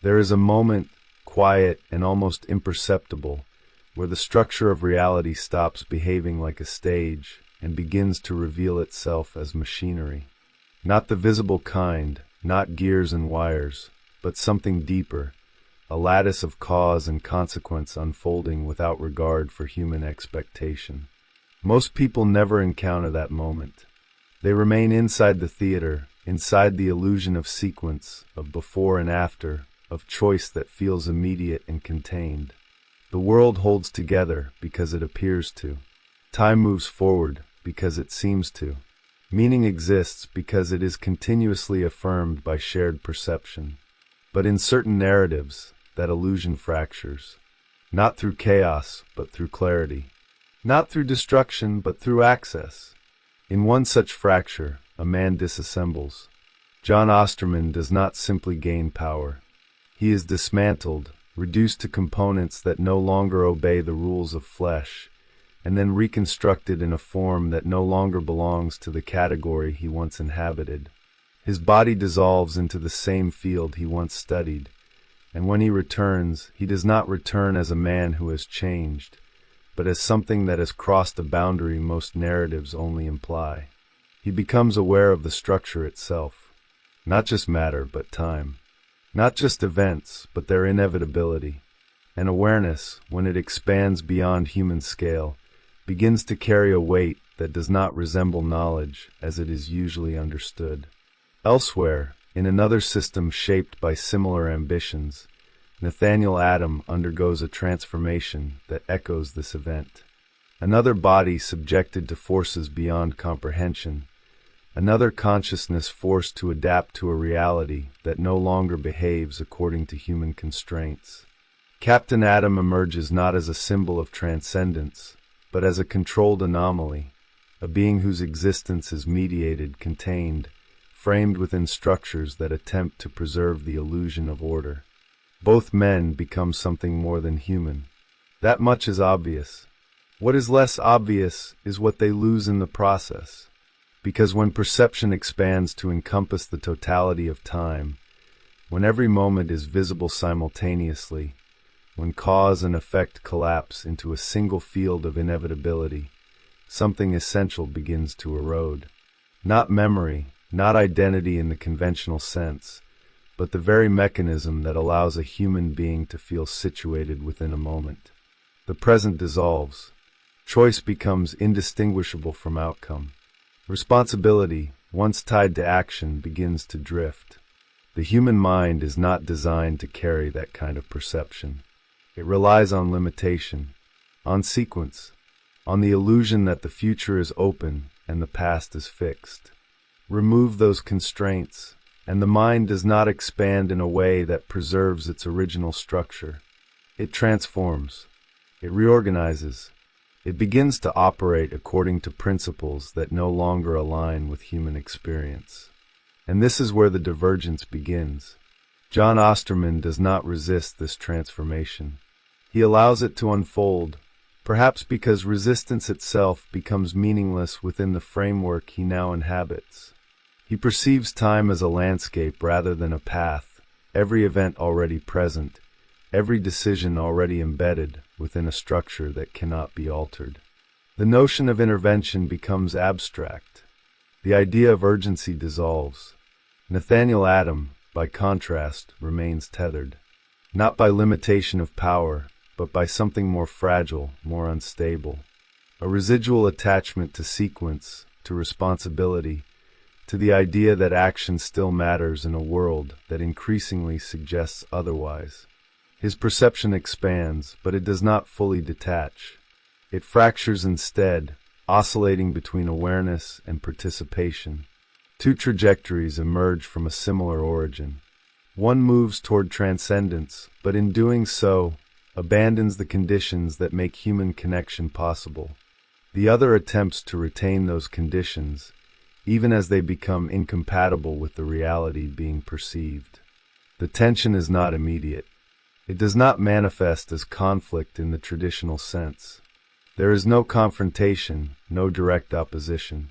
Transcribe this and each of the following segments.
There is a moment, quiet and almost imperceptible, where the structure of reality stops behaving like a stage and begins to reveal itself as machinery. Not the visible kind, not gears and wires, but something deeper, a lattice of cause and consequence unfolding without regard for human expectation. Most people never encounter that moment. They remain inside the theater, inside the illusion of sequence, of before and after, of choice that feels immediate and contained. The world holds together because it appears to. Time moves forward because it seems to. Meaning exists because it is continuously affirmed by shared perception. But in certain narratives, that illusion fractures. Not through chaos, but through clarity. Not through destruction, but through access. In one such fracture, a man disassembles. John Osterman does not simply gain power. He is dismantled, reduced to components that no longer obey the rules of flesh, and then reconstructed in a form that no longer belongs to the category he once inhabited. His body dissolves into the same field he once studied, and when he returns, he does not return as a man who has changed, but as something that has crossed a boundary most narratives only imply. He becomes aware of the structure itself, not just matter, but time. Not just events, but their inevitability. And awareness, when it expands beyond human scale, begins to carry a weight that does not resemble knowledge as it is usually understood. Elsewhere, in another system shaped by similar ambitions, Nathaniel Adam undergoes a transformation that echoes this event. Another body subjected to forces beyond comprehension, another consciousness forced to adapt to a reality that no longer behaves according to human constraints. Captain Adam emerges not as a symbol of transcendence, but as a controlled anomaly, a being whose existence is mediated, contained, framed within structures that attempt to preserve the illusion of order. Both men become something more than human. That much is obvious. What is less obvious is what they lose in the process. Because when perception expands to encompass the totality of time, when every moment is visible simultaneously, when cause and effect collapse into a single field of inevitability, something essential begins to erode. Not memory, not identity in the conventional sense, but the very mechanism that allows a human being to feel situated within a moment. The present dissolves. Choice becomes indistinguishable from outcome. Responsibility, once tied to action, begins to drift. The human mind is not designed to carry that kind of perception. It relies on limitation, on sequence, on the illusion that the future is open and the past is fixed. Remove those constraints, and the mind does not expand in a way that preserves its original structure. It transforms. It reorganizes. It begins to operate according to principles that no longer align with human experience. And this is where the divergence begins. John Osterman does not resist this transformation. He allows it to unfold, perhaps because resistance itself becomes meaningless within the framework he now inhabits. He perceives time as a landscape rather than a path, every event already present, every decision already embedded within a structure that cannot be altered. The notion of intervention becomes abstract. The idea of urgency dissolves. Nathaniel Adam, by contrast, remains tethered, not by limitation of power, but by something more fragile, more unstable. A residual attachment to sequence, to responsibility, to the idea that action still matters in a world that increasingly suggests otherwise. His perception expands, but it does not fully detach. It fractures instead, oscillating between awareness and participation. Two trajectories emerge from a similar origin. One moves toward transcendence, but in doing so, abandons the conditions that make human connection possible. The other attempts to retain those conditions, even as they become incompatible with the reality being perceived. The tension is not immediate. It does not manifest as conflict in the traditional sense. There is no confrontation, no direct opposition.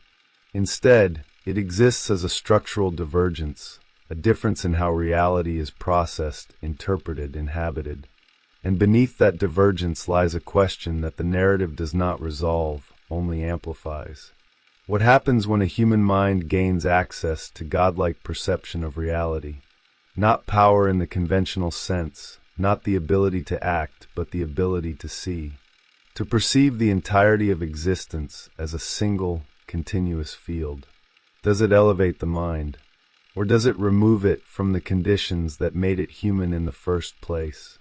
Instead, it exists as a structural divergence, a difference in how reality is processed, interpreted, inhabited. And beneath that divergence lies a question that the narrative does not resolve, only amplifies. What happens when a human mind gains access to godlike perception of reality? Not power in the conventional sense, not the ability to act, but the ability to see. To perceive the entirety of existence as a single, continuous field. Does it elevate the mind? Or does it remove it from the conditions that made it human in the first place?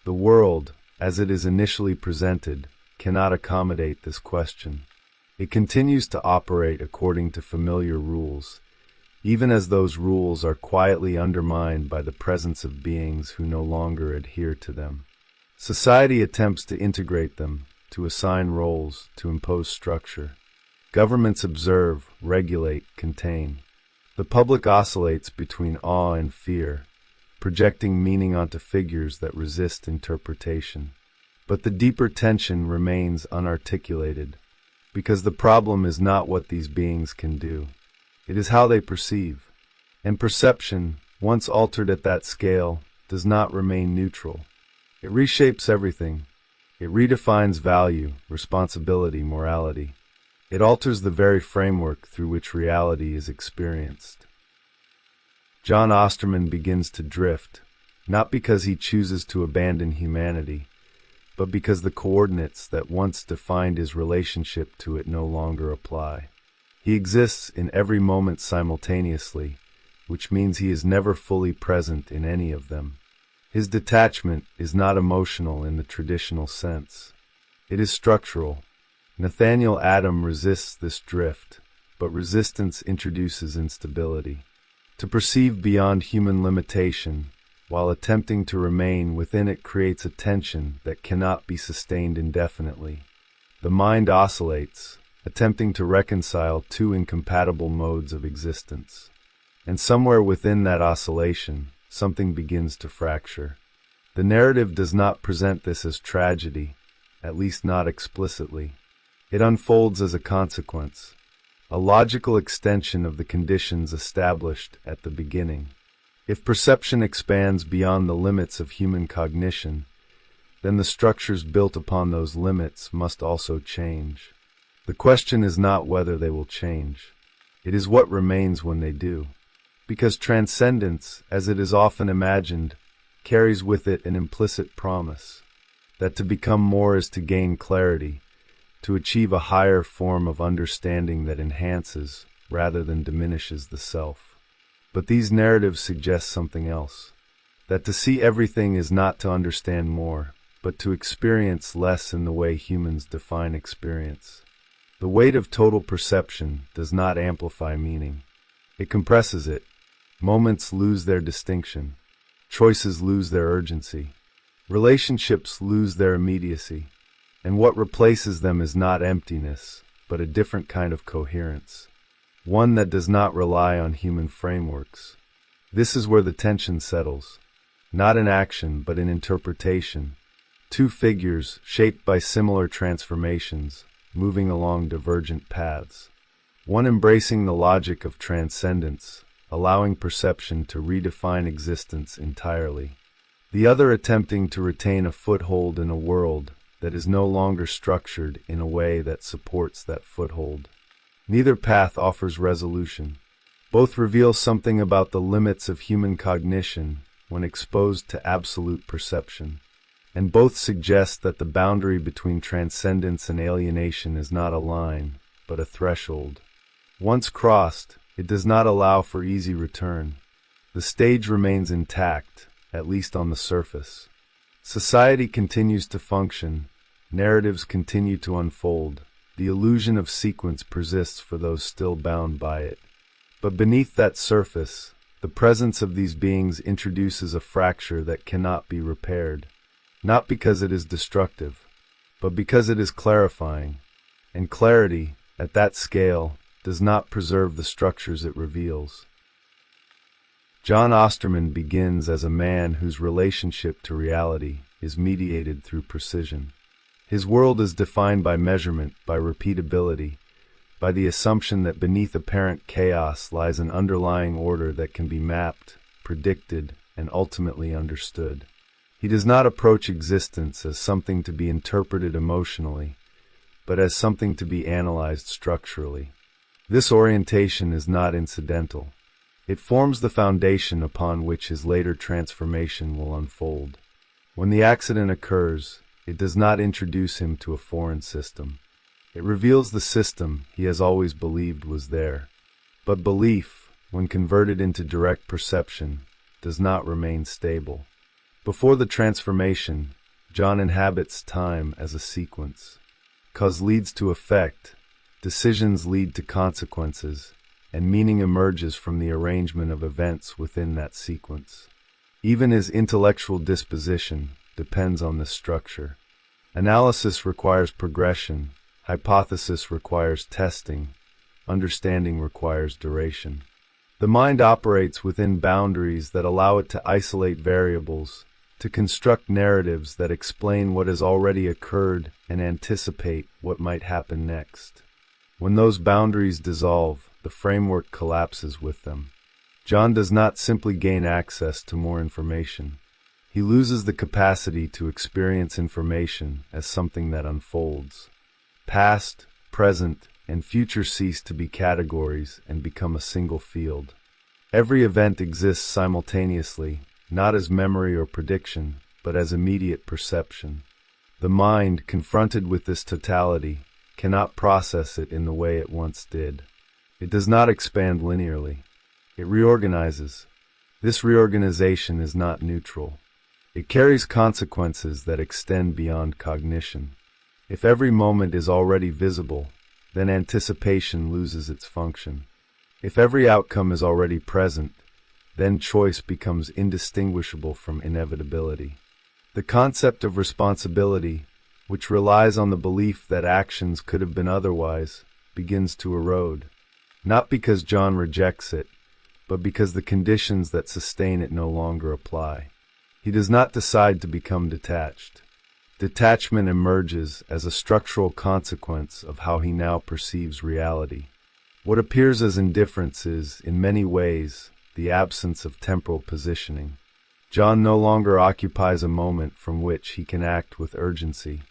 The world, as it is initially presented, cannot accommodate this question. It continues to operate according to familiar rules, even as those rules are quietly undermined by the presence of beings who no longer adhere to them. Society attempts to integrate them, to assign roles, to impose structure. Governments observe, regulate, contain. The public oscillates between awe and fear, projecting meaning onto figures that resist interpretation. But the deeper tension remains unarticulated, because the problem is not what these beings can do. It is how they perceive. And perception, once altered at that scale, does not remain neutral. It reshapes everything. It redefines value, responsibility, morality. It alters the very framework through which reality is experienced. John Osterman begins to drift, not because he chooses to abandon humanity, but because the coordinates that once defined his relationship to it no longer apply. He exists in every moment simultaneously, which means he is never fully present in any of them. His detachment is not emotional in the traditional sense. It is structural. Nathaniel Adam resists this drift, but resistance introduces instability. To perceive beyond human limitation, while attempting to remain within it, creates a tension that cannot be sustained indefinitely. The mind oscillates, attempting to reconcile two incompatible modes of existence. And somewhere within that oscillation, something begins to fracture. The narrative does not present this as tragedy, at least not explicitly. It unfolds as a consequence, a logical extension of the conditions established at the beginning. If perception expands beyond the limits of human cognition, then the structures built upon those limits must also change. The question is not whether they will change. It is what remains when they do. Because transcendence, as it is often imagined, carries with it an implicit promise that to become more is to gain clarity, to achieve a higher form of understanding that enhances rather than diminishes the self. But these narratives suggest something else, that to see everything is not to understand more, but to experience less in the way humans define experience. The weight of total perception does not amplify meaning. It compresses it. Moments lose their distinction. Choices lose their urgency. Relationships lose their immediacy. And what replaces them is not emptiness, but a different kind of coherence. One that does not rely on human frameworks. This is where the tension settles. Not in action, but in interpretation. Two figures, shaped by similar transformations, moving along divergent paths. One embracing the logic of transcendence, allowing perception to redefine existence entirely. The other attempting to retain a foothold in a world that is no longer structured in a way that supports that foothold. Neither path offers resolution. Both reveal something about the limits of human cognition when exposed to absolute perception. And both suggest that the boundary between transcendence and alienation is not a line, but a threshold. Once crossed, it does not allow for easy return. The stage remains intact, at least on the surface. Society continues to function, narratives continue to unfold, the illusion of sequence persists for those still bound by it. But beneath that surface, the presence of these beings introduces a fracture that cannot be repaired. Not because it is destructive, but because it is clarifying. And clarity, at that scale, does not preserve the structures it reveals. John Osterman begins as a man whose relationship to reality is mediated through precision. His world is defined by measurement, by repeatability, by the assumption that beneath apparent chaos lies an underlying order that can be mapped, predicted, and ultimately understood. He does not approach existence as something to be interpreted emotionally, but as something to be analyzed structurally. This orientation is not incidental. It forms the foundation upon which his later transformation will unfold. When the accident occurs, it does not introduce him to a foreign system. It reveals the system he has always believed was there. But belief, when converted into direct perception, does not remain stable. Before the transformation, John inhabits time as a sequence. Cause leads to effect, decisions lead to consequences, and meaning emerges from the arrangement of events within that sequence. Even his intellectual disposition depends on this structure. Analysis requires progression, hypothesis requires testing, understanding requires duration. The mind operates within boundaries that allow it to isolate variables, to construct narratives that explain what has already occurred and anticipate what might happen next. When those boundaries dissolve, the framework collapses with them. John does not simply gain access to more information. He loses the capacity to experience information as something that unfolds. Past, present, and future cease to be categories and become a single field. Every event exists simultaneously, not as memory or prediction, but as immediate perception. The mind, confronted with this totality, cannot process it in the way it once did. It does not expand linearly. It reorganizes. This reorganization is not neutral. It carries consequences that extend beyond cognition. If every moment is already visible, then anticipation loses its function. If every outcome is already present, then choice becomes indistinguishable from inevitability. The concept of responsibility, which relies on the belief that actions could have been otherwise, begins to erode. Not because John rejects it, but because the conditions that sustain it no longer apply. He does not decide to become detached. Detachment emerges as a structural consequence of how he now perceives reality. What appears as indifference is, in many ways, the absence of temporal positioning. John no longer occupies a moment from which he can act with urgency.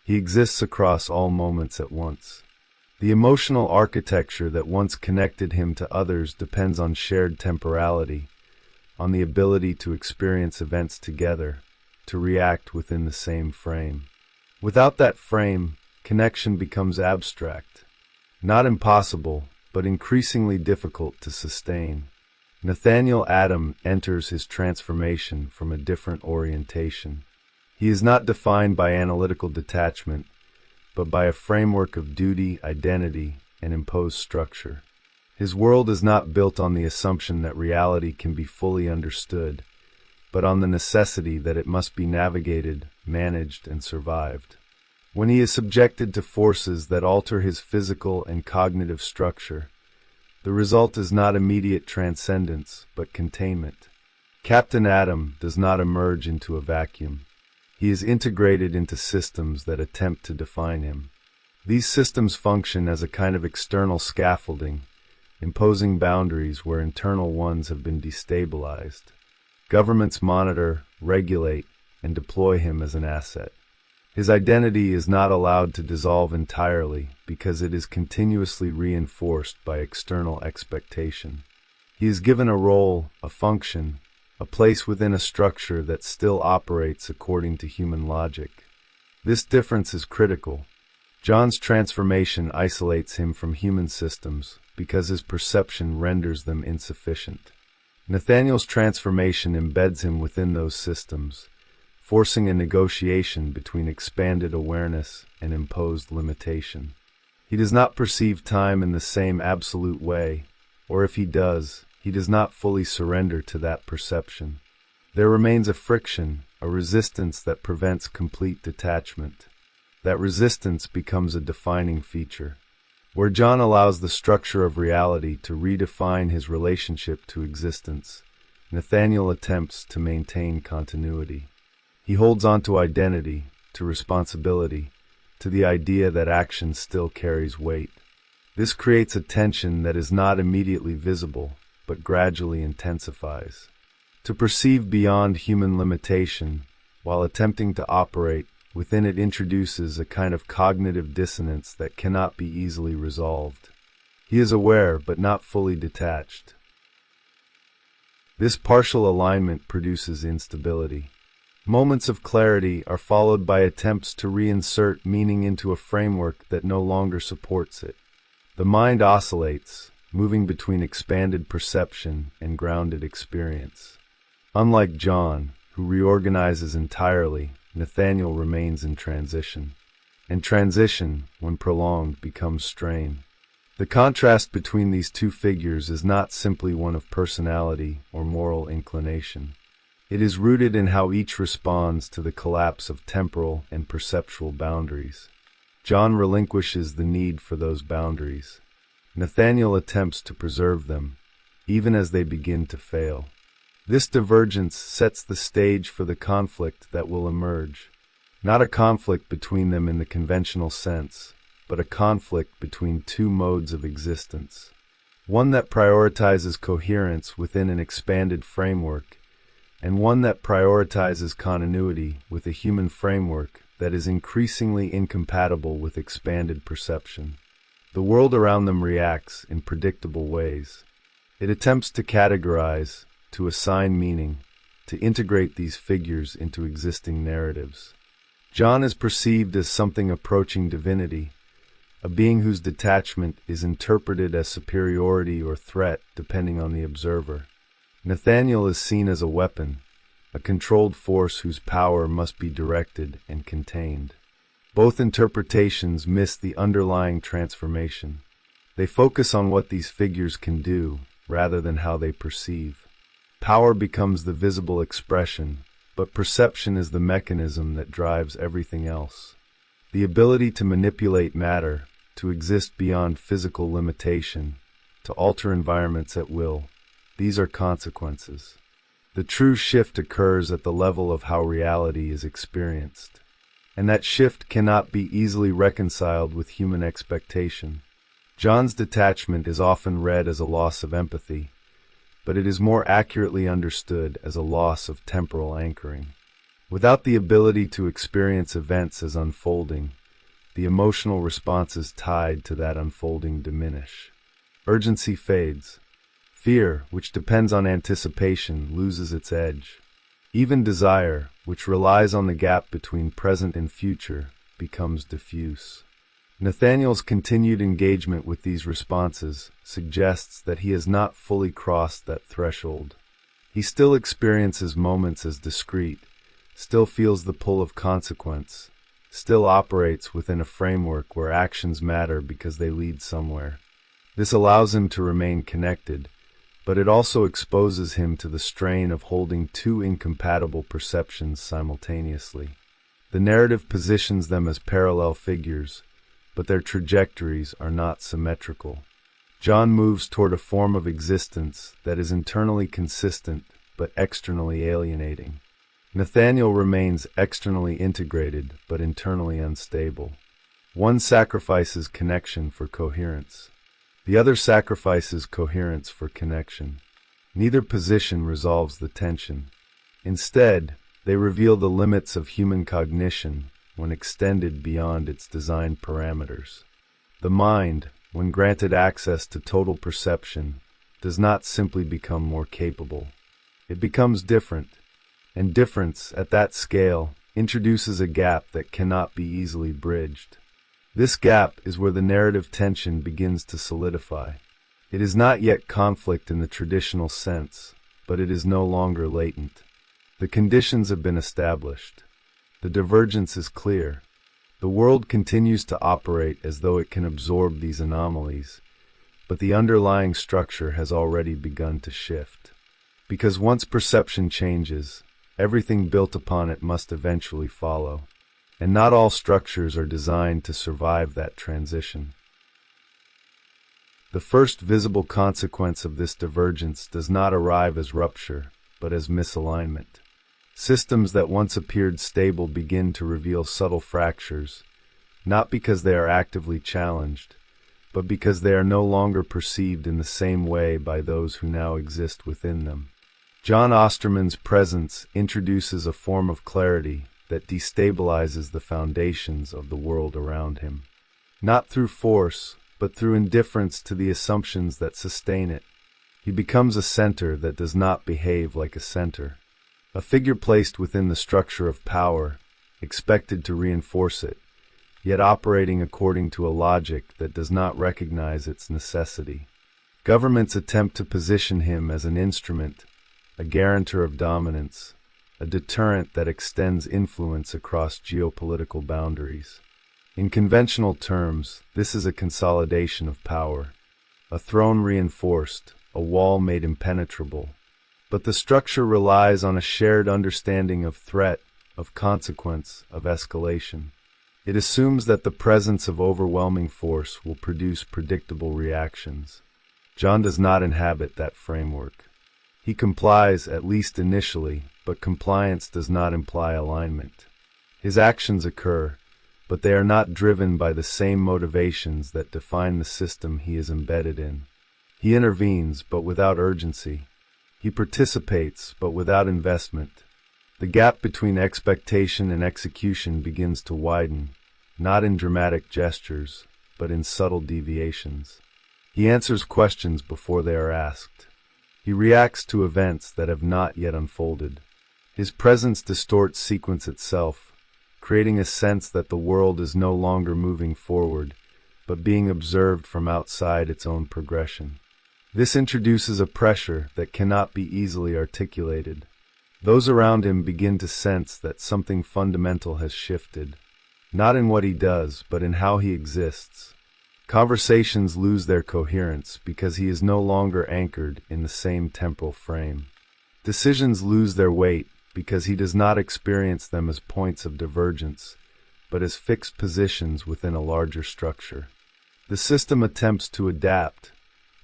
He exists across all moments at once. The emotional architecture that once connected him to others depends on shared temporality, on the ability to experience events together, to react within the same frame. Without that frame, connection becomes abstract. Not impossible, but increasingly difficult to sustain. Nathaniel Adam enters his transformation from a different orientation. He is not defined by analytical detachment, but by a framework of duty, identity, and imposed structure. His world is not built on the assumption that reality can be fully understood, but on the necessity that it must be navigated, managed, and survived. When he is subjected to forces that alter his physical and cognitive structure, the result is not immediate transcendence, but containment. Captain Adam does not emerge into a vacuum. He is integrated into systems that attempt to define him. These systems function as a kind of external scaffolding, imposing boundaries where internal ones have been destabilized. Governments monitor, regulate, and deploy him as an asset. His identity is not allowed to dissolve entirely because it is continuously reinforced by external expectation. He is given a role, a function, a place within a structure that still operates according to human logic. This difference is critical. John's transformation isolates him from human systems because his perception renders them insufficient. Nathaniel's transformation embeds him within those systems, forcing a negotiation between expanded awareness and imposed limitation. He does not perceive time in the same absolute way, or if he does not fully surrender to that perception. There remains a friction, a resistance that prevents complete detachment. That resistance becomes a defining feature. Where John allows the structure of reality to redefine his relationship to existence, Nathaniel attempts to maintain continuity. He holds on to identity, to responsibility, to the idea that action still carries weight. This creates a tension that is not immediately visible, but gradually intensifies. To perceive beyond human limitation, while attempting to operate within it, introduces a kind of cognitive dissonance that cannot be easily resolved. He is aware, but not fully detached. This partial alignment produces instability. Moments of clarity are followed by attempts to reinsert meaning into a framework that no longer supports it. The mind oscillates, moving between expanded perception and grounded experience. Unlike John, who reorganizes entirely, Nathaniel remains in transition. And transition, when prolonged, becomes strain. The contrast between these two figures is not simply one of personality or moral inclination. It is rooted in how each responds to the collapse of temporal and perceptual boundaries. John relinquishes the need for those boundaries. Nathaniel attempts to preserve them, even as they begin to fail. This divergence sets the stage for the conflict that will emerge. Not a conflict between them in the conventional sense, but a conflict between two modes of existence. One that prioritizes coherence within an expanded framework, and one that prioritizes continuity with a human framework that is increasingly incompatible with expanded perception. The world around them reacts in predictable ways. It attempts to categorize, to assign meaning, to integrate these figures into existing narratives. John is perceived as something approaching divinity, a being whose detachment is interpreted as superiority or threat depending on the observer. Nathaniel is seen as a weapon, a controlled force whose power must be directed and contained. Both interpretations miss the underlying transformation. They focus on what these figures can do, rather than how they perceive. Power becomes the visible expression, but perception is the mechanism that drives everything else. The ability to manipulate matter, to exist beyond physical limitation, to alter environments at will, these are consequences. The true shift occurs at the level of how reality is experienced. And that shift cannot be easily reconciled with human expectation. John's detachment is often read as a loss of empathy, but it is more accurately understood as a loss of temporal anchoring. Without the ability to experience events as unfolding, the emotional responses tied to that unfolding diminish. Urgency fades. Fear, which depends on anticipation, loses its edge. Even desire, which relies on the gap between present and future, becomes diffuse. Nathaniel's continued engagement with these responses suggests that he has not fully crossed that threshold. He still experiences moments as discrete, still feels the pull of consequence, still operates within a framework where actions matter because they lead somewhere. This allows him to remain connected, but it also exposes him to the strain of holding two incompatible perceptions simultaneously. The narrative positions them as parallel figures, but their trajectories are not symmetrical. John moves toward a form of existence that is internally consistent but externally alienating. Nathaniel remains externally integrated but internally unstable. One sacrifices connection for coherence. The other sacrifices coherence for connection. Neither position resolves the tension. Instead, they reveal the limits of human cognition when extended beyond its designed parameters. The mind, when granted access to total perception, does not simply become more capable. It becomes different, and difference, at that scale, introduces a gap that cannot be easily bridged. This gap is where the narrative tension begins to solidify. It is not yet conflict in the traditional sense, but it is no longer latent. The conditions have been established. The divergence is clear. The world continues to operate as though it can absorb these anomalies, but the underlying structure has already begun to shift. Because once perception changes, everything built upon it must eventually follow, and not all structures are designed to survive that transition. The first visible consequence of this divergence does not arrive as rupture, but as misalignment. Systems that once appeared stable begin to reveal subtle fractures, not because they are actively challenged, but but because they are no longer perceived in the same way by those who now exist within them. John Osterman's presence introduces a form of clarity that destabilizes the foundations of the world around him. Not through force, but through indifference to the assumptions that sustain it. He becomes a center that does not behave like a center. A figure placed within the structure of power, expected to reinforce it, yet operating according to a logic that does not recognize its necessity. Governments attempt to position him as an instrument, a guarantor of dominance, a deterrent that extends influence across geopolitical boundaries. In conventional terms, this is a consolidation of power, a throne reinforced, a wall made impenetrable. But the structure relies on a shared understanding of threat, of consequence, of escalation. It assumes that the presence of overwhelming force will produce predictable reactions. John does not inhabit that framework. He complies, at least initially, but compliance does not imply alignment. His actions occur, but they are not driven by the same motivations that define the system he is embedded in. He intervenes, but without urgency. He participates, but without investment. The gap between expectation and execution begins to widen, not in dramatic gestures, but in subtle deviations. He answers questions before they are asked. He reacts to events that have not yet unfolded. His presence distorts sequence itself, creating a sense that the world is no longer moving forward, but being observed from outside its own progression. This introduces a pressure that cannot be easily articulated. Those around him begin to sense that something fundamental has shifted, not in what he does, but in how he exists. Conversations lose their coherence because he is no longer anchored in the same temporal frame. Decisions lose their weight because he does not experience them as points of divergence, but as fixed positions within a larger structure. The system attempts to adapt,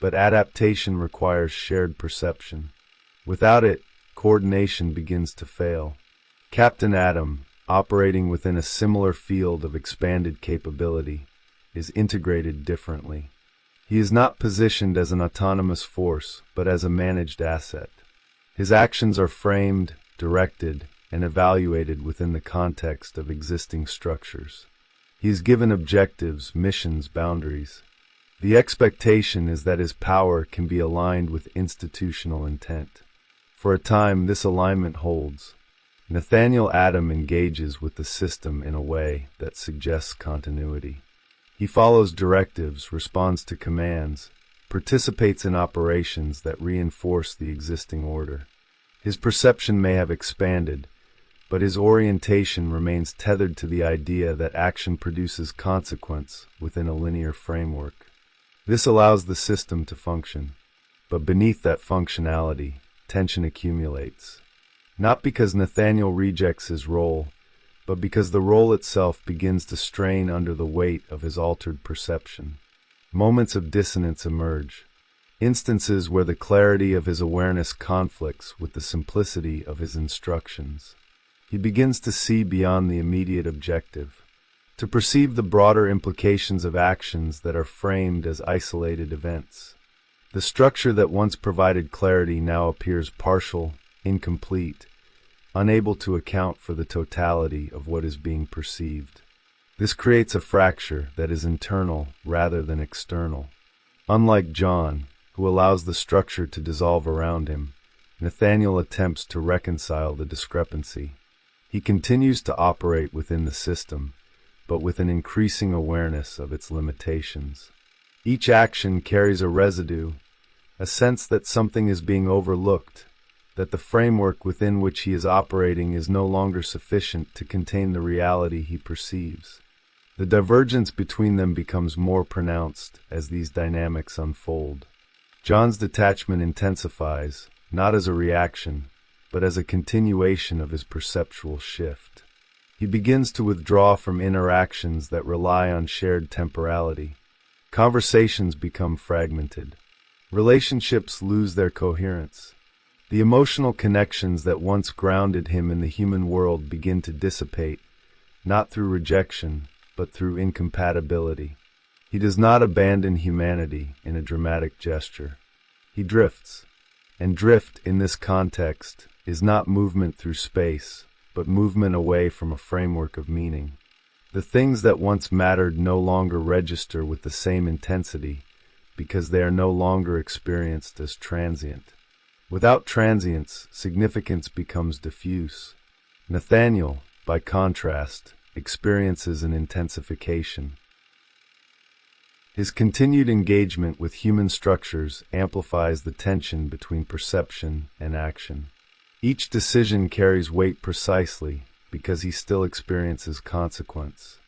but adaptation requires shared perception. Without it, coordination begins to fail. Captain Atom, operating within a similar field of expanded capability, is integrated differently. He is not positioned as an autonomous force, but as a managed asset. His actions are framed, directed, and evaluated within the context of existing structures. He is given objectives, missions, boundaries. The expectation is that his power can be aligned with institutional intent. For a time, this alignment holds. Nathaniel Adam engages with the system in a way that suggests continuity. He follows directives, responds to commands, participates in operations that reinforce the existing order. His perception may have expanded, but his orientation remains tethered to the idea that action produces consequence within a linear framework. This allows the system to function, but beneath that functionality, tension accumulates. Not because Nathaniel rejects his role, but because the role itself begins to strain under the weight of his altered perception. Moments of dissonance emerge, instances where the clarity of his awareness conflicts with the simplicity of his instructions. He begins to see beyond the immediate objective, to perceive the broader implications of actions that are framed as isolated events. The structure that once provided clarity now appears partial, incomplete, unable to account for the totality of what is being perceived. This creates a fracture that is internal rather than external. Unlike John, who allows the structure to dissolve around him, Nathaniel attempts to reconcile the discrepancy. He continues to operate within the system, but with an increasing awareness of its limitations. Each action carries a residue, a sense that something is being overlooked, that the framework within which he is operating is no longer sufficient to contain the reality he perceives. The divergence between them becomes more pronounced as these dynamics unfold. John's detachment intensifies, not as a reaction, but as a continuation of his perceptual shift. He begins to withdraw from interactions that rely on shared temporality. Conversations become fragmented. Relationships lose their coherence. The emotional connections that once grounded him in the human world begin to dissipate, not through rejection, but through incompatibility. He does not abandon humanity in a dramatic gesture. He drifts. And drift, in this context, is not movement through space, but movement away from a framework of meaning. The things that once mattered no longer register with the same intensity because they are no longer experienced as transient. Without transience, significance becomes diffuse. Nathaniel, by contrast, experiences an intensification. His continued engagement with human structures amplifies the tension between perception and action. Each decision carries weight precisely because he still experiences consequence.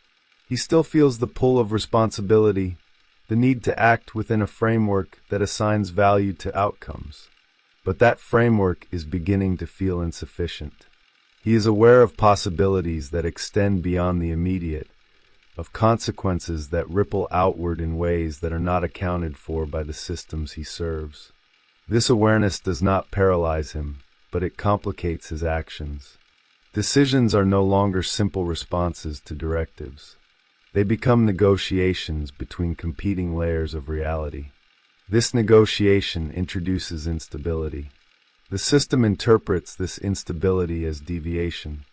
He still feels the pull of responsibility, the need to act within a framework that assigns value to outcomes. But that framework is beginning to feel insufficient. He is aware of possibilities that extend beyond the immediate, of consequences that ripple outward in ways that are not accounted for by the systems he serves. This awareness does not paralyze him, but it complicates his actions. Decisions are no longer simple responses to directives. They become negotiations between competing layers of reality. This negotiation introduces instability. The system interprets this instability as deviation,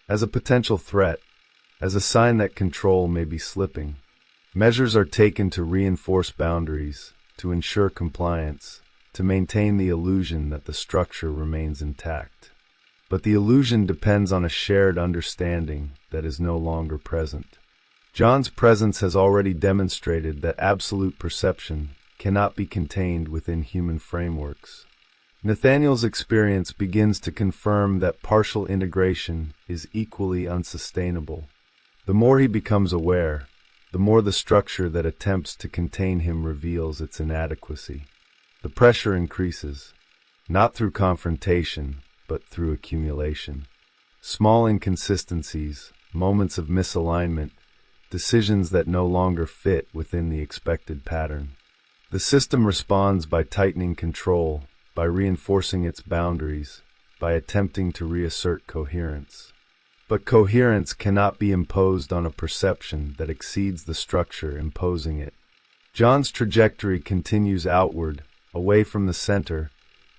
as a potential threat, as a sign that control may be slipping. Measures are taken to reinforce boundaries, to ensure compliance, to maintain the illusion that the structure remains intact. But the illusion depends on a shared understanding that is no longer present. John's presence has already demonstrated that absolute perception cannot be contained within human frameworks. Nathaniel's experience begins to confirm that partial integration is equally unsustainable. The more he becomes aware, the more the structure that attempts to contain him reveals its inadequacy. The pressure increases, not through confrontation, but through accumulation. Small inconsistencies, moments of misalignment, decisions that no longer fit within the expected pattern. The system responds by tightening control, by reinforcing its boundaries, by attempting to reassert coherence. But coherence cannot be imposed on a perception that exceeds the structure imposing it. John's trajectory continues outward, away from the center,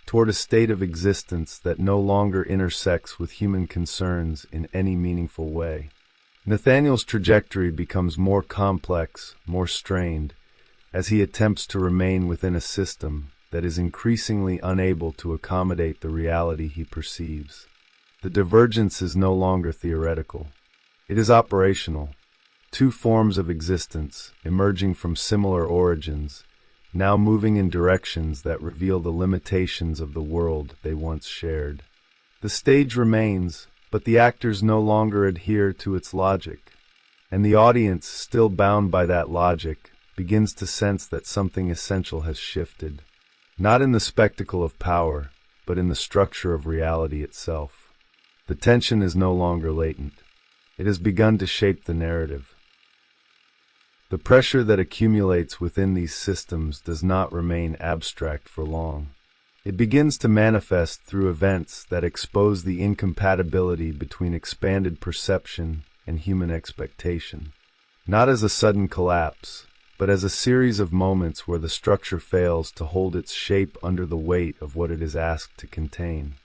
toward a state of existence that no longer intersects with human concerns in any meaningful way. Nathaniel's trajectory becomes more complex, more strained, as he attempts to remain within a system that is increasingly unable to accommodate the reality he perceives. The divergence is no longer theoretical. It is operational. Two forms of existence, emerging from similar origins, now moving in directions that reveal the limitations of the world they once shared. The stage remains, but the actors no longer adhere to its logic, and the audience, still bound by that logic, begins to sense that something essential has shifted, not in the spectacle of power, but in the structure of reality itself. The tension is no longer latent. It has begun to shape the narrative. The pressure that accumulates within these systems does not remain abstract for long. It begins to manifest through events that expose the incompatibility between expanded perception and human expectation. Not as a sudden collapse, but as a series of moments where the structure fails to hold its shape under the weight of what it is asked to contain.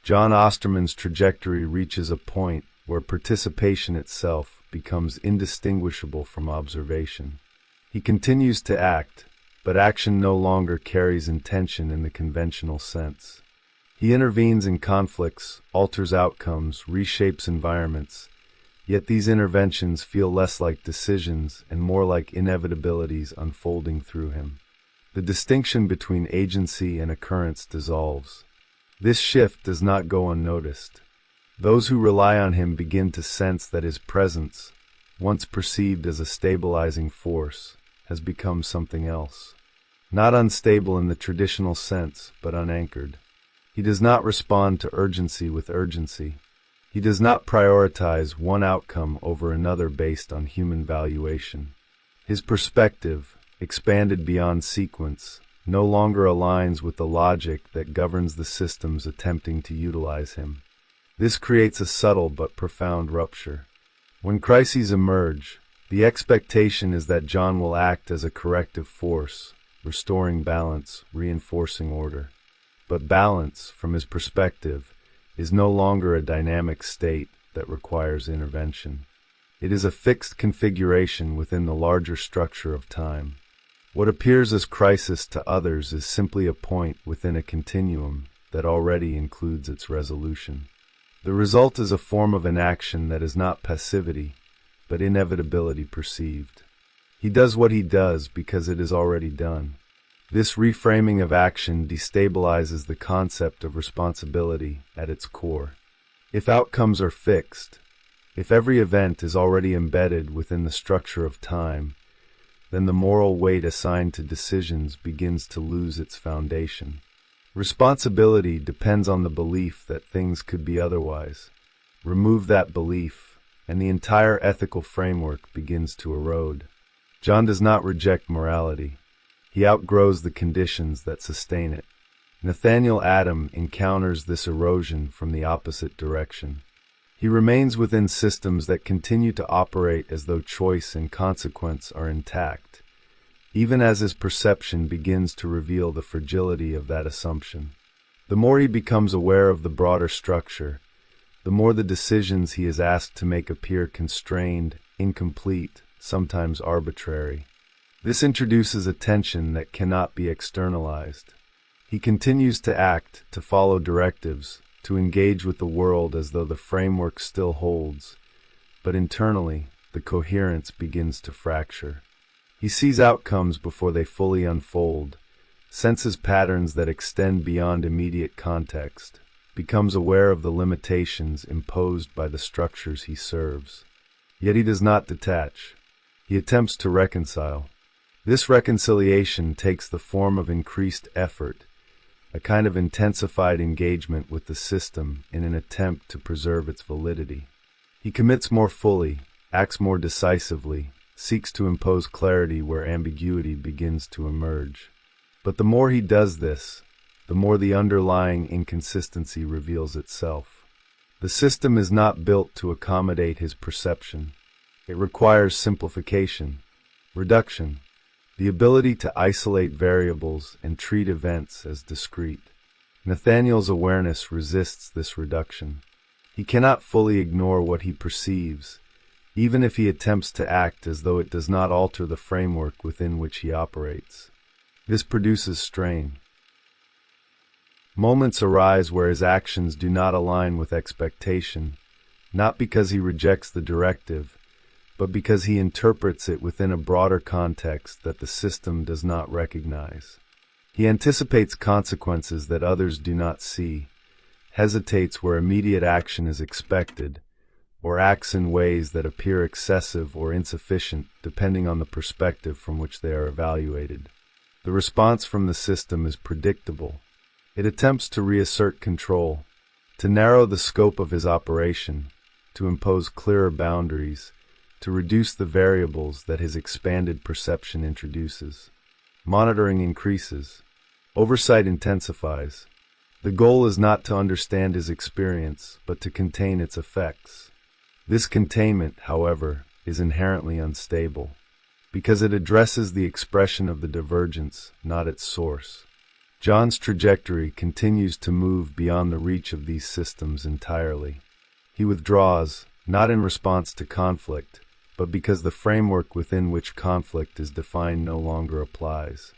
John Osterman's trajectory reaches a point where participation itself becomes indistinguishable from observation. He continues to act, but action no longer carries intention in the conventional sense. He intervenes in conflicts, alters outcomes, reshapes environments, yet these interventions feel less like decisions and more like inevitabilities unfolding through him. The distinction between agency and occurrence dissolves. This shift does not go unnoticed. Those who rely on him begin to sense that his presence, once perceived as a stabilizing force, has become something else. Not unstable in the traditional sense, but unanchored. He does not respond to urgency with urgency. He does not prioritize one outcome over another based on human valuation. His perspective, expanded beyond sequence, no longer aligns with the logic that governs the systems attempting to utilize him. This creates a subtle but profound rupture. When crises emerge, The expectation is that John will act as a corrective force, restoring balance, reinforcing order. But balance, from his perspective, is no longer a dynamic state that requires intervention. It is a fixed configuration within the larger structure of time. What appears as crisis to others is simply a point within a continuum that already includes its resolution. The result is a form of inaction that is not passivity, but inevitability perceived. He does what he does because it is already done. This reframing of action destabilizes the concept of responsibility at its core. If outcomes are fixed, if every event is already embedded within the structure of time, then the moral weight assigned to decisions begins to lose its foundation. Responsibility depends on the belief that things could be otherwise. Remove that belief, and the entire ethical framework begins to erode. John does not reject morality. He outgrows the conditions that sustain it. Nathaniel Adam encounters this erosion from the opposite direction. He remains within systems that continue to operate as though choice and consequence are intact, even as his perception begins to reveal the fragility of that assumption. The more he becomes aware of the broader structure, the more the decisions he is asked to make appear constrained, incomplete, sometimes arbitrary. This introduces a tension that cannot be externalized. He continues to act, to follow directives, to engage with the world as though the framework still holds, but internally, the coherence begins to fracture. He sees outcomes before they fully unfold, senses patterns that extend beyond immediate context, becomes aware of the limitations imposed by the structures he serves. Yet he does not detach. He attempts to reconcile. This reconciliation takes the form of increased effort, a kind of intensified engagement with the system in an attempt to preserve its validity. He commits more fully, acts more decisively, seeks to impose clarity where ambiguity begins to emerge. But the more he does this, the more the underlying inconsistency reveals itself. The system is not built to accommodate his perception. It requires simplification, reduction, the ability to isolate variables and treat events as discrete. Nathaniel's awareness resists this reduction. He cannot fully ignore what he perceives, even if he attempts to act as though it does not alter the framework within which he operates. This produces strain. Moments arise where his actions do not align with expectation, not because he rejects the directive, but because he interprets it within a broader context that the system does not recognize. He anticipates consequences that others do not see, hesitates where immediate action is expected, or acts in ways that appear excessive or insufficient depending on the perspective from which they are evaluated. The response from the system is predictable. It attempts to reassert control, to narrow the scope of his operation, to impose clearer boundaries, to reduce the variables that his expanded perception introduces. Monitoring increases. Oversight intensifies. The goal is not to understand his experience, but to contain its effects. This containment, however, is inherently unstable, because it addresses the expression of the divergence, not its source. John's trajectory continues to move beyond the reach of these systems entirely. He withdraws, not in response to conflict, but because the framework within which conflict is defined no longer applies.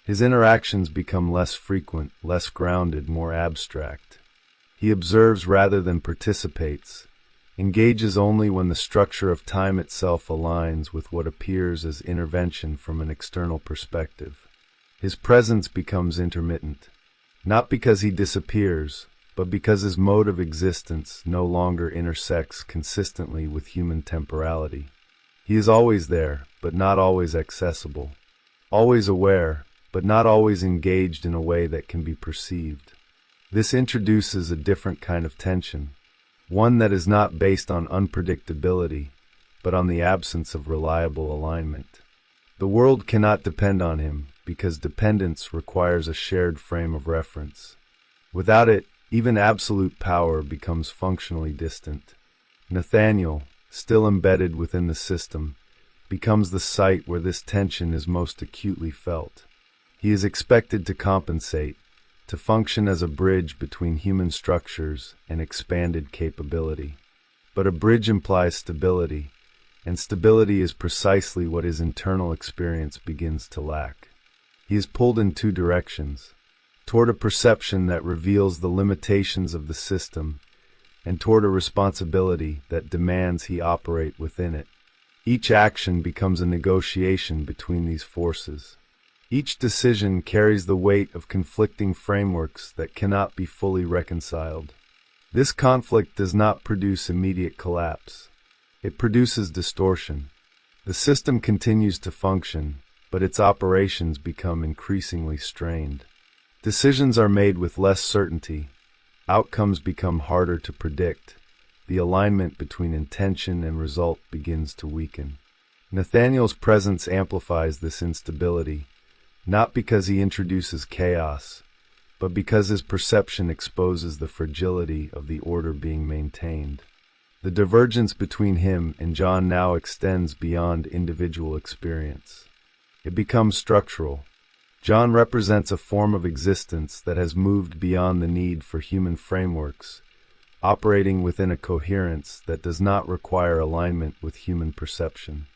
His interactions become less frequent, less grounded, more abstract. He observes rather than participates, engages only when the structure of time itself aligns with what appears as intervention from an external perspective. His presence becomes intermittent, not because he disappears, but because his mode of existence no longer intersects consistently with human temporality. He is always there, but not always accessible. Always aware, but not always engaged in a way that can be perceived. This introduces a different kind of tension, one that is not based on unpredictability, but on the absence of reliable alignment. The world cannot depend on him, because dependence requires a shared frame of reference. Without it, even absolute power becomes functionally distant. Nathaniel, still embedded within the system, becomes the site where this tension is most acutely felt. He is expected to compensate, to function as a bridge between human structures and expanded capability. But a bridge implies stability, and stability is precisely what his internal experience begins to lack. He is pulled in two directions, toward a perception that reveals the limitations of the system, and toward a responsibility that demands he operate within it. Each action becomes a negotiation between these forces. Each decision carries the weight of conflicting frameworks that cannot be fully reconciled. This conflict does not produce immediate collapse. It produces distortion. The system continues to function, but its operations become increasingly strained. Decisions are made with less certainty. Outcomes become harder to predict. The alignment between intention and result begins to weaken. Nathaniel's presence amplifies this instability, not because he introduces chaos, but because his perception exposes the fragility of the order being maintained. The divergence between him and John now extends beyond individual experience. It becomes structural. John represents a form of existence that has moved beyond the need for human frameworks, operating within a coherence that does not require alignment with human perception.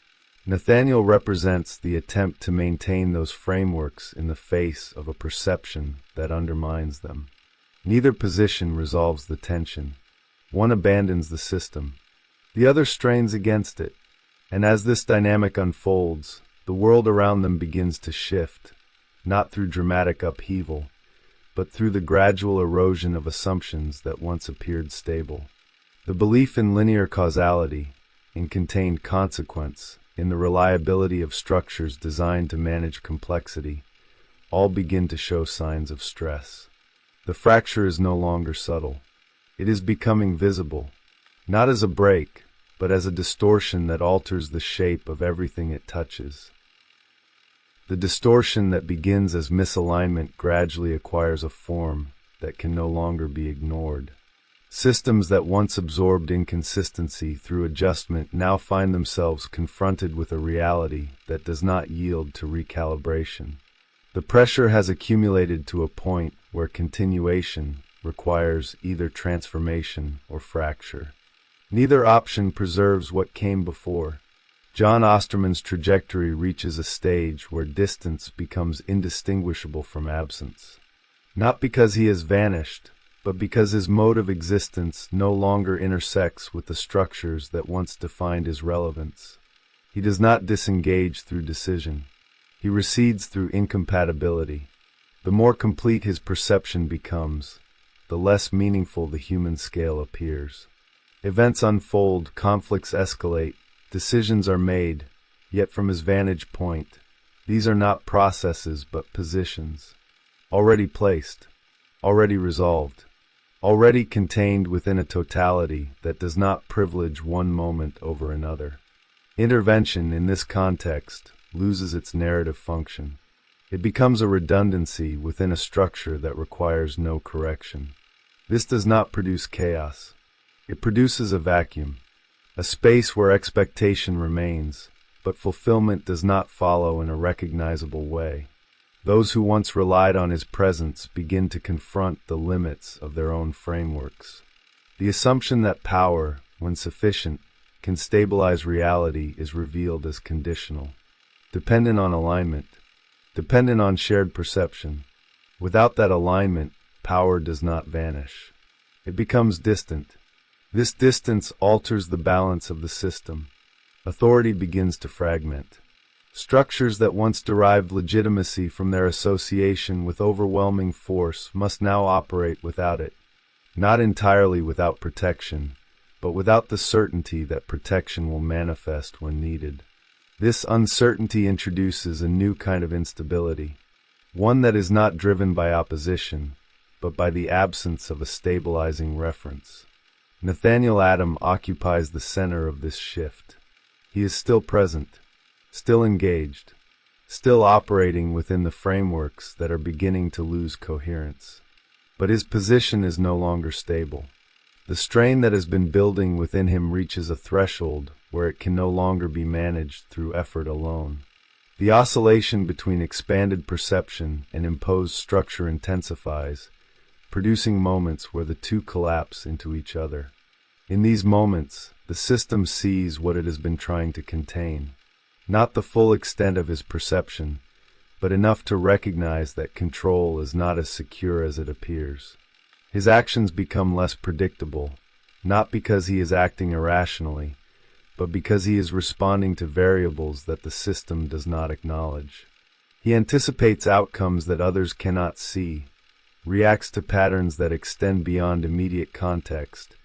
Nathaniel represents the attempt to maintain those frameworks in the face of a perception that undermines them. Neither position resolves the tension. One abandons the system. The other strains against it. And as this dynamic unfolds, the world around them begins to shift, not through dramatic upheaval, but through the gradual erosion of assumptions that once appeared stable. The belief in linear causality, in contained consequence, in the reliability of structures designed to manage complexity, all begin to show signs of stress. The fracture is no longer subtle. It is becoming visible, not as a break, but as a distortion that alters the shape of everything it touches. The distortion that begins as misalignment gradually acquires a form that can no longer be ignored. Systems that once absorbed inconsistency through adjustment now find themselves confronted with a reality that does not yield to recalibration. The pressure has accumulated to a point where continuation requires either transformation or fracture. Neither option preserves what came before. John Osterman's trajectory reaches a stage where distance becomes indistinguishable from absence. Not because he has vanished, but because his mode of existence no longer intersects with the structures that once defined his relevance. He does not disengage through decision. He recedes through incompatibility. The more complete his perception becomes, the less meaningful the human scale appears. Events unfold, conflicts escalate, decisions are made, yet from his vantage point, these are not processes but positions, already placed, already resolved, already contained within a totality that does not privilege one moment over another. Intervention in this context loses its narrative function. It becomes a redundancy within a structure that requires no correction. This does not produce chaos. It produces a vacuum, a space where expectation remains, but fulfillment does not follow in a recognizable way. Those who once relied on his presence begin to confront the limits of their own frameworks. The assumption that power, when sufficient, can stabilize reality is revealed as conditional, dependent on alignment, dependent on shared perception. Without that alignment, power does not vanish. It becomes distant. This distance alters the balance of the system. Authority begins to fragment. Structures that once derived legitimacy from their association with overwhelming force must now operate without it, not entirely without protection, but without the certainty that protection will manifest when needed. This uncertainty introduces a new kind of instability, one that is not driven by opposition, but by the absence of a stabilizing reference. Nathaniel Adam occupies the center of this shift. He is still present, still engaged, still operating within the frameworks that are beginning to lose coherence. But his position is no longer stable. The strain that has been building within him reaches a threshold where it can no longer be managed through effort alone. The oscillation between expanded perception and imposed structure intensifies, producing moments where the two collapse into each other. In these moments, the system sees what it has been trying to contain, not the full extent of his perception, but enough to recognize that control is not as secure as it appears. His actions become less predictable, not because he is acting irrationally, but because he is responding to variables that the system does not acknowledge. He anticipates outcomes that others cannot see, reacts to patterns that extend beyond immediate context,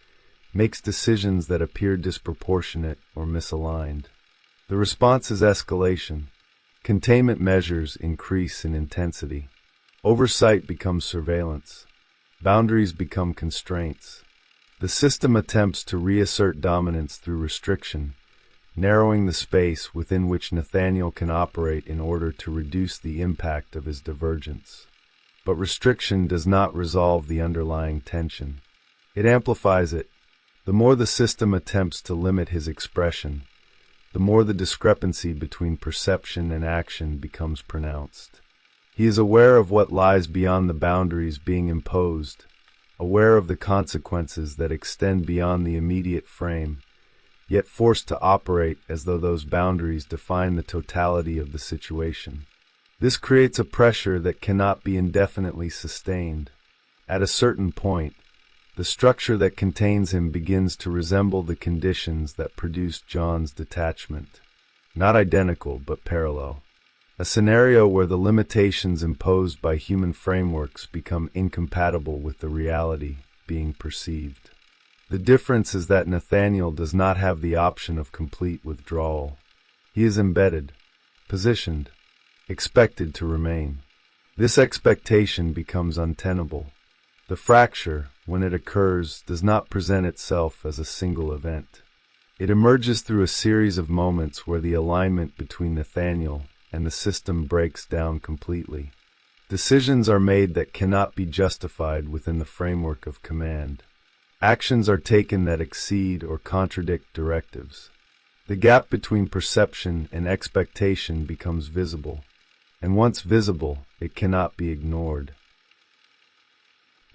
makes decisions that appear disproportionate or misaligned. The response is escalation. Containment measures increase in intensity. Oversight becomes surveillance. Boundaries become constraints. The system attempts to reassert dominance through restriction, narrowing the space within which Nathaniel can operate in order to reduce the impact of his divergence. But restriction does not resolve the underlying tension. It amplifies it. The more the system attempts to limit his expression, the more the discrepancy between perception and action becomes pronounced. He is aware of what lies beyond the boundaries being imposed, aware of the consequences that extend beyond the immediate frame, yet forced to operate as though those boundaries define the totality of the situation. This creates a pressure that cannot be indefinitely sustained. At a certain point, the structure that contains him begins to resemble the conditions that produced John's detachment. Not identical, but parallel. A scenario where the limitations imposed by human frameworks become incompatible with the reality being perceived. The difference is that Nathaniel does not have the option of complete withdrawal. He is embedded, positioned, expected to remain. This expectation becomes untenable. The fracture, when it occurs, does not present itself as a single event. It emerges through a series of moments where the alignment between Nathaniel and the system breaks down completely. Decisions are made that cannot be justified within the framework of command. Actions are taken that exceed or contradict directives. The gap between perception and expectation becomes visible, and once visible, it cannot be ignored.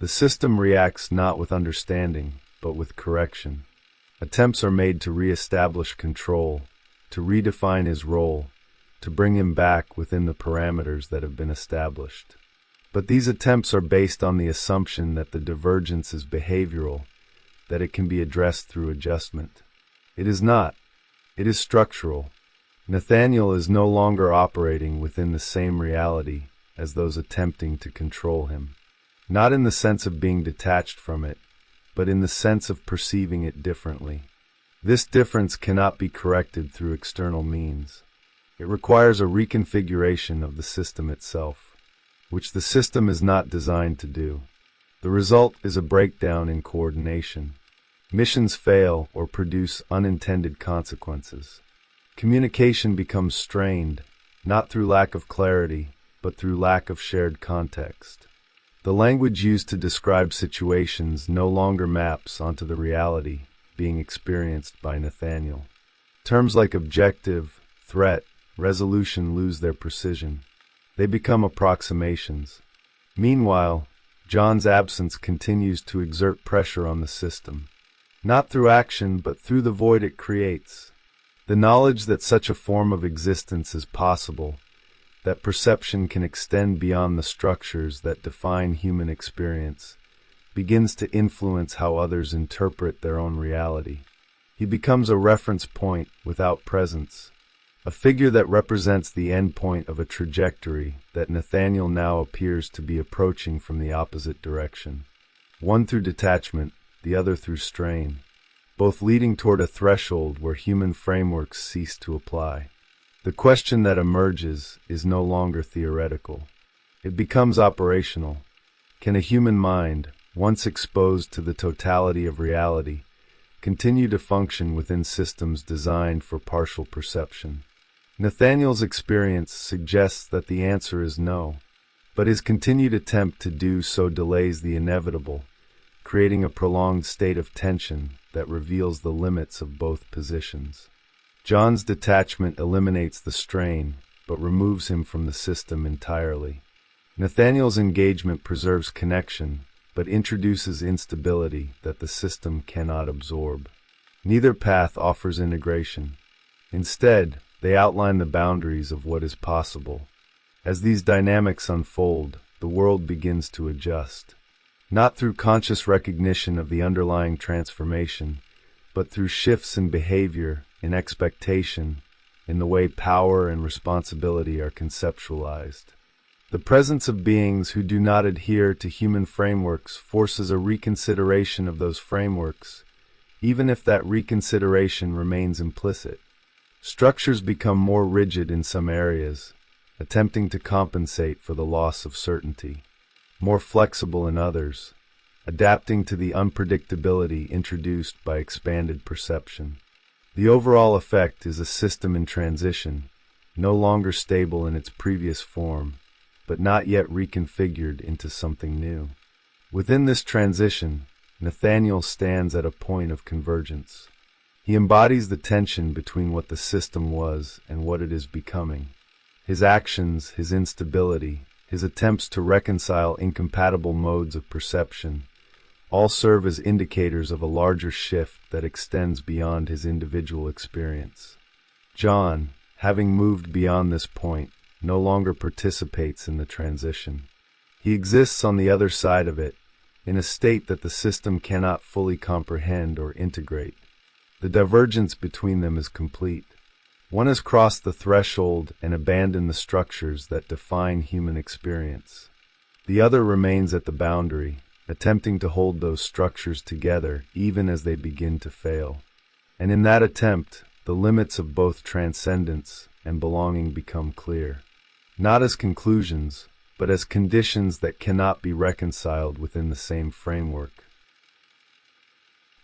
The system reacts not with understanding, but with correction. Attempts are made to re-establish control, to redefine his role, to bring him back within the parameters that have been established. But these attempts are based on the assumption that the divergence is behavioral, that it can be addressed through adjustment. It is not. It is structural. Nathaniel is no longer operating within the same reality as those attempting to control him. Not in the sense of being detached from it, but in the sense of perceiving it differently. This difference cannot be corrected through external means. It requires a reconfiguration of the system itself, which the system is not designed to do. The result is a breakdown in coordination. Missions fail or produce unintended consequences. Communication becomes strained, not through lack of clarity, but through lack of shared context. The language used to describe situations no longer maps onto the reality being experienced by Nathaniel. Terms like objective, threat, resolution lose their precision. They become approximations. Meanwhile, John's absence continues to exert pressure on the system, not through action but through the void it creates. The knowledge that such a form of existence is possible, that perception can extend beyond the structures that define human experience, begins to influence how others interpret their own reality. He becomes a reference point without presence, a figure that represents the end point of a trajectory that Nathaniel now appears to be approaching from the opposite direction, one through detachment, the other through strain, both leading toward a threshold where human frameworks cease to apply. The question that emerges is no longer theoretical. It becomes operational. Can a human mind, once exposed to the totality of reality, continue to function within systems designed for partial perception? Nathaniel's experience suggests that the answer is no, but his continued attempt to do so delays the inevitable, creating a prolonged state of tension that reveals the limits of both positions. John's detachment eliminates the strain, but removes him from the system entirely. Nathaniel's engagement preserves connection, but introduces instability that the system cannot absorb. Neither path offers integration. Instead, they outline the boundaries of what is possible. As these dynamics unfold, the world begins to adjust. Not through conscious recognition of the underlying transformation, but through shifts in behavior, in expectation, in the way power and responsibility are conceptualized. The presence of beings who do not adhere to human frameworks forces a reconsideration of those frameworks, even if that reconsideration remains implicit. Structures become more rigid in some areas, attempting to compensate for the loss of certainty, more flexible in others, adapting to the unpredictability introduced by expanded perception. The overall effect is a system in transition, no longer stable in its previous form, but not yet reconfigured into something new. Within this transition, Nathaniel stands at a point of convergence. He embodies the tension between what the system was and what it is becoming. His actions, his instability, his attempts to reconcile incompatible modes of perception, all serve as indicators of a larger shift that extends beyond his individual experience. John, having moved beyond this point, no longer participates in the transition. He exists on the other side of it, in a state that the system cannot fully comprehend or integrate. The divergence between them is complete. One has crossed the threshold and abandoned the structures that define human experience. The other remains at the boundary, attempting to hold those structures together even as they begin to fail. And in that attempt, the limits of both transcendence and belonging become clear. Not as conclusions, but as conditions that cannot be reconciled within the same framework.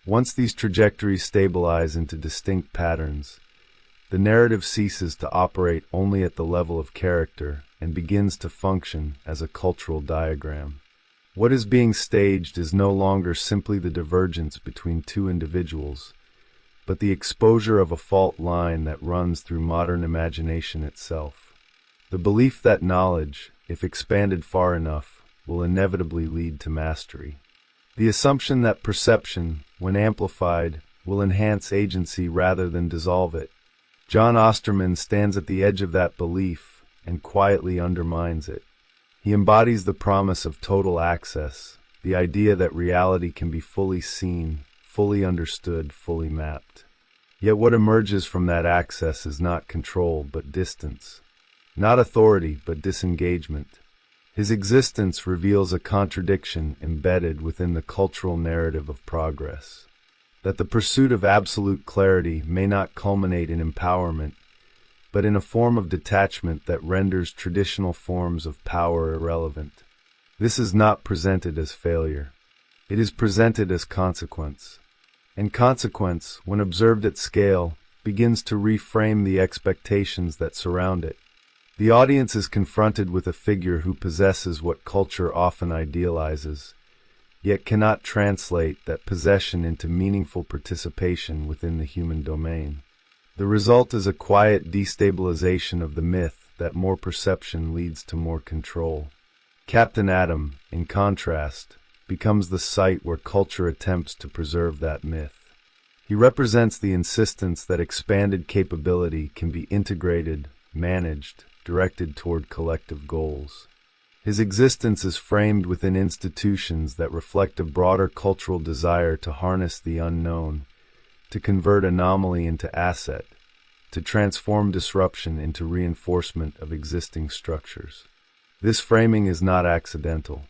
Once these trajectories stabilize into distinct patterns, the narrative ceases to operate only at the level of character and begins to function as a cultural diagram. What is being staged is no longer simply the divergence between two individuals, but the exposure of a fault line that runs through modern imagination itself. The belief that knowledge, if expanded far enough, will inevitably lead to mastery. The assumption that perception, when amplified, will enhance agency rather than dissolve it. John Osterman stands at the edge of that belief and quietly undermines it. He embodies the promise of total access, the idea that reality can be fully seen, fully understood, fully mapped. Yet what emerges from that access is not control but distance. Not authority, but disengagement. His existence reveals a contradiction embedded within the cultural narrative of progress. That the pursuit of absolute clarity may not culminate in empowerment, but in a form of detachment that renders traditional forms of power irrelevant. This is not presented as failure. It is presented as consequence. And consequence, when observed at scale, begins to reframe the expectations that surround it. The audience is confronted with a figure who possesses what culture often idealizes, yet cannot translate that possession into meaningful participation within the human domain. The result is a quiet destabilization of the myth that more perception leads to more control. Captain Atom, in contrast, becomes the site where culture attempts to preserve that myth. He represents the insistence that expanded capability can be integrated, managed, directed toward collective goals. His existence is framed within institutions that reflect a broader cultural desire to harness the unknown, to convert anomaly into asset, to transform disruption into reinforcement of existing structures. This framing is not accidental.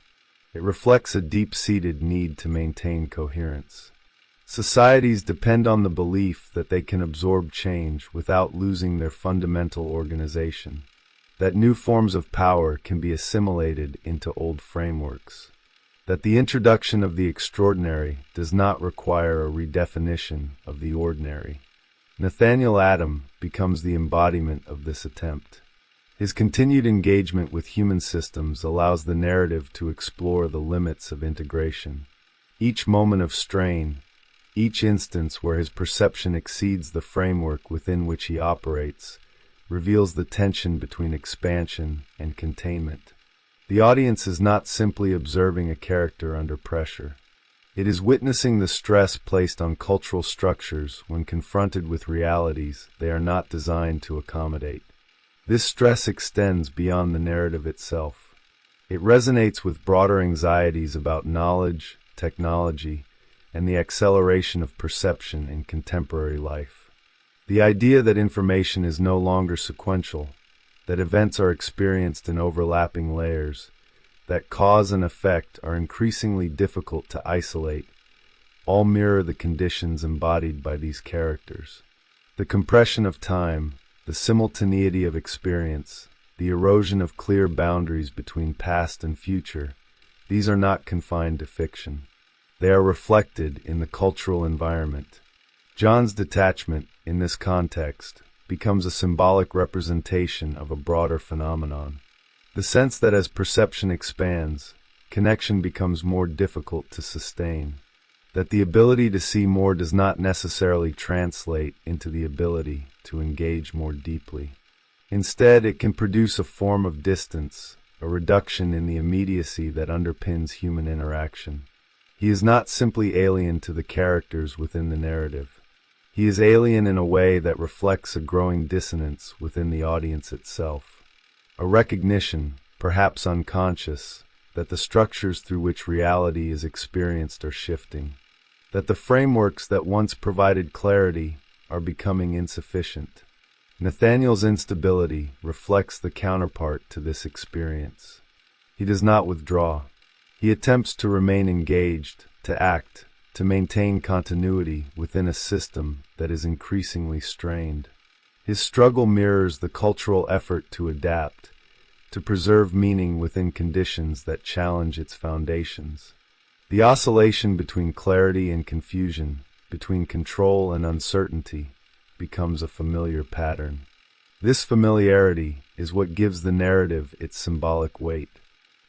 It reflects a deep-seated need to maintain coherence. Societies depend on the belief that they can absorb change without losing their fundamental organization, that new forms of power can be assimilated into old frameworks, that the introduction of the extraordinary does not require a redefinition of the ordinary. Nathaniel Atom becomes the embodiment of this attempt. His continued engagement with human systems allows the narrative to explore the limits of integration. Each moment of strain, each instance where his perception exceeds the framework within which he operates, reveals the tension between expansion and containment. The audience is not simply observing a character under pressure. It is witnessing the stress placed on cultural structures when confronted with realities they are not designed to accommodate. This stress extends beyond the narrative itself. It resonates with broader anxieties about knowledge, technology, and the acceleration of perception in contemporary life. The idea that information is no longer sequential, that events are experienced in overlapping layers, that cause and effect are increasingly difficult to isolate, all mirror the conditions embodied by these characters. The compression of time, the simultaneity of experience, the erosion of clear boundaries between past and future, these are not confined to fiction. They are reflected in the cultural environment. John's detachment, in this context, becomes a symbolic representation of a broader phenomenon. The sense that as perception expands, connection becomes more difficult to sustain. That the ability to see more does not necessarily translate into the ability to engage more deeply. Instead, it can produce a form of distance, a reduction in the immediacy that underpins human interaction. He is not simply alien to the characters within the narrative. He is alien in a way that reflects a growing dissonance within the audience itself. A recognition, perhaps unconscious, that the structures through which reality is experienced are shifting. That the frameworks that once provided clarity are becoming insufficient. Nathaniel's instability reflects the counterpart to this experience. He does not withdraw. He attempts to remain engaged, to act, to maintain continuity within a system that is increasingly strained. His struggle mirrors the cultural effort to adapt, to preserve meaning within conditions that challenge its foundations. The oscillation between clarity and confusion, between control and uncertainty, becomes a familiar pattern. This familiarity is what gives the narrative its symbolic weight.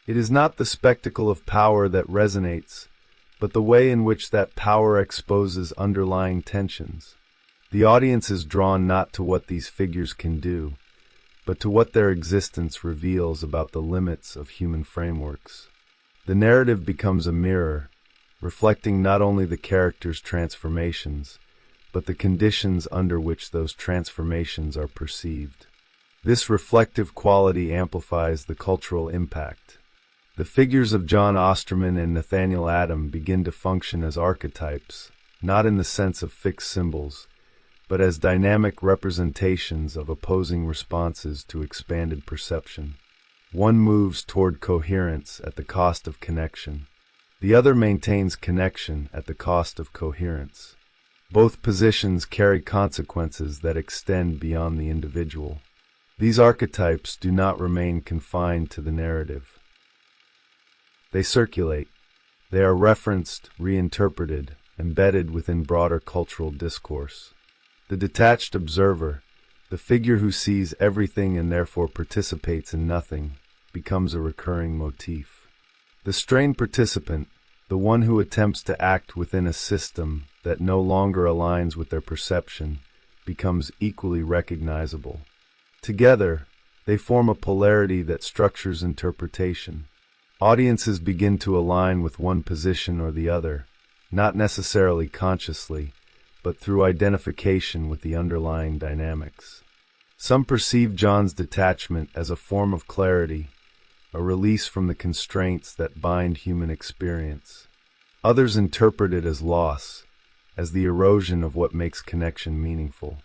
It is not the spectacle of power that resonates, but the way in which that power exposes underlying tensions. The audience is drawn not to what these figures can do, but to what their existence reveals about the limits of human frameworks. The narrative becomes a mirror, reflecting not only the characters' transformations, but the conditions under which those transformations are perceived. This reflective quality amplifies the cultural impact. The figures of John Osterman and Nathaniel Adam begin to function as archetypes, not in the sense of fixed symbols, but as dynamic representations of opposing responses to expanded perception. One moves toward coherence at the cost of connection. The other maintains connection at the cost of coherence. Both positions carry consequences that extend beyond the individual. These archetypes do not remain confined to the narrative. They circulate. They are referenced, reinterpreted, embedded within broader cultural discourse. The detached observer, the figure who sees everything and therefore participates in nothing, becomes a recurring motif. The strained participant, the one who attempts to act within a system that no longer aligns with their perception, becomes equally recognizable. Together, they form a polarity that structures interpretation. Audiences begin to align with one position or the other, not necessarily consciously, but through identification with the underlying dynamics. Some perceive John's detachment as a form of clarity, a release from the constraints that bind human experience. Others interpret it as loss, as the erosion of what makes connection meaningful.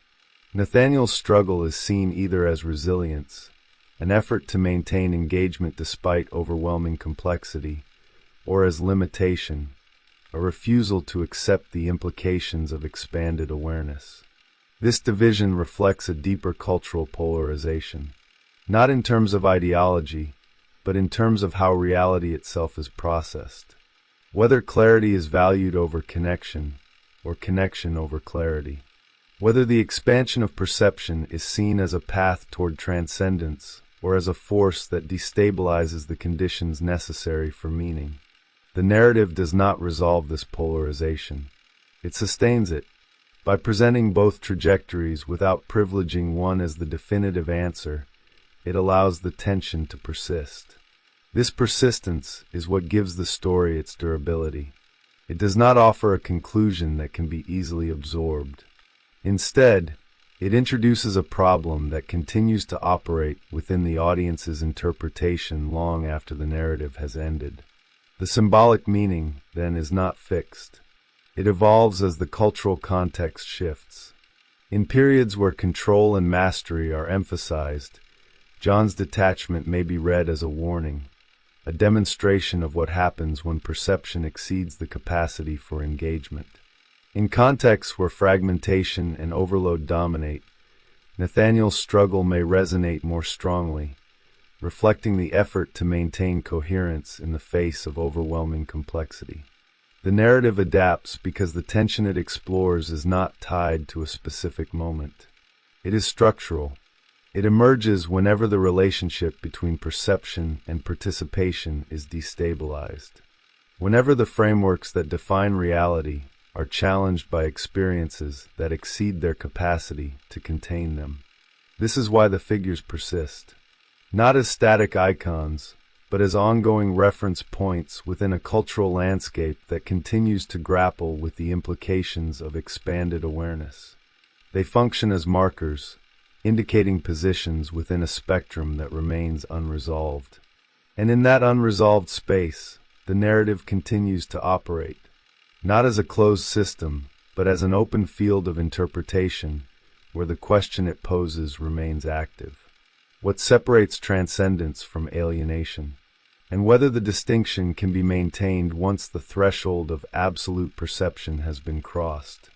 Nathaniel's struggle is seen either as resilience, an effort to maintain engagement despite overwhelming complexity, or as limitation, a refusal to accept the implications of expanded awareness. This division reflects a deeper cultural polarization, not in terms of ideology, but in terms of how reality itself is processed. Whether clarity is valued over connection, or connection over clarity. Whether the expansion of perception is seen as a path toward transcendence, or as a force that destabilizes the conditions necessary for meaning. The narrative does not resolve this polarization. It sustains it. By presenting both trajectories without privileging one as the definitive answer, it allows the tension to persist. This persistence is what gives the story its durability. It does not offer a conclusion that can be easily absorbed. Instead, it introduces a problem that continues to operate within the audience's interpretation long after the narrative has ended. The symbolic meaning, then, is not fixed. It evolves as the cultural context shifts. In periods where control and mastery are emphasized, John's detachment may be read as a warning, a demonstration of what happens when perception exceeds the capacity for engagement. In contexts where fragmentation and overload dominate, Nathaniel's struggle may resonate more strongly, reflecting the effort to maintain coherence in the face of overwhelming complexity. The narrative adapts because the tension it explores is not tied to a specific moment. It is structural. It emerges whenever the relationship between perception and participation is destabilized. Whenever the frameworks that define reality are challenged by experiences that exceed their capacity to contain them. This is why the figures persist, not as static icons, but as ongoing reference points within a cultural landscape that continues to grapple with the implications of expanded awareness. They function as markers, indicating positions within a spectrum that remains unresolved. And in that unresolved space, the narrative continues to operate, not as a closed system, but as an open field of interpretation where the question it poses remains active. What separates transcendence from alienation, and whether the distinction can be maintained once the threshold of absolute perception has been crossed.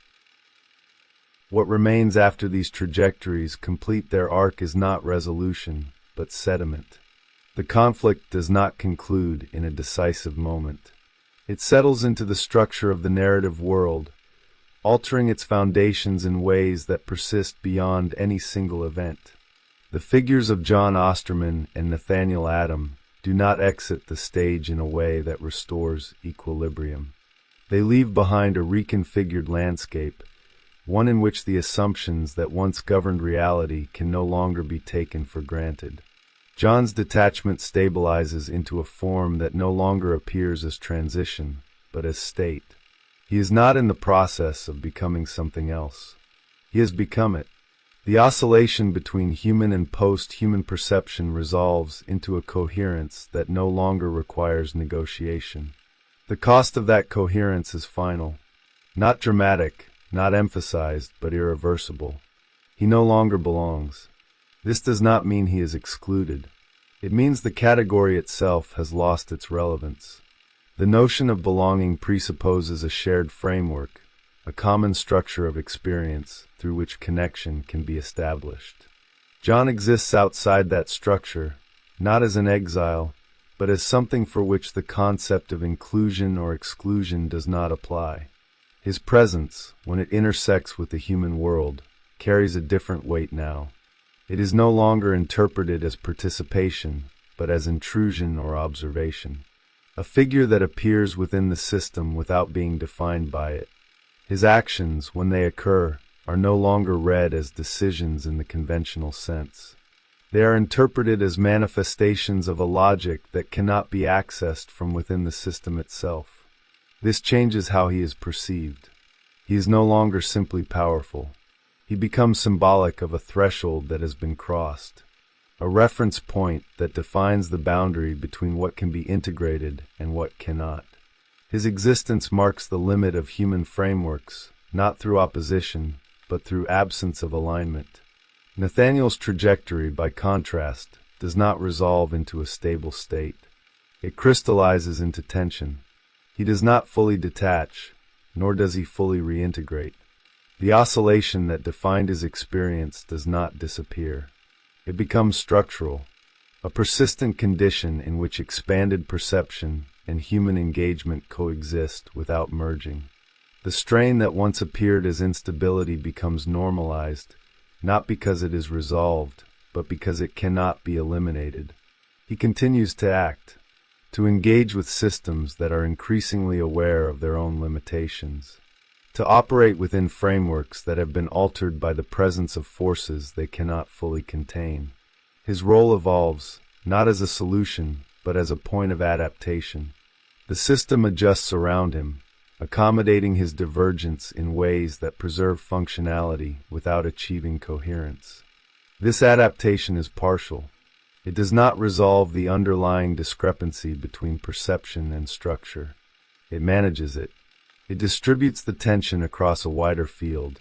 What remains after these trajectories complete their arc is not resolution, but sediment. The conflict does not conclude in a decisive moment. It settles into the structure of the narrative world, altering its foundations in ways that persist beyond any single event. The figures of John Osterman and Nathaniel Adam do not exit the stage in a way that restores equilibrium. They leave behind a reconfigured landscape, one in which the assumptions that once governed reality can no longer be taken for granted. John's detachment stabilizes into a form that no longer appears as transition, but as state. He is not in the process of becoming something else. He has become it. The oscillation between human and post-human perception resolves into a coherence that no longer requires negotiation. The cost of that coherence is final, not dramatic, not emphasized, but irreversible. He no longer belongs. This does not mean he is excluded. It means the category itself has lost its relevance. The notion of belonging presupposes a shared framework, a common structure of experience through which connection can be established. John exists outside that structure, not as an exile, but as something for which the concept of inclusion or exclusion does not apply. His presence, when it intersects with the human world, carries a different weight now. It is no longer interpreted as participation, but as intrusion or observation. A figure that appears within the system without being defined by it. His actions, when they occur, are no longer read as decisions in the conventional sense. They are interpreted as manifestations of a logic that cannot be accessed from within the system itself. This changes how he is perceived. He is no longer simply powerful. He becomes symbolic of a threshold that has been crossed, a reference point that defines the boundary between what can be integrated and what cannot. His existence marks the limit of human frameworks, not through opposition, but through absence of alignment. Nathaniel's trajectory, by contrast, does not resolve into a stable state. It crystallizes into tension. He does not fully detach, nor does he fully reintegrate. The oscillation that defined his experience does not disappear. It becomes structural, a persistent condition in which expanded perception and human engagement coexist without merging. The strain that once appeared as instability becomes normalized, not because it is resolved, but because it cannot be eliminated. He continues to act, to engage with systems that are increasingly aware of their own limitations, to operate within frameworks that have been altered by the presence of forces they cannot fully contain. His role evolves, not as a solution, but as a point of adaptation. The system adjusts around him, accommodating his divergence in ways that preserve functionality without achieving coherence. This adaptation is partial. It does not resolve the underlying discrepancy between perception and structure. It manages it. It distributes the tension across a wider field,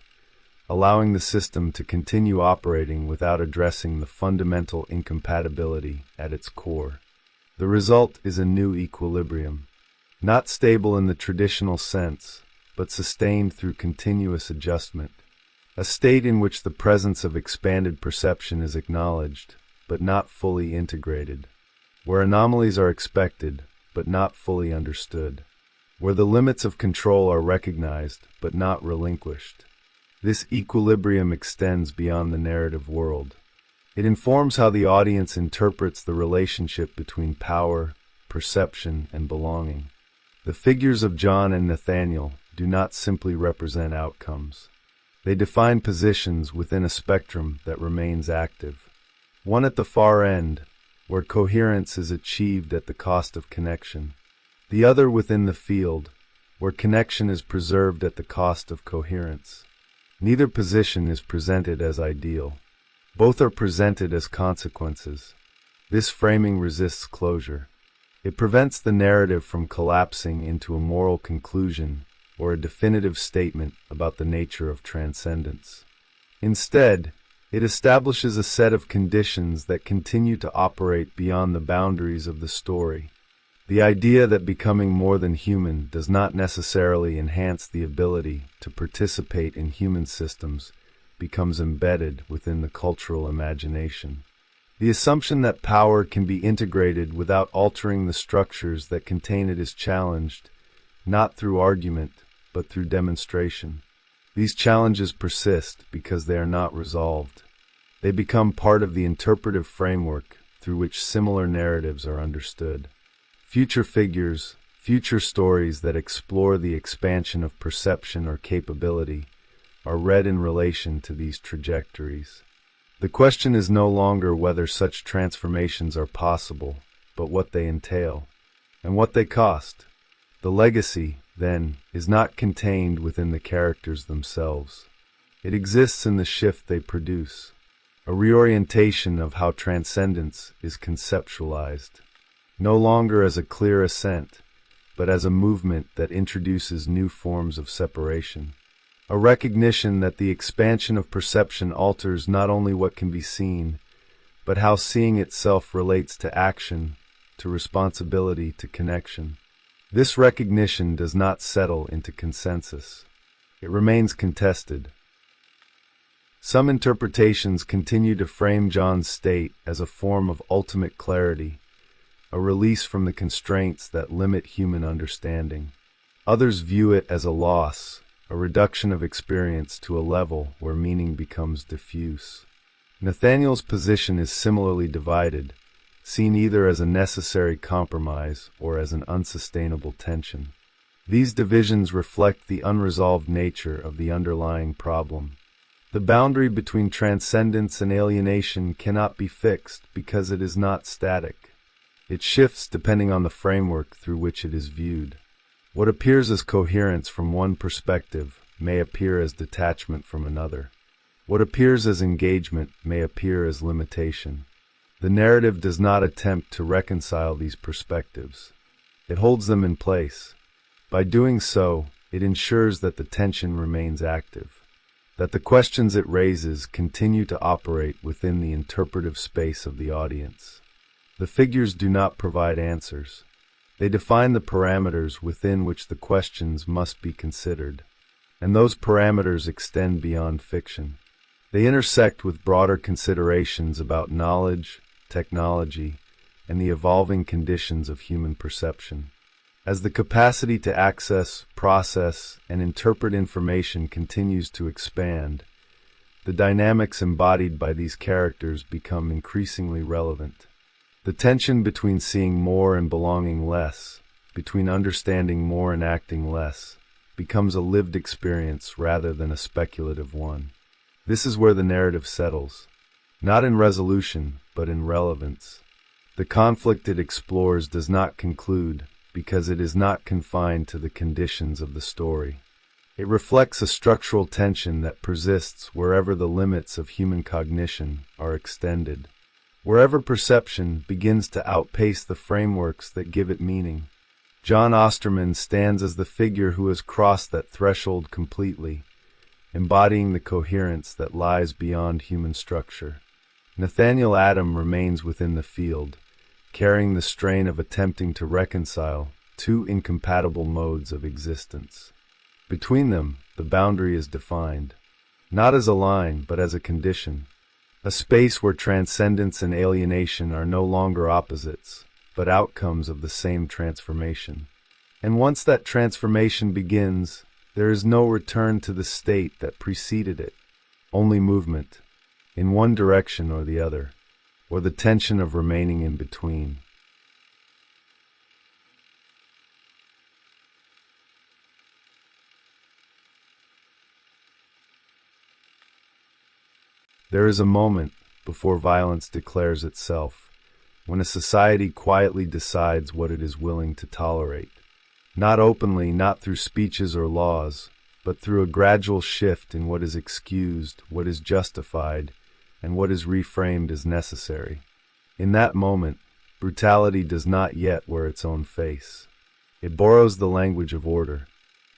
allowing the system to continue operating without addressing the fundamental incompatibility at its core. The result is a new equilibrium, not stable in the traditional sense, but sustained through continuous adjustment, a state in which the presence of expanded perception is acknowledged, but not fully integrated, where anomalies are expected, but not fully understood, where the limits of control are recognized, but not relinquished. This equilibrium extends beyond the narrative world. It informs how the audience interprets the relationship between power, perception, and belonging. The figures of John and Nathaniel do not simply represent outcomes. They define positions within a spectrum that remains active. One at the far end, where coherence is achieved at the cost of connection. The other within the field, where connection is preserved at the cost of coherence. Neither position is presented as ideal. Both are presented as consequences. This framing resists closure. It prevents the narrative from collapsing into a moral conclusion or a definitive statement about the nature of transcendence. Instead, it establishes a set of conditions that continue to operate beyond the boundaries of the story. The idea that becoming more than human does not necessarily enhance the ability to participate in human systems becomes embedded within the cultural imagination. The assumption that power can be integrated without altering the structures that contain it is challenged, not through argument, but through demonstration. These challenges persist because they are not resolved. They become part of the interpretive framework through which similar narratives are understood. Future figures, future stories that explore the expansion of perception or capability, are read in relation to these trajectories. The question is no longer whether such transformations are possible, but what they entail, and what they cost. The legacy, then, is not contained within the characters themselves. It exists in the shift they produce, a reorientation of how transcendence is conceptualized, no longer as a clear ascent, but as a movement that introduces new forms of separation. A recognition that the expansion of perception alters not only what can be seen, but how seeing itself relates to action, to responsibility, to connection. This recognition does not settle into consensus. It remains contested. Some interpretations continue to frame John's state as a form of ultimate clarity, a release from the constraints that limit human understanding. Others view it as a loss, a reduction of experience to a level where meaning becomes diffuse. Nathaniel's position is similarly divided, seen either as a necessary compromise or as an unsustainable tension. These divisions reflect the unresolved nature of the underlying problem. The boundary between transcendence and alienation cannot be fixed because it is not static. It shifts depending on the framework through which it is viewed. What appears as coherence from one perspective may appear as detachment from another. What appears as engagement may appear as limitation. The narrative does not attempt to reconcile these perspectives. It holds them in place. By doing so, it ensures that the tension remains active, that the questions it raises continue to operate within the interpretive space of the audience. The figures do not provide answers. They define the parameters within which the questions must be considered, and those parameters extend beyond fiction. They intersect with broader considerations about knowledge, technology, and the evolving conditions of human perception. As the capacity to access, process, and interpret information continues to expand, the dynamics embodied by these characters become increasingly relevant. The tension between seeing more and belonging less, between understanding more and acting less, becomes a lived experience rather than a speculative one. This is where the narrative settles, not in resolution, but in relevance. The conflict it explores does not conclude because it is not confined to the conditions of the story. It reflects a structural tension that persists wherever the limits of human cognition are extended, wherever perception begins to outpace the frameworks that give it meaning. John Osterman stands as the figure who has crossed that threshold completely, embodying the coherence that lies beyond human structure. Nathaniel Adam remains within the field, carrying the strain of attempting to reconcile two incompatible modes of existence. Between them, the boundary is defined, not as a line, but as a condition, a space where transcendence and alienation are no longer opposites, but outcomes of the same transformation. And once that transformation begins, there is no return to the state that preceded it, only movement, in one direction or the other, or the tension of remaining in between. There is a moment before violence declares itself, when a society quietly decides what it is willing to tolerate. Not openly, not through speeches or laws, but through a gradual shift in what is excused, what is justified, and what is reframed as necessary. In that moment, brutality does not yet wear its own face. It borrows the language of order.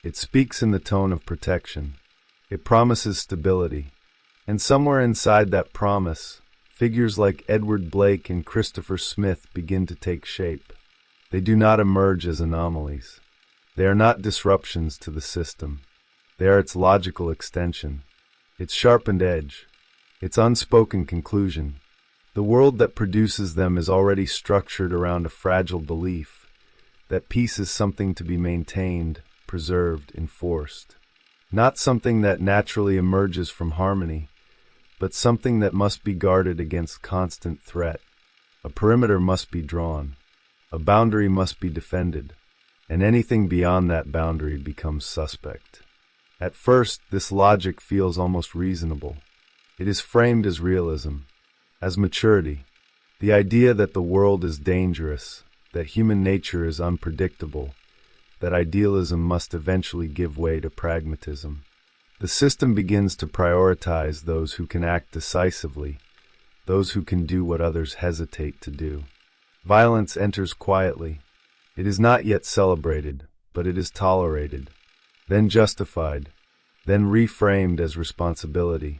It speaks in the tone of protection. It promises stability. And somewhere inside that promise, figures like Edward Blake and Christopher Smith begin to take shape. They do not emerge as anomalies. They are not disruptions to the system. They are its logical extension, its sharpened edge, its unspoken conclusion. The world that produces them is already structured around a fragile belief that peace is something to be maintained, preserved, enforced. Not something that naturally emerges from harmony, but something that must be guarded against constant threat. A perimeter must be drawn. A boundary must be defended. And anything beyond that boundary becomes suspect. At first, this logic feels almost reasonable. It is framed as realism, as maturity, the idea that the world is dangerous, that human nature is unpredictable, that idealism must eventually give way to pragmatism. The system begins to prioritize those who can act decisively, those who can do what others hesitate to do. Violence enters quietly. It is not yet celebrated, but it is tolerated, then justified, then reframed as responsibility.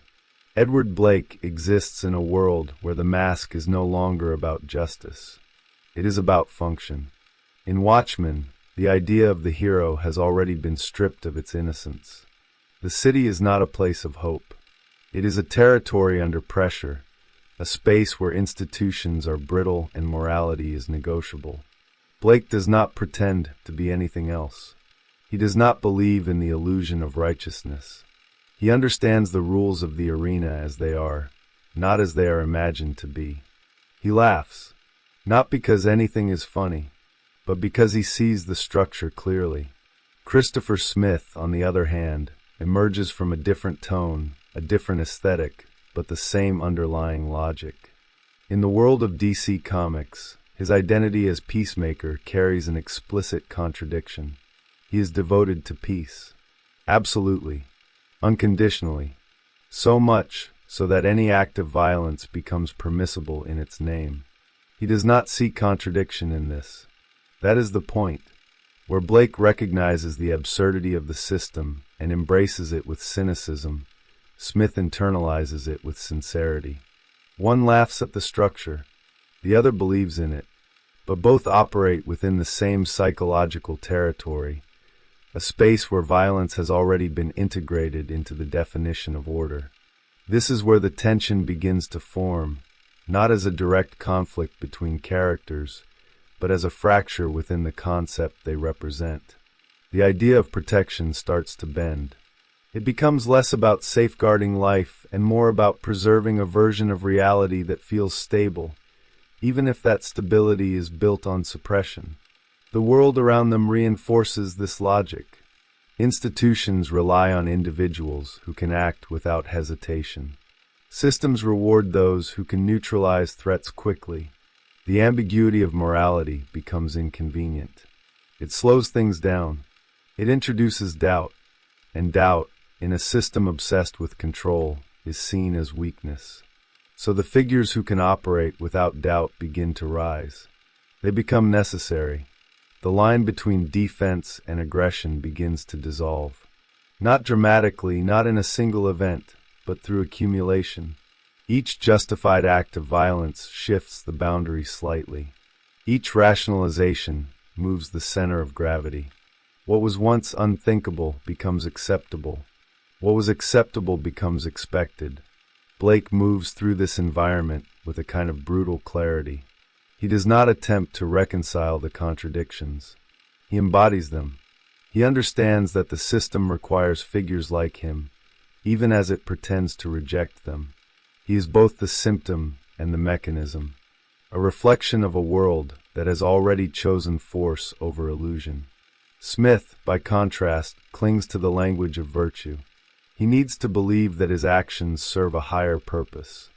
Edward Blake exists in a world where the mask is no longer about justice. It is about function. In Watchmen, the idea of the hero has already been stripped of its innocence. The city is not a place of hope. It is a territory under pressure, a space where institutions are brittle and morality is negotiable. Blake does not pretend to be anything else. He does not believe in the illusion of righteousness. He understands the rules of the arena as they are, not as they are imagined to be. He laughs, not because anything is funny, but because he sees the structure clearly. Christopher Smith, on the other hand, emerges from a different tone, a different aesthetic, but the same underlying logic. In the world of DC Comics, his identity as Peacemaker carries an explicit contradiction. He is devoted to peace. Absolutely. Unconditionally. So much so that any act of violence becomes permissible in its name. He does not see contradiction in this. That is the point. Where Blake recognizes the absurdity of the system and embraces it with cynicism, Smith internalizes it with sincerity. One laughs at the structure, the other believes in it, but both operate within the same psychological territory, a space where violence has already been integrated into the definition of order. This is where the tension begins to form, not as a direct conflict between characters, but as a fracture within the concept they represent. The idea of protection starts to bend. It becomes less about safeguarding life and more about preserving a version of reality that feels stable, even if that stability is built on suppression. The world around them reinforces this logic. Institutions rely on individuals who can act without hesitation. Systems reward those who can neutralize threats quickly. The ambiguity of morality becomes inconvenient. It slows things down. It introduces doubt, and doubt, in a system obsessed with control, is seen as weakness. So the figures who can operate without doubt begin to rise. They become necessary. The line between defense and aggression begins to dissolve. Not dramatically, not in a single event, but through accumulation. Each justified act of violence shifts the boundary slightly. Each rationalization moves the center of gravity. What was once unthinkable becomes acceptable. What was acceptable becomes expected. Blake moves through this environment with a kind of brutal clarity. He does not attempt to reconcile the contradictions. He embodies them. He understands that the system requires figures like him, even as it pretends to reject them. He is both the symptom and the mechanism, a reflection of a world that has already chosen force over illusion. Smith, by contrast, clings to the language of virtue. He needs to believe that his actions serve a higher purpose,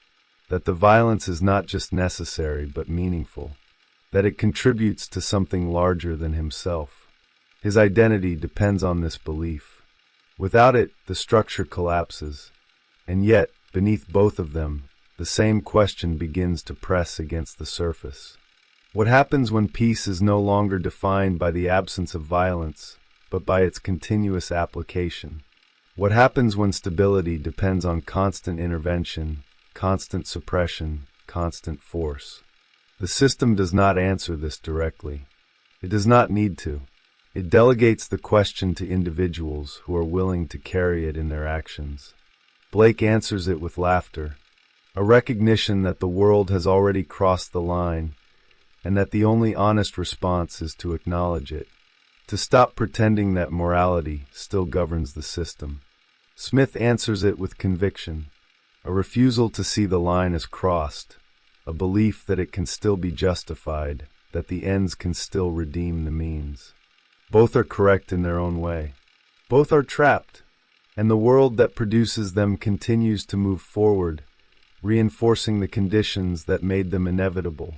that the violence is not just necessary but meaningful, that it contributes to something larger than himself. His identity depends on this belief. Without it, the structure collapses. And yet, beneath both of them, the same question begins to press against the surface. What happens when peace is no longer defined by the absence of violence, but by its continuous application? What happens when stability depends on constant intervention, constant suppression, constant force? The system does not answer this directly. It does not need to. It delegates the question to individuals who are willing to carry it in their actions. Blake answers it with laughter, a recognition that the world has already crossed the line, and that the only honest response is to acknowledge it, to stop pretending that morality still governs the system. Smith answers it with conviction, a refusal to see the line as crossed, a belief that it can still be justified, that the ends can still redeem the means. Both are correct in their own way. Both are trapped, and the world that produces them continues to move forward, reinforcing the conditions that made them inevitable.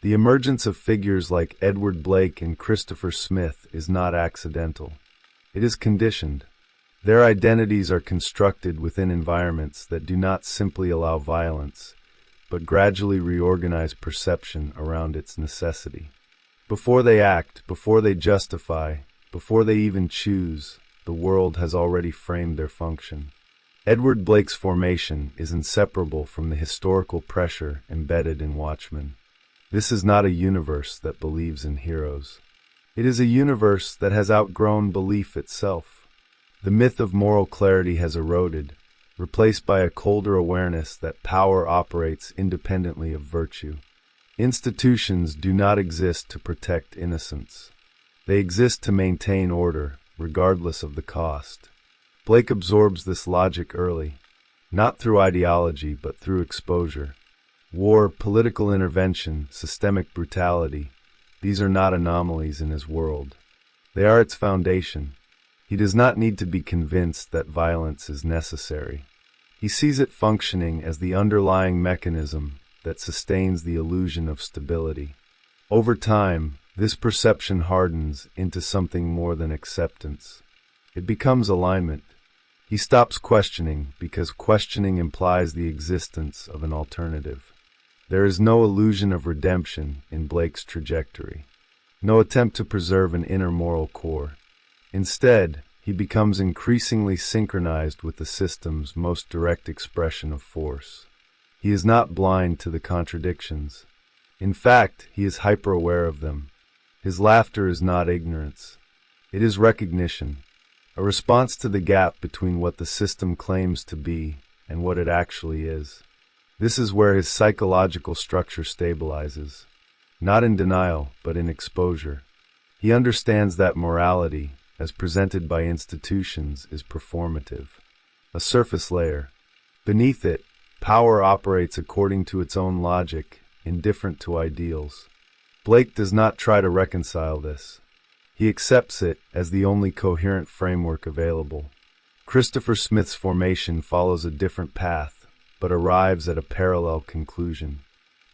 The emergence of figures like Edward Blake and Christopher Smith is not accidental. It is conditioned. Their identities are constructed within environments that do not simply allow violence, but gradually reorganize perception around its necessity. Before they act, before they justify, before they even choose, the world has already framed their function. Edward Blake's formation is inseparable from the historical pressure embedded in Watchmen. This is not a universe that believes in heroes. It is a universe that has outgrown belief itself. The myth of moral clarity has eroded, replaced by a colder awareness that power operates independently of virtue. Institutions do not exist to protect innocence. They exist to maintain order, regardless of the cost. Blake absorbs this logic early, not through ideology but through exposure. War, political intervention, systemic brutality, these are not anomalies in his world. They are its foundation. He does not need to be convinced that violence is necessary. He sees it functioning as the underlying mechanism that sustains the illusion of stability. Over time, this perception hardens into something more than acceptance. It becomes alignment. He stops questioning because questioning implies the existence of an alternative. There is no illusion of redemption in Blake's trajectory, no attempt to preserve an inner moral core. Instead, he becomes increasingly synchronized with the system's most direct expression of force. He is not blind to the contradictions. In fact, he is hyper-aware of them. His laughter is not ignorance. It is recognition, a response to the gap between what the system claims to be and what it actually is. This is where his psychological structure stabilizes, not in denial, but in exposure. He understands that morality, as presented by institutions, is performative, a surface layer. Beneath it, Power operates according to its own logic, indifferent to ideals. Blake does not try to reconcile this. He accepts it as the only coherent framework available. Christopher Smith's formation follows a different path, but arrives at a parallel conclusion.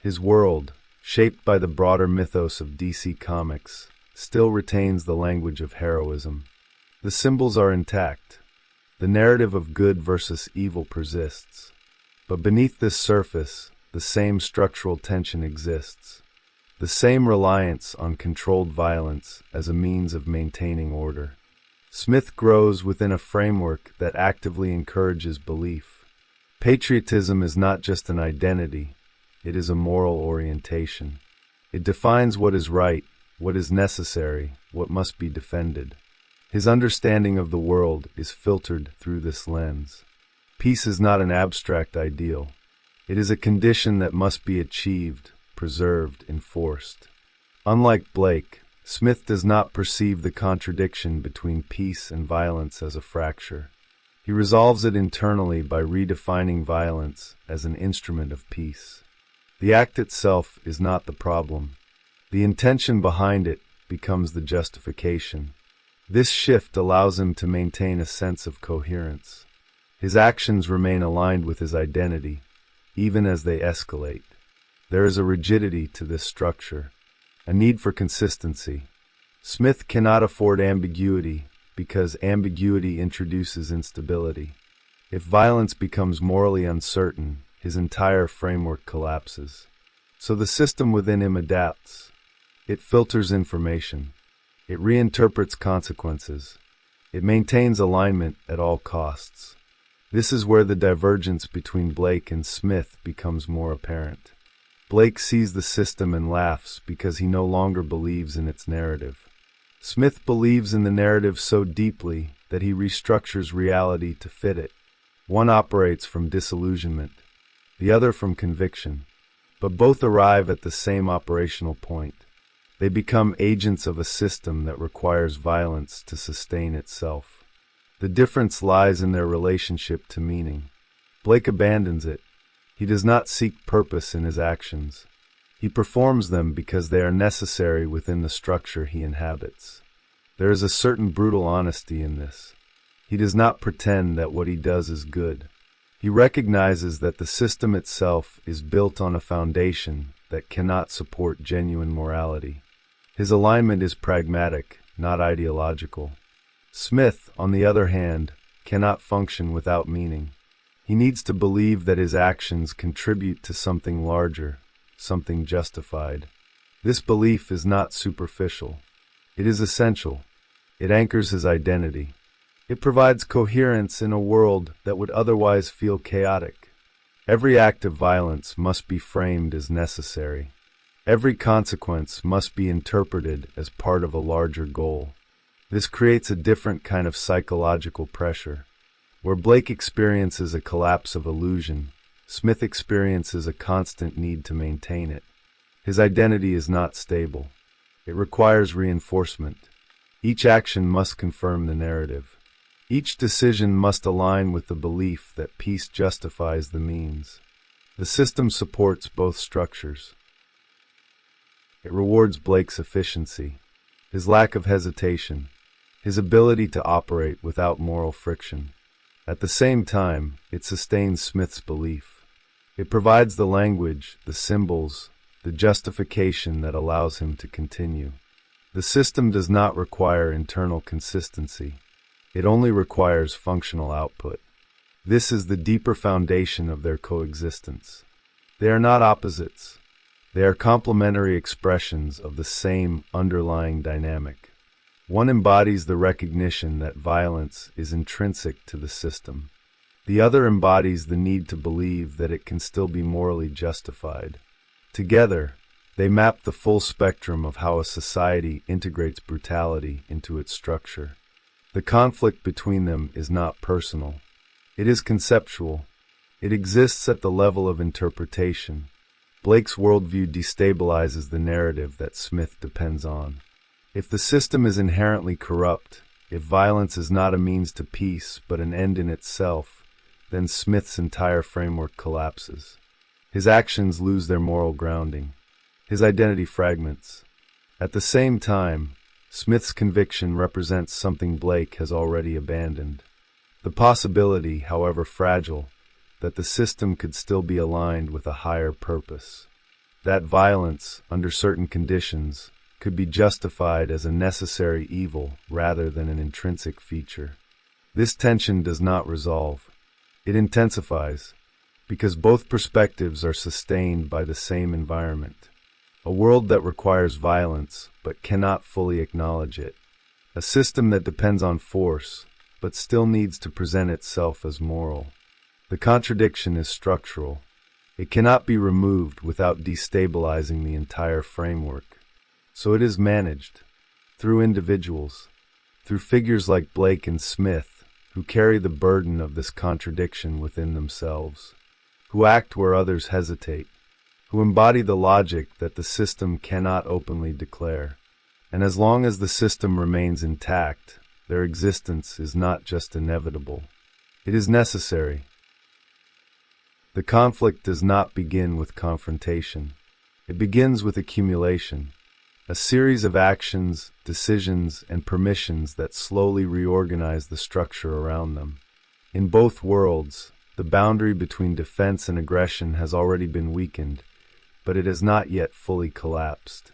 His world, shaped by the broader mythos of DC Comics, still retains the language of heroism. The symbols are intact. The narrative of good versus evil persists. But beneath this surface, the same structural tension exists. The same reliance on controlled violence as a means of maintaining order. Smith grows within a framework that actively encourages belief. Patriotism is not just an identity, it is a moral orientation. It defines what is right, what is necessary, what must be defended. His understanding of the world is filtered through this lens. Peace is not an abstract ideal. It is a condition that must be achieved, preserved, enforced. Unlike Blake, Smith does not perceive the contradiction between peace and violence as a fracture. He resolves it internally by redefining violence as an instrument of peace. The act itself is not the problem. The intention behind it becomes the justification. This shift allows him to maintain a sense of coherence. His actions remain aligned with his identity, even as they escalate. There is a rigidity to this structure, a need for consistency. Smith cannot afford ambiguity because ambiguity introduces instability. If violence becomes morally uncertain, his entire framework collapses. So the system within him adapts. It filters information. It reinterprets consequences. It maintains alignment at all costs. This is where the divergence between Blake and Smith becomes more apparent. Blake sees the system and laughs because he no longer believes in its narrative. Smith believes in the narrative so deeply that he restructures reality to fit it. One operates from disillusionment, the other from conviction, but both arrive at the same operational point. They become agents of a system that requires violence to sustain itself. The difference lies in their relationship to meaning. Blake abandons it. He does not seek purpose in his actions. He performs them because they are necessary within the structure he inhabits. There is a certain brutal honesty in this. He does not pretend that what he does is good. He recognizes that the system itself is built on a foundation that cannot support genuine morality. His alignment is pragmatic, not ideological. Smith, on the other hand, cannot function without meaning. He needs to believe that his actions contribute to something larger, something justified. This belief is not superficial. It is essential. It anchors his identity. It provides coherence in a world that would otherwise feel chaotic. Every act of violence must be framed as necessary. Every consequence must be interpreted as part of a larger goal. This creates a different kind of psychological pressure. Where Blake experiences a collapse of illusion, Smith experiences a constant need to maintain it. His identity is not stable. It requires reinforcement. Each action must confirm the narrative. Each decision must align with the belief that peace justifies the means. The system supports both structures. It rewards Blake's efficiency, his lack of hesitation, his ability to operate without moral friction. At the same time, it sustains Smith's belief. It provides the language, the symbols, the justification that allows him to continue. The system does not require internal consistency. It only requires functional output. This is the deeper foundation of their coexistence. They are not opposites. They are complementary expressions of the same underlying dynamic. One embodies the recognition that violence is intrinsic to the system. The other embodies the need to believe that it can still be morally justified. Together, they map the full spectrum of how a society integrates brutality into its structure. The conflict between them is not personal. It is conceptual. It exists at the level of interpretation. Blake's worldview destabilizes the narrative that Smith depends on. If the system is inherently corrupt, if violence is not a means to peace but an end in itself, then Smith's entire framework collapses. His actions lose their moral grounding. His identity fragments. At the same time, Smith's conviction represents something Blake has already abandoned. The possibility, however fragile, that the system could still be aligned with a higher purpose. That violence, under certain conditions, could be justified as a necessary evil rather than an intrinsic feature. This tension does not resolve. It intensifies, because both perspectives are sustained by the same environment. A world that requires violence but cannot fully acknowledge it. A system that depends on force but still needs to present itself as moral. The contradiction is structural. It cannot be removed without destabilizing the entire framework. So it is managed, through individuals, through figures like Blake and Smith, who carry the burden of this contradiction within themselves, who act where others hesitate, who embody the logic that the system cannot openly declare. And as long as the system remains intact, their existence is not just inevitable. It is necessary. The conflict does not begin with confrontation. It begins with accumulation, a series of actions, decisions, and permissions that slowly reorganize the structure around them. In both worlds, the boundary between defense and aggression has already been weakened, but it has not yet fully collapsed.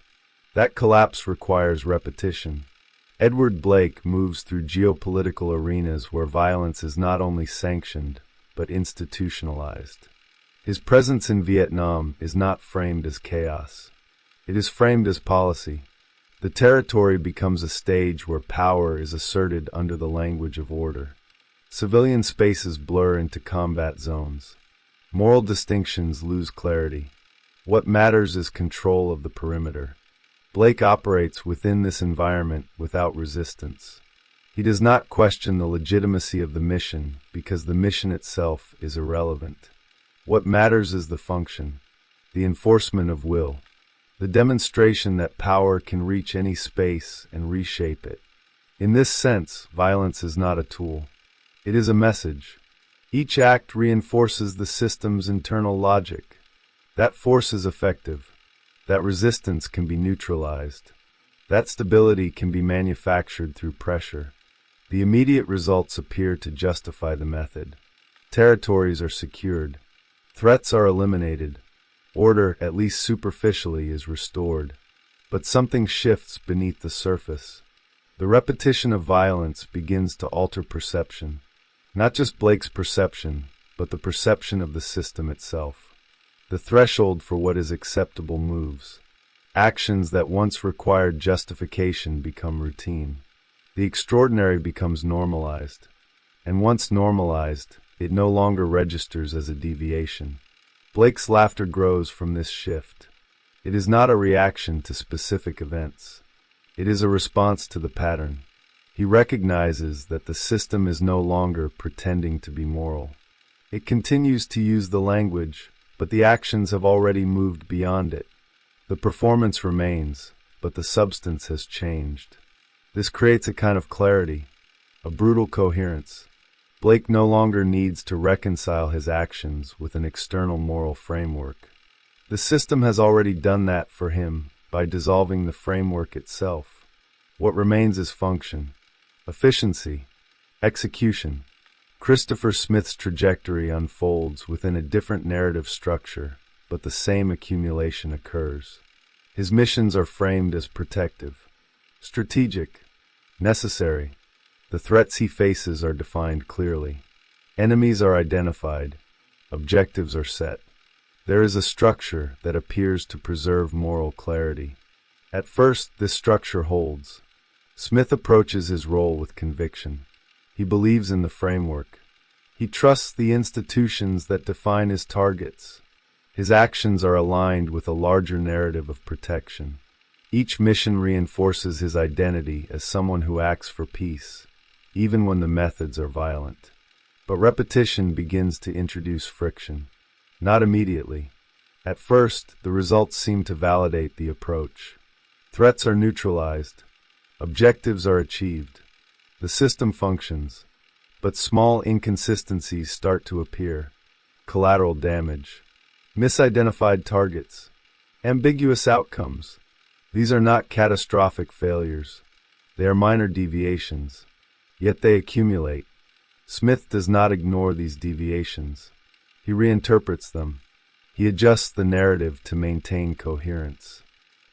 That collapse requires repetition. Edward Blake moves through geopolitical arenas where violence is not only sanctioned, but institutionalized. His presence in Vietnam is not framed as chaos. It is framed as policy. The territory becomes a stage where power is asserted under the language of order. Civilian spaces blur into combat zones. Moral distinctions lose clarity. What matters is control of the perimeter. Blake operates within this environment without resistance. He does not question the legitimacy of the mission because the mission itself is irrelevant. What matters is the function, the enforcement of will, the demonstration that power can reach any space and reshape it. In this sense, violence is not a tool. It is a message. Each act reinforces the system's internal logic. That force is effective. That resistance can be neutralized. That stability can be manufactured through pressure. The immediate results appear to justify the method. Territories are secured. Threats are eliminated. Order, at least superficially, is restored. But something shifts beneath the surface. The repetition of violence begins to alter perception. Not just Blake's perception, but the perception of the system itself. The threshold for what is acceptable moves. Actions that once required justification become routine. The extraordinary becomes normalized. And once normalized, it no longer registers as a deviation. Blake's laughter grows from this shift. It is not a reaction to specific events. It is a response to the pattern. He recognizes that the system is no longer pretending to be moral. It continues to use the language, but the actions have already moved beyond it. The performance remains, but the substance has changed. This creates a kind of clarity, a brutal coherence. Blake no longer needs to reconcile his actions with an external moral framework. The system has already done that for him by dissolving the framework itself. What remains is function, efficiency, execution. Christopher Smith's trajectory unfolds within a different narrative structure, but the same accumulation occurs. His missions are framed as protective, strategic, necessary. The threats he faces are defined clearly. Enemies are identified. Objectives are set. There is a structure that appears to preserve moral clarity. At first, this structure holds. Smith approaches his role with conviction. He believes in the framework. He trusts the institutions that define his targets. His actions are aligned with a larger narrative of protection. Each mission reinforces his identity as someone who acts for peace, even when the methods are violent. But repetition begins to introduce friction. Not immediately. At first, the results seem to validate the approach. Threats are neutralized. Objectives are achieved. The system functions. But small inconsistencies start to appear. Collateral damage, misidentified targets, ambiguous outcomes. These are not catastrophic failures. They are minor deviations, yet they accumulate. Smith does not ignore these deviations. He reinterprets them. He adjusts the narrative to maintain coherence.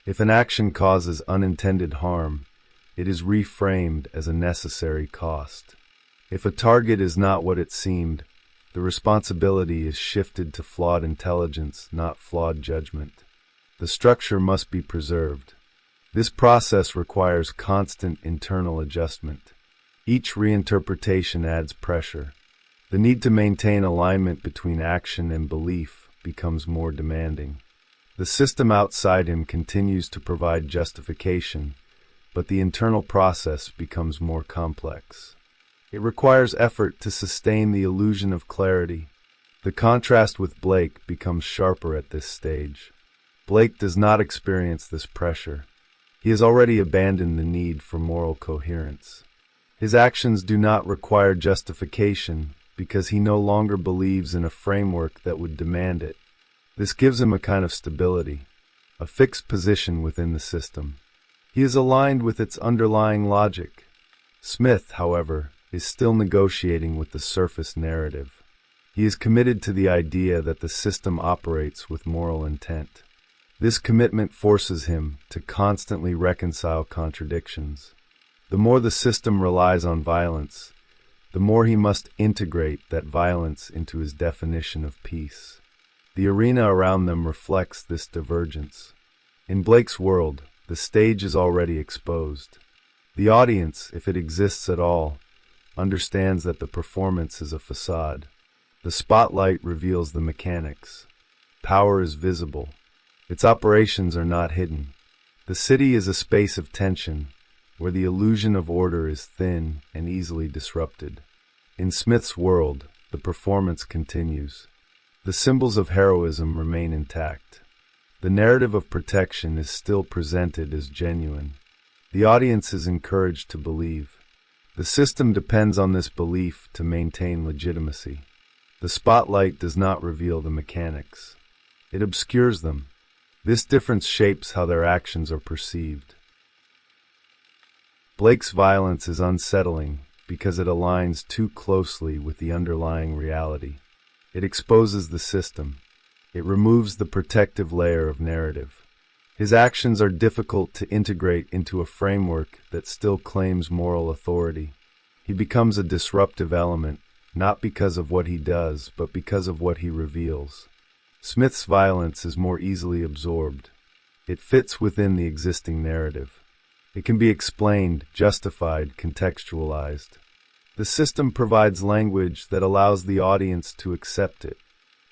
If an action causes unintended harm, it is reframed as a necessary cost. If a target is not what it seemed, the responsibility is shifted to flawed intelligence, not flawed judgment. The structure must be preserved. This process requires constant internal adjustment. Each reinterpretation adds pressure. The need to maintain alignment between action and belief becomes more demanding. The system outside him continues to provide justification, but the internal process becomes more complex. It requires effort to sustain the illusion of clarity. The contrast with Blake becomes sharper at this stage. Blake does not experience this pressure. He has already abandoned the need for moral coherence. His actions do not require justification because he no longer believes in a framework that would demand it. This gives him a kind of stability, a fixed position within the system. He is aligned with its underlying logic. Smith, however, is still negotiating with the surface narrative. He is committed to the idea that the system operates with moral intent. This commitment forces him to constantly reconcile contradictions. The more the system relies on violence, the more he must integrate that violence into his definition of peace. The arena around them reflects this divergence. In Blake's world, the stage is already exposed. The audience, if it exists at all, understands that the performance is a facade. The spotlight reveals the mechanics. Power is visible. Its operations are not hidden. The city is a space of tension, where the illusion of order is thin and easily disrupted. In Smith's world, the performance continues. The symbols of heroism remain intact. The narrative of protection is still presented as genuine. The audience is encouraged to believe. The system depends on this belief to maintain legitimacy. The spotlight does not reveal the mechanics. It obscures them. This difference shapes how their actions are perceived. Blake's violence is unsettling because it aligns too closely with the underlying reality. It exposes the system. It removes the protective layer of narrative. His actions are difficult to integrate into a framework that still claims moral authority. He becomes a disruptive element, not because of what he does, but because of what he reveals. Smith's violence is more easily absorbed. It fits within the existing narrative. It can be explained, justified, contextualized. The system provides language that allows the audience to accept it.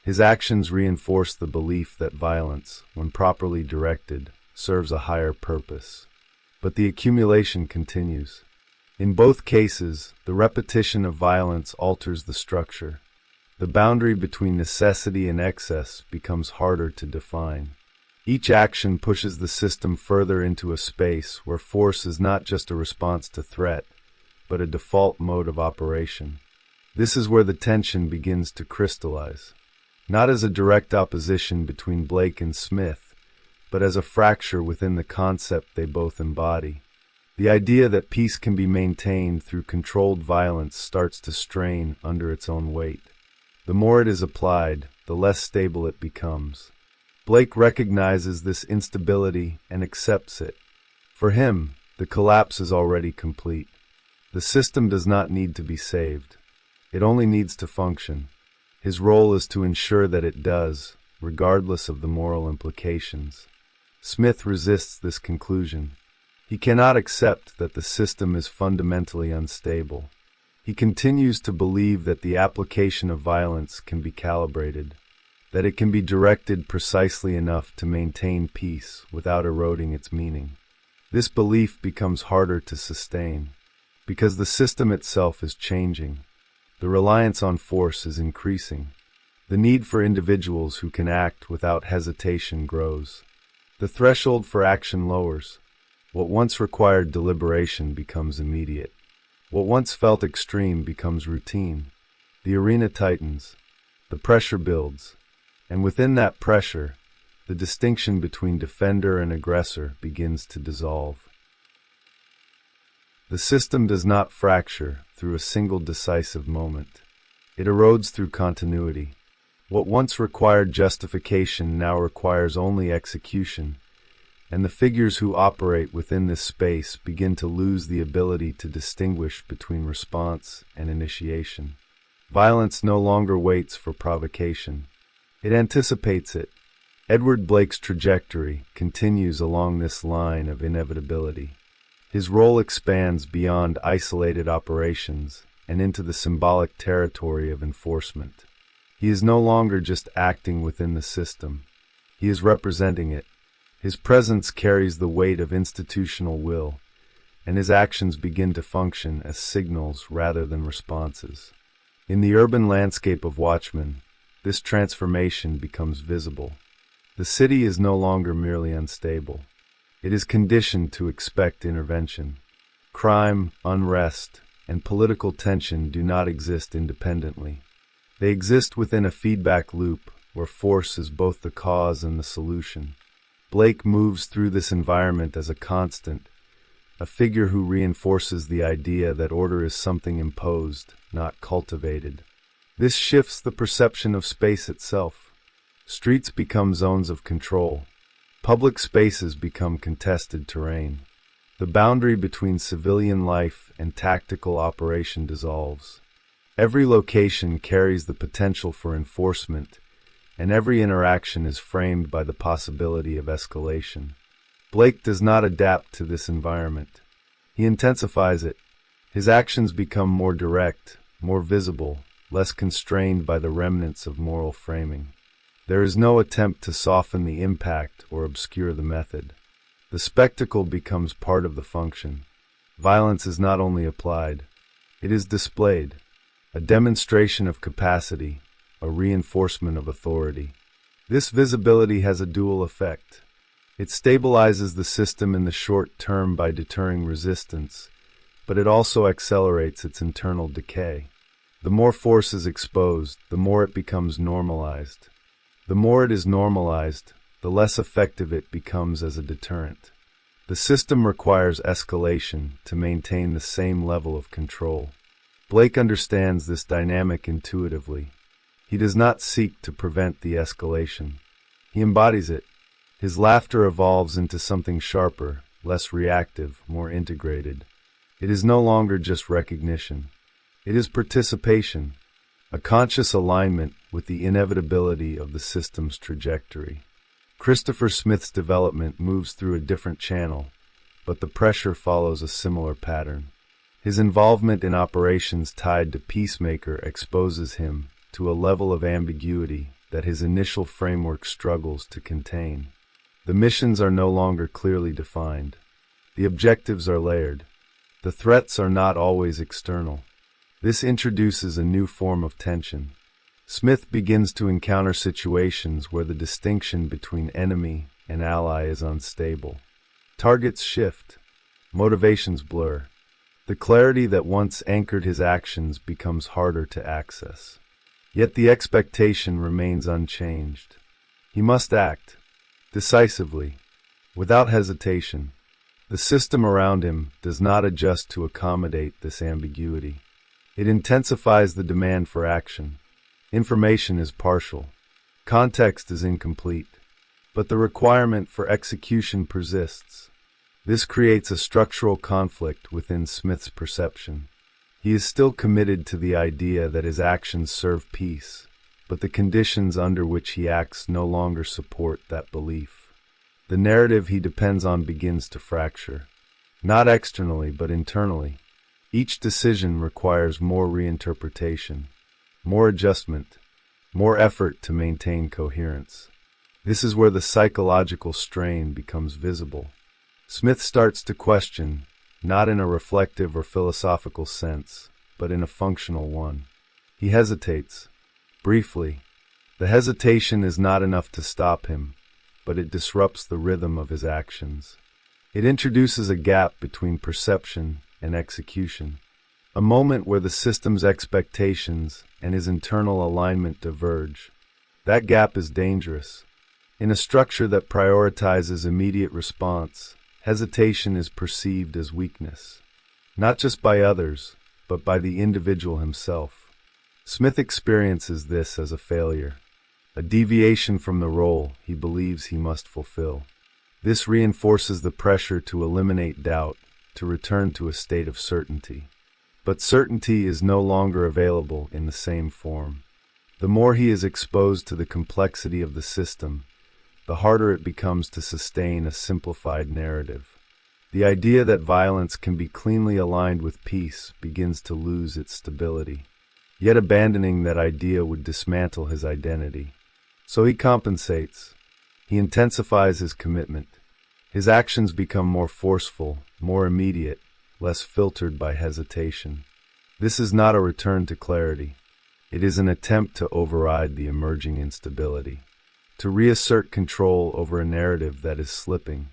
His actions reinforce the belief that violence, when properly directed, serves a higher purpose. But the accumulation continues. In both cases, the repetition of violence alters the structure. The boundary between necessity and excess becomes harder to define. Each action pushes the system further into a space where force is not just a response to threat, but a default mode of operation. This is where the tension begins to crystallize, not as a direct opposition between Blake and Smith, but as a fracture within the concept they both embody. The idea that peace can be maintained through controlled violence starts to strain under its own weight. The more it is applied, the less stable it becomes. Blake recognizes this instability and accepts it. For him, the collapse is already complete. The system does not need to be saved. It only needs to function. His role is to ensure that it does, regardless of the moral implications. Smith resists this conclusion. He cannot accept that the system is fundamentally unstable. He continues to believe that the application of violence can be calibrated, that it can be directed precisely enough to maintain peace without eroding its meaning. This belief becomes harder to sustain, because the system itself is changing. The reliance on force is increasing. The need for individuals who can act without hesitation grows. The threshold for action lowers. What once required deliberation becomes immediate. What once felt extreme becomes routine. The arena tightens, the pressure builds, and within that pressure, the distinction between defender and aggressor begins to dissolve. The system does not fracture through a single decisive moment. It erodes through continuity. What once required justification now requires only execution, and the figures who operate within this space begin to lose the ability to distinguish between response and initiation. Violence no longer waits for provocation. It anticipates it. Edward Blake's trajectory continues along this line of inevitability. His role expands beyond isolated operations and into the symbolic territory of enforcement. He is no longer just acting within the system. He is representing it. His presence carries the weight of institutional will, and his actions begin to function as signals rather than responses. In the urban landscape of Watchmen, this transformation becomes visible. The city is no longer merely unstable. It is conditioned to expect intervention. Crime, unrest, and political tension do not exist independently. They exist within a feedback loop where force is both the cause and the solution. Blake moves through this environment as a constant, a figure who reinforces the idea that order is something imposed, not cultivated. This shifts the perception of space itself. Streets become zones of control. Public spaces become contested terrain. The boundary between civilian life and tactical operation dissolves. Every location carries the potential for enforcement, and every interaction is framed by the possibility of escalation. Blake does not adapt to this environment. He intensifies it. His actions become more direct, more visible, less constrained by the remnants of moral framing. There is no attempt to soften the impact or obscure the method. The spectacle becomes part of the function. Violence is not only applied, it is displayed, a demonstration of capacity, a reinforcement of authority. This visibility has a dual effect. It stabilizes the system in the short term by deterring resistance, but it also accelerates its internal decay. The more force is exposed, the more it becomes normalized. The more it is normalized, the less effective it becomes as a deterrent. The system requires escalation to maintain the same level of control. Blake understands this dynamic intuitively. He does not seek to prevent the escalation. He embodies it. His laughter evolves into something sharper, less reactive, more integrated. It is no longer just recognition. It is participation, a conscious alignment with the inevitability of the system's trajectory. Christopher Smith's development moves through a different channel, but the pressure follows a similar pattern. His involvement in operations tied to Peacemaker exposes him to a level of ambiguity that his initial framework struggles to contain. The missions are no longer clearly defined. The objectives are layered. The threats are not always external. This introduces a new form of tension. Smith begins to encounter situations where the distinction between enemy and ally is unstable. Targets shift. Motivations blur. The clarity that once anchored his actions becomes harder to access. Yet the expectation remains unchanged. He must act, decisively, without hesitation. The system around him does not adjust to accommodate this ambiguity. It intensifies the demand for action. Information is partial. Context is incomplete. But the requirement for execution persists. This creates a structural conflict within Smith's perception. He is still committed to the idea that his actions serve peace, but the conditions under which he acts no longer support that belief. The narrative he depends on begins to fracture, not externally but internally. Each decision requires more reinterpretation, more adjustment, more effort to maintain coherence. This is where the psychological strain becomes visible. Smith starts to question, not in a reflective or philosophical sense, but in a functional one. He hesitates. Briefly, the hesitation is not enough to stop him, but it disrupts the rhythm of his actions. It introduces a gap between perception and execution. a moment where the system's expectations and his internal alignment diverge. That gap is dangerous. In a structure that prioritizes immediate response, hesitation is perceived as weakness, not just by others, but by the individual himself. Smith experiences this as a failure, a deviation from the role he believes he must fulfill. This reinforces the pressure to eliminate doubt, to return to a state of certainty. But certainty is no longer available in the same form. The more he is exposed to the complexity of the system, the harder it becomes to sustain a simplified narrative. The idea that violence can be cleanly aligned with peace begins to lose its stability. Yet abandoning that idea would dismantle his identity. So he compensates. He intensifies his commitment. His actions become more forceful, more immediate, less filtered by hesitation. This is not a return to clarity. It is an attempt to override the emerging instability, to reassert control over a narrative that is slipping.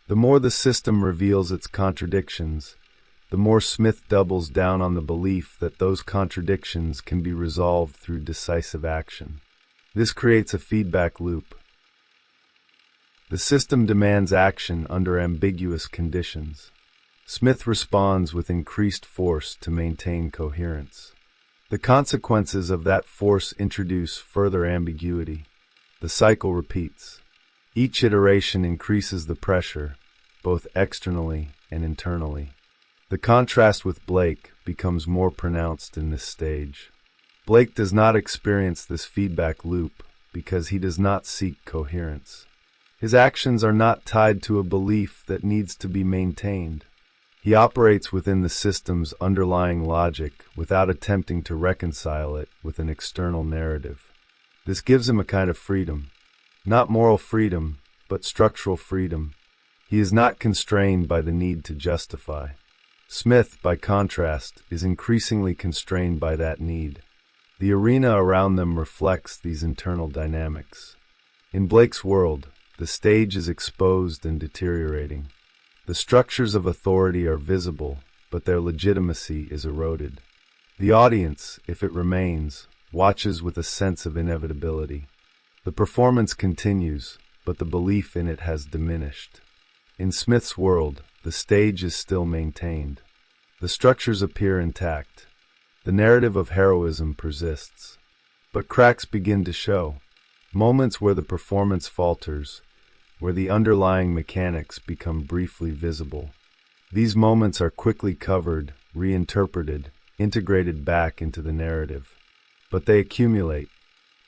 The more the system reveals its contradictions, the more Smith doubles down on the belief that those contradictions can be resolved through decisive action. This creates a feedback loop. The system demands action under ambiguous conditions. Smith responds with increased force to maintain coherence. The consequences of that force introduce further ambiguity. The cycle repeats. Each iteration increases the pressure, both externally and internally. The contrast with Blake becomes more pronounced in this stage. Blake does not experience this feedback loop because he does not seek coherence. His actions are not tied to a belief that needs to be maintained. He operates within the system's underlying logic without attempting to reconcile it with an external narrative. This gives him a kind of freedom. Not moral freedom, but structural freedom. He is not constrained by the need to justify. Smith, by contrast, is increasingly constrained by that need. The arena around them reflects these internal dynamics. In Blake's world, the stage is exposed and deteriorating. The structures of authority are visible, but their legitimacy is eroded. The audience, if it remains, watches with a sense of inevitability. The performance continues, but the belief in it has diminished. In Smith's world, the stage is still maintained. The structures appear intact. The narrative of heroism persists. But cracks begin to show. Moments where the performance falters, where the underlying mechanics become briefly visible. These moments are quickly covered, reinterpreted, integrated back into the narrative. But they accumulate.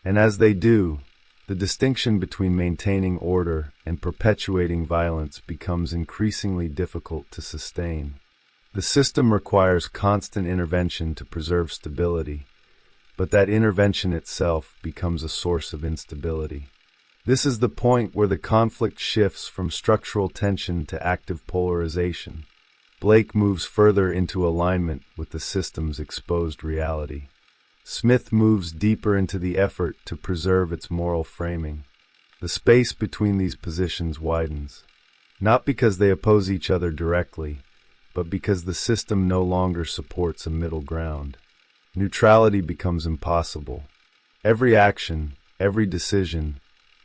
And as they do, the distinction between maintaining order and perpetuating violence becomes increasingly difficult to sustain. The system requires constant intervention to preserve stability, but that intervention itself becomes a source of instability. This is the point where the conflict shifts from structural tension to active polarization. Blake moves further into alignment with the system's exposed reality. Smith moves deeper into the effort to preserve its moral framing. The space between these positions widens, not because they oppose each other directly, but because the system no longer supports a middle ground. Neutrality becomes impossible. Every action, every decision,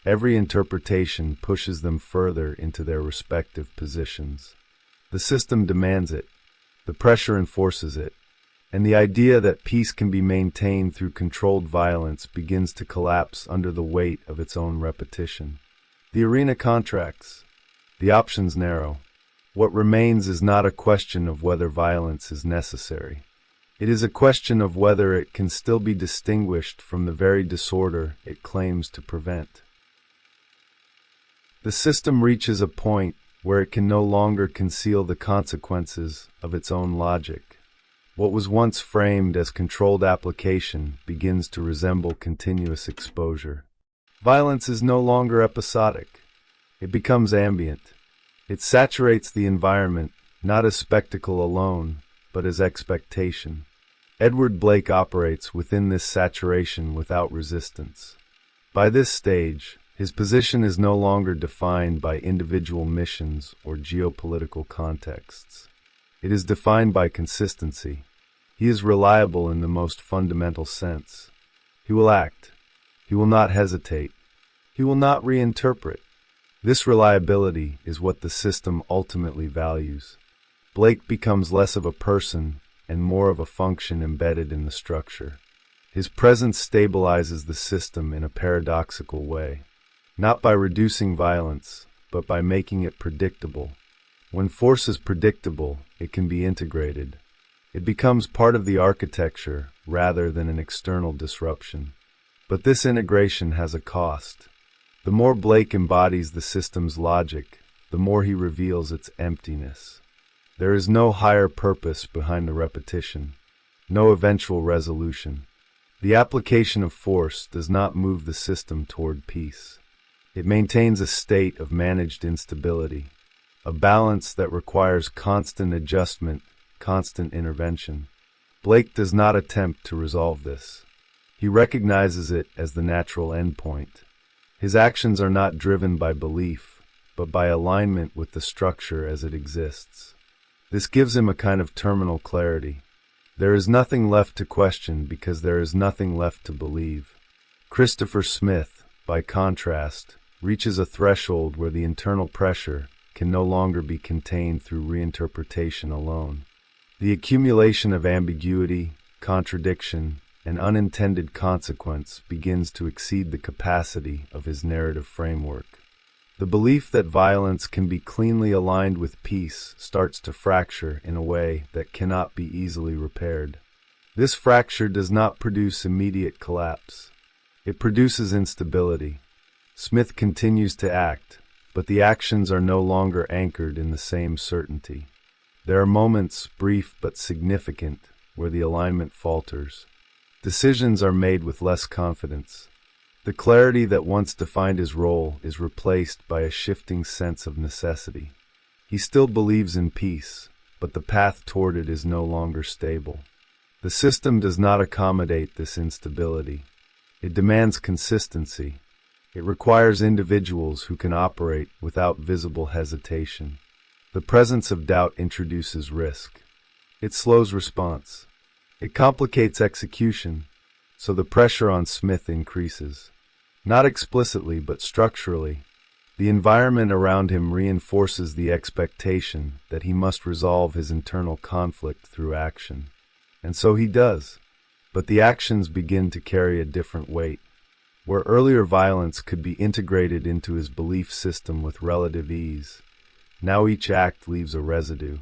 every interpretation pushes them further into their respective positions. The system demands it. The pressure enforces it. And the idea that peace can be maintained through controlled violence begins to collapse under the weight of its own repetition. The arena contracts. The options narrow. What remains is not a question of whether violence is necessary. It is a question of whether it can still be distinguished from the very disorder it claims to prevent. The system reaches a point where it can no longer conceal the consequences of its own logic. What was once framed as controlled application begins to resemble continuous exposure. Violence is no longer episodic. It becomes ambient. It saturates the environment, not as spectacle alone, but as expectation. Edward Blake operates within this saturation without resistance. By this stage, his position is no longer defined by individual missions or geopolitical contexts. It is defined by consistency. He is reliable in the most fundamental sense. He will act. He will not hesitate. He will not reinterpret. This reliability is what the system ultimately values. Blake becomes less of a person and more of a function embedded in the structure. His presence stabilizes the system in a paradoxical way, not by reducing violence, but by making it predictable. When force is predictable, it can be integrated. It becomes part of the architecture rather than an external disruption. But this integration has a cost. The more Blake embodies the system's logic, the more he reveals its emptiness. There is no higher purpose behind the repetition, no eventual resolution. The application of force does not move the system toward peace. It maintains a state of managed instability, a balance that requires constant adjustment, constant intervention. Blake does not attempt to resolve this. He recognizes it as the natural endpoint. His actions are not driven by belief, but by alignment with the structure as it exists. This gives him a kind of terminal clarity. There is nothing left to question because there is nothing left to believe. Christopher Smith, by contrast, reaches a threshold where the internal pressure can no longer be contained through reinterpretation alone. The accumulation of ambiguity, contradiction, and unintended consequence begins to exceed the capacity of his narrative framework. The belief that violence can be cleanly aligned with peace starts to fracture in a way that cannot be easily repaired. This fracture does not produce immediate collapse. It produces instability. Smith continues to act, but the actions are no longer anchored in the same certainty. There are moments, brief but significant, where the alignment falters. Decisions are made with less confidence. The clarity that once defined his role is replaced by a shifting sense of necessity. He still believes in peace, but the path toward it is no longer stable. The system does not accommodate this instability. It demands consistency. It requires individuals who can operate without visible hesitation. The presence of doubt introduces risk. It slows response. It complicates execution, so the pressure on Smith increases. Not explicitly, but structurally. The environment around him reinforces the expectation that he must resolve his internal conflict through action. And so he does. But the actions begin to carry a different weight. Where earlier violence could be integrated into his belief system with relative ease, now each act leaves a residue,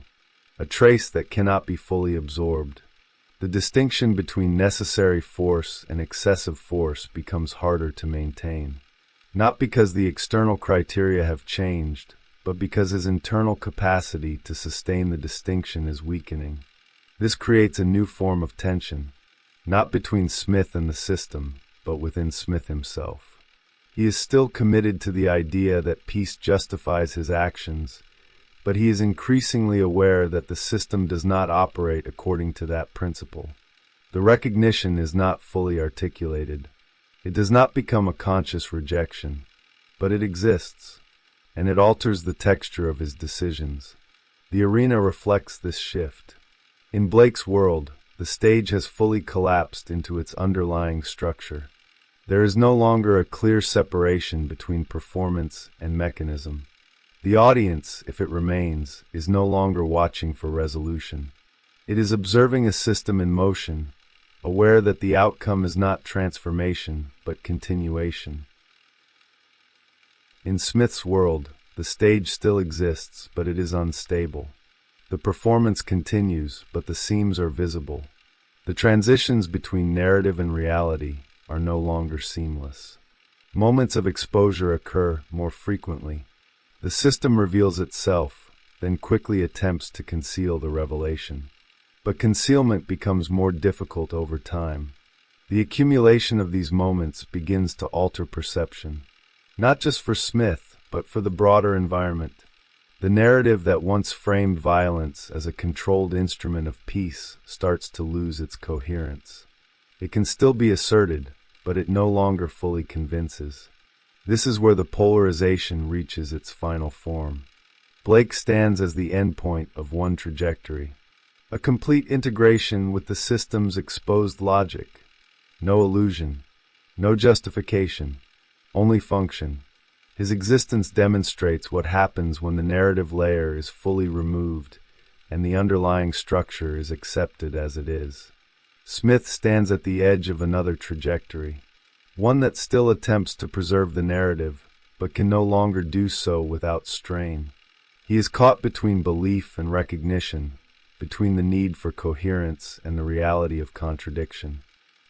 a trace that cannot be fully absorbed. The distinction between necessary force and excessive force becomes harder to maintain, not because the external criteria have changed, but because his internal capacity to sustain the distinction is weakening. This creates a new form of tension, not between Smith and the system, but within Smith himself. He is still committed to the idea that peace justifies his actions, but he is increasingly aware that the system does not operate according to that principle. The recognition is not fully articulated. It does not become a conscious rejection, but it exists, and it alters the texture of his decisions. The arena reflects this shift. In Blake's world, the stage has fully collapsed into its underlying structure. There is no longer a clear separation between performance and mechanism. The audience, if it remains, is no longer watching for resolution. It is observing a system in motion, aware that the outcome is not transformation, but continuation. In Smith's world, the stage still exists, but it is unstable. The performance continues, but the seams are visible. The transitions between narrative and reality are no longer seamless. Moments of exposure occur more frequently. The system reveals itself, then quickly attempts to conceal the revelation. But concealment becomes more difficult over time. The accumulation of these moments begins to alter perception, not just for Smith, but for the broader environment. The narrative that once framed violence as a controlled instrument of peace starts to lose its coherence. It can still be asserted, but it no longer fully convinces. This is where the polarization reaches its final form. Blake stands as the endpoint of one trajectory, A complete integration with the system's exposed logic. No illusion, no justification, only function. His existence demonstrates what happens when the narrative layer is fully removed and the underlying structure is accepted as it is. Smith stands at the edge of another trajectory, one that still attempts to preserve the narrative, but can no longer do so without strain. He is caught between belief and recognition, between the need for coherence and the reality of contradiction.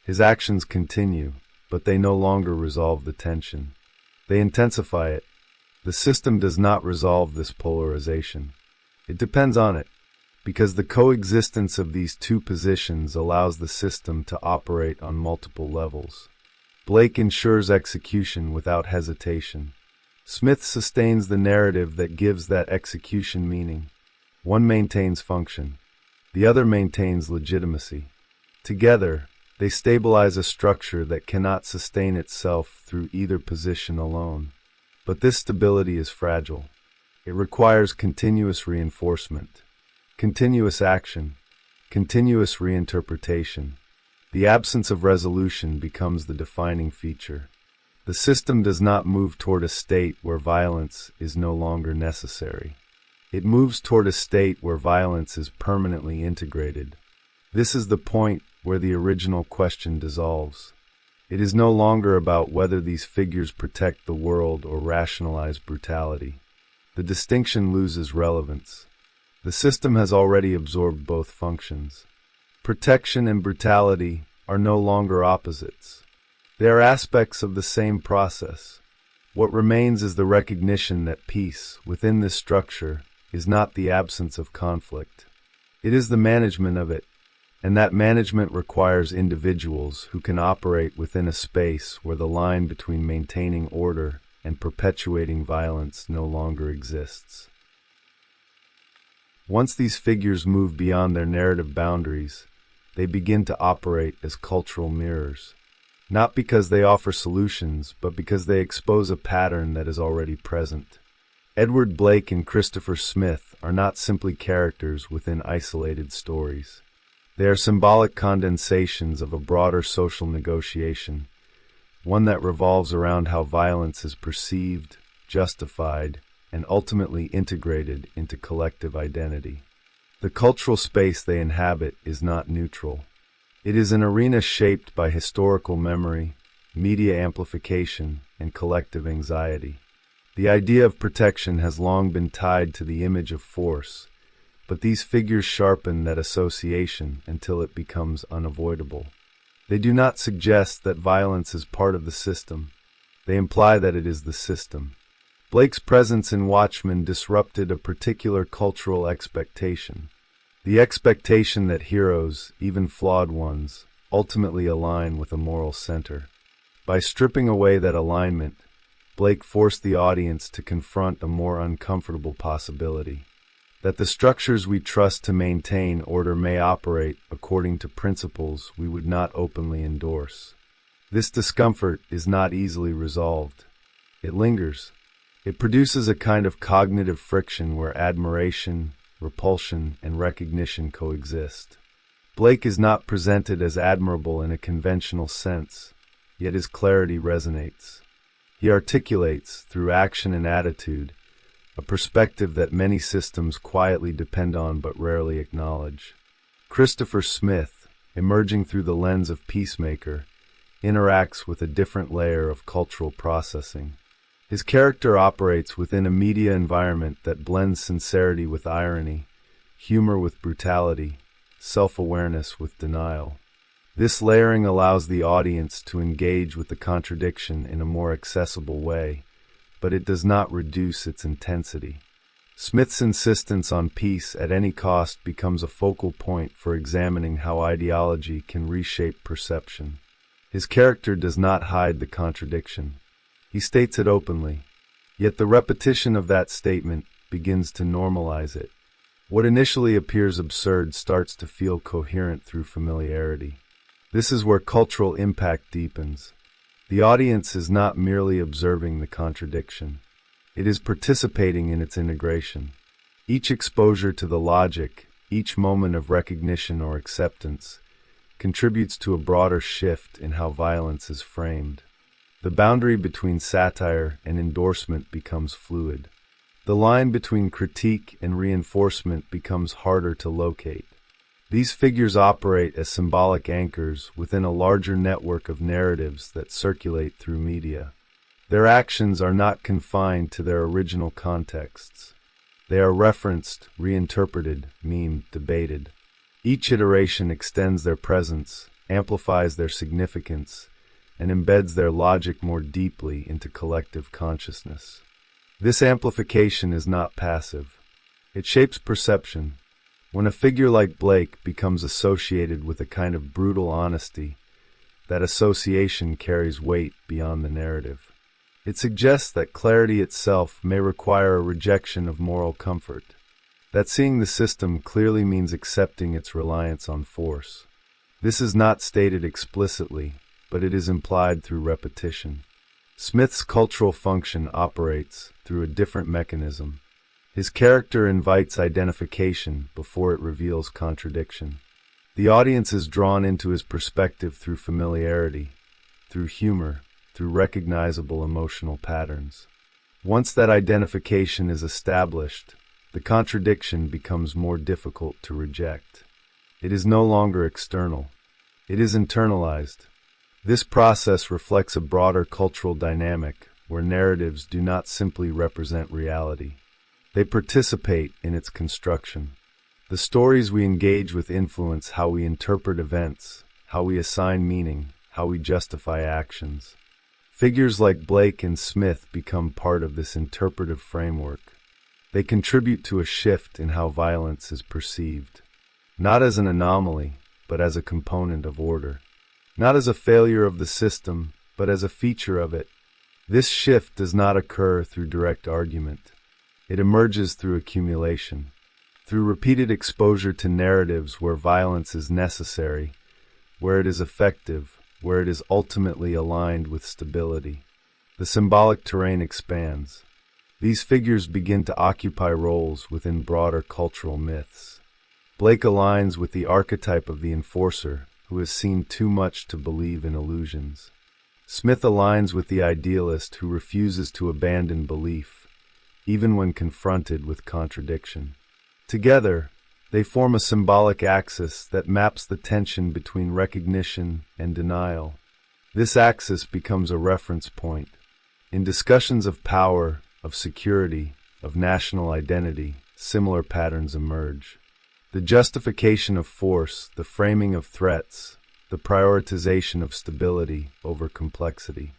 His actions continue, but they no longer resolve the tension. They intensify it. The system does not resolve this polarization. It depends on it, because the coexistence of these two positions allows the system to operate on multiple levels. Blake ensures execution without hesitation. Smith sustains the narrative that gives that execution meaning. One maintains function. The other maintains legitimacy. Together, they stabilize a structure that cannot sustain itself through either position alone. But this stability is fragile. It requires continuous reinforcement, continuous action, continuous reinterpretation. The absence of resolution becomes the defining feature. The system does not move toward a state where violence is no longer necessary. It moves toward a state where violence is permanently integrated. This is the point where the original question dissolves. It is no longer about whether these figures protect the world or rationalize brutality. The distinction loses relevance. The system has already absorbed both functions. Protection and brutality are no longer opposites. They are aspects of the same process. What remains is the recognition that peace, within this structure, is not the absence of conflict. It is the management of it, and that management requires individuals who can operate within a space where the line between maintaining order and perpetuating violence no longer exists. Once these figures move beyond their narrative boundaries, they begin to operate as cultural mirrors, not because they offer solutions, but because they expose a pattern that is already present. Edward Blake and Christopher Smith are not simply characters within isolated stories. They are symbolic condensations of a broader social negotiation, one that revolves around how violence is perceived, justified, and ultimately integrated into collective identity. The cultural space they inhabit is not neutral. It is an arena shaped by historical memory, media amplification, and collective anxiety. The idea of protection has long been tied to the image of force, but these figures sharpen that association until it becomes unavoidable. They do not suggest that violence is part of the system. They imply that it is the system. Blake's presence in Watchmen disrupted a particular cultural expectation. The expectation that heroes, even flawed ones, ultimately align with a moral center. By stripping away that alignment, Blake forced the audience to confront a more uncomfortable possibility: that the structures we trust to maintain order may operate according to principles we would not openly endorse. This discomfort is not easily resolved. It lingers. It produces a kind of cognitive friction where admiration, repulsion, and recognition coexist. Blake is not presented as admirable in a conventional sense, yet his clarity resonates. He articulates, through action and attitude, a perspective that many systems quietly depend on but rarely acknowledge. Christopher Smith, emerging through the lens of Peacemaker, interacts with a different layer of cultural processing. His character operates within a media environment that blends sincerity with irony, humor with brutality, self-awareness with denial. This layering allows the audience to engage with the contradiction in a more accessible way, but it does not reduce its intensity. Smith's insistence on peace at any cost becomes a focal point for examining how ideology can reshape perception. His character does not hide the contradiction. He states it openly, yet the repetition of that statement begins to normalize it. What initially appears absurd starts to feel coherent through familiarity. This is where cultural impact deepens. The audience is not merely observing the contradiction. It is participating in its integration. Each exposure to the logic, each moment of recognition or acceptance, contributes to a broader shift in how violence is framed. The boundary between satire and endorsement becomes fluid. The line between critique and reinforcement becomes harder to locate. These figures operate as symbolic anchors within a larger network of narratives that circulate through media. Their actions are not confined to their original contexts. They are referenced, reinterpreted, memed, debated. Each iteration extends their presence, amplifies their significance, and embeds their logic more deeply into collective consciousness. This amplification is not passive. It shapes perception. When a figure like Blake becomes associated with a kind of brutal honesty, that association carries weight beyond the narrative. It suggests that clarity itself may require a rejection of moral comfort, that seeing the system clearly means accepting its reliance on force. This is not stated explicitly, but it is implied through repetition. Smith's cultural function operates through a different mechanism. His character invites identification before it reveals contradiction. The audience is drawn into his perspective through familiarity, through humor, through recognizable emotional patterns. Once that identification is established, the contradiction becomes more difficult to reject. It is no longer external. It is internalized. This process reflects a broader cultural dynamic where narratives do not simply represent reality. They participate in its construction. The stories we engage with influence how we interpret events, how we assign meaning, how we justify actions. Figures like Blake and Smith become part of this interpretive framework. They contribute to a shift in how violence is perceived, not as an anomaly, but as a component of order. Not as a failure of the system, but as a feature of it. This shift does not occur through direct argument. It emerges through accumulation, through repeated exposure to narratives where violence is necessary, where it is effective, where it is ultimately aligned with stability. The symbolic terrain expands. These figures begin to occupy roles within broader cultural myths. Blake aligns with the archetype of the enforcer, who has seen too much to believe in illusions. Smith aligns with the idealist who refuses to abandon belief, even when confronted with contradiction. Together, they form a symbolic axis that maps the tension between recognition and denial. This axis becomes a reference point. In discussions of power, of security, of national identity, similar patterns emerge. The justification of force, the framing of threats, the prioritization of stability over complexity.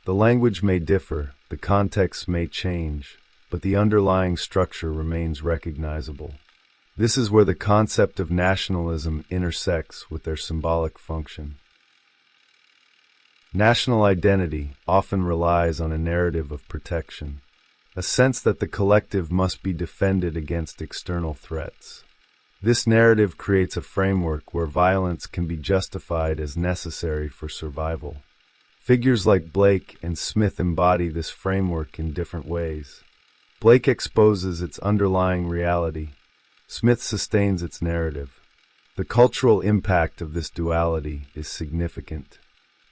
The language may differ, the context may change, but the underlying structure remains recognizable. This is where the concept of nationalism intersects with their symbolic function. National identity often relies on a narrative of protection, a sense that the collective must be defended against external threats. This narrative creates a framework where violence can be justified as necessary for survival. Figures like Blake and Smith embody this framework in different ways. Blake exposes its underlying reality. Smith sustains its narrative. The cultural impact of this duality is significant.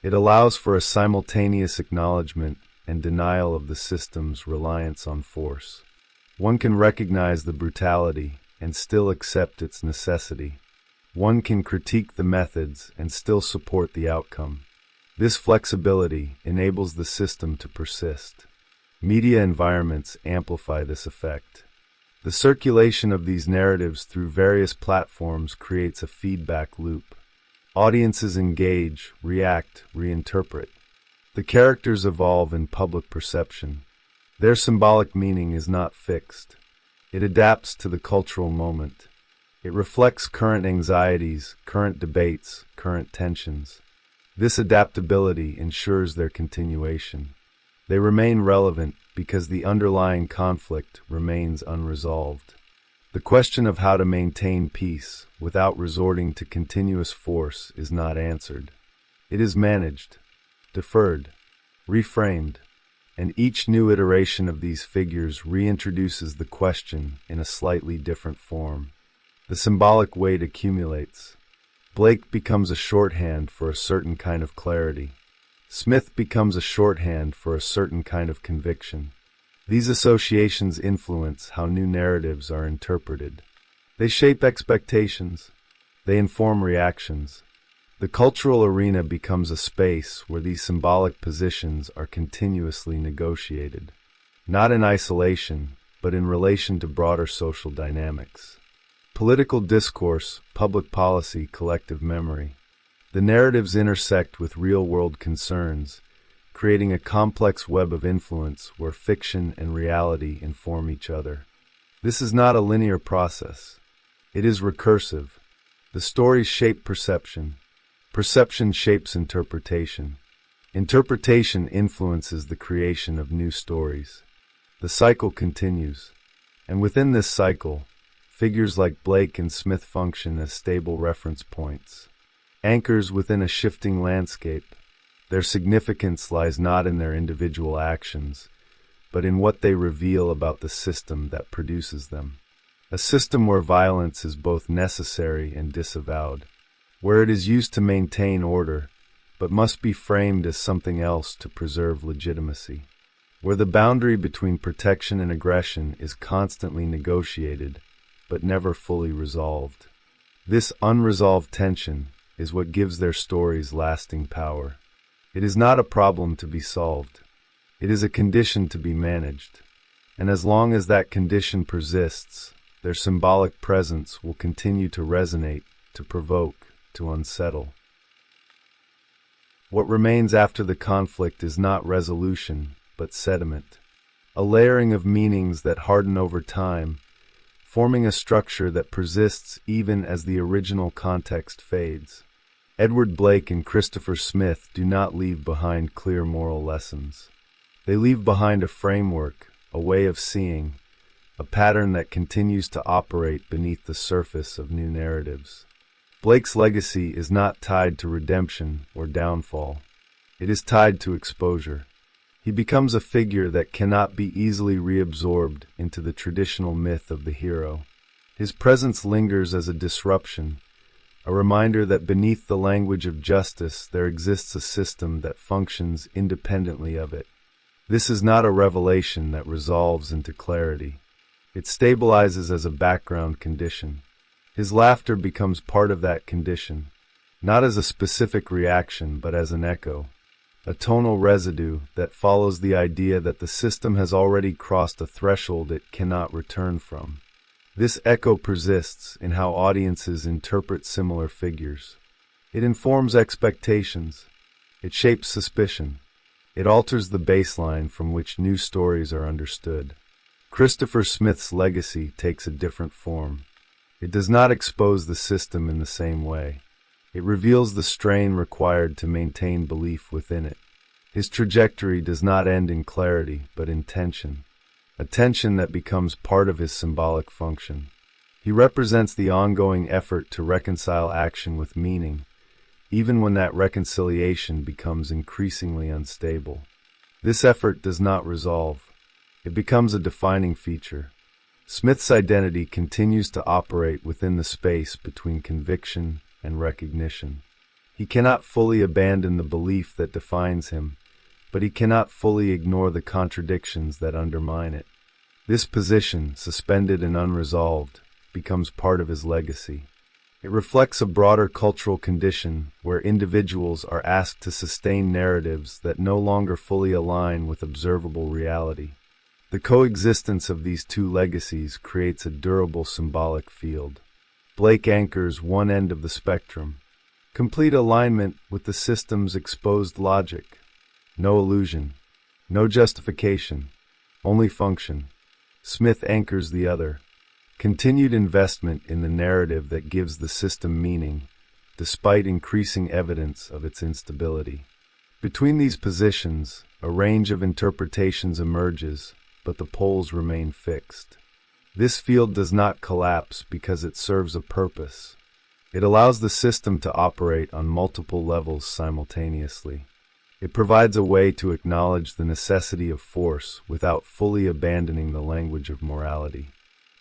It allows for a simultaneous acknowledgement and denial of the system's reliance on force. One can recognize the brutality and still accept its necessity. One can critique the methods and still support the outcome. This flexibility enables the system to persist. Media environments amplify this effect. The circulation of these narratives through various platforms creates a feedback loop. Audiences engage, react, reinterpret. The characters evolve in public perception. Their symbolic meaning is not fixed. It adapts to the cultural moment. It reflects current anxieties, current debates, current tensions. This adaptability ensures their continuation. They remain relevant because the underlying conflict remains unresolved. The question of how to maintain peace without resorting to continuous force is not answered. It is managed, deferred, reframed, and each new iteration of these figures reintroduces the question in a slightly different form. The symbolic weight accumulates. Blake becomes a shorthand for a certain kind of clarity. Smith becomes a shorthand for a certain kind of conviction. These associations influence how new narratives are interpreted. They shape expectations. They inform reactions. The cultural arena becomes a space where these symbolic positions are continuously negotiated, not in isolation, but in relation to broader social dynamics. Political discourse, public policy, collective memory. The narratives intersect with real-world concerns, creating a complex web of influence where fiction and reality inform each other. This is not a linear process. It is recursive. The stories shape perception. Perception shapes interpretation. Interpretation influences the creation of new stories. The cycle continues. And within this cycle, figures like Blake and Smith function as stable reference points, anchors within a shifting landscape. Their significance lies not in their individual actions, but in what they reveal about the system that produces them. A system where violence is both necessary and disavowed, where it is used to maintain order, but must be framed as something else to preserve legitimacy, where the boundary between protection and aggression is constantly negotiated, but never fully resolved. This unresolved tension is what gives their stories lasting power. It is not a problem to be solved. It is a condition to be managed. And as long as that condition persists, their symbolic presence will continue to resonate, to provoke, to unsettle. What remains after the conflict is not resolution, but sediment, a layering of meanings that harden over time, forming a structure that persists even as the original context fades. Edward Blake and Christopher Smith do not leave behind clear moral lessons. They leave behind a framework, a way of seeing, a pattern that continues to operate beneath the surface of new narratives. Blake's legacy is not tied to redemption or downfall. It is tied to exposure. He becomes a figure that cannot be easily reabsorbed into the traditional myth of the hero. His presence lingers as a disruption, a reminder that beneath the language of justice there exists a system that functions independently of it. This is not a revelation that resolves into clarity. It stabilizes as a background condition. His laughter becomes part of that condition, not as a specific reaction but as an echo, a tonal residue that follows the idea that the system has already crossed a threshold it cannot return from. This echo persists in how audiences interpret similar figures. It informs expectations. It shapes suspicion. It alters the baseline from which new stories are understood. Christopher Smith's legacy takes a different form. It does not expose the system in the same way. It reveals the strain required to maintain belief within it. His trajectory does not end in clarity, but in tension, a tension that becomes part of his symbolic function. He represents the ongoing effort to reconcile action with meaning, even when that reconciliation becomes increasingly unstable. This effort does not resolve. It becomes a defining feature. Smith's identity continues to operate within the space between conviction and recognition. He cannot fully abandon the belief that defines him, but he cannot fully ignore the contradictions that undermine it. This position, suspended and unresolved, becomes part of his legacy. It reflects a broader cultural condition where individuals are asked to sustain narratives that no longer fully align with observable reality. The coexistence of these two legacies creates a durable symbolic field. Blake anchors one end of the spectrum, complete alignment with the system's exposed logic. No illusion, no justification, only function. Smith anchors the other, continued investment in the narrative that gives the system meaning, despite increasing evidence of its instability. Between these positions, a range of interpretations emerges, but the poles remain fixed. This field does not collapse because it serves a purpose. It allows the system to operate on multiple levels simultaneously. It provides a way to acknowledge the necessity of force without fully abandoning the language of morality.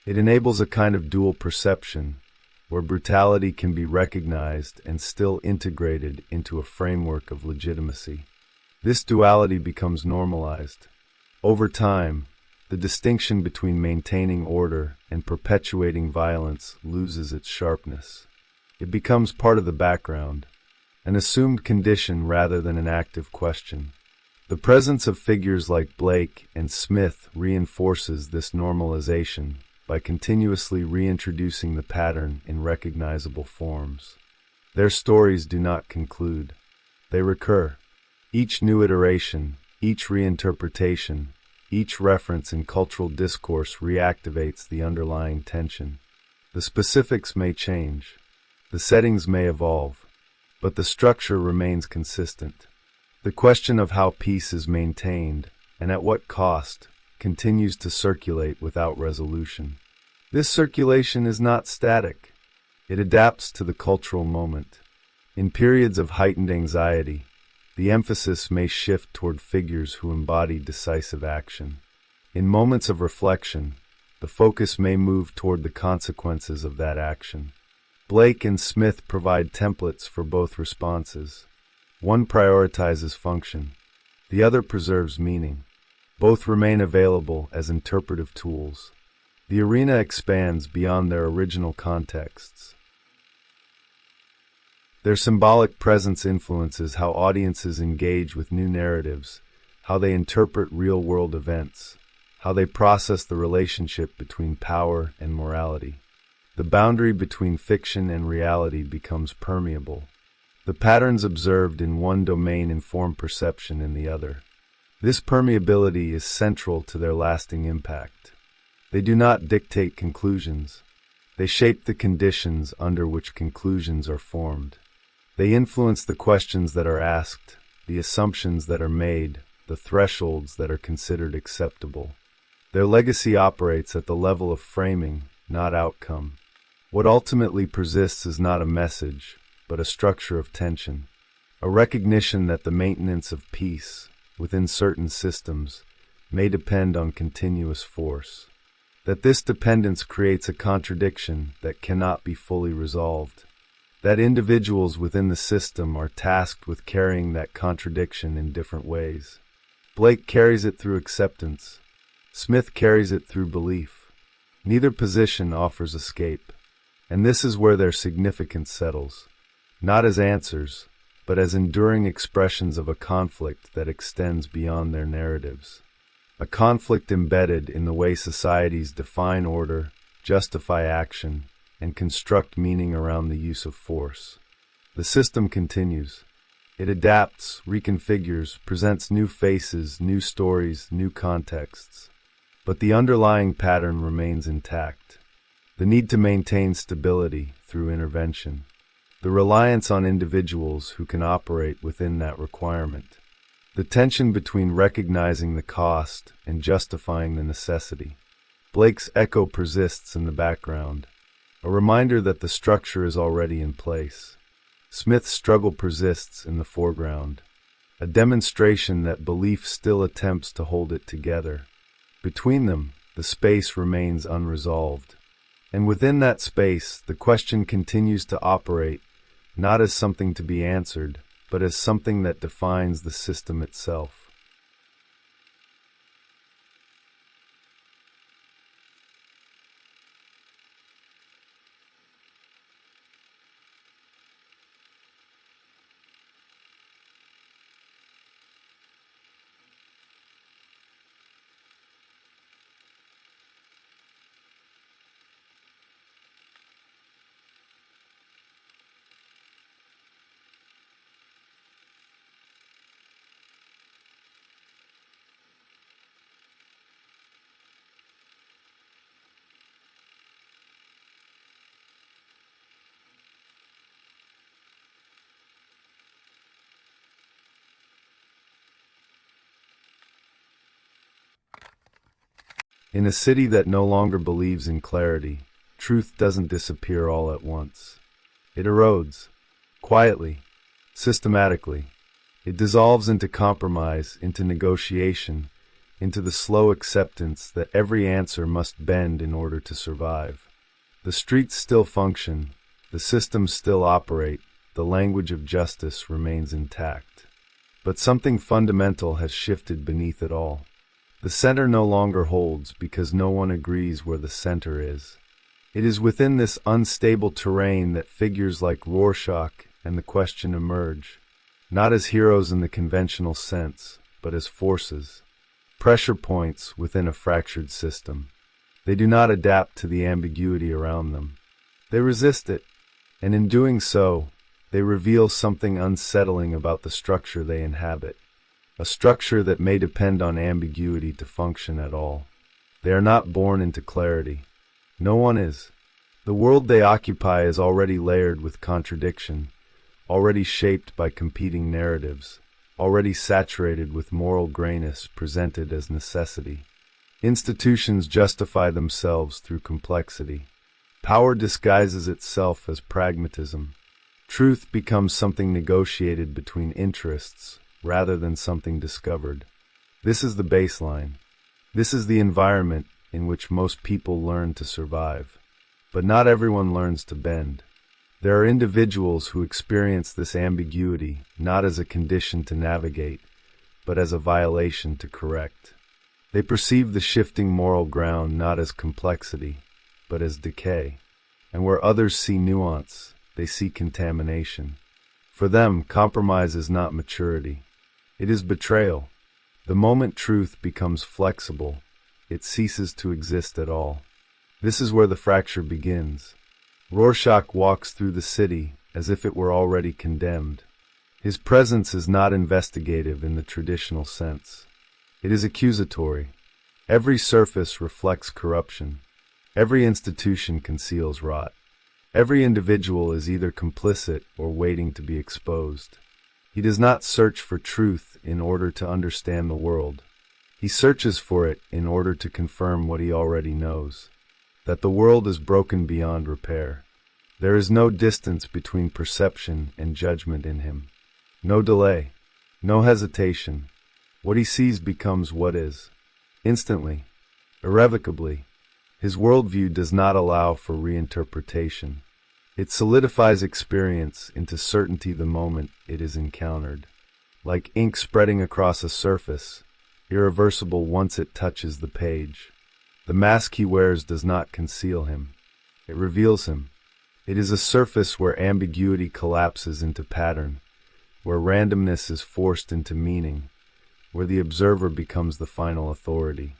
It enables a kind of dual perception, where brutality can be recognized and still integrated into a framework of legitimacy. This duality becomes normalized. Over time, the distinction between maintaining order and perpetuating violence loses its sharpness. It becomes part of the background, an assumed condition rather than an active question. The presence of figures like Blake and Smith reinforces this normalization by continuously reintroducing the pattern in recognizable forms. Their stories do not conclude. They recur. Each new iteration, each reinterpretation, each reference in cultural discourse reactivates the underlying tension. The specifics may change, the settings may evolve, but the structure remains consistent. The question of how peace is maintained, and at what cost, continues to circulate without resolution. This circulation is not static. It adapts to the cultural moment. In periods of heightened anxiety, the emphasis may shift toward figures who embody decisive action. In moments of reflection, the focus may move toward the consequences of that action. Blake and Smith provide templates for both responses. One prioritizes function, the other preserves meaning. Both remain available as interpretive tools. The arena expands beyond their original contexts. Their symbolic presence influences how audiences engage with new narratives, how they interpret real-world events, how they process the relationship between power and morality. The boundary between fiction and reality becomes permeable. The patterns observed in one domain inform perception in the other. This permeability is central to their lasting impact. They do not dictate conclusions. They shape the conditions under which conclusions are formed. They influence the questions that are asked, the assumptions that are made, the thresholds that are considered acceptable. Their legacy operates at the level of framing, not outcome. What ultimately persists is not a message, but a structure of tension, a recognition that the maintenance of peace within certain systems may depend on continuous force, that this dependence creates a contradiction that cannot be fully resolved, that individuals within the system are tasked with carrying that contradiction in different ways. Blake carries it through acceptance. Smith carries it through belief. Neither position offers escape, and this is where their significance settles. Not as answers, but as enduring expressions of a conflict that extends beyond their narratives. A conflict embedded in the way societies define order, justify action, and construct meaning around the use of force. The system continues. It adapts, reconfigures, presents new faces, new stories, new contexts. But the underlying pattern remains intact. The need to maintain stability through intervention. The reliance on individuals who can operate within that requirement. The tension between recognizing the cost and justifying the necessity. Blake's echo persists in the background, a reminder that the structure is already in place. Smith's struggle persists in the foreground, a demonstration that belief still attempts to hold it together. Between them, the space remains unresolved. And within that space, the question continues to operate, not as something to be answered, but as something that defines the system itself. In a city that no longer believes in clarity, truth doesn't disappear all at once. It erodes, quietly, systematically. It dissolves into compromise, into negotiation, into the slow acceptance that every answer must bend in order to survive. The streets still function, the systems still operate, the language of justice remains intact. But something fundamental has shifted beneath it all. The center no longer holds because no one agrees where the center is. It is within this unstable terrain that figures like Rorschach and the Question emerge, not as heroes in the conventional sense, but as forces, pressure points within a fractured system. They do not adapt to the ambiguity around them. They resist it, and in doing so, they reveal something unsettling about the structure they inhabit, a structure that may depend on ambiguity to function at all. They are not born into clarity. No one is. The world they occupy is already layered with contradiction, already shaped by competing narratives, already saturated with moral grayness presented as necessity. Institutions justify themselves through complexity. Power disguises itself as pragmatism. Truth becomes something negotiated between interests rather than something discovered. This is the baseline. This is the environment in which most people learn to survive. But not everyone learns to bend. There are individuals who experience this ambiguity not as a condition to navigate, but as a violation to correct. They perceive the shifting moral ground not as complexity, but as decay. And where others see nuance, they see contamination. For them, compromise is not maturity. It is betrayal. The moment truth becomes flexible, it ceases to exist at all. This is where the fracture begins. Rorschach walks through the city as if it were already condemned. His presence is not investigative in the traditional sense. It is accusatory. Every surface reflects corruption. Every institution conceals rot. Every individual is either complicit or waiting to be exposed. He does not search for truth in order to understand the world. He searches for it in order to confirm what he already knows, that the world is broken beyond repair. There is no distance between perception and judgment in him. No delay. No hesitation. What he sees becomes what is. Instantly. Irrevocably. His worldview does not allow for reinterpretation. It solidifies experience into certainty the moment it is encountered. Like ink spreading across a surface, irreversible once it touches the page. The mask he wears does not conceal him. It reveals him. It is a surface where ambiguity collapses into pattern, where randomness is forced into meaning, where the observer becomes the final authority.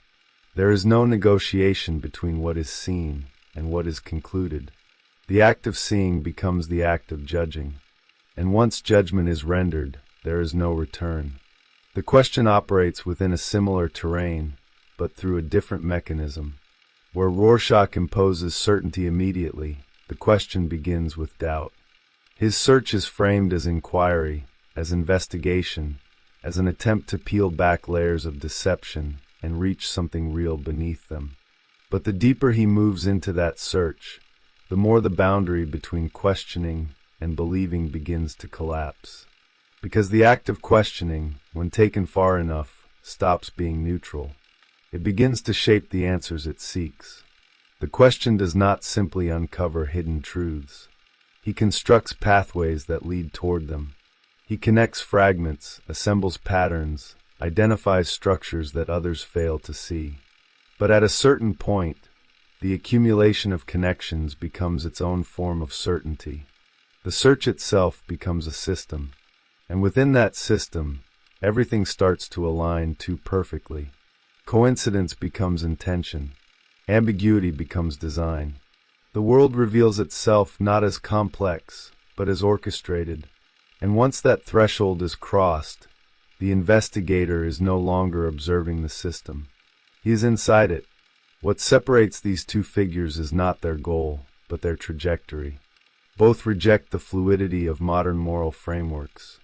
There is no negotiation between what is seen and what is concluded. The act of seeing becomes the act of judging, and once judgment is rendered, there is no return. The question operates within a similar terrain, but through a different mechanism. Where Rorschach imposes certainty immediately, the question begins with doubt. His search is framed as inquiry, as investigation, as an attempt to peel back layers of deception and reach something real beneath them. But the deeper he moves into that search, the more the boundary between questioning and believing begins to collapse. Because the act of questioning, when taken far enough, stops being neutral. It begins to shape the answers it seeks. The question does not simply uncover hidden truths. He constructs pathways that lead toward them. He connects fragments, assembles patterns, identifies structures that others fail to see. But at a certain point, the accumulation of connections becomes its own form of certainty. The search itself becomes a system, and within that system, everything starts to align too perfectly. Coincidence becomes intention. Ambiguity becomes design. The world reveals itself not as complex, but as orchestrated. And once that threshold is crossed, the investigator is no longer observing the system. He is inside it. What separates these two figures is not their goal, but their trajectory. Both reject the fluidity of modern moral frameworks.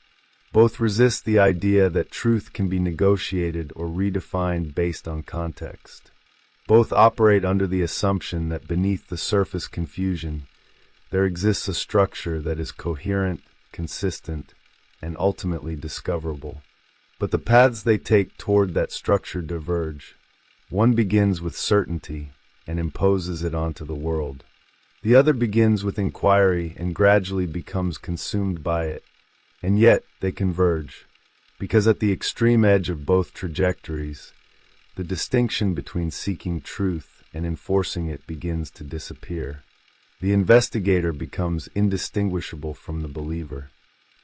Both resist the idea that truth can be negotiated or redefined based on context. Both operate under the assumption that beneath the surface confusion, there exists a structure that is coherent, consistent, and ultimately discoverable. But the paths they take toward that structure diverge. One begins with certainty and imposes it onto the world. The other begins with inquiry and gradually becomes consumed by it. And yet, they converge, because at the extreme edge of both trajectories, the distinction between seeking truth and enforcing it begins to disappear. The investigator becomes indistinguishable from the believer.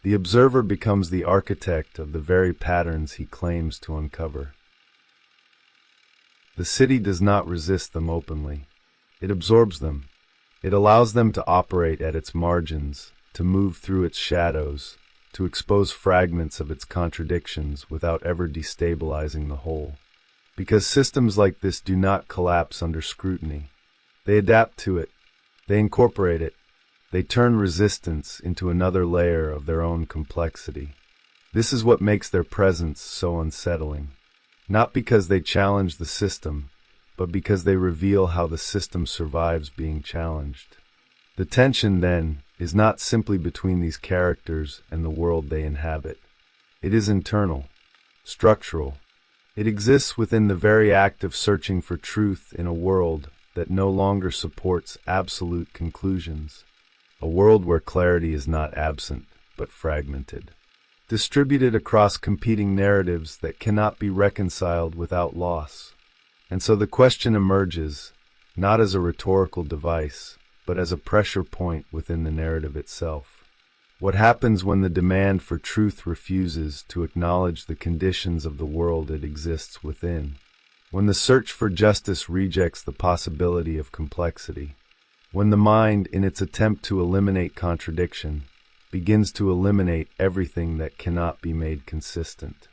The observer becomes the architect of the very patterns he claims to uncover. The city does not resist them openly. It absorbs them. It allows them to operate at its margins, to move through its shadows, to expose fragments of its contradictions without ever destabilizing the whole. Because systems like this do not collapse under scrutiny. They adapt to it. They incorporate it. They turn resistance into another layer of their own complexity. This is what makes their presence so unsettling. Not because they challenge the system, but because they reveal how the system survives being challenged. The tension, then, is not simply between these characters and the world they inhabit. It is internal, structural. It exists within the very act of searching for truth in a world that no longer supports absolute conclusions. A world where clarity is not absent, but fragmented, distributed across competing narratives that cannot be reconciled without loss. And so the question emerges, not as a rhetorical device, but as a pressure point within the narrative itself. What happens when the demand for truth refuses to acknowledge the conditions of the world it exists within? When the search for justice rejects the possibility of complexity? When the mind, in its attempt to eliminate contradiction, begins to eliminate everything that cannot be made consistent?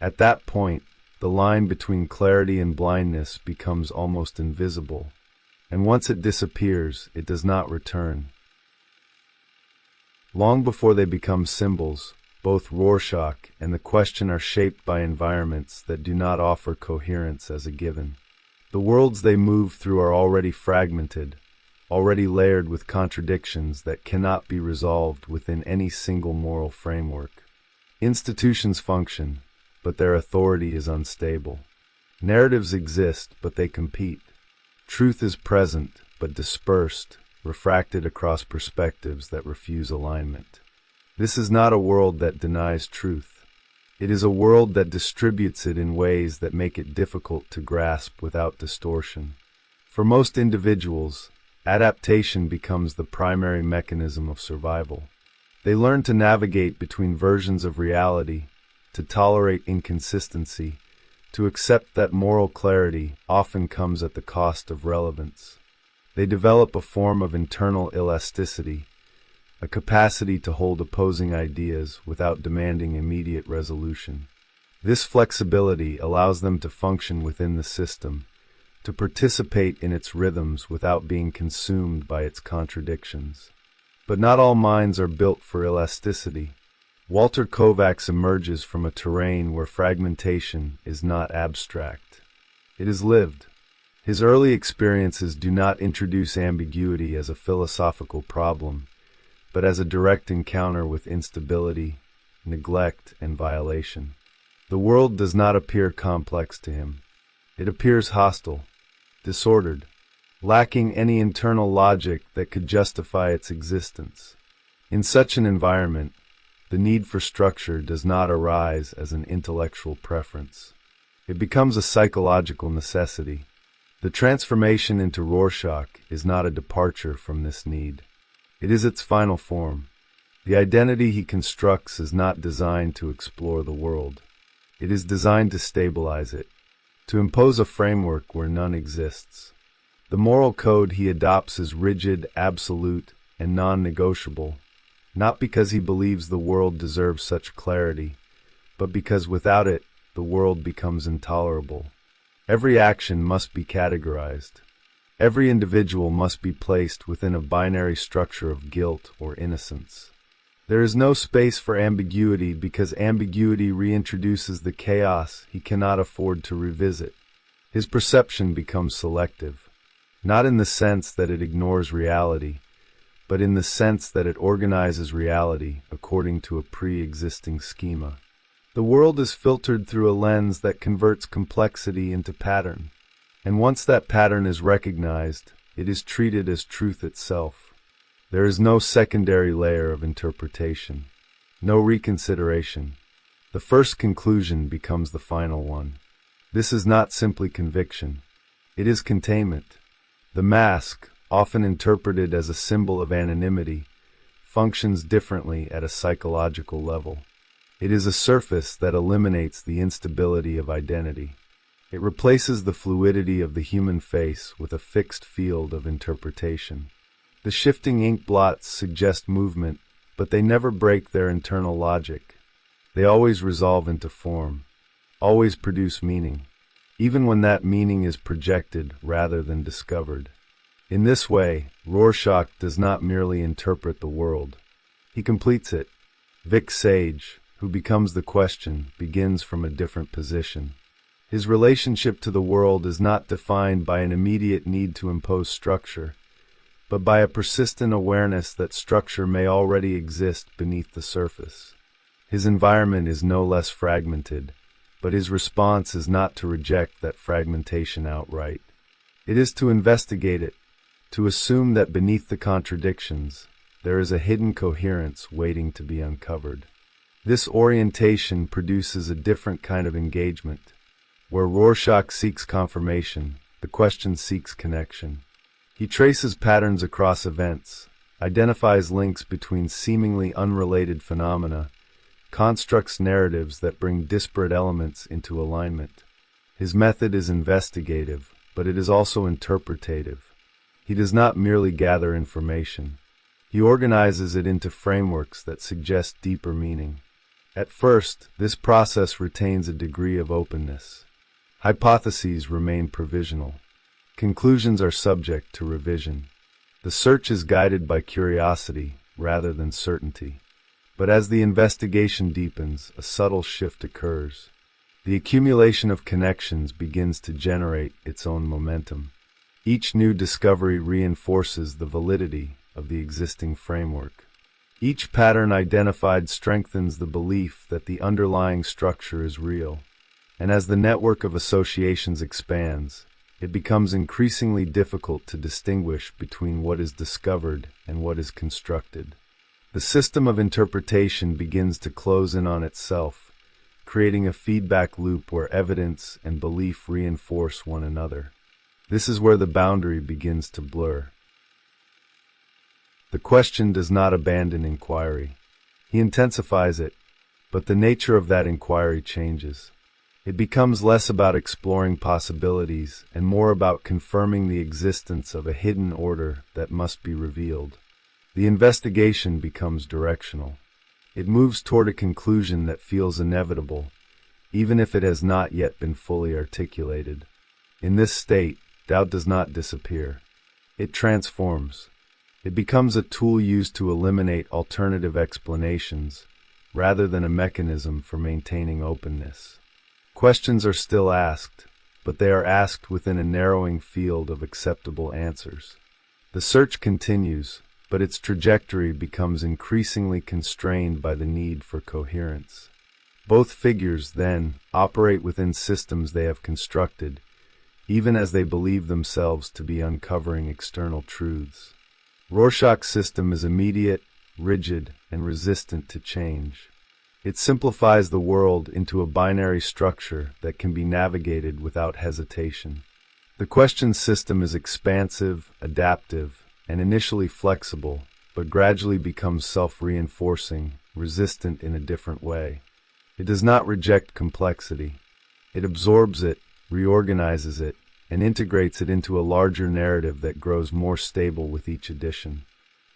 At that point, the line between clarity and blindness becomes almost invisible, and once it disappears, it does not return. Long before they become symbols, both Rorschach and the question are shaped by environments that do not offer coherence as a given. The worlds they move through are already fragmented, already layered with contradictions that cannot be resolved within any single moral framework. Institutions function, but their authority is unstable. Narratives exist, but they compete. Truth is present, but dispersed, refracted across perspectives that refuse alignment. This is not a world that denies truth. It is a world that distributes it in ways that make it difficult to grasp without distortion. For most individuals, adaptation becomes the primary mechanism of survival. They learn to navigate between versions of reality, to tolerate inconsistency, to accept that moral clarity often comes at the cost of relevance. They develop a form of internal elasticity, a capacity to hold opposing ideas without demanding immediate resolution. This flexibility allows them to function within the system, to participate in its rhythms without being consumed by its contradictions. But not all minds are built for elasticity. Walter Kovacs emerges from a terrain where fragmentation is not abstract. It is lived. His early experiences do not introduce ambiguity as a philosophical problem, but as a direct encounter with instability, neglect, and violation. The world does not appear complex to him. It appears hostile, disordered, lacking any internal logic that could justify its existence. In such an environment, the need for structure does not arise as an intellectual preference. It becomes a psychological necessity. The transformation into Rorschach is not a departure from this need. It is its final form. The identity he constructs is not designed to explore the world. It is designed to stabilize it, to impose a framework where none exists. The moral code he adopts is rigid, absolute, and non-negotiable, not because he believes the world deserves such clarity, but because without it, the world becomes intolerable. Every action must be categorized. Every individual must be placed within a binary structure of guilt or innocence. There is no space for ambiguity because ambiguity reintroduces the chaos he cannot afford to revisit. His perception becomes selective, not in the sense that it ignores reality, but in the sense that it organizes reality according to a pre-existing schema. The world is filtered through a lens that converts complexity into pattern. And once that pattern is recognized, It is treated as truth itself. There is no secondary layer of interpretation, no reconsideration. The first conclusion becomes the final one. This is not simply conviction. It is containment. The mask, often interpreted as a symbol of anonymity, functions differently at a psychological level. It is a surface that eliminates the instability of identity. It replaces the fluidity of the human face with a fixed field of interpretation. The shifting ink blots suggest movement, but they never break their internal logic. They always resolve into form, always produce meaning, even when that meaning is projected rather than discovered. In this way, Rorschach does not merely interpret the world. He completes it. Vic Sage, who becomes the question, begins from a different position. His relationship to the world is not defined by an immediate need to impose structure, but by a persistent awareness that structure may already exist beneath the surface. His environment is no less fragmented, but his response is not to reject that fragmentation outright. It is to investigate it, to assume that beneath the contradictions, there is a hidden coherence waiting to be uncovered. This orientation produces a different kind of engagement. Where Rorschach seeks confirmation, the question seeks connection. He traces patterns across events, identifies links between seemingly unrelated phenomena, constructs narratives that bring disparate elements into alignment. His method is investigative, but it is also interpretative. He does not merely gather information. He organizes it into frameworks that suggest deeper meaning. At first, this process retains a degree of openness. Hypotheses remain provisional. Conclusions are subject to revision. The search is guided by curiosity rather than certainty. But as the investigation deepens, a subtle shift occurs. The accumulation of connections begins to generate its own momentum. Each new discovery reinforces the validity of the existing framework. Each pattern identified strengthens the belief that the underlying structure is real. And as the network of associations expands, it becomes increasingly difficult to distinguish between what is discovered and what is constructed. The system of interpretation begins to close in on itself, creating a feedback loop where evidence and belief reinforce one another. This is where the boundary begins to blur. The question does not abandon inquiry. He intensifies it, but the nature of that inquiry changes. It becomes less about exploring possibilities and more about confirming the existence of a hidden order that must be revealed. The investigation becomes directional. It moves toward a conclusion that feels inevitable, even if it has not yet been fully articulated. In this state, doubt does not disappear. It transforms. It becomes a tool used to eliminate alternative explanations, rather than a mechanism for maintaining openness. Questions are still asked, but they are asked within a narrowing field of acceptable answers. The search continues, but its trajectory becomes increasingly constrained by the need for coherence. Both figures, then, operate within systems they have constructed, even as they believe themselves to be uncovering external truths. Rorschach's system is immediate, rigid, and resistant to change. It simplifies the world into a binary structure that can be navigated without hesitation. The question system is expansive, adaptive, and initially flexible, but gradually becomes self-reinforcing, resistant in a different way. It does not reject complexity. It absorbs it, reorganizes it, and integrates it into a larger narrative that grows more stable with each edition.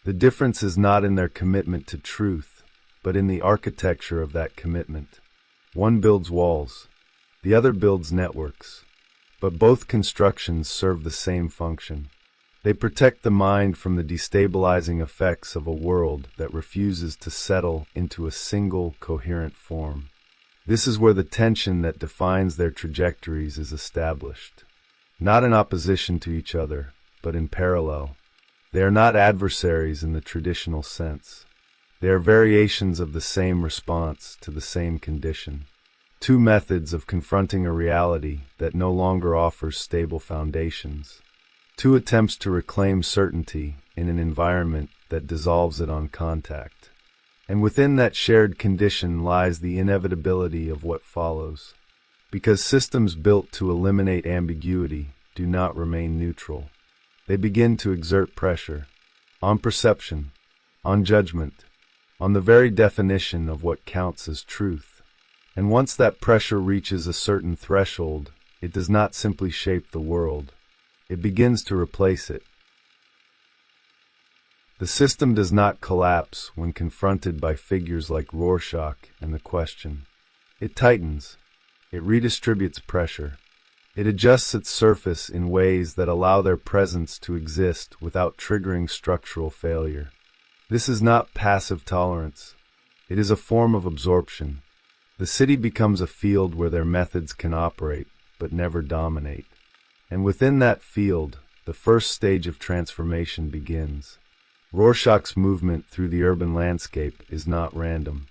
The difference is not in their commitment to truth, but in the architecture of that commitment. One builds walls, the other builds networks, but both constructions serve the same function. They protect the mind from the destabilizing effects of a world that refuses to settle into a single, coherent form. This is where the tension that defines their trajectories is established. Not in opposition to each other, but in parallel. They are not adversaries in the traditional sense. They are variations of the same response to the same condition. Two methods of confronting a reality that no longer offers stable foundations. two attempts to reclaim certainty in an environment that dissolves it on contact. And within that shared condition lies the inevitability of what follows. Because systems built to eliminate ambiguity do not remain neutral. They begin to exert pressure on perception, on judgment, on the very definition of what counts as truth. And once that pressure reaches a certain threshold, it does not simply shape the world. It begins to replace it. The system does not collapse when confronted by figures like Rorschach and the question. It tightens. It redistributes pressure. It adjusts its surface in ways that allow their presence to exist without triggering structural failure. This is not passive tolerance. It is a form of absorption. The city becomes a field where their methods can operate, but never dominate. And within that field, the first stage of transformation begins. Rorschach's movement through the urban landscape is not random.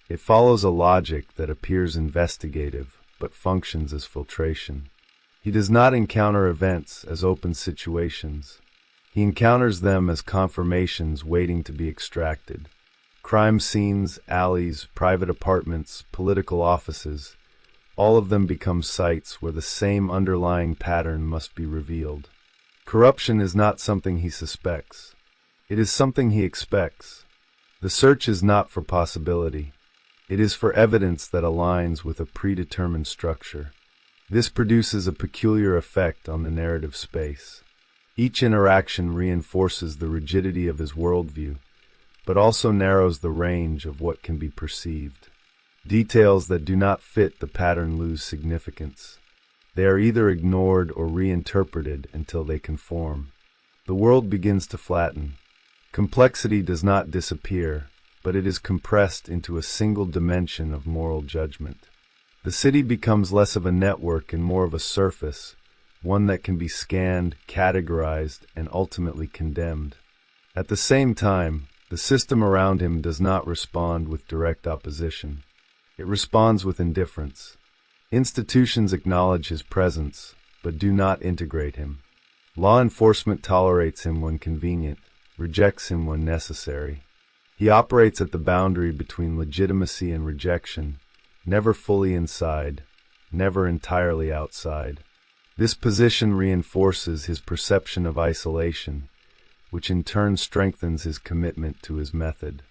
It follows a logic that appears investigative, but functions as filtration. He does not encounter events as open situations. He encounters them as confirmations waiting to be extracted. Crime scenes, alleys, private apartments, political offices, all of them become sites where the same underlying pattern must be revealed. Corruption is not something he suspects. It is something he expects. The search is not for possibility. It is for evidence that aligns with a predetermined structure. This produces a peculiar effect on the narrative space. Each interaction reinforces the rigidity of his worldview, but also narrows the range of what can be perceived. Details that do not fit the pattern lose significance. They are either ignored or reinterpreted until they conform. The world begins to flatten. Complexity does not disappear, but it is compressed into a single dimension of moral judgment. The city becomes less of a network and more of a surface, one that can be scanned, categorized, and ultimately condemned. At the same time, the system around him does not respond with direct opposition. It responds with indifference. Institutions acknowledge his presence, but do not integrate him. Law enforcement tolerates him when convenient, rejects him when necessary. He operates at the boundary between legitimacy and rejection, never fully inside, never entirely outside. This position reinforces his perception of isolation, which in turn strengthens his commitment to his method.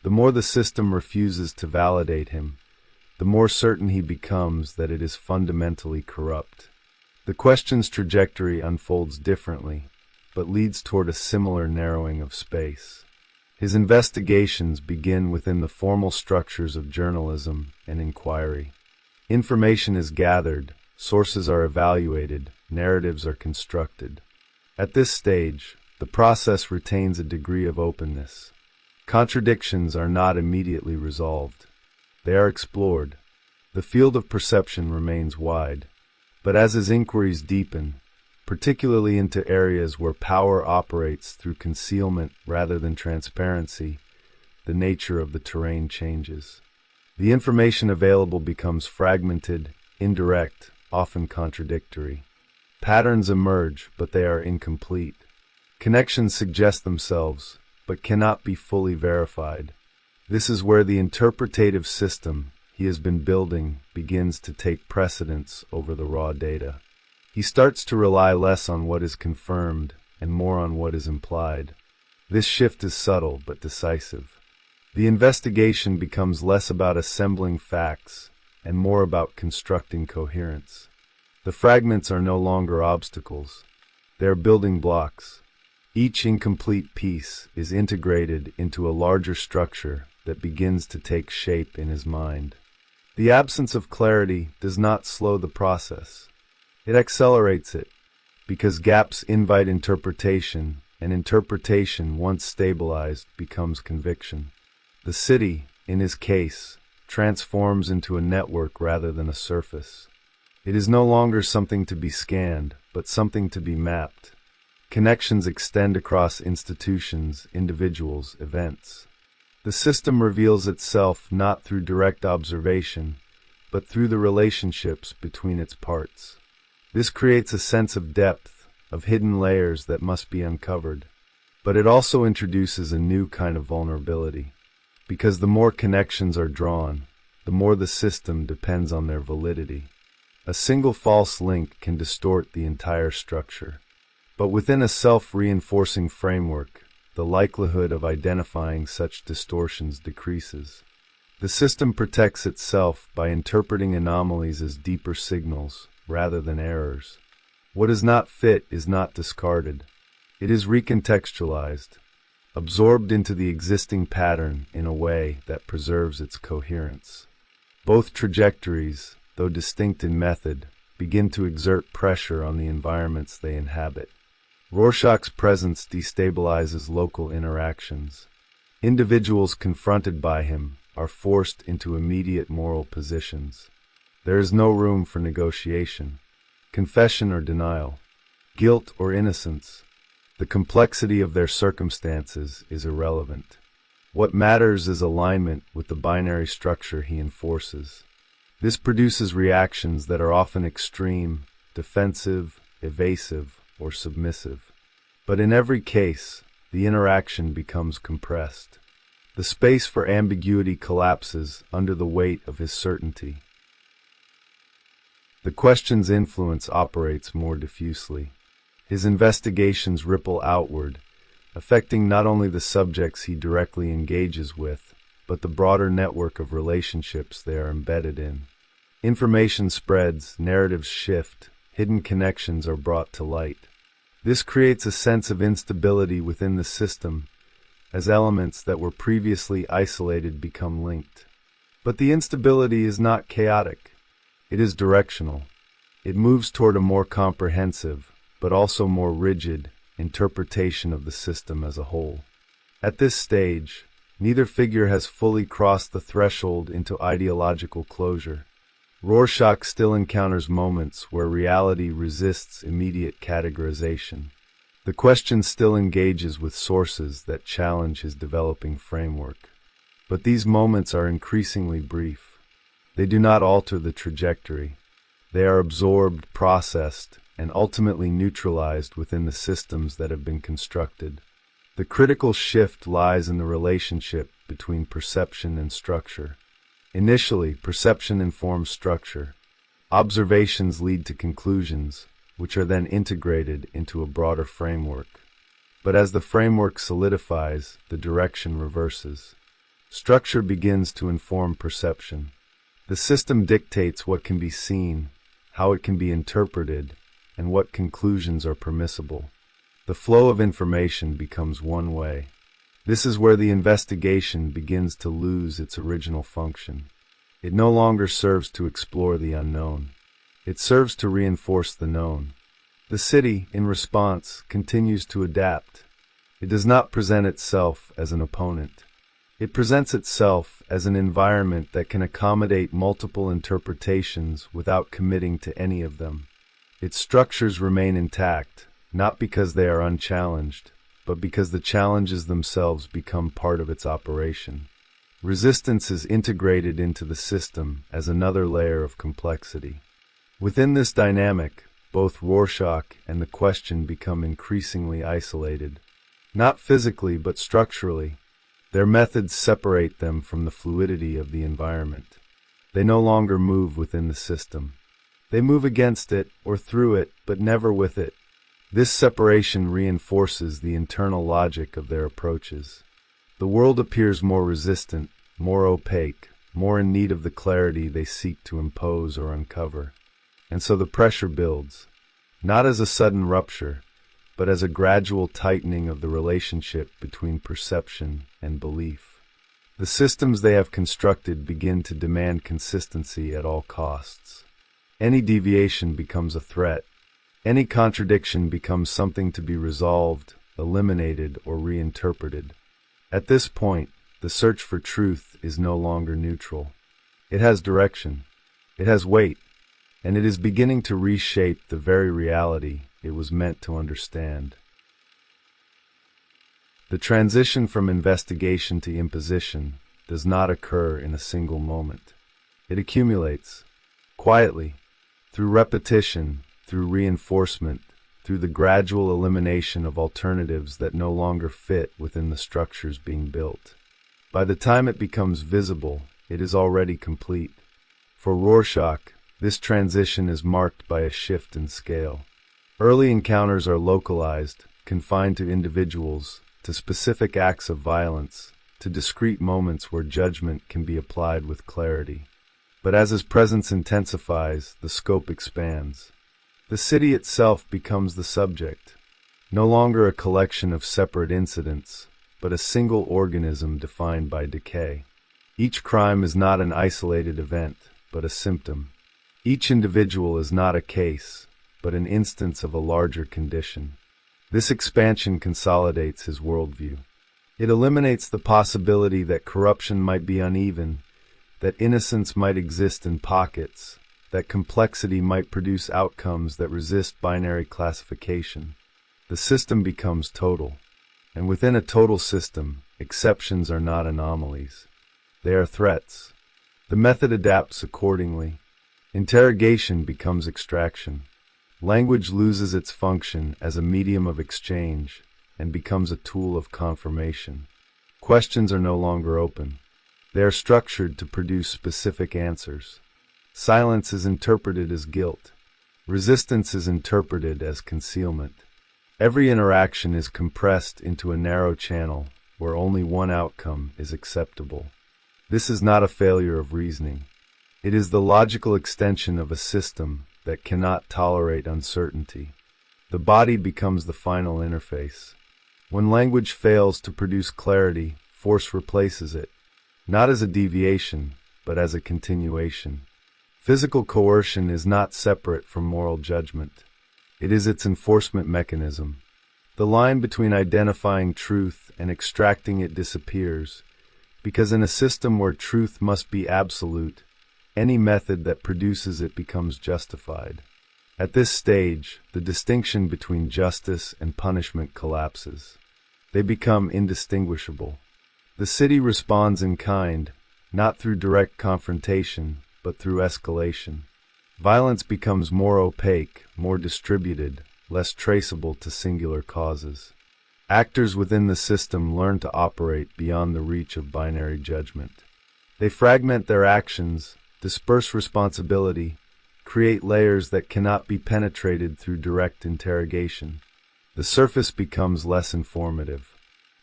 The more the system refuses to validate him, the more certain he becomes that it is fundamentally corrupt. The question's trajectory unfolds differently, but leads toward a similar narrowing of space. His investigations begin within the formal structures of journalism and inquiry. Information is gathered, sources are evaluated, narratives are constructed. At this stage, the process retains a degree of openness. Contradictions are not immediately resolved. They are explored. The field of perception remains wide. But as his inquiries deepen, particularly into areas where power operates through concealment rather than transparency, the nature of the terrain changes. The information available becomes fragmented, indirect, often contradictory. Patterns emerge, but they are incomplete. Connections suggest themselves, but cannot be fully verified. This is where the interpretative system he has been building begins to take precedence over the raw data. He starts to rely less on what is confirmed and more on what is implied. This shift is subtle but decisive. The investigation becomes less about assembling facts and more about constructing coherence. The fragments are no longer obstacles. They are building blocks. Each incomplete piece is integrated into a larger structure that begins to take shape in his mind. The absence of clarity does not slow the process. It accelerates it, because gaps invite interpretation, and interpretation, once stabilized, becomes conviction. The city, in his case, transforms into a network rather than a surface. It is no longer something to be scanned, but something to be mapped. Connections extend across institutions, individuals, events. The system reveals itself not through direct observation, but through the relationships between its parts. This creates a sense of depth of hidden layers that must be uncovered. But it also introduces a new kind of vulnerability, because the more connections are drawn, the more the system depends on their validity. A single false link can distort the entire structure. But within a self-reinforcing framework, the likelihood of identifying such distortions decreases. The system protects itself by interpreting anomalies as deeper signals rather than errors. What is not fit is not discarded. It is recontextualized, absorbed into the existing pattern in a way that preserves its coherence. Both trajectories, though distinct in method, begin to exert pressure on the environments they inhabit. Rorschach's presence destabilizes local interactions. Individuals confronted by him are forced into immediate moral positions. There is no room for negotiation, confession or denial, guilt or innocence. The complexity of their circumstances is irrelevant. What matters is alignment with the binary structure he enforces. This produces reactions that are often extreme, defensive, evasive, or submissive. But in every case, the interaction becomes compressed. The space for ambiguity collapses under the weight of his certainty. The question's influence operates more diffusely. His investigations ripple outward, affecting not only the subjects he directly engages with, but the broader network of relationships they are embedded in. Information spreads, narratives shift, hidden connections are brought to light. This creates a sense of instability within the system, as elements that were previously isolated become linked. But the instability is not chaotic. It is directional. It moves toward a more comprehensive, but also more rigid, interpretation of the system as a whole. At this stage, neither figure has fully crossed the threshold into ideological closure. Rorschach still encounters moments where reality resists immediate categorization. The question still engages with sources that challenge his developing framework. But these moments are increasingly brief. They do not alter the trajectory. They are absorbed, processed, and ultimately neutralized within the systems that have been constructed. The critical shift lies in the relationship between perception and structure. Initially, perception informs structure. Observations lead to conclusions, which are then integrated into a broader framework. But as the framework solidifies, the direction reverses. Structure begins to inform perception. The system dictates what can be seen, how it can be interpreted, and what conclusions are permissible. The flow of information becomes one way. This is where the investigation begins to lose its original function. It no longer serves to explore the unknown. It serves to reinforce the known. The city, in response, continues to adapt. It does not present itself as an opponent. It presents itself as an environment that can accommodate multiple interpretations without committing to any of them. Its structures remain intact, not because they are unchallenged, but because the challenges themselves become part of its operation. Resistance is integrated into the system as another layer of complexity. Within this dynamic, both Rorschach and the question become increasingly isolated. Not physically, but structurally. Their methods separate them from the fluidity of the environment. They no longer move within the system. They move against it or through it, but never with it. This separation reinforces the internal logic of their approaches. The world appears more resistant, more opaque, more in need of the clarity they seek to impose or uncover. And so the pressure builds, not as a sudden rupture, but as a gradual tightening of the relationship between perception and belief. The systems they have constructed begin to demand consistency at all costs. Any deviation becomes a threat. Any contradiction becomes something to be resolved, eliminated, or reinterpreted. At this point, the search for truth is no longer neutral. It has direction. It has weight. And it is beginning to reshape the very reality it was meant to understand. The transition from investigation to imposition does not occur in a single moment. It accumulates, quietly, through repetition, through reinforcement, through the gradual elimination of alternatives that no longer fit within the structures being built. By the time it becomes visible, it is already complete. For Rorschach, this transition is marked by a shift in scale. Early encounters are localized, confined to individuals, to specific acts of violence, to discrete moments where judgment can be applied with clarity. But as his presence intensifies, the scope expands. The city itself becomes the subject, no longer a collection of separate incidents, but a single organism defined by decay. Each crime is not an isolated event, but a symptom. Each individual is not a case, but an instance of a larger condition. This expansion consolidates his worldview. It eliminates the possibility that corruption might be uneven, that innocence might exist in pockets, that complexity might produce outcomes that resist binary classification. The system becomes total, and within a total system, exceptions are not anomalies. They are threats. The method adapts accordingly. Interrogation becomes extraction. Language loses its function as a medium of exchange and becomes a tool of confirmation. Questions are no longer open. They are structured to produce specific answers. Silence is interpreted as guilt. Resistance is interpreted as concealment. Every interaction is compressed into a narrow channel where only one outcome is acceptable. This is not a failure of reasoning. It is the logical extension of a system that cannot tolerate uncertainty. The body becomes the final interface. When language fails to produce clarity, force replaces it, not as a deviation, but as a continuation. Physical coercion is not separate from moral judgment. It is its enforcement mechanism. The line between identifying truth and extracting it disappears, because in a system where truth must be absolute, any method that produces it becomes justified. At this stage, the distinction between justice and punishment collapses. They become indistinguishable. The city responds in kind, not through direct confrontation, but through escalation. Violence becomes more opaque, more distributed, less traceable to singular causes. Actors within the system learn to operate beyond the reach of binary judgment. They fragment their actions, disperse responsibility, create layers that cannot be penetrated through direct interrogation. The surface becomes less informative.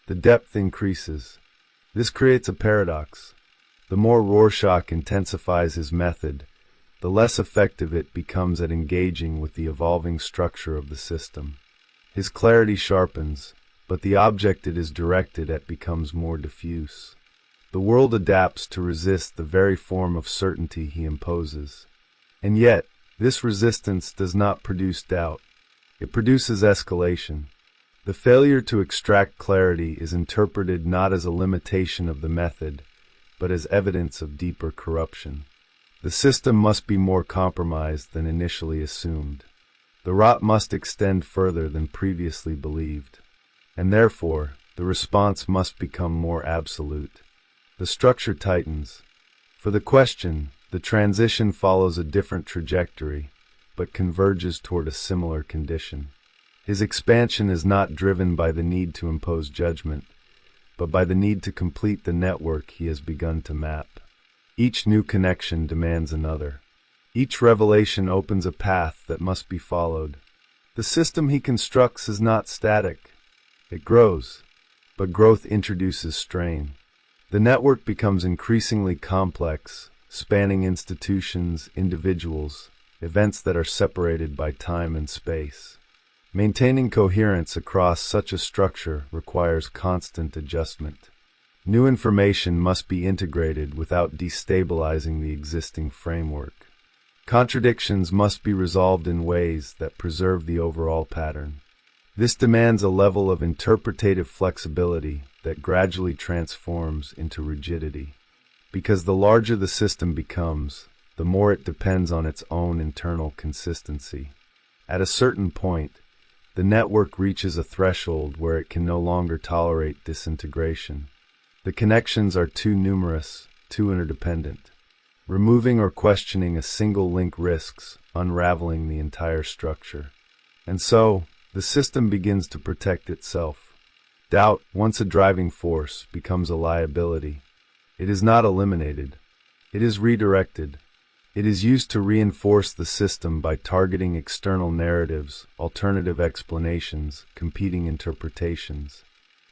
The depth increases. This creates a paradox. The more Rorschach intensifies his method, the less effective it becomes at engaging with the evolving structure of the system. His clarity sharpens, but the object it is directed at becomes more diffuse. The world adapts to resist the very form of certainty he imposes. And yet, this resistance does not produce doubt. It produces escalation. The failure to extract clarity is interpreted not as a limitation of the method, but as evidence of deeper corruption. The system must be more compromised than initially assumed. The rot must extend further than previously believed. And therefore, the response must become more absolute. The structure tightens. For the question, the transition follows a different trajectory, but converges toward a similar condition. His expansion is not driven by the need to impose judgment, but by the need to complete the network he has begun to map. Each new connection demands another. Each revelation opens a path that must be followed. The system he constructs is not static. It grows, but growth introduces strain. The network becomes increasingly complex, spanning institutions, individuals, events that are separated by time and space. Maintaining coherence across such a structure requires constant adjustment. New information must be integrated without destabilizing the existing framework. Contradictions must be resolved in ways that preserve the overall pattern. This demands a level of interpretative flexibility that gradually transforms into rigidity. Because the larger the system becomes, the more it depends on its own internal consistency. At a certain point, the network reaches a threshold where it can no longer tolerate disintegration. The connections are too numerous, too interdependent. Removing or questioning a single link risks unraveling the entire structure. And so, The system begins to protect itself. Doubt, once a driving force, becomes a liability. It is not eliminated. It is redirected. It is used to reinforce the system by targeting external narratives, alternative explanations, competing interpretations.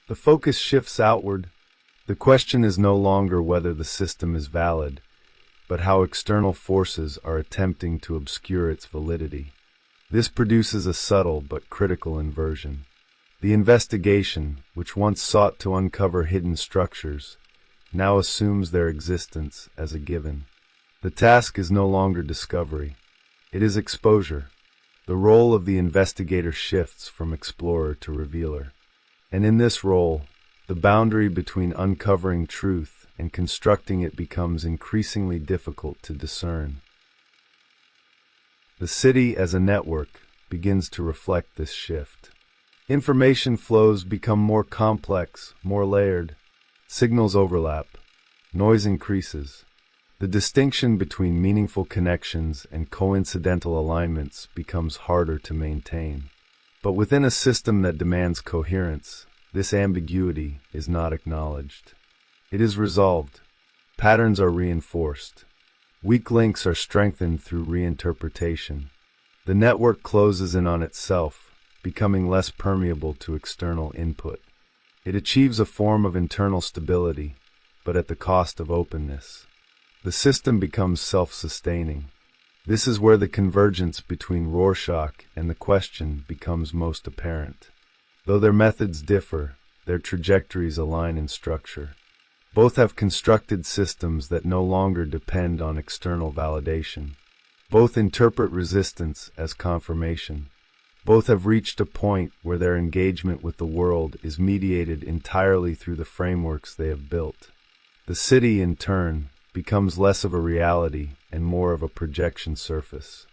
The focus shifts outward. The question is no longer whether the system is valid, but how external forces are attempting to obscure its validity. This produces a subtle but critical inversion. The investigation, which once sought to uncover hidden structures, now assumes their existence as a given. The task is no longer discovery. It is exposure. The role of the investigator shifts from explorer to revealer. And in this role, the boundary between uncovering truth and constructing it becomes increasingly difficult to discern. The city as a network begins to reflect this shift. Information flows become more complex, more layered. Signals overlap. Noise increases. The distinction between meaningful connections and coincidental alignments becomes harder to maintain. But within a system that demands coherence, this ambiguity is not acknowledged. It is resolved. Patterns are reinforced. Weak links are strengthened through reinterpretation. The network closes in on itself, becoming less permeable to external input. It achieves a form of internal stability, but at the cost of openness. The system becomes self-sustaining. This is where the convergence between Rorschach and the question becomes most apparent. Though their methods differ, their trajectories align in structure. Both have constructed systems that no longer depend on external validation. Both interpret resistance as confirmation. Both have reached a point where their engagement with the world is mediated entirely through the frameworks they have built. The city, in turn, becomes less of a reality and more of a projection surface.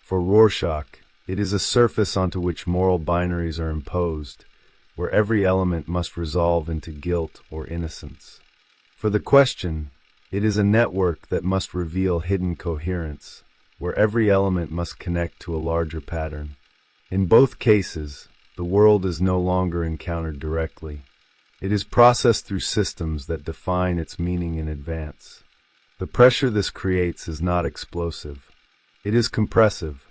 For Rorschach, it is a surface onto which moral binaries are imposed, where every element must resolve into guilt or innocence. For the question, it is a network that must reveal hidden coherence, where every element must connect to a larger pattern. In both cases, the world is no longer encountered directly. It is processed through systems that define its meaning in advance. The pressure this creates is not explosive. It is compressive.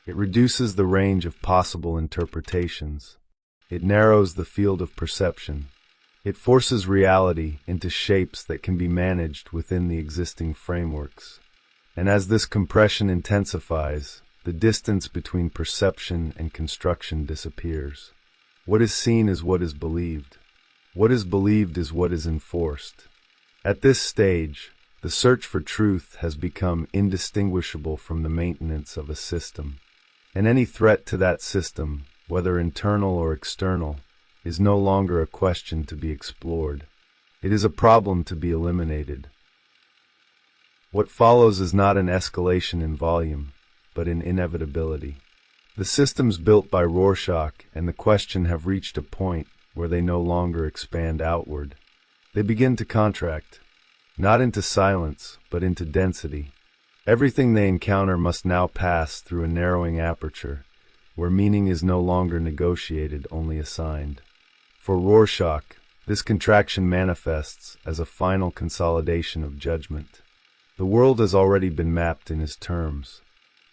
It reduces the range of possible interpretations. It narrows the field of perception. It forces reality into shapes that can be managed within the existing frameworks. And as this compression intensifies, the distance between perception and construction disappears. What is seen is what is believed. What is believed is what is enforced. At this stage, the search for truth has become indistinguishable from the maintenance of a system. And any threat to that system, whether internal or external, is no longer a question to be explored. It is a problem to be eliminated. What follows is not an escalation in volume, but in inevitability. The systems built by Rorschach and the question have reached a point where they no longer expand outward. They begin to contract, not into silence, but into density. Everything they encounter must now pass through a narrowing aperture, where meaning is no longer negotiated, only assigned. For Rorschach, this contraction manifests as a final consolidation of judgment. The world has already been mapped in his terms.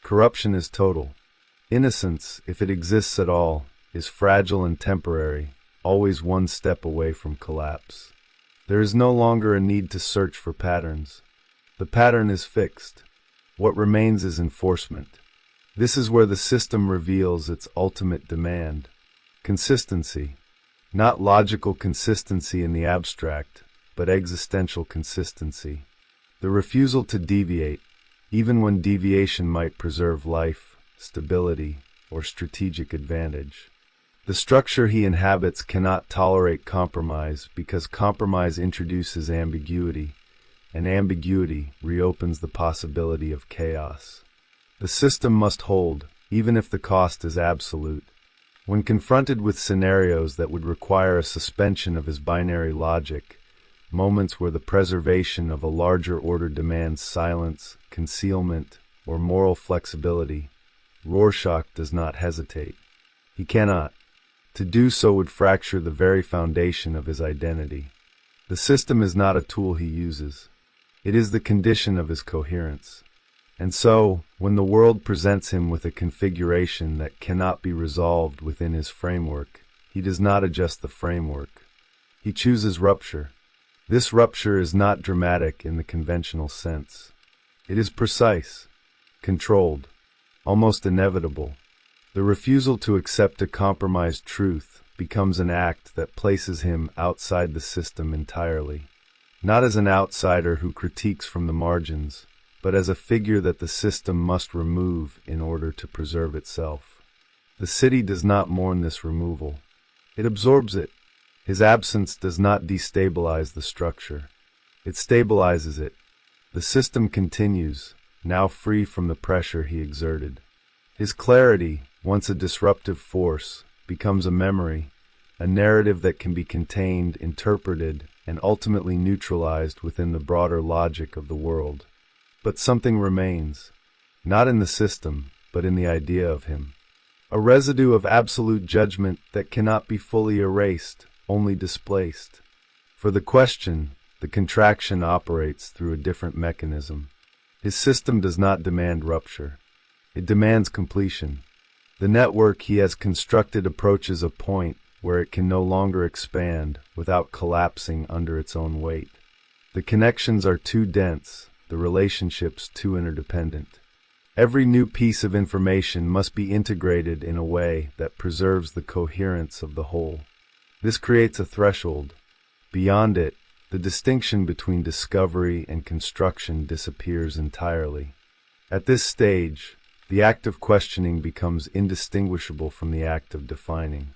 Corruption is total. Innocence, if it exists at all, is fragile and temporary, always one step away from collapse. There is no longer a need to search for patterns. The pattern is fixed. What remains is enforcement. This is where the system reveals its ultimate demand. Consistency. Not logical consistency in the abstract, but existential consistency. The refusal to deviate, even when deviation might preserve life, stability, or strategic advantage. The structure he inhabits cannot tolerate compromise because compromise introduces ambiguity, and ambiguity reopens the possibility of chaos. The system must hold, even if the cost is absolute. When confronted with scenarios that would require a suspension of his binary logic, moments where the preservation of a larger order demands silence, concealment, or moral flexibility, Rorschach does not hesitate. He cannot. To do so would fracture the very foundation of his identity. The system is not a tool he uses. It is the condition of his coherence. And so, when the world presents him with a configuration that cannot be resolved within his framework, he does not adjust the framework. He chooses rupture. This rupture is not dramatic in the conventional sense. It is precise, controlled, almost inevitable. The refusal to accept a compromised truth becomes an act that places him outside the system entirely, not as an outsider who critiques from the margins, but as a figure that the system must remove in order to preserve itself. The city does not mourn this removal. It absorbs it. His absence does not destabilize the structure. It stabilizes it. The system continues, now free from the pressure he exerted. His clarity, once a disruptive force, becomes a memory, a narrative that can be contained, interpreted, and ultimately neutralized within the broader logic of the world. But something remains, not in the system, but in the idea of him. A residue of absolute judgment that cannot be fully erased, only displaced. For the question, the contraction operates through a different mechanism. His system does not demand rupture. It demands completion. The network he has constructed approaches a point where it can no longer expand without collapsing under its own weight. The connections are too dense, the relationships too interdependent. Every new piece of information must be integrated in a way that preserves the coherence of the whole. This creates a threshold. Beyond it, the distinction between discovery and construction disappears entirely. At this stage, the act of questioning becomes indistinguishable from the act of defining.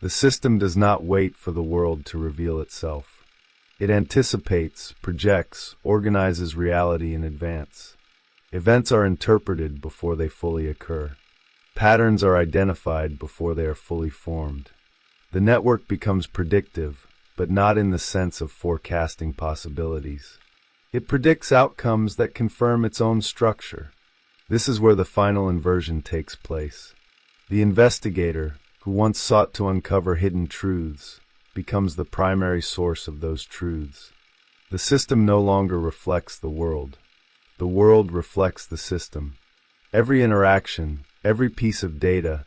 The system does not wait for the world to reveal itself. It anticipates, projects, organizes reality in advance. Events are interpreted before they fully occur. Patterns are identified before they are fully formed. The network becomes predictive, but not in the sense of forecasting possibilities. It predicts outcomes that confirm its own structure. This is where the final inversion takes place. The investigator, who once sought to uncover hidden truths, becomes the primary source of those truths. The system no longer reflects the world. The world reflects the system. Every interaction, every piece of data,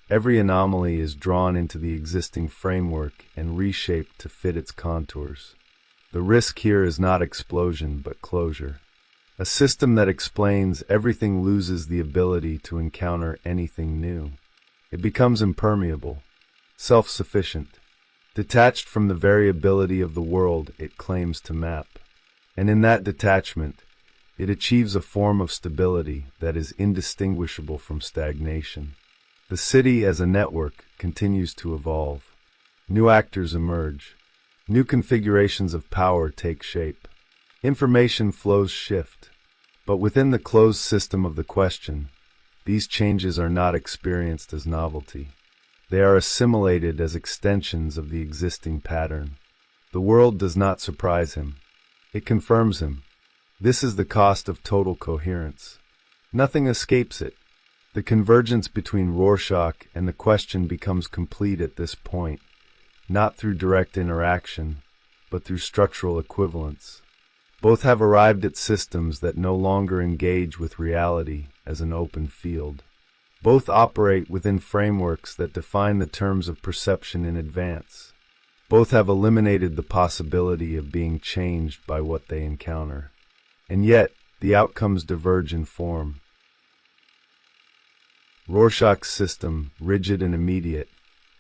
every anomaly is drawn into the existing framework and reshaped to fit its contours. The risk here is not explosion, but closure. A system that explains everything loses the ability to encounter anything new. It becomes impermeable, self-sufficient, detached from the variability of the world it claims to map. And in that detachment, it achieves a form of stability that is indistinguishable from stagnation. The city as a network continues to evolve. New actors emerge. New configurations of power take shape. Information flows shift. But within the closed system of the question, these changes are not experienced as novelty. They are assimilated as extensions of the existing pattern. The world does not surprise him. It confirms him. This is the cost of total coherence. Nothing escapes it. The convergence between Rorschach and the question becomes complete at this point, not through direct interaction, but through structural equivalence. Both have arrived at systems that no longer engage with reality as an open field. Both operate within frameworks that define the terms of perception in advance. Both have eliminated the possibility of being changed by what they encounter. And yet, the outcomes diverge in form. Rorschach's system, rigid and immediate,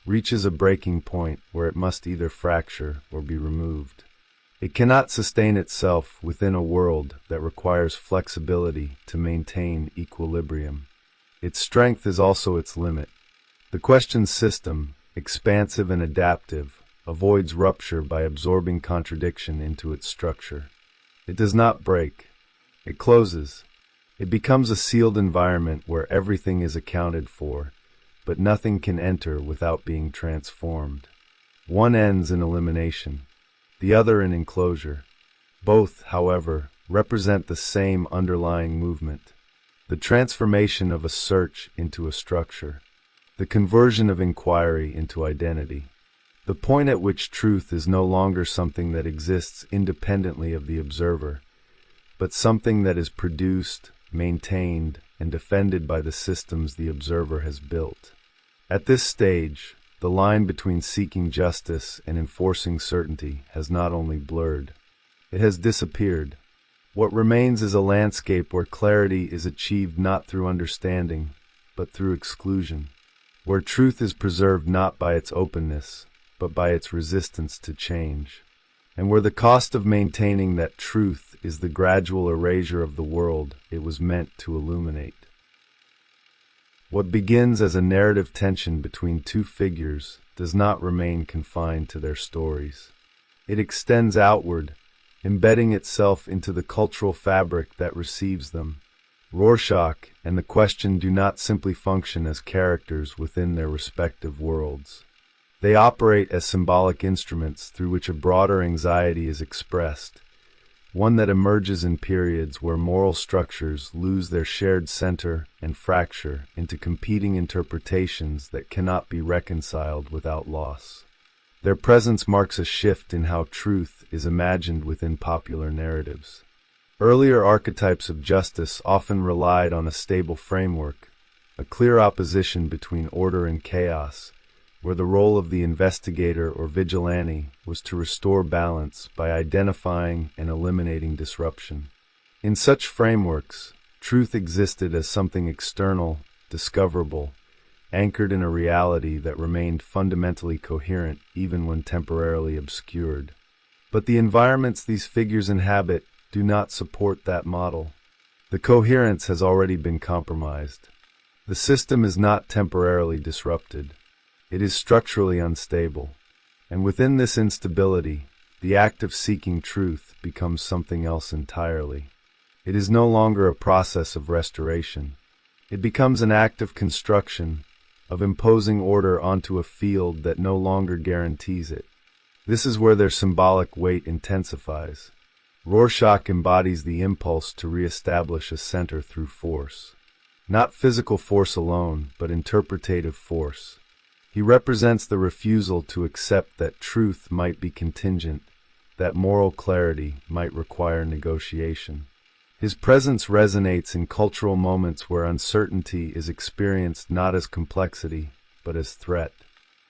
reaches a breaking point where it must either fracture or be removed. It cannot sustain itself within a world that requires flexibility to maintain equilibrium. Its strength is also its limit. The question system, expansive and adaptive, avoids rupture by absorbing contradiction into its structure. It does not break. It closes. It becomes a sealed environment where everything is accounted for, but nothing can enter without being transformed. One ends in elimination, the other in enclosure. Both, however, represent the same underlying movement, the transformation of a search into a structure. the conversion of inquiry into identity. The point at which truth is no longer something that exists independently of the observer, but something that is produced, maintained, and defended by the systems the observer has built. At this stage, the line between seeking justice and enforcing certainty has not only blurred, it has disappeared. What remains is a landscape where clarity is achieved not through understanding, but through exclusion, where truth is preserved not by its openness, but by its resistance to change, and where the cost of maintaining that truth is the gradual erasure of the world it was meant to illuminate. What begins as a narrative tension between two figures does not remain confined to their stories. It extends outward, embedding itself into the cultural fabric that receives them. Rorschach and the Question do not simply function as characters within their respective worlds. They operate as symbolic instruments through which a broader anxiety is expressed, one that emerges in periods where moral structures lose their shared center and fracture into competing interpretations that cannot be reconciled without loss. Their presence marks a shift in how truth is imagined within popular narratives. Earlier archetypes of justice often relied on a stable framework, a clear opposition between order and chaos, where the role of the investigator or vigilante was to restore balance by identifying and eliminating disruption. In such frameworks, truth existed as something external, discoverable, anchored in a reality that remained fundamentally coherent even when temporarily obscured. But the environments these figures inhabit do not support that model. The coherence has already been compromised. The system is not temporarily disrupted. It is structurally unstable, and within this instability, the act of seeking truth becomes something else entirely. It is no longer a process of restoration. It becomes an act of construction, of imposing order onto a field that no longer guarantees it. This is where their symbolic weight intensifies. Rorschach embodies the impulse to reestablish a center through force. Not physical force alone, but interpretative force. He represents the refusal to accept that truth might be contingent, that moral clarity might require negotiation. His presence resonates in cultural moments where uncertainty is experienced not as complexity, but as threat,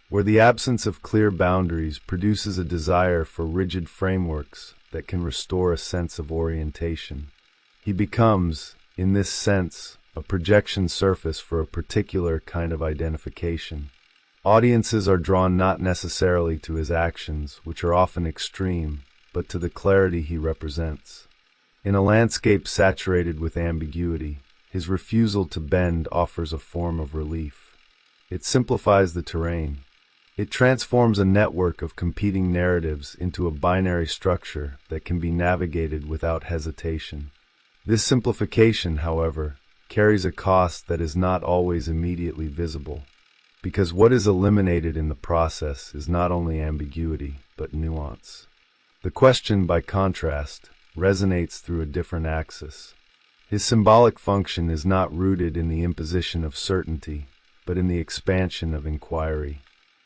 where the absence of clear boundaries produces a desire for rigid frameworks that can restore a sense of orientation. He becomes, in this sense, a projection surface for a particular kind of identification. Audiences are drawn not necessarily to his actions, which are often extreme, but to the clarity he represents. In a landscape saturated with ambiguity, his refusal to bend offers a form of relief. It simplifies the terrain. It transforms a network of competing narratives into a binary structure that can be navigated without hesitation. This simplification, however, carries a cost that is not always immediately visible, because what is eliminated in the process is not only ambiguity, but nuance. The Question, by contrast, resonates through a different axis. His symbolic function is not rooted in the imposition of certainty, but in the expansion of inquiry.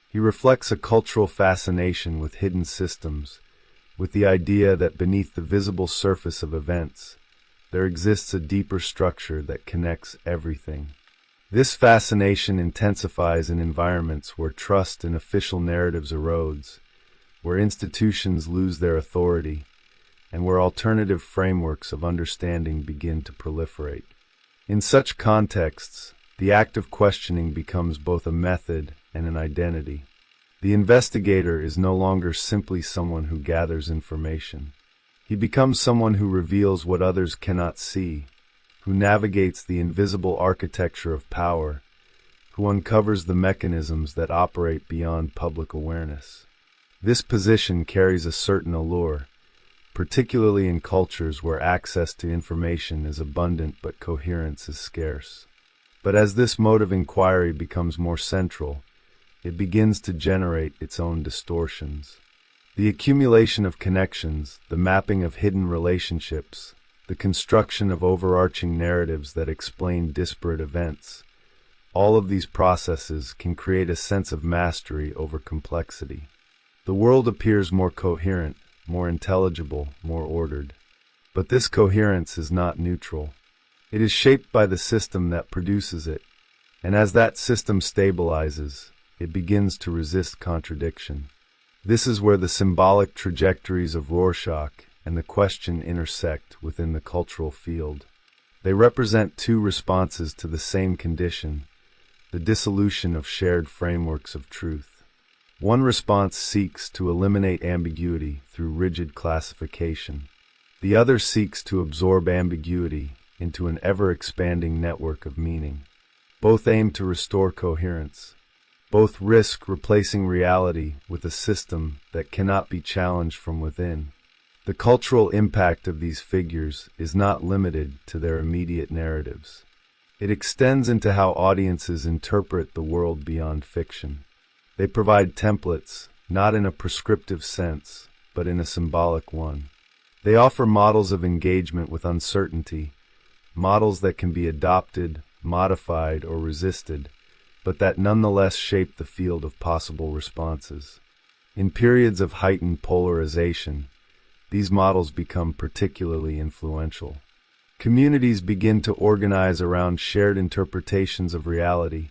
He reflects a cultural fascination with hidden systems, with the idea that beneath the visible surface of events, there exists a deeper structure that connects everything. This fascination intensifies in environments where trust in official narratives erodes, where institutions lose their authority, and where alternative frameworks of understanding begin to proliferate. In such contexts, the act of questioning becomes both a method and an identity. The investigator is no longer simply someone who gathers information. He becomes someone who reveals what others cannot see, who navigates the invisible architecture of power, who uncovers the mechanisms that operate beyond public awareness. This position carries a certain allure, particularly in cultures where access to information is abundant but coherence is scarce. But as this mode of inquiry becomes more central, it begins to generate its own distortions. The accumulation of connections, the mapping of hidden relationships, the construction of overarching narratives that explain disparate events, All of these processes can create a sense of mastery over complexity. The world appears more coherent, more intelligible, more ordered. But this coherence is not neutral. It is shaped by the system that produces it, and as that system stabilizes, it begins to resist contradiction. This is where the symbolic trajectories of Rorschach and the question intersect within the cultural field. They represent two responses to the same condition, the dissolution of shared frameworks of truth. One response seeks to eliminate ambiguity through rigid classification. The other seeks to absorb ambiguity into an ever-expanding network of meaning. Both aim to restore coherence. Both risk replacing reality with a system that cannot be challenged from within. The cultural impact of these figures is not limited to their immediate narratives. It extends into how audiences interpret the world beyond fiction. They provide templates, not in a prescriptive sense, but in a symbolic one. They offer models of engagement with uncertainty, models that can be adopted, modified, or resisted, but that nonetheless shape the field of possible responses. In periods of heightened polarization, these models become particularly influential. Communities begin to organize around shared interpretations of reality,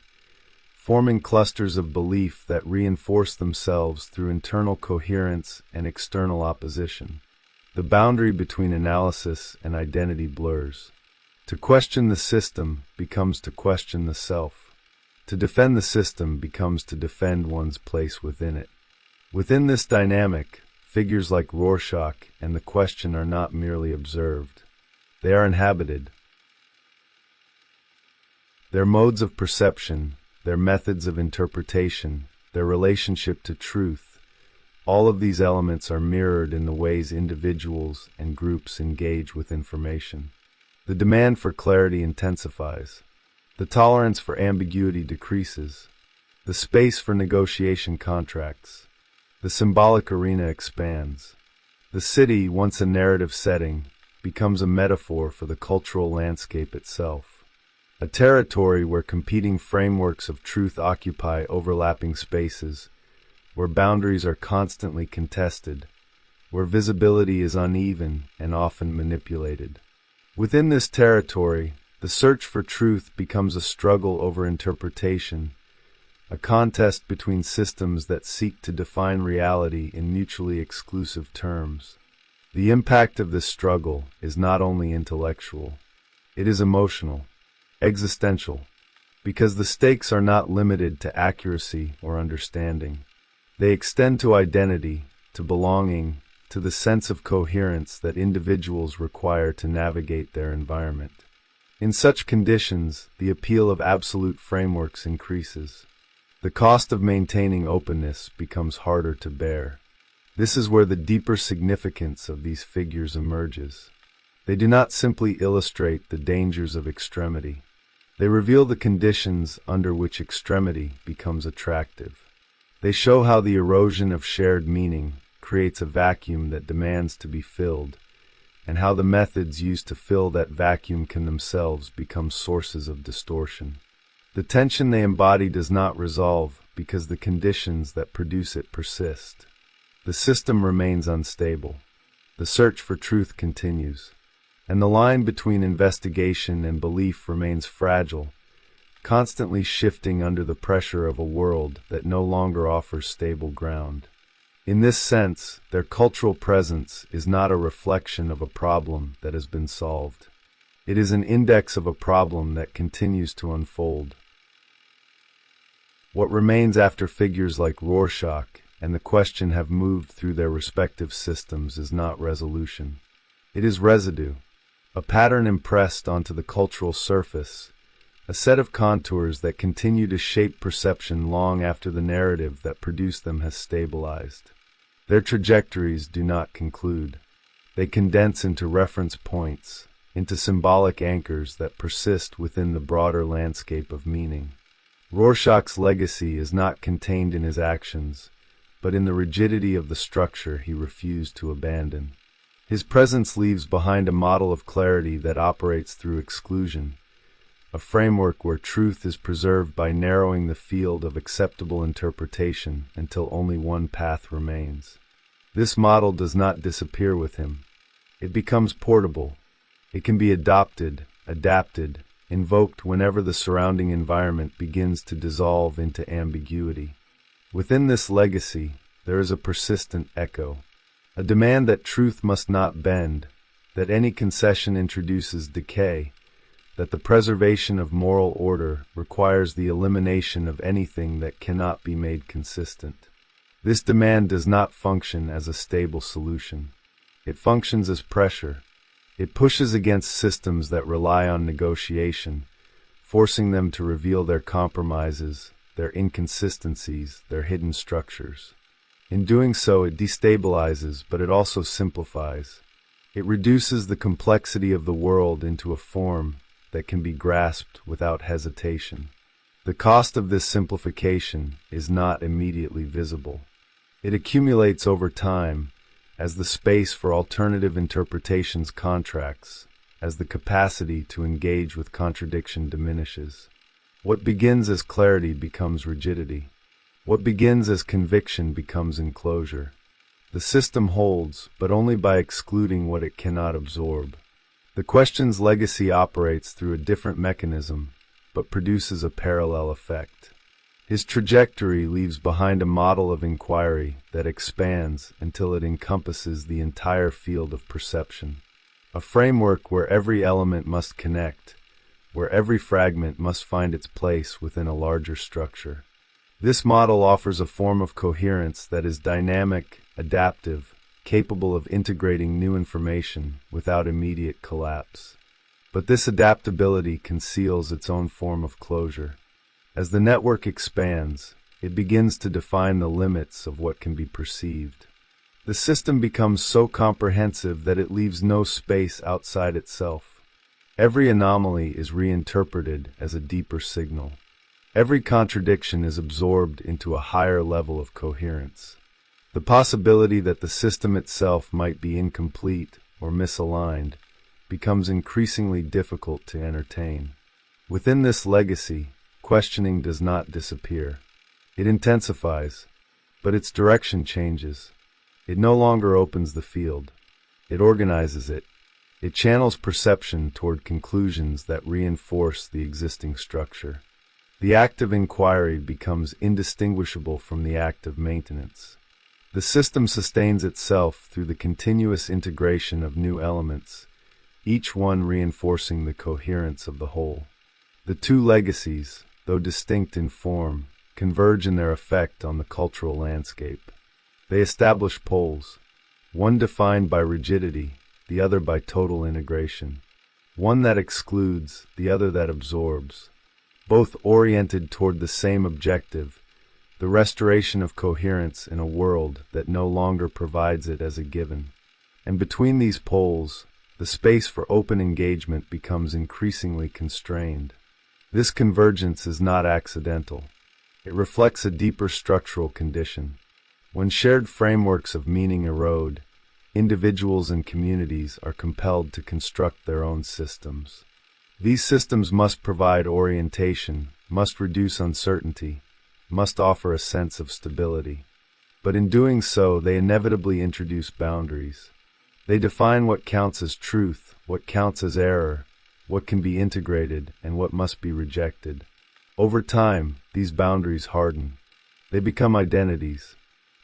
forming clusters of belief that reinforce themselves through internal coherence and external opposition. The boundary between analysis and identity blurs. To question the system becomes to question the self. To defend the system becomes to defend one's place within it. Within this dynamic, figures like Rorschach and the question are not merely observed. They are inhabited. Their modes of perception, their methods of interpretation, their relationship to truth, all of these elements are mirrored in the ways individuals and groups engage with information. The demand for clarity intensifies. The tolerance for ambiguity decreases. The space for negotiation contracts. The symbolic arena expands. The city, once a narrative setting, becomes a metaphor for the cultural landscape itself. A territory where competing frameworks of truth occupy overlapping spaces, where boundaries are constantly contested, where visibility is uneven and often manipulated. Within this territory, the search for truth becomes a struggle over interpretation, a contest between systems that seek to define reality in mutually exclusive terms. The impact of this struggle is not only intellectual, it is emotional, existential, because the stakes are not limited to accuracy or understanding. They extend to identity, to belonging, to the sense of coherence that individuals require to navigate their environment. In such conditions, the appeal of absolute frameworks increases. The cost of maintaining openness becomes harder to bear. This is where the deeper significance of these figures emerges. They do not simply illustrate the dangers of extremity. They reveal the conditions under which extremity becomes attractive. They show how the erosion of shared meaning creates a vacuum that demands to be filled, and how the methods used to fill that vacuum can themselves become sources of distortion. The tension they embody does not resolve because the conditions that produce it persist. The system remains unstable. The search for truth continues. And the line between investigation and belief remains fragile, constantly shifting under the pressure of a world that no longer offers stable ground. In this sense, their cultural presence is not a reflection of a problem that has been solved. It is an index of a problem that continues to unfold. What remains after figures like Rorschach and the question have moved through their respective systems is not resolution. It is residue, a pattern impressed onto the cultural surface, a set of contours that continue to shape perception long after the narrative that produced them has stabilized. Their trajectories do not conclude. They condense into reference points, into symbolic anchors that persist within the broader landscape of meaning. Rorschach's legacy is not contained in his actions, but in the rigidity of the structure he refused to abandon. His presence leaves behind a model of clarity that operates through exclusion, a framework where truth is preserved by narrowing the field of acceptable interpretation until only one path remains. This model does not disappear with him. It becomes portable. It can be adopted, adapted, invoked whenever the surrounding environment begins to dissolve into ambiguity. Within this legacy, there is a persistent echo, a demand that truth must not bend, that any concession introduces decay, that the preservation of moral order requires the elimination of anything that cannot be made consistent. This demand does not function as a stable solution. It functions as pressure. It pushes against systems that rely on negotiation, forcing them to reveal their compromises, their inconsistencies, their hidden structures. In doing so, it destabilizes, but it also simplifies. It reduces the complexity of the world into a form that can be grasped without hesitation. The cost of this simplification is not immediately visible. It accumulates over time, as the space for alternative interpretations contracts, as the capacity to engage with contradiction diminishes. What begins as clarity becomes rigidity. What begins as conviction becomes enclosure. The system holds, but only by excluding what it cannot absorb. The question's legacy operates through a different mechanism, but produces a parallel effect. His trajectory leaves behind a model of inquiry that expands until it encompasses the entire field of perception. A framework where every element must connect, where every fragment must find its place within a larger structure. This model offers a form of coherence that is dynamic, adaptive, capable of integrating new information without immediate collapse. But this adaptability conceals its own form of closure. As the network expands, it begins to define the limits of what can be perceived. The system becomes so comprehensive that it leaves no space outside itself. Every anomaly is reinterpreted as a deeper signal. Every contradiction is absorbed into a higher level of coherence. The possibility that the system itself might be incomplete or misaligned becomes increasingly difficult to entertain. Within this legacy, questioning does not disappear. It intensifies, but its direction changes. It no longer opens the field. It organizes it. It channels perception toward conclusions that reinforce the existing structure. The act of inquiry becomes indistinguishable from the act of maintenance. The system sustains itself through the continuous integration of new elements, each one reinforcing the coherence of the whole. The two legacies, though distinct in form, converge in their effect on the cultural landscape. They establish poles, one defined by rigidity, the other by total integration, one that excludes, the other that absorbs, both oriented toward the same objective, the restoration of coherence in a world that no longer provides it as a given. And between these poles, the space for open engagement becomes increasingly constrained. This convergence is not accidental. It reflects a deeper structural condition. When shared frameworks of meaning erode, individuals and communities are compelled to construct their own systems. These systems must provide orientation, must reduce uncertainty, must offer a sense of stability. But in doing so, they inevitably introduce boundaries. They define what counts as truth, what counts as error, what can be integrated, and what must be rejected. Over time, these boundaries harden. They become identities.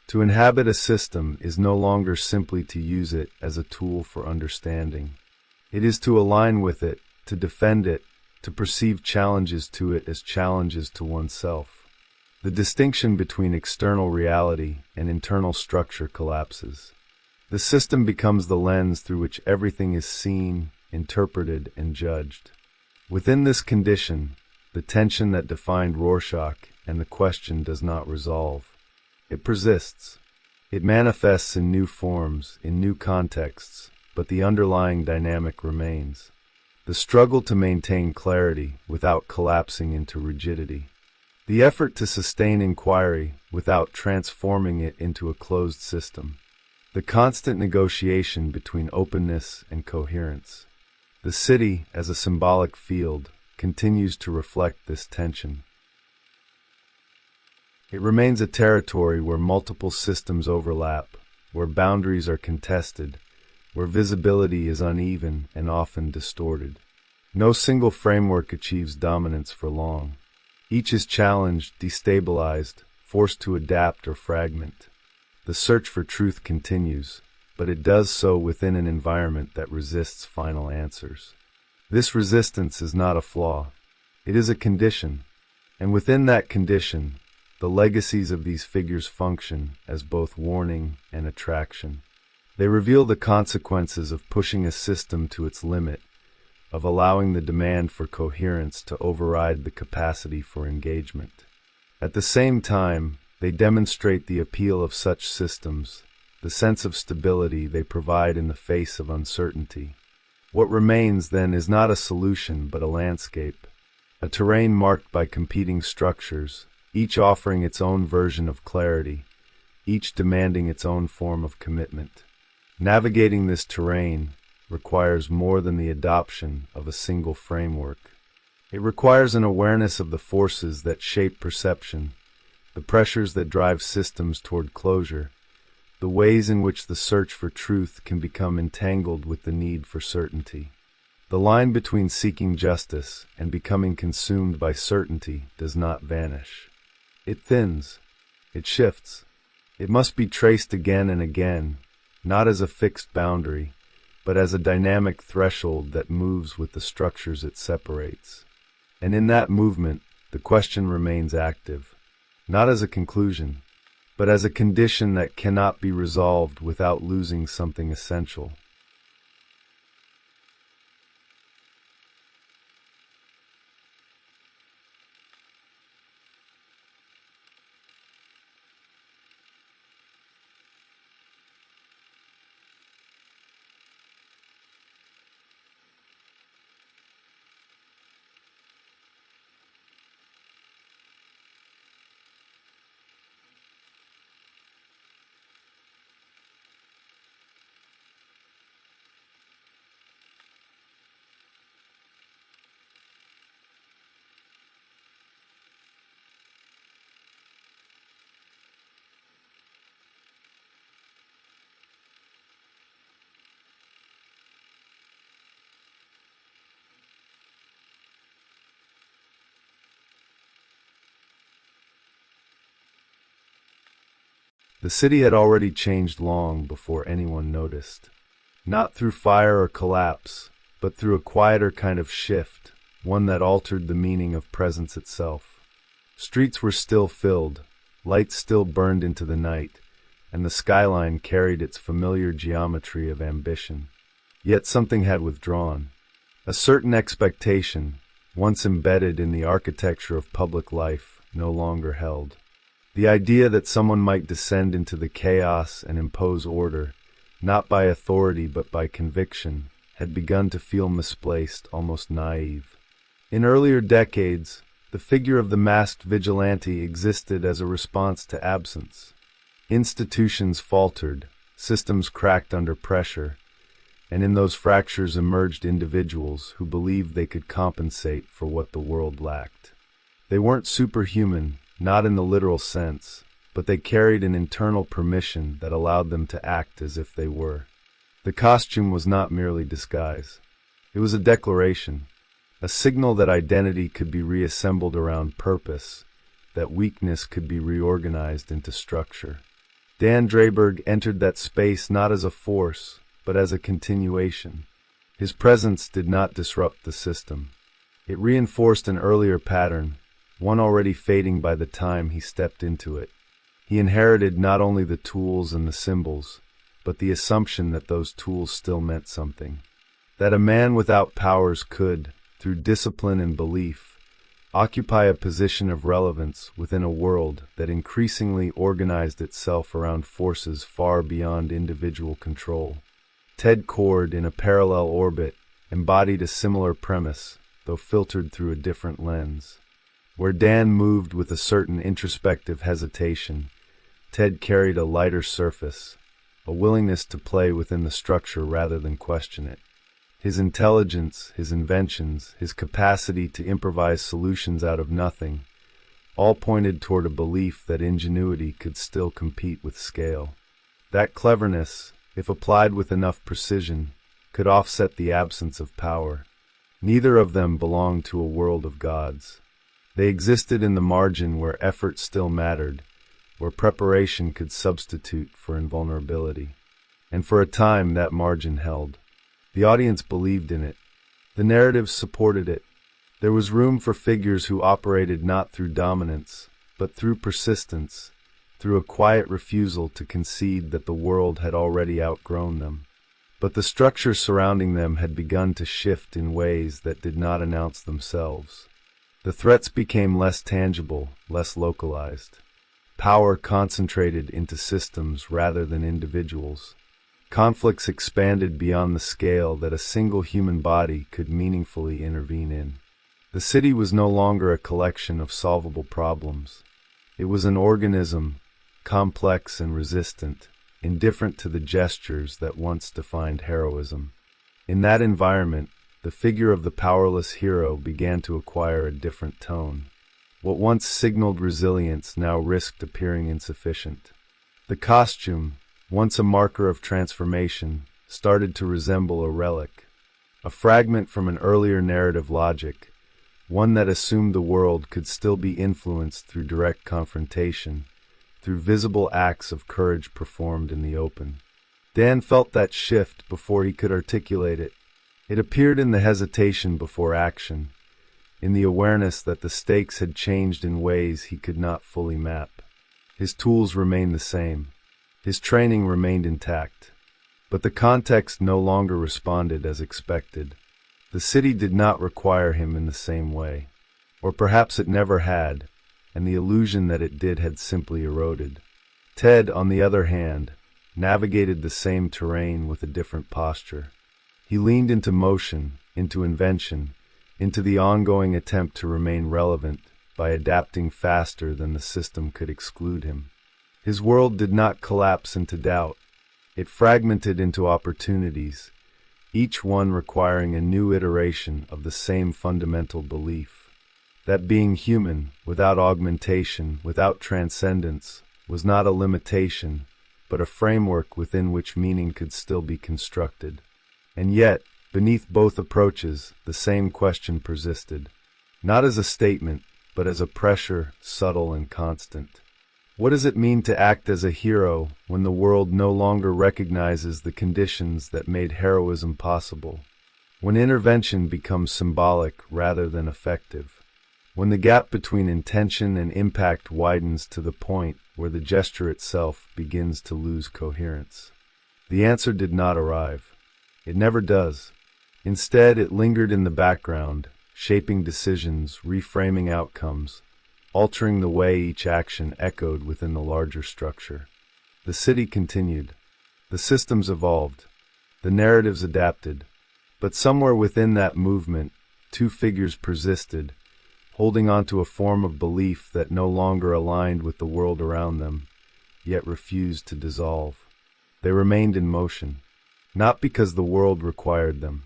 To inhabit a system is no longer simply to use it as a tool for understanding. It is to align with it, to defend it, to perceive challenges to it as challenges to oneself. The distinction between external reality and internal structure collapses. The system becomes the lens through which everything is seen, interpreted, and judged. Within this condition, the tension that defined Rorschach and the question does not resolve. It persists. It manifests in new forms, in new contexts, but the underlying dynamic remains. The struggle to maintain clarity without collapsing into rigidity. The effort to sustain inquiry without transforming it into a closed system. The constant negotiation between openness and coherence. The city, as a symbolic field, continues to reflect this tension. It remains a territory where multiple systems overlap, where boundaries are contested, where visibility is uneven and often distorted. No single framework achieves dominance for long. Each is challenged, destabilized, forced to adapt or fragment. The search for truth continues, but it does so within an environment that resists final answers. This resistance is not a flaw. It is a condition, and within that condition, the legacies of these figures function as both warning and attraction. They reveal the consequences of pushing a system to its limit, of allowing the demand for coherence to override the capacity for engagement. At the same time, they demonstrate the appeal of such systems, the sense of stability they provide in the face of uncertainty. What remains, then, is not a solution but a landscape, a terrain marked by competing structures, each offering its own version of clarity, each demanding its own form of commitment. Navigating this terrain requires more than the adoption of a single framework. It requires an awareness of the forces that shape perception, the pressures that drive systems toward closure, the ways in which the search for truth can become entangled with the need for certainty. The line between seeking justice and becoming consumed by certainty does not vanish. It thins. It shifts. It must be traced again and again, not as a fixed boundary, but as a dynamic threshold that moves with the structures it separates. And in that movement, the question remains active, not as a conclusion, but as a condition that cannot be resolved without losing something essential. The city had already changed long before anyone noticed. Not through fire or collapse, but through a quieter kind of shift, one that altered the meaning of presence itself. Streets were still filled, lights still burned into the night, and the skyline carried its familiar geometry of ambition. Yet something had withdrawn. A certain expectation, once embedded in the architecture of public life, no longer held. The idea that someone might descend into the chaos and impose order, not by authority but by conviction, had begun to feel misplaced, almost naive. In earlier decades, the figure of the masked vigilante existed as a response to absence. Institutions faltered, systems cracked under pressure, and in those fractures emerged individuals who believed they could compensate for what the world lacked. They weren't superhuman, not in the literal sense, but they carried an internal permission that allowed them to act as if they were. The costume was not merely disguise. It was a declaration, a signal that identity could be reassembled around purpose, that weakness could be reorganized into structure. Dan Drayberg entered that space not as a force, but as a continuation. His presence did not disrupt the system. It reinforced an earlier pattern, one already fading by the time he stepped into it. He inherited not only the tools and the symbols, but the assumption that those tools still meant something. That a man without powers could, through discipline and belief, occupy a position of relevance within a world that increasingly organized itself around forces far beyond individual control. Ted Kord, in a parallel orbit, embodied a similar premise, though filtered through a different lens. Where Dan moved with a certain introspective hesitation, Ted carried a lighter surface, a willingness to play within the structure rather than question it. His intelligence, his inventions, his capacity to improvise solutions out of nothing, all pointed toward a belief that ingenuity could still compete with scale. That cleverness, if applied with enough precision, could offset the absence of power. Neither of them belonged to a world of gods. They existed in the margin where effort still mattered, where preparation could substitute for invulnerability. And for a time that margin held. The audience believed in it. The narratives supported it. There was room for figures who operated not through dominance, but through persistence, through a quiet refusal to concede that the world had already outgrown them. But the structure surrounding them had begun to shift in ways that did not announce themselves. The threats became less tangible, less localized. Power concentrated into systems rather than individuals. Conflicts expanded beyond the scale that a single human body could meaningfully intervene in. The city was no longer a collection of solvable problems. It was an organism, complex and resistant, indifferent to the gestures that once defined heroism. In that environment, the figure of the powerless hero began to acquire a different tone. What once signaled resilience now risked appearing insufficient. The costume, once a marker of transformation, started to resemble a relic, a fragment from an earlier narrative logic, one that assumed the world could still be influenced through direct confrontation, through visible acts of courage performed in the open. Dan felt that shift before he could articulate it. It appeared in the hesitation before action, in the awareness that the stakes had changed in ways he could not fully map. His tools remained the same. His training remained intact, but the context no longer responded as expected. The city did not require him in the same way, or perhaps it never had, and the illusion that it did had simply eroded. Ted, on the other hand, navigated the same terrain with a different posture. He leaned into motion, into invention, into the ongoing attempt to remain relevant by adapting faster than the system could exclude him. His world did not collapse into doubt. It fragmented into opportunities, each one requiring a new iteration of the same fundamental belief. That being human, without augmentation, without transcendence, was not a limitation, but a framework within which meaning could still be constructed. And yet, beneath both approaches, the same question persisted. Not as a statement, but as a pressure, subtle and constant. What does it mean to act as a hero when the world no longer recognizes the conditions that made heroism possible? When intervention becomes symbolic rather than effective? When the gap between intention and impact widens to the point where the gesture itself begins to lose coherence? The answer did not arrive. It never does. Instead, it lingered in the background, shaping decisions, reframing outcomes, altering the way each action echoed within the larger structure. The city continued. The systems evolved. The narratives adapted. But somewhere within that movement, two figures persisted, holding on to a form of belief that no longer aligned with the world around them, yet refused to dissolve. They remained in motion, not because the world required them,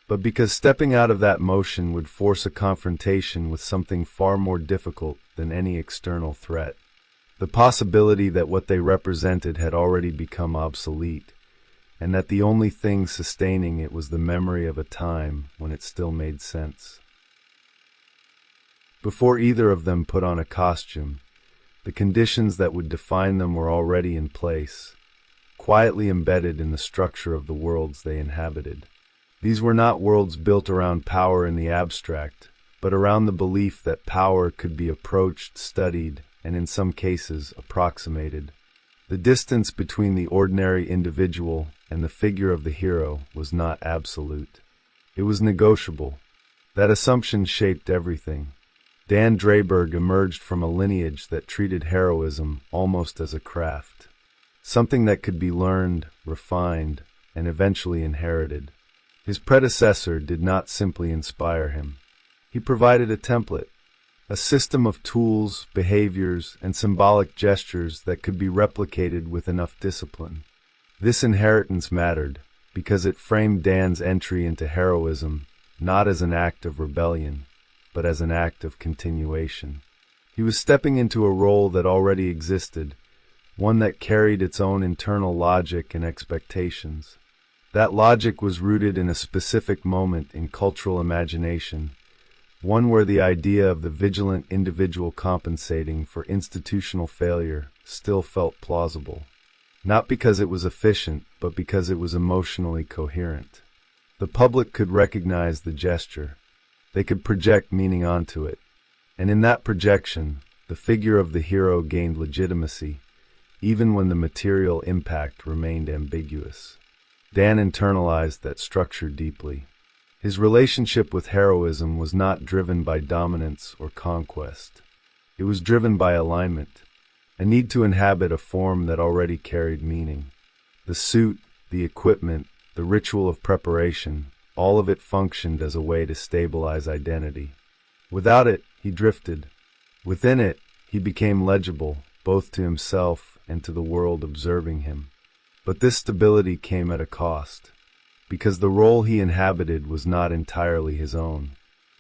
but because stepping out of that motion would force a confrontation with something far more difficult than any external threat. The possibility that what they represented had already become obsolete, and that the only thing sustaining it was the memory of a time when it still made sense. Before either of them put on a costume, the conditions that would define them were already in place, quietly embedded in the structure of the worlds they inhabited. These were not worlds built around power in the abstract, but around the belief that power could be approached, studied, and in some cases approximated. The distance between the ordinary individual and the figure of the hero was not absolute. It was negotiable. That assumption shaped everything. Dan Drayberg emerged from a lineage that treated heroism almost as a craft, something that could be learned, refined, and eventually inherited. His predecessor did not simply inspire him. He provided a template, a system of tools, behaviors, and symbolic gestures that could be replicated with enough discipline. This inheritance mattered, because it framed Dan's entry into heroism not as an act of rebellion, but as an act of continuation. He was stepping into a role that already existed, one that carried its own internal logic and expectations. That logic was rooted in a specific moment in cultural imagination, one where the idea of the vigilant individual compensating for institutional failure still felt plausible. Not because it was efficient, but because it was emotionally coherent. The public could recognize the gesture. They could project meaning onto it. And in that projection, the figure of the hero gained legitimacy, even when the material impact remained ambiguous. Dan internalized that structure deeply. His relationship with heroism was not driven by dominance or conquest. It was driven by alignment, a need to inhabit a form that already carried meaning. The suit, the equipment, the ritual of preparation, all of it functioned as a way to stabilize identity. Without it, he drifted. Within it, he became legible, both to himself and to the world observing him. But this stability came at a cost, because the role he inhabited was not entirely his own.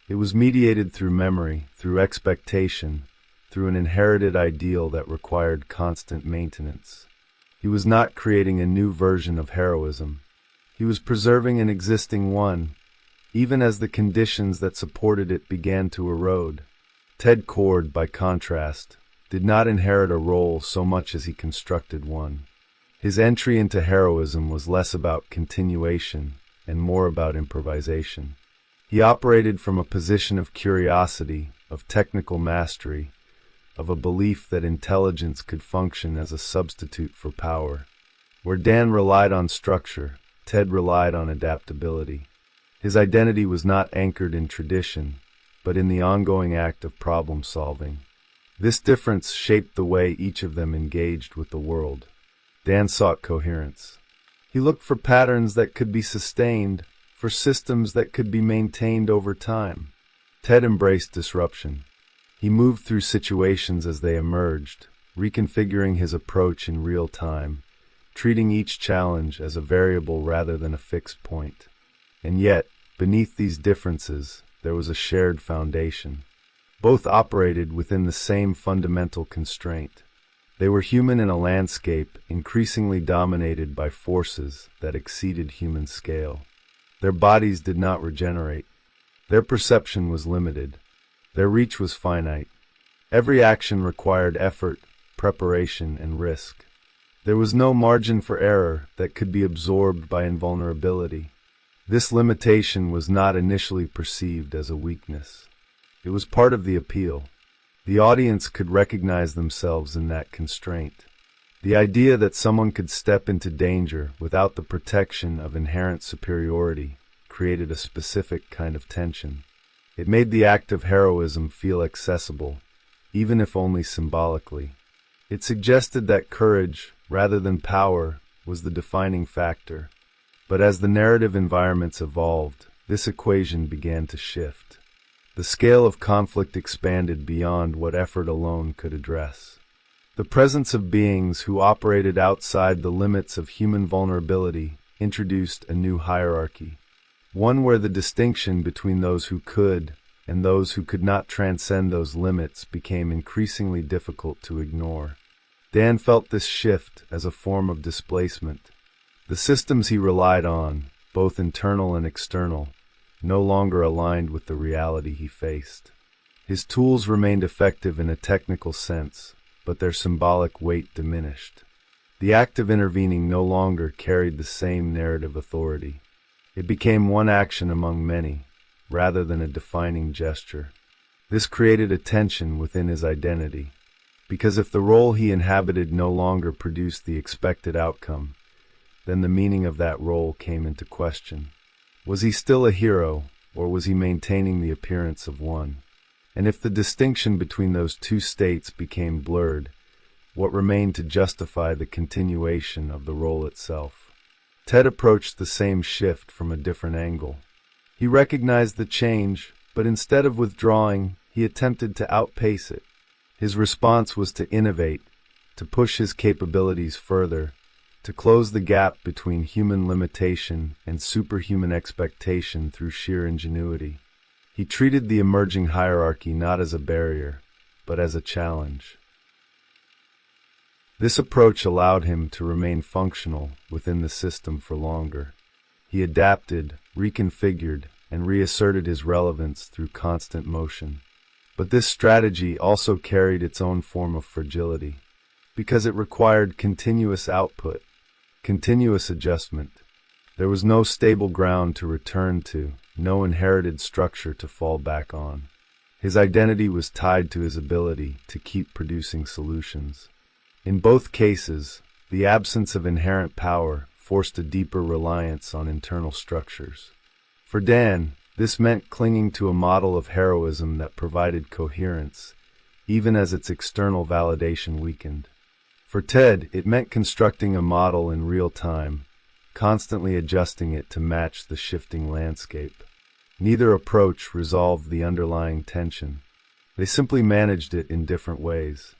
It was mediated through memory, through expectation, through an inherited ideal that required constant maintenance. He was not creating a new version of heroism. He was preserving an existing one, even as the conditions that supported it began to erode. Ted Kord, by contrast, did not inherit a role so much as he constructed one. His entry into heroism was less about continuation and more about improvisation. He operated from a position of curiosity, of technical mastery, of a belief that intelligence could function as a substitute for power. Where Dan relied on structure, Ted relied on adaptability. His identity was not anchored in tradition, but in the ongoing act of problem-solving. This difference shaped the way each of them engaged with the world. Dan sought coherence. He looked for patterns that could be sustained, for systems that could be maintained over time. Ted embraced disruption. He moved through situations as they emerged, reconfiguring his approach in real time, treating each challenge as a variable rather than a fixed point. And yet, beneath these differences, there was a shared foundation. Both operated within the same fundamental constraint. They were human in a landscape increasingly dominated by forces that exceeded human scale. Their bodies did not regenerate. Their perception was limited. Their reach was finite. Every action required effort, preparation, and risk. There was no margin for error that could be absorbed by invulnerability. This limitation was not initially perceived as a weakness. It was part of the appeal. The audience could recognize themselves in that constraint. The idea that someone could step into danger without the protection of inherent superiority created a specific kind of tension. It made the act of heroism feel accessible, even if only symbolically. It suggested that courage, rather than power, was the defining factor. But as the narrative environments evolved, this equation began to shift. The scale of conflict expanded beyond what effort alone could address. The presence of beings who operated outside the limits of human vulnerability introduced a new hierarchy, one where the distinction between those who could and those who could not transcend those limits became increasingly difficult to ignore. Dan felt this shift as a form of displacement. The systems he relied on, both internal and external, no longer aligned with the reality he faced. His tools remained effective in a technical sense, but their symbolic weight diminished. The act of intervening no longer carried the same narrative authority. It became one action among many, rather than a defining gesture. This created a tension within his identity, because if the role he inhabited no longer produced the expected outcome, then the meaning of that role came into question. Was he still a hero, or was he maintaining the appearance of one? And if the distinction between those two states became blurred, what remained to justify the continuation of the role itself? Ted approached the same shift from a different angle. He recognized the change, but instead of withdrawing, he attempted to outpace it. His response was to innovate, to push his capabilities further, to close the gap between human limitation and superhuman expectation through sheer ingenuity. He treated the emerging hierarchy not as a barrier, but as a challenge. This approach allowed him to remain functional within the system for longer. He adapted, reconfigured, and reasserted his relevance through constant motion. But this strategy also carried its own form of fragility, because it required continuous output, continuous adjustment. There was no stable ground to return to, no inherited structure to fall back on. His identity was tied to his ability to keep producing solutions. In both cases, the absence of inherent power forced a deeper reliance on internal structures. For Dan, this meant clinging to a model of heroism that provided coherence, even as its external validation weakened. For Ted, it meant constructing a model in real time, constantly adjusting it to match the shifting landscape. Neither approach resolved the underlying tension. They simply managed it in different ways.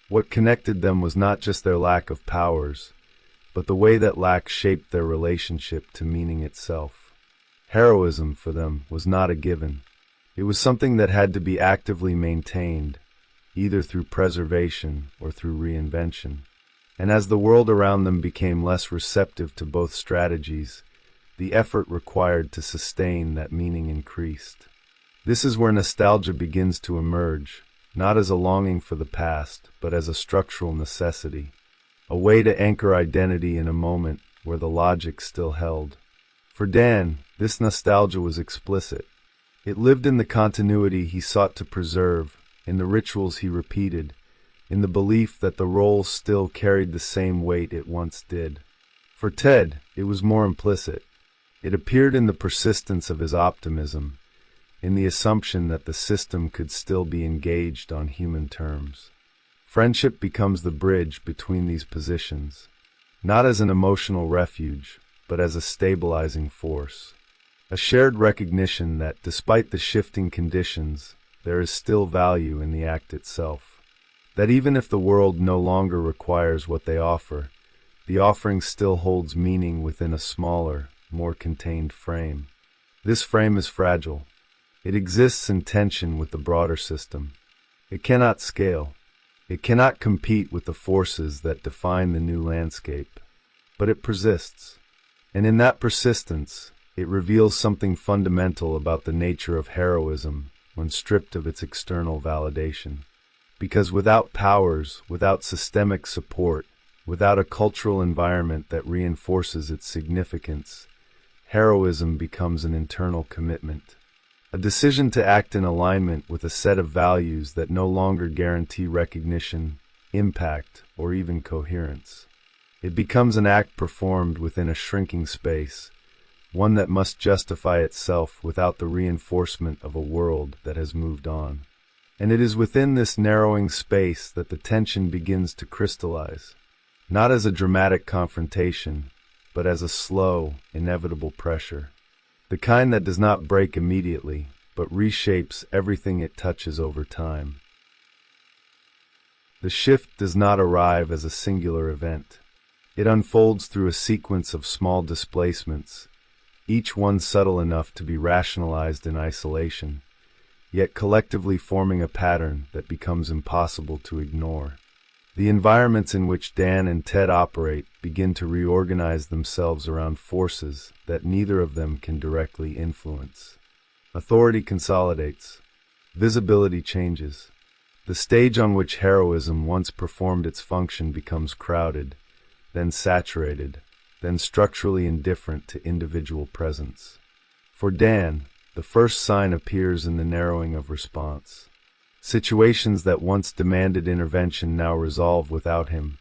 What connected them was not just their lack of powers, but the way that lack shaped their relationship to meaning itself. Heroism, for them, was not a given. It was something that had to be actively maintained, either through preservation or through reinvention. And as the world around them became less receptive to both strategies, the effort required to sustain that meaning increased. This is where nostalgia begins to emerge, not as a longing for the past, but as a structural necessity, a way to anchor identity in a moment where the logic still held. For Dan, this nostalgia was explicit. It lived in the continuity he sought to preserve, in the rituals he repeated, in the belief that the role still carried the same weight it once did. For Ted, it was more implicit. It appeared in the persistence of his optimism, in the assumption that the system could still be engaged on human terms. Friendship becomes the bridge between these positions, not as an emotional refuge, but as a stabilizing force. A shared recognition that, despite the shifting conditions, there is still value in the act itself. That even if the world no longer requires what they offer, the offering still holds meaning within a smaller, more contained frame. This frame is fragile. It exists in tension with the broader system. It cannot scale. It cannot compete with the forces that define the new landscape. But it persists. And in that persistence, it reveals something fundamental about the nature of heroism when stripped of its external validation. Because without powers, without systemic support, without a cultural environment that reinforces its significance, heroism becomes an internal commitment. A decision to act in alignment with a set of values that no longer guarantee recognition, impact, or even coherence. It becomes an act performed within a shrinking space, one that must justify itself without the reinforcement of a world that has moved on. And it is within this narrowing space that the tension begins to crystallize, not as a dramatic confrontation, but as a slow, inevitable pressure. The kind that does not break immediately, but reshapes everything it touches over time. The shift does not arrive as a singular event. It unfolds through a sequence of small displacements, each one subtle enough to be rationalized in isolation, yet collectively forming a pattern that becomes impossible to ignore. The environments in which Dan and Ted operate begin to reorganize themselves around forces that neither of them can directly influence. Authority consolidates. Visibility changes. The stage on which heroism once performed its function becomes crowded, then saturated, then structurally indifferent to individual presence. For Dan, the first sign appears in the narrowing of response. Situations that once demanded intervention now resolve without him,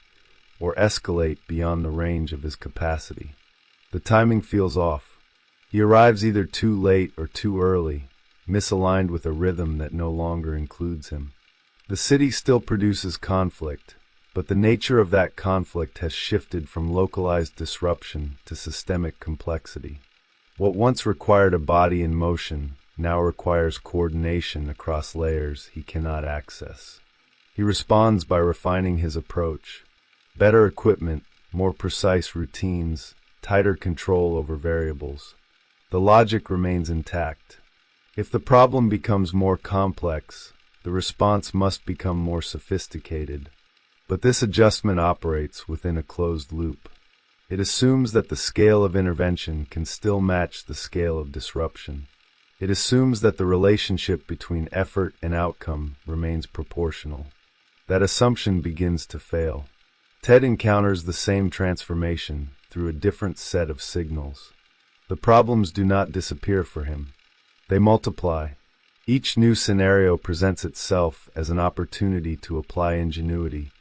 or escalate beyond the range of his capacity. The timing feels off. He arrives either too late or too early, misaligned with a rhythm that no longer includes him. The city still produces conflict, but the nature of that conflict has shifted from localized disruption to systemic complexity. What once required a body in motion now requires coordination across layers he cannot access. He responds by refining his approach. Better equipment, more precise routines, tighter control over variables. The logic remains intact. If the problem becomes more complex, the response must become more sophisticated. But this adjustment operates within a closed loop. It assumes that the scale of intervention can still match the scale of disruption. It assumes that the relationship between effort and outcome remains proportional. That assumption begins to fail. Ted encounters the same transformation through a different set of signals. The problems do not disappear for him. They multiply. Each new scenario presents itself as an opportunity to apply ingenuity,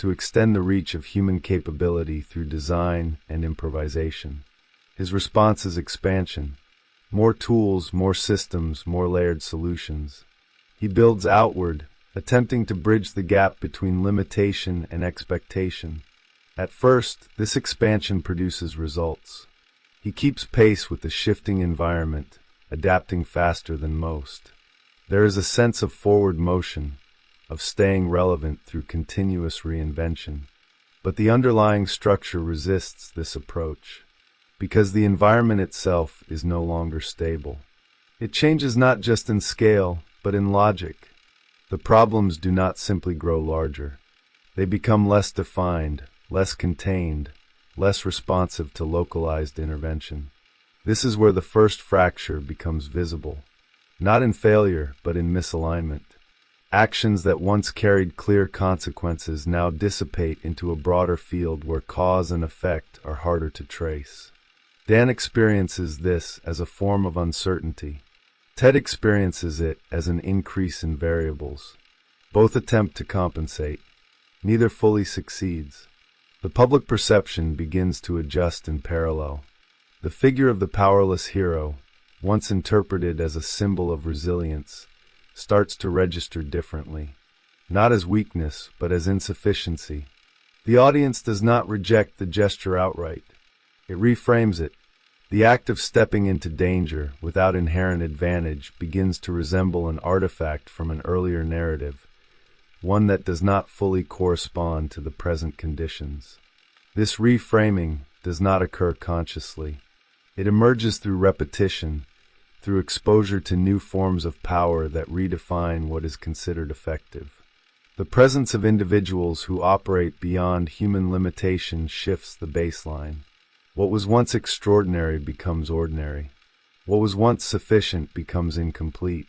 to extend the reach of human capability through design and improvisation. His response is expansion. More tools, more systems, more layered solutions. He builds outward, attempting to bridge the gap between limitation and expectation. At first, this expansion produces results. He keeps pace with the shifting environment, adapting faster than most. There is a sense of forward motion, of staying relevant through continuous reinvention. But the underlying structure resists this approach, because the environment itself is no longer stable. It changes not just in scale, but in logic. The problems do not simply grow larger. They become less defined, less contained, less responsive to localized intervention. This is where the first fracture becomes visible, not in failure, but in misalignment. Actions that once carried clear consequences now dissipate into a broader field where cause and effect are harder to trace. Dan experiences this as a form of uncertainty. Ted experiences it as an increase in variables. Both attempt to compensate. Neither fully succeeds. The public perception begins to adjust in parallel. The figure of the powerless hero, once interpreted as a symbol of resilience, starts to register differently. Not as weakness, but as insufficiency. The audience does not reject the gesture outright. It reframes it. The act of stepping into danger without inherent advantage begins to resemble an artifact from an earlier narrative, one that does not fully correspond to the present conditions. This reframing does not occur consciously. It emerges through repetition, through exposure to new forms of power that redefine what is considered effective. The presence of individuals who operate beyond human limitation shifts the baseline. What was once extraordinary becomes ordinary. What was once sufficient becomes incomplete.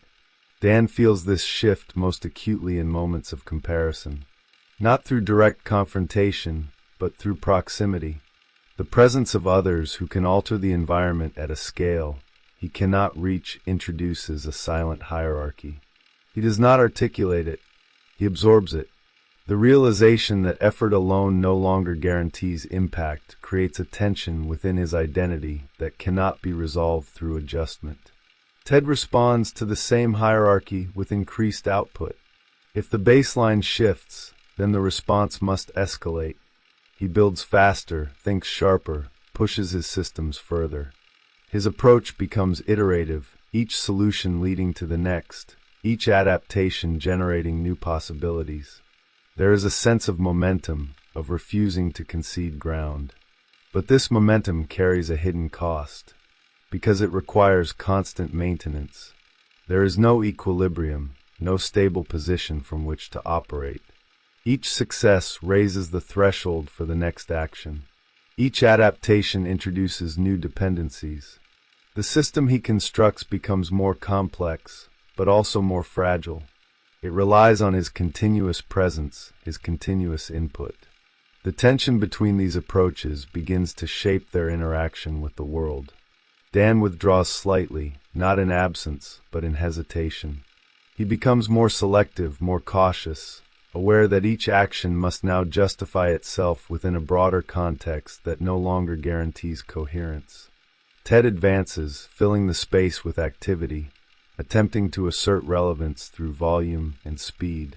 Dan feels this shift most acutely in moments of comparison. Not through direct confrontation, but through proximity. The presence of others who can alter the environment at a scale he cannot reach introduces a silent hierarchy. He does not articulate it. He absorbs it. The realization that effort alone no longer guarantees impact creates a tension within his identity that cannot be resolved through adjustment. Ted responds to the same hierarchy with increased output. If the baseline shifts, then the response must escalate. He builds faster, thinks sharper, pushes his systems further. His approach becomes iterative, each solution leading to the next, each adaptation generating new possibilities. There is a sense of momentum, of refusing to concede ground. But this momentum carries a hidden cost, because it requires constant maintenance. There is no equilibrium, no stable position from which to operate. Each success raises the threshold for the next action. Each adaptation introduces new dependencies. The system he constructs becomes more complex, but also more fragile. It relies on his continuous presence, his continuous input. The tension between these approaches begins to shape their interaction with the world. Dan withdraws slightly, not in absence, but in hesitation. He becomes more selective, more cautious, aware that each action must now justify itself within a broader context that no longer guarantees coherence. Ted advances, filling the space with activity, attempting to assert relevance through volume and speed.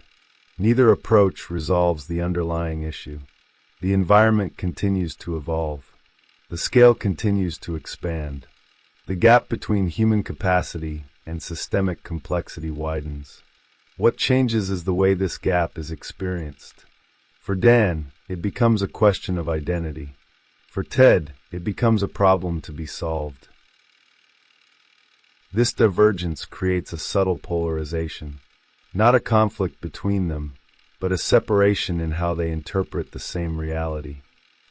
Neither approach resolves the underlying issue. The environment continues to evolve. The scale continues to expand. The gap between human capacity and systemic complexity widens. What changes is the way this gap is experienced. For Dan, it becomes a question of identity. For Ted, it becomes a problem to be solved. This divergence creates a subtle polarization, not a conflict between them, but a separation in how they interpret the same reality.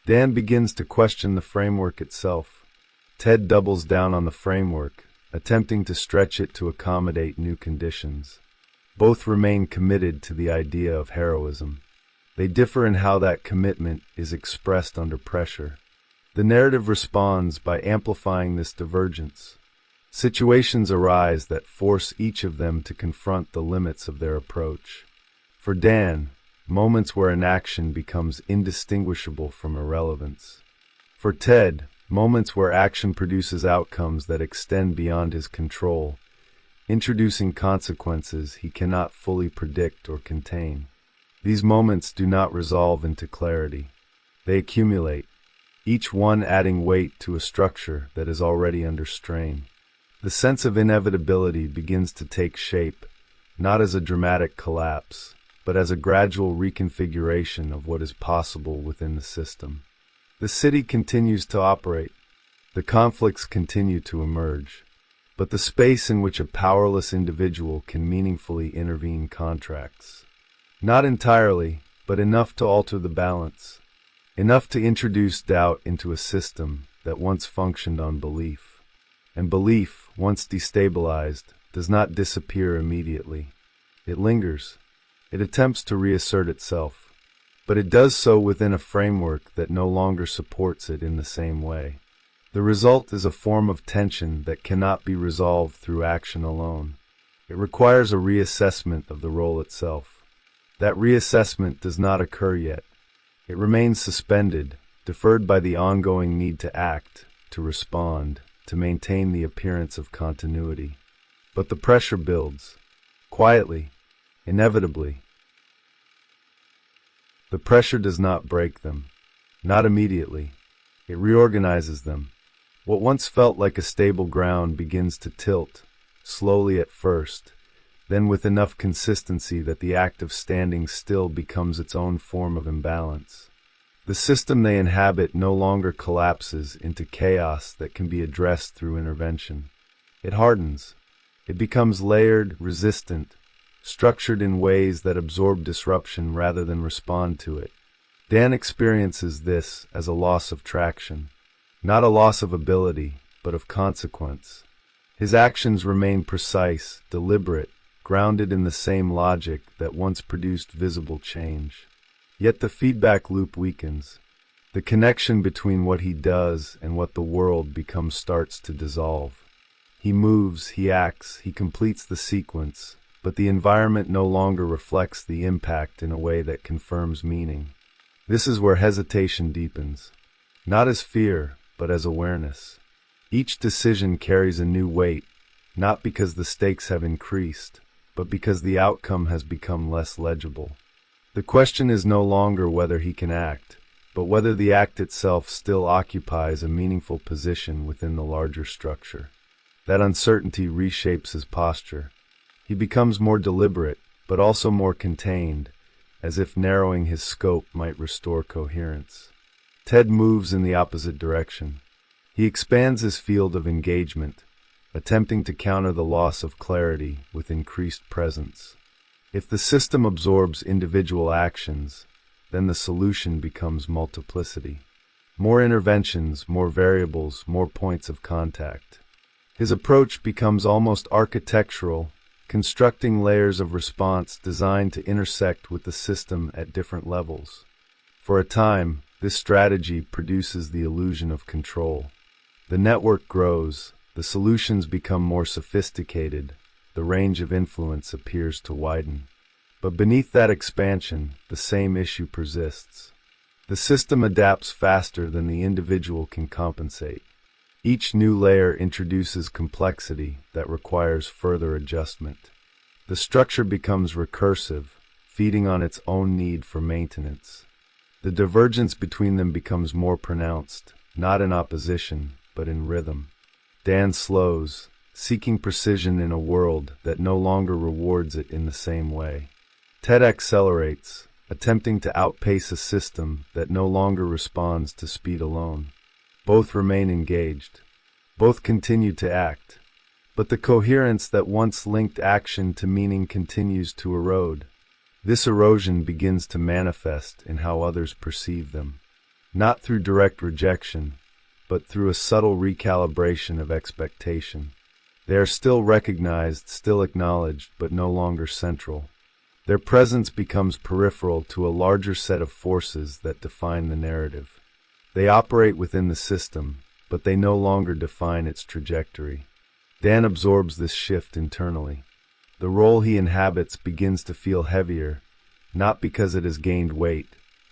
Dan begins to question the framework itself. Ted doubles down on the framework, attempting to stretch it to accommodate new conditions. Both remain committed to the idea of heroism. They differ in how that commitment is expressed under pressure. The narrative responds by amplifying this divergence. Situations arise that force each of them to confront the limits of their approach. For Dan, moments where an action becomes indistinguishable from irrelevance. For Ted, moments where action produces outcomes that extend beyond his control, introducing consequences he cannot fully predict or contain. These moments do not resolve into clarity. They accumulate, each one adding weight to a structure that is already under strain. The sense of inevitability begins to take shape, not as a dramatic collapse, but as a gradual reconfiguration of what is possible within the system. The city continues to operate. The conflicts continue to emerge. But the space in which a powerless individual can meaningfully intervene contracts. Not entirely, but enough to alter the balance. Enough to introduce doubt into a system that once functioned on belief. And belief, once destabilized, does not disappear immediately. It lingers. It attempts to reassert itself. But it does so within a framework that no longer supports it in the same way. The result is a form of tension that cannot be resolved through action alone. It requires a reassessment of the role itself. That reassessment does not occur yet. It remains suspended, deferred by the ongoing need to act, to respond, to maintain the appearance of continuity. But the pressure builds, quietly, inevitably. The pressure does not break them, not immediately. It reorganizes them. What once felt like a stable ground begins to tilt, slowly at first, then with enough consistency that the act of standing still becomes its own form of imbalance. The system they inhabit no longer collapses into chaos that can be addressed through intervention. It hardens. It becomes layered, resistant, structured in ways that absorb disruption rather than respond to it. Dan experiences this as a loss of traction. Not a loss of ability, but of consequence. His actions remain precise, deliberate, grounded in the same logic that once produced visible change. Yet the feedback loop weakens. The connection between what he does and what the world becomes starts to dissolve. He moves, he acts, he completes the sequence, but the environment no longer reflects the impact in a way that confirms meaning. This is where hesitation deepens. Not as fear, but as awareness. Each decision carries a new weight, not because the stakes have increased, but because the outcome has become less legible. The question is no longer whether he can act, but whether the act itself still occupies a meaningful position within the larger structure. That uncertainty reshapes his posture. He becomes more deliberate, but also more contained, as if narrowing his scope might restore coherence. Ted moves in the opposite direction. He expands his field of engagement, attempting to counter the loss of clarity with increased presence. If the system absorbs individual actions, then the solution becomes multiplicity. More interventions, more variables, more points of contact. His approach becomes almost architectural, constructing layers of response designed to intersect with the system at different levels. For a time, this strategy produces the illusion of control. The network grows, the solutions become more sophisticated, the range of influence appears to widen. But beneath that expansion, the same issue persists. The system adapts faster than the individual can compensate. Each new layer introduces complexity that requires further adjustment. The structure becomes recursive, feeding on its own need for maintenance. The divergence between them becomes more pronounced, not in opposition, but in rhythm. Dan slows, seeking precision in a world that no longer rewards it in the same way. Ted accelerates, attempting to outpace a system that no longer responds to speed alone. Both remain engaged. Both continue to act. But the coherence that once linked action to meaning continues to erode. This erosion begins to manifest in how others perceive them, not through direct rejection, but through a subtle recalibration of expectation. They are still recognized, still acknowledged, but no longer central. Their presence becomes peripheral to a larger set of forces that define the narrative. They operate within the system, but they no longer define its trajectory. Dan absorbs this shift internally. The role he inhabits begins to feel heavier, not because it has gained weight,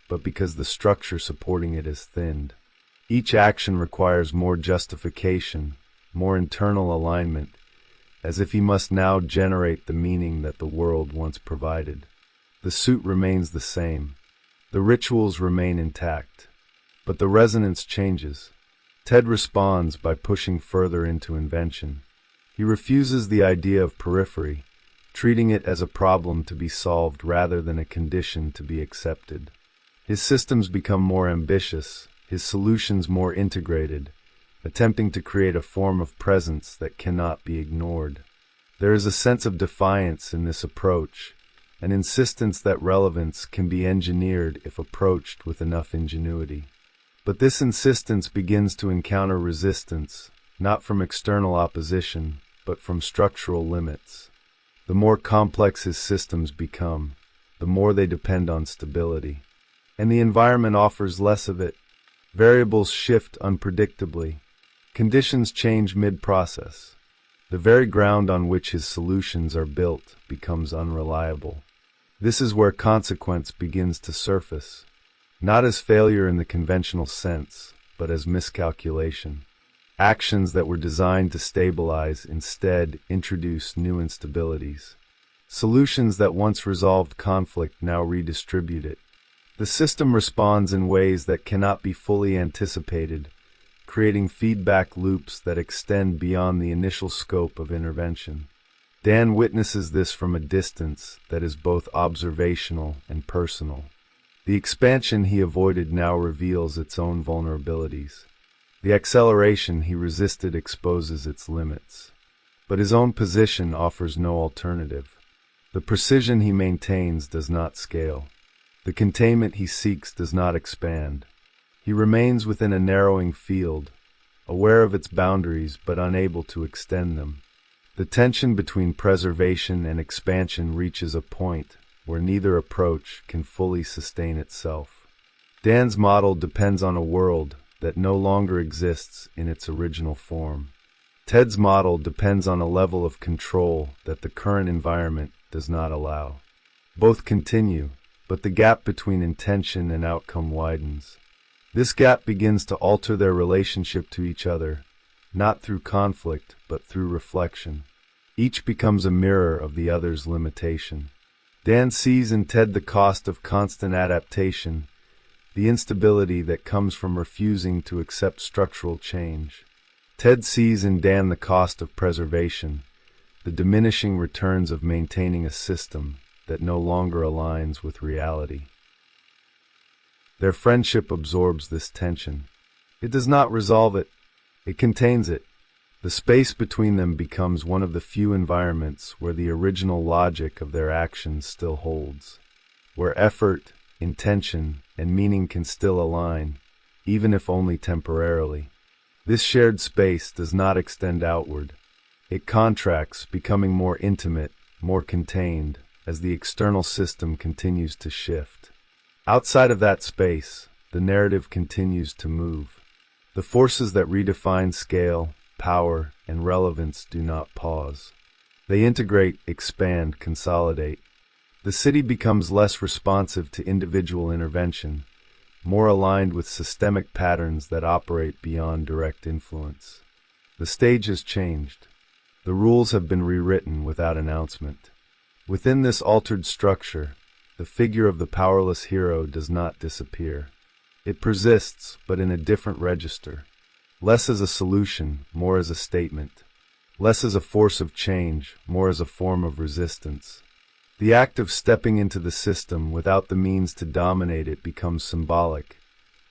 but because the structure supporting it is thinned. Each action requires more justification, more internal alignment, as if he must now generate the meaning that the world once provided. The suit remains the same. The rituals remain intact. But the resonance changes. Ted responds by pushing further into invention. He refuses the idea of periphery, treating it as a problem to be solved rather than a condition to be accepted. His systems become more ambitious, his solutions more integrated, attempting to create a form of presence that cannot be ignored. There is a sense of defiance in this approach, an insistence that relevance can be engineered if approached with enough ingenuity. But this insistence begins to encounter resistance, not from external opposition, but from structural limits. The more complex his systems become, the more they depend on stability. And the environment offers less of it. Variables shift unpredictably. Conditions change mid-process. The very ground on which his solutions are built becomes unreliable. This is where consequence begins to surface, not as failure in the conventional sense, but as miscalculation. Actions that were designed to stabilize instead introduce new instabilities. Solutions that once resolved conflict now redistribute it. The system responds in ways that cannot be fully anticipated, creating feedback loops that extend beyond the initial scope of intervention. Dan witnesses this from a distance that is both observational and personal. The expansion he avoided now reveals its own vulnerabilities. The acceleration he resisted exposes its limits. But his own position offers no alternative. The precision he maintains does not scale. The containment he seeks does not expand. He remains within a narrowing field, aware of its boundaries but unable to extend them. The tension between preservation and expansion reaches a point where neither approach can fully sustain itself. Dan's model depends on a world that no longer exists in its original form. Ted's model depends on a level of control that the current environment does not allow. Both continue, but the gap between intention and outcome widens. This gap begins to alter their relationship to each other, not through conflict, but through reflection. Each becomes a mirror of the other's limitation. Dan sees in Ted the cost of constant adaptation, the instability that comes from refusing to accept structural change. Ted sees in Dan the cost of preservation, the diminishing returns of maintaining a system that no longer aligns with reality. Their friendship absorbs this tension. It does not resolve it, it contains it. The space between them becomes one of the few environments where the original logic of their actions still holds, where effort, intention, and meaning can still align, even if only temporarily. This shared space does not extend outward. It contracts, becoming more intimate, more contained, as the external system continues to shift. Outside of that space, the narrative continues to move. The forces that redefine scale, power, and relevance do not pause. They integrate, expand, consolidate. The city becomes less responsive to individual intervention, more aligned with systemic patterns that operate beyond direct influence. The stage has changed. The rules have been rewritten without announcement. Within this altered structure, the figure of the powerless hero does not disappear. It persists, but in a different register. Less as a solution, more as a statement. Less as a force of change, more as a form of resistance. The act of stepping into the system without the means to dominate it becomes symbolic,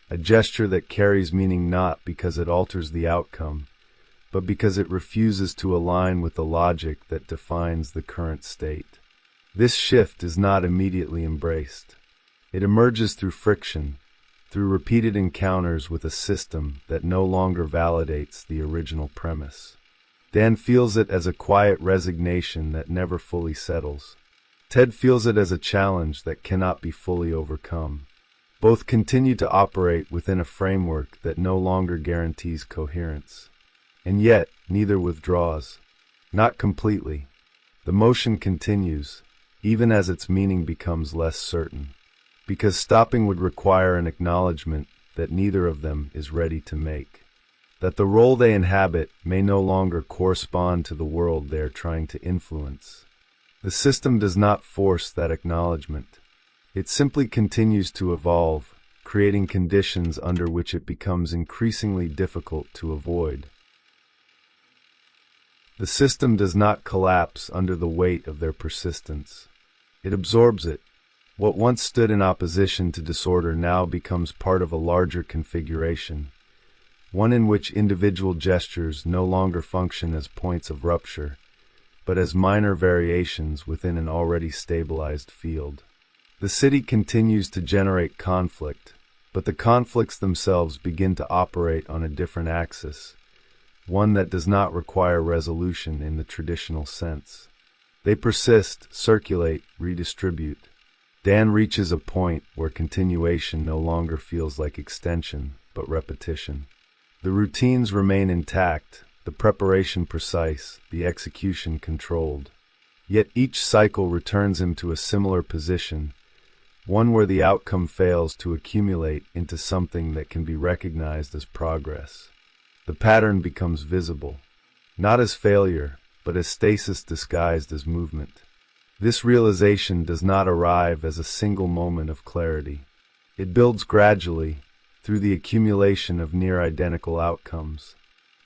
a gesture that carries meaning not because it alters the outcome, but because it refuses to align with the logic that defines the current state. This shift is not immediately embraced. It emerges through friction, through repeated encounters with a system that no longer validates the original premise. Dan feels it as a quiet resignation that never fully settles. Ted feels it as a challenge that cannot be fully overcome. Both continue to operate within a framework that no longer guarantees coherence. And yet, neither withdraws. Not completely. The motion continues, even as its meaning becomes less certain. Because stopping would require an acknowledgement that neither of them is ready to make. That the role they inhabit may no longer correspond to the world they are trying to influence. The system does not force that acknowledgement. It simply continues to evolve, creating conditions under which it becomes increasingly difficult to avoid. The system does not collapse under the weight of their persistence. It absorbs it. What once stood in opposition to disorder now becomes part of a larger configuration, one in which individual gestures no longer function as points of rupture, but as minor variations within an already stabilized field. The city continues to generate conflict, but the conflicts themselves begin to operate on a different axis, one that does not require resolution in the traditional sense. They persist, circulate, redistribute. Dan reaches a point where continuation no longer feels like extension, but repetition. The routines remain intact, the preparation precise, the execution controlled. Yet each cycle returns him to a similar position, one where the outcome fails to accumulate into something that can be recognized as progress. The pattern becomes visible, not as failure, but as stasis disguised as movement. This realization does not arrive as a single moment of clarity. It builds gradually, through the accumulation of near-identical outcomes.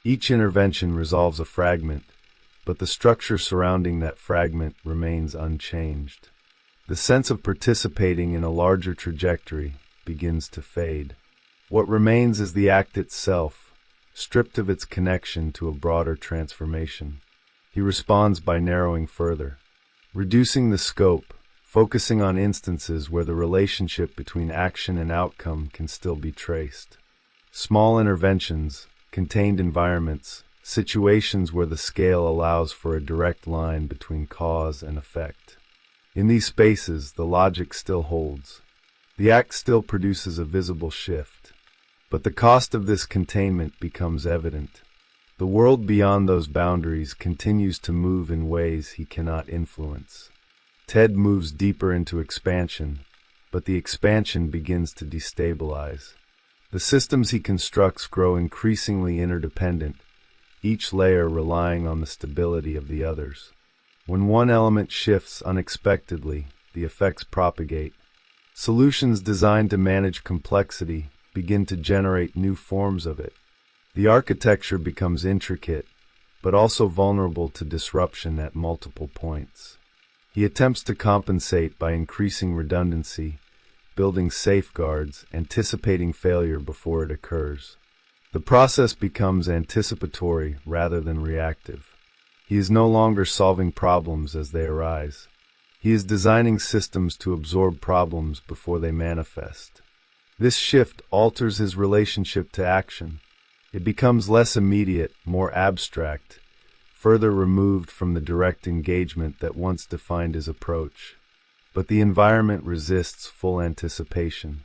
Each intervention resolves a fragment, but the structure surrounding that fragment remains unchanged. The sense of participating in a larger trajectory begins to fade. What remains is the act itself, stripped of its connection to a broader transformation. He responds by narrowing further, reducing the scope, focusing on instances where the relationship between action and outcome can still be traced. Small interventions, contained environments, situations where the scale allows for a direct line between cause and effect. In these spaces, the logic still holds. The act still produces a visible shift. But the cost of this containment becomes evident. The world beyond those boundaries continues to move in ways he cannot influence. Ted moves deeper into expansion, but the expansion begins to destabilize. The systems he constructs grow increasingly interdependent, each layer relying on the stability of the others. When one element shifts unexpectedly, the effects propagate. Solutions designed to manage complexity begin to generate new forms of it. The architecture becomes intricate, but also vulnerable to disruption at multiple points. He attempts to compensate by increasing redundancy, building safeguards, anticipating failure before it occurs. The process becomes anticipatory rather than reactive. He is no longer solving problems as they arise. He is designing systems to absorb problems before they manifest. This shift alters his relationship to action. It becomes less immediate, more abstract, further removed from the direct engagement that once defined his approach. But the environment resists full anticipation.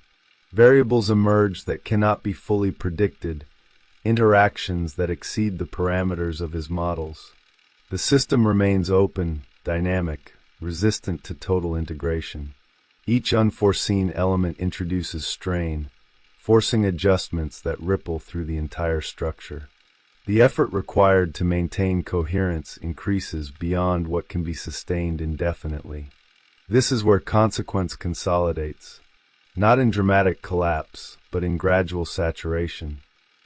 Variables emerge that cannot be fully predicted, interactions that exceed the parameters of his models. The system remains open, dynamic, resistant to total integration. Each unforeseen element introduces strain, forcing adjustments that ripple through the entire structure. The effort required to maintain coherence increases beyond what can be sustained indefinitely. This is where consequence consolidates, not in dramatic collapse, but in gradual saturation.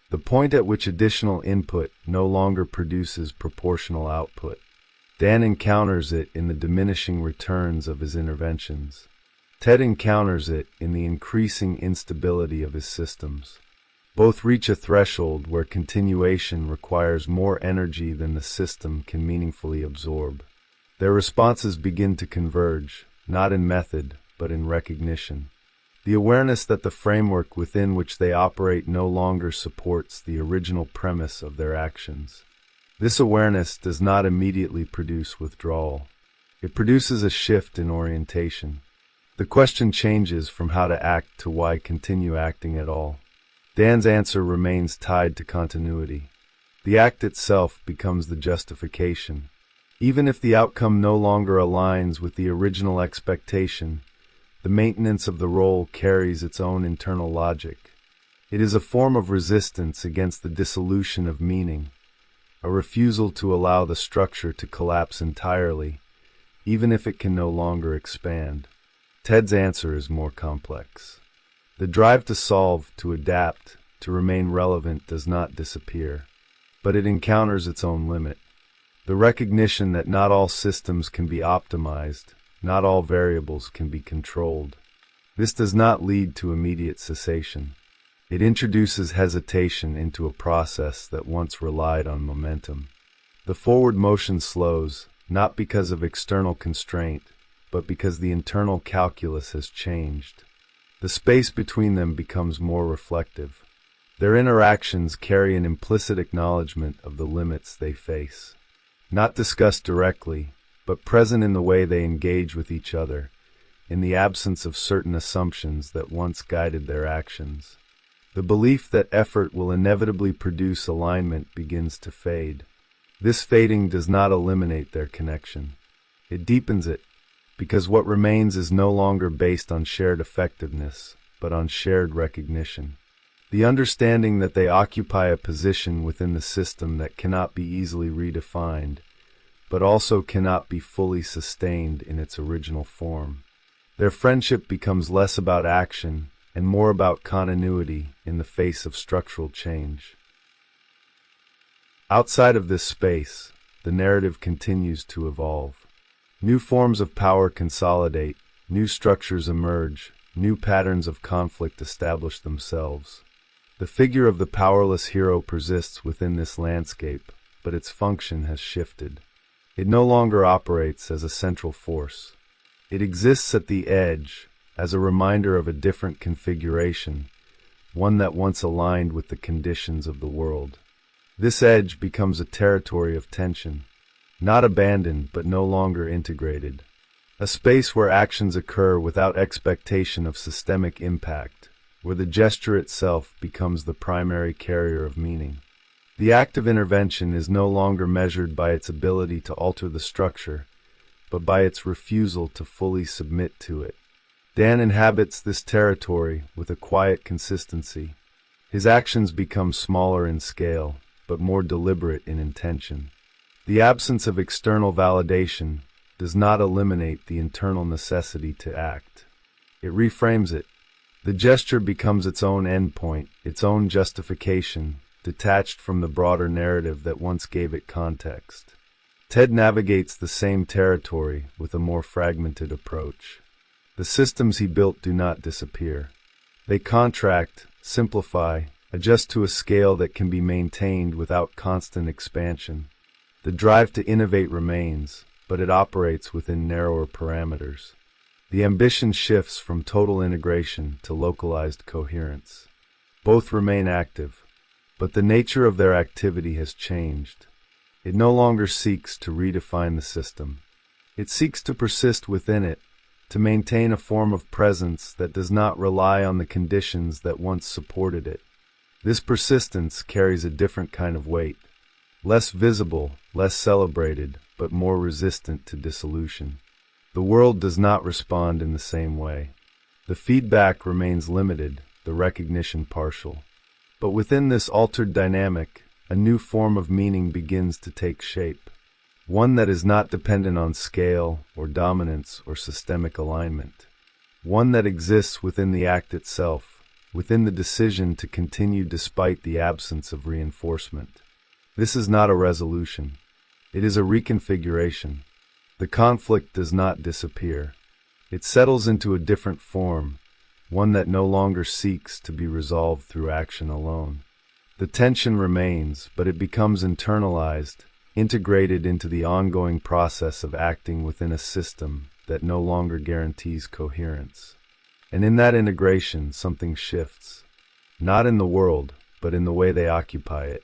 The point at which additional input no longer produces proportional output. Dan encounters it in the diminishing returns of his interventions. Ted encounters it in the increasing instability of his systems. Both reach a threshold where continuation requires more energy than the system can meaningfully absorb. Their responses begin to converge, not in method, but in recognition. The awareness that the framework within which they operate no longer supports the original premise of their actions. This awareness does not immediately produce withdrawal. It produces a shift in orientation. The question changes from how to act to why continue acting at all. Dan's answer remains tied to continuity. The act itself becomes the justification. Even if the outcome no longer aligns with the original expectation, the maintenance of the role carries its own internal logic. It is a form of resistance against the dissolution of meaning, a refusal to allow the structure to collapse entirely, even if it can no longer expand. Ted's answer is more complex. The drive to solve, to adapt, to remain relevant does not disappear, but it encounters its own limit. The recognition that not all systems can be optimized, not all variables can be controlled. This does not lead to immediate cessation. It introduces hesitation into a process that once relied on momentum. The forward motion slows, not because of external constraint, but because the internal calculus has changed. The space between them becomes more reflective. Their interactions carry an implicit acknowledgement of the limits they face. Not discussed directly, but present in the way they engage with each other, in the absence of certain assumptions that once guided their actions. The belief that effort will inevitably produce alignment begins to fade. This fading does not eliminate their connection. It deepens it, because what remains is no longer based on shared effectiveness, but on shared recognition. The understanding that they occupy a position within the system that cannot be easily redefined, but also cannot be fully sustained in its original form. Their friendship becomes less about action and more about continuity in the face of structural change. Outside of this space, the narrative continues to evolve. New forms of power consolidate, new structures emerge, new patterns of conflict establish themselves. The figure of the powerless hero persists within this landscape, but its function has shifted. It no longer operates as a central force. It exists at the edge, as a reminder of a different configuration, one that once aligned with the conditions of the world. This edge becomes a territory of tension, not abandoned but no longer integrated. A space where actions occur without expectation of systemic impact, where the gesture itself becomes the primary carrier of meaning. The act of intervention is no longer measured by its ability to alter the structure, but by its refusal to fully submit to it. Dan inhabits this territory with a quiet consistency. His actions become smaller in scale, but more deliberate in intention. The absence of external validation does not eliminate the internal necessity to act. It reframes it. The gesture becomes its own endpoint, its own justification, detached from the broader narrative that once gave it context. Ted navigates the same territory with a more fragmented approach. The systems he built do not disappear. They contract, simplify, adjust to a scale that can be maintained without constant expansion. The drive to innovate remains, but it operates within narrower parameters. The ambition shifts from total integration to localized coherence. Both remain active, but the nature of their activity has changed. It no longer seeks to redefine the system. It seeks to persist within it, to maintain a form of presence that does not rely on the conditions that once supported it. This persistence carries a different kind of weight. Less visible, less celebrated, but more resistant to dissolution. The world does not respond in the same way. The feedback remains limited, the recognition partial. But within this altered dynamic, a new form of meaning begins to take shape. One that is not dependent on scale or dominance or systemic alignment. One that exists within the act itself, within the decision to continue despite the absence of reinforcement. This is not a resolution. It is a reconfiguration. The conflict does not disappear. It settles into a different form, one that no longer seeks to be resolved through action alone. The tension remains, but it becomes internalized, integrated into the ongoing process of acting within a system that no longer guarantees coherence. And in that integration, something shifts. Not in the world, but in the way they occupy it.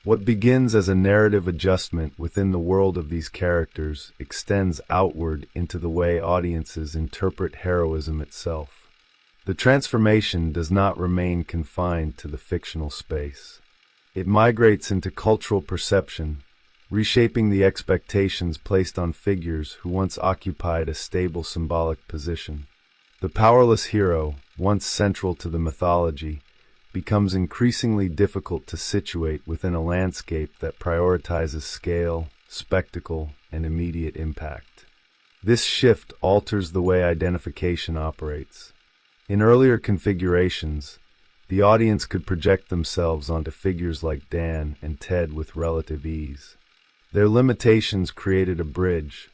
What begins as a narrative adjustment within the world of these characters extends outward into the way audiences interpret heroism itself. The transformation does not remain confined to the fictional space. It migrates into cultural perception, reshaping the expectations placed on figures who once occupied a stable symbolic position. The powerless hero, once central to the mythology, becomes increasingly difficult to situate within a landscape that prioritizes scale, spectacle, and immediate impact. This shift alters the way identification operates. In earlier configurations, the audience could project themselves onto figures like Dan and Ted with relative ease. Their limitations created a bridge,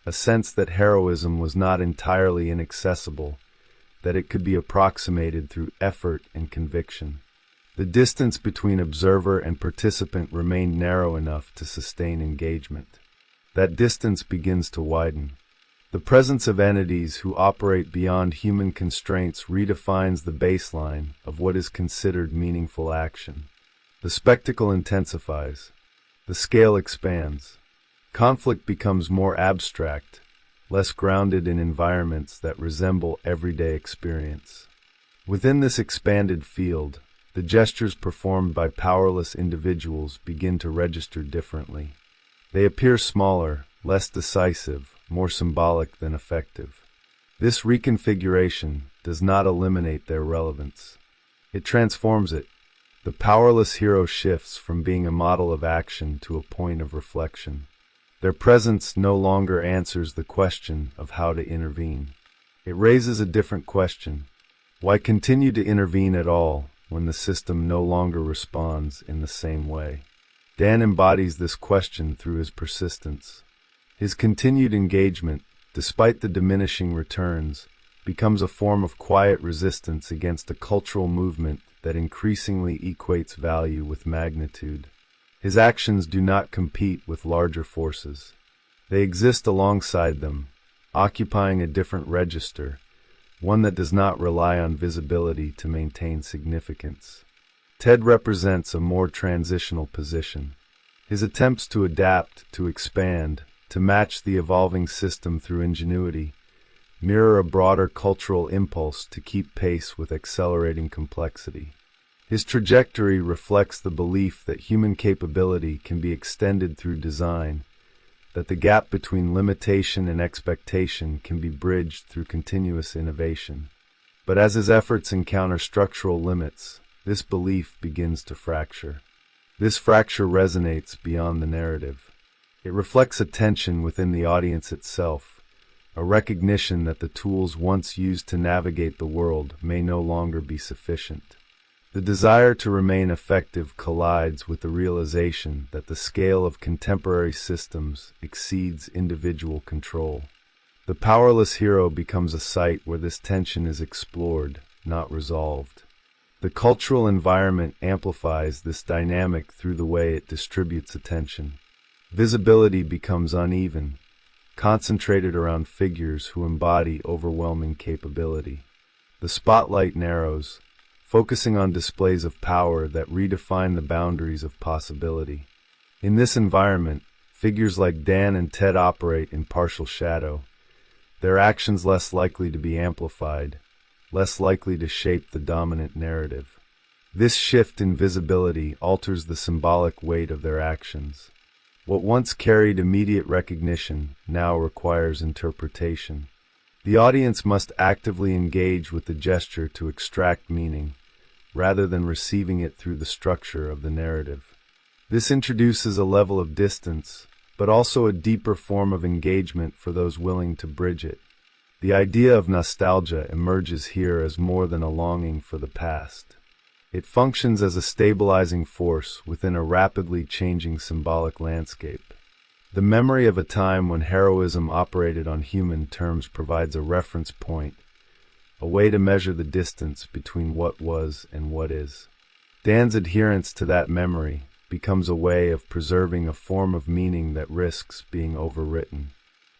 a sense that heroism was not entirely inaccessible, that it could be approximated through effort and conviction. The distance between observer and participant remained narrow enough to sustain engagement. That distance begins to widen. The presence of entities who operate beyond human constraints redefines the baseline of what is considered meaningful action. The spectacle intensifies. The scale expands. Conflict becomes more abstract, less grounded in environments that resemble everyday experience. Within this expanded field, the gestures performed by powerless individuals begin to register differently. They appear smaller, less decisive, more symbolic than effective. This reconfiguration does not eliminate their relevance. It transforms it. The powerless hero shifts from being a model of action to a point of reflection. Their presence no longer answers the question of how to intervene. It raises a different question. Why continue to intervene at all when the system no longer responds in the same way? Dan embodies this question through his persistence. His continued engagement, despite the diminishing returns, becomes a form of quiet resistance against a cultural movement that increasingly equates value with magnitude. His actions do not compete with larger forces. They exist alongside them, occupying a different register, one that does not rely on visibility to maintain significance. Ted represents a more transitional position. His attempts to adapt, to expand, to match the evolving system through ingenuity, mirror a broader cultural impulse to keep pace with accelerating complexity. His trajectory reflects the belief that human capability can be extended through design, that the gap between limitation and expectation can be bridged through continuous innovation. But as his efforts encounter structural limits, this belief begins to fracture. This fracture resonates beyond the narrative. It reflects a tension within the audience itself, a recognition that the tools once used to navigate the world may no longer be sufficient. The desire to remain effective collides with the realization that the scale of contemporary systems exceeds individual control. The powerless hero becomes a site where this tension is explored, not resolved. The cultural environment amplifies this dynamic through the way it distributes attention. Visibility becomes uneven, concentrated around figures who embody overwhelming capability. The spotlight narrows, focusing on displays of power that redefine the boundaries of possibility. In this environment, figures like Dan and Ted operate in partial shadow, their actions less likely to be amplified, less likely to shape the dominant narrative. This shift in visibility alters the symbolic weight of their actions. What once carried immediate recognition now requires interpretation. The audience must actively engage with the gesture to extract meaning, rather than receiving it through the structure of the narrative. This introduces a level of distance, but also a deeper form of engagement for those willing to bridge it. The idea of nostalgia emerges here as more than a longing for the past. It functions as a stabilizing force within a rapidly changing symbolic landscape. The memory of a time when heroism operated on human terms provides a reference point, a way to measure the distance between what was and what is. Dan's adherence to that memory becomes a way of preserving a form of meaning that risks being overwritten.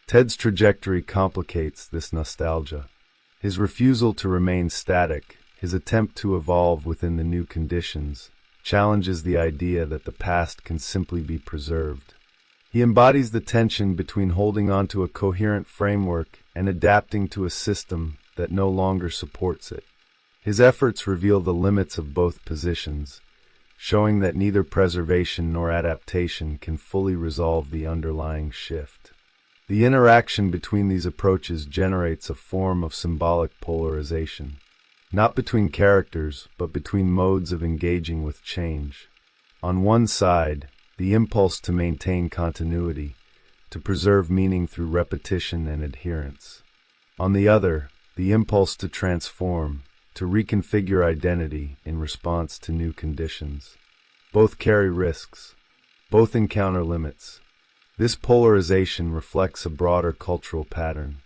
Ted's trajectory complicates this nostalgia. His refusal to remain static, his attempt to evolve within the new conditions, challenges the idea that the past can simply be preserved. He embodies the tension between holding on to a coherent framework and adapting to a system that no longer supports it. His efforts reveal the limits of both positions, showing that neither preservation nor adaptation can fully resolve the underlying shift. The interaction between these approaches generates a form of symbolic polarization, not between characters, but between modes of engaging with change. On one side, the impulse to maintain continuity, to preserve meaning through repetition and adherence. On the other, the impulse to transform, to reconfigure identity in response to new conditions. Both carry risks. Both encounter limits. This polarization reflects a broader cultural pattern.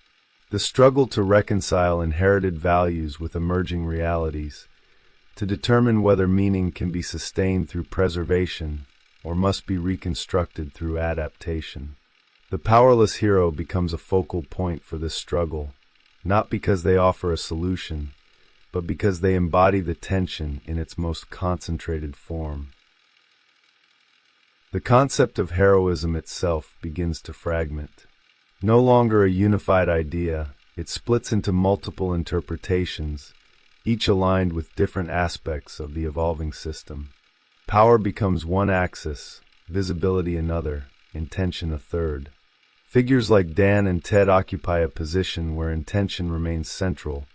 The struggle to reconcile inherited values with emerging realities, to determine whether meaning can be sustained through preservation or must be reconstructed through adaptation. The powerless hero becomes a focal point for this struggle, not because they offer a solution, but because they embody the tension in its most concentrated form. The concept of heroism itself begins to fragment. No longer a unified idea, it splits into multiple interpretations, each aligned with different aspects of the evolving system. Power becomes one axis, visibility another, intention a third. Figures like Dan and Ted occupy a position where intention remains central,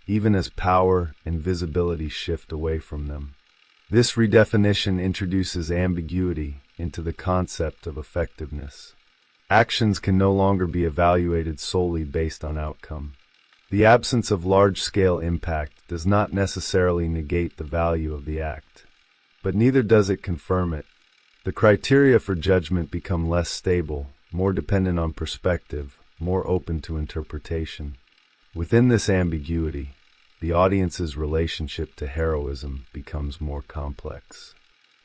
even as power and visibility shift away from them. This redefinition introduces ambiguity into the concept of effectiveness. Actions can no longer be evaluated solely based on outcome. The absence of large-scale impact does not necessarily negate the value of the act, but neither does it confirm it. The criteria for judgment become less stable, more dependent on perspective, more open to interpretation. Within this ambiguity, the audience's relationship to heroism becomes more complex.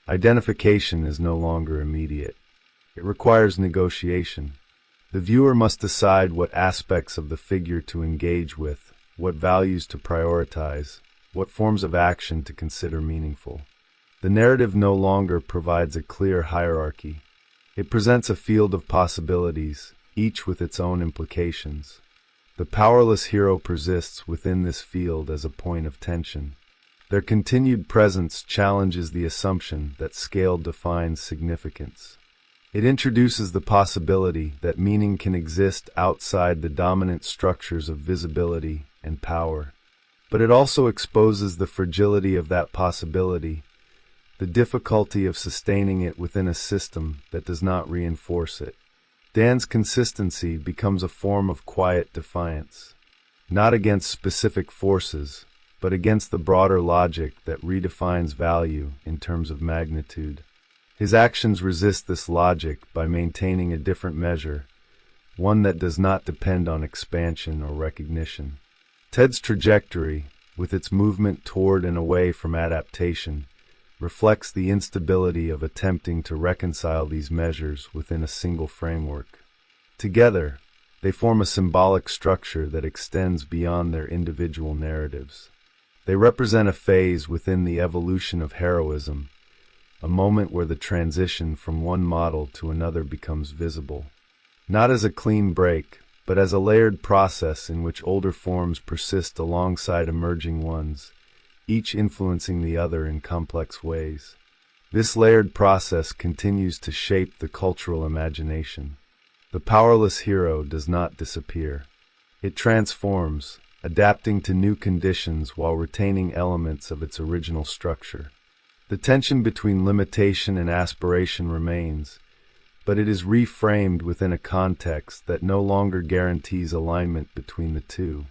Identification is no longer immediate. It requires negotiation. The viewer must decide what aspects of the figure to engage with, what values to prioritize, what forms of action to consider meaningful. The narrative no longer provides a clear hierarchy. It presents a field of possibilities, each with its own implications. The powerless hero persists within this field as a point of tension. Their continued presence challenges the assumption that scale defines significance. It introduces the possibility that meaning can exist outside the dominant structures of visibility and power. But it also exposes the fragility of that possibility, the difficulty of sustaining it within a system that does not reinforce it. Dan's consistency becomes a form of quiet defiance, not against specific forces, but against the broader logic that redefines value in terms of magnitude. His actions resist this logic by maintaining a different measure, one that does not depend on expansion or recognition. Ted's trajectory, with its movement toward and away from adaptation, reflects the instability of attempting to reconcile these measures within a single framework. Together, they form a symbolic structure that extends beyond their individual narratives. They represent a phase within the evolution of heroism, a moment where the transition from one model to another becomes visible, not as a clean break, but as a layered process in which older forms persist alongside emerging ones, each influencing the other in complex ways. This layered process continues to shape the cultural imagination. The powerless hero does not disappear. It transforms, adapting to new conditions while retaining elements of its original structure. The tension between limitation and aspiration remains, but it is reframed within a context that no longer guarantees alignment between the two.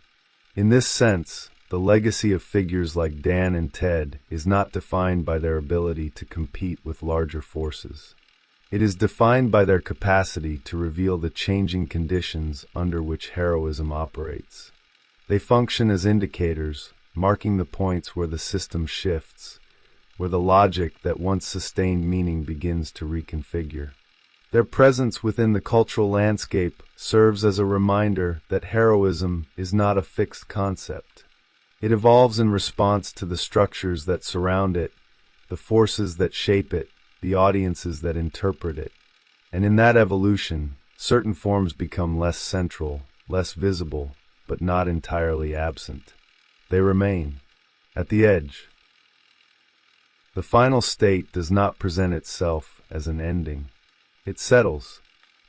In this sense, the legacy of figures like Dan and Ted is not defined by their ability to compete with larger forces. It is defined by their capacity to reveal the changing conditions under which heroism operates. They function as indicators, marking the points where the system shifts, where the logic that once sustained meaning begins to reconfigure. Their presence within the cultural landscape serves as a reminder that heroism is not a fixed concept. It evolves in response to the structures that surround it, the forces that shape it, the audiences that interpret it. And in that evolution, certain forms become less central, less visible, but not entirely absent. They remain at the edge. The final state does not present itself as an ending. It settles.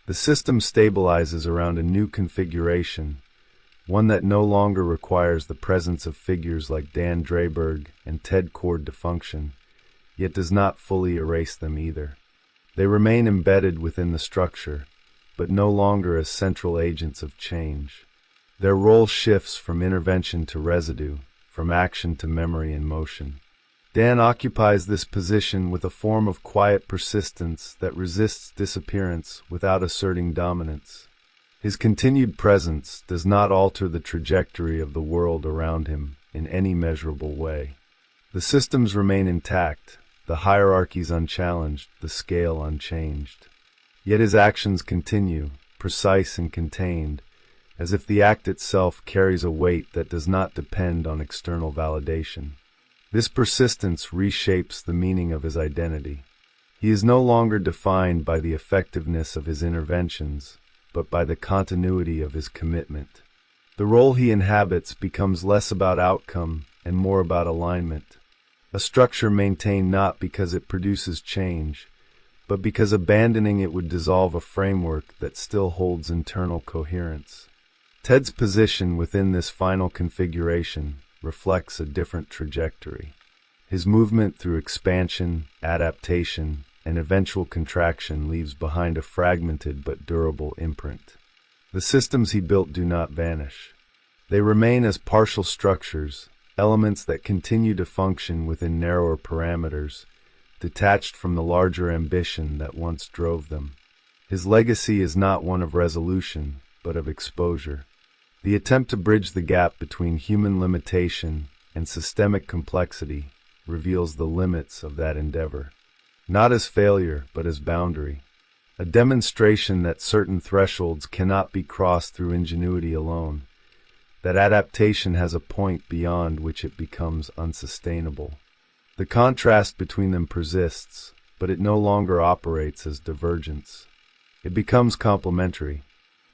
The system stabilizes around a new configuration, one that no longer requires the presence of figures like Dan Drayberg and Ted Kord to function, yet does not fully erase them either. They remain embedded within the structure, but no longer as central agents of change. Their role shifts from intervention to residue, from action to memory and motion. Dan occupies this position with a form of quiet persistence that resists disappearance without asserting dominance. His continued presence does not alter the trajectory of the world around him in any measurable way. The systems remain intact, the hierarchies unchallenged, the scale unchanged. Yet his actions continue, precise and contained, as if the act itself carries a weight that does not depend on external validation. This persistence reshapes the meaning of his identity. He is no longer defined by the effectiveness of his interventions, but by the continuity of his commitment. The role he inhabits becomes less about outcome and more about alignment. A structure maintained not because it produces change, but because abandoning it would dissolve a framework that still holds internal coherence. Ted's position within this final configuration reflects a different trajectory. His movement through expansion, adaptation, and eventual contraction leaves behind a fragmented but durable imprint. The systems he built do not vanish. They remain as partial structures, elements that continue to function within narrower parameters, detached from the larger ambition that once drove them. His legacy is not one of resolution, but of exposure. The attempt to bridge the gap between human limitation and systemic complexity reveals the limits of that endeavor, not as failure, but as boundary, a demonstration that certain thresholds cannot be crossed through ingenuity alone, that adaptation has a point beyond which it becomes unsustainable. The contrast between them persists, but it no longer operates as divergence. It becomes complementary.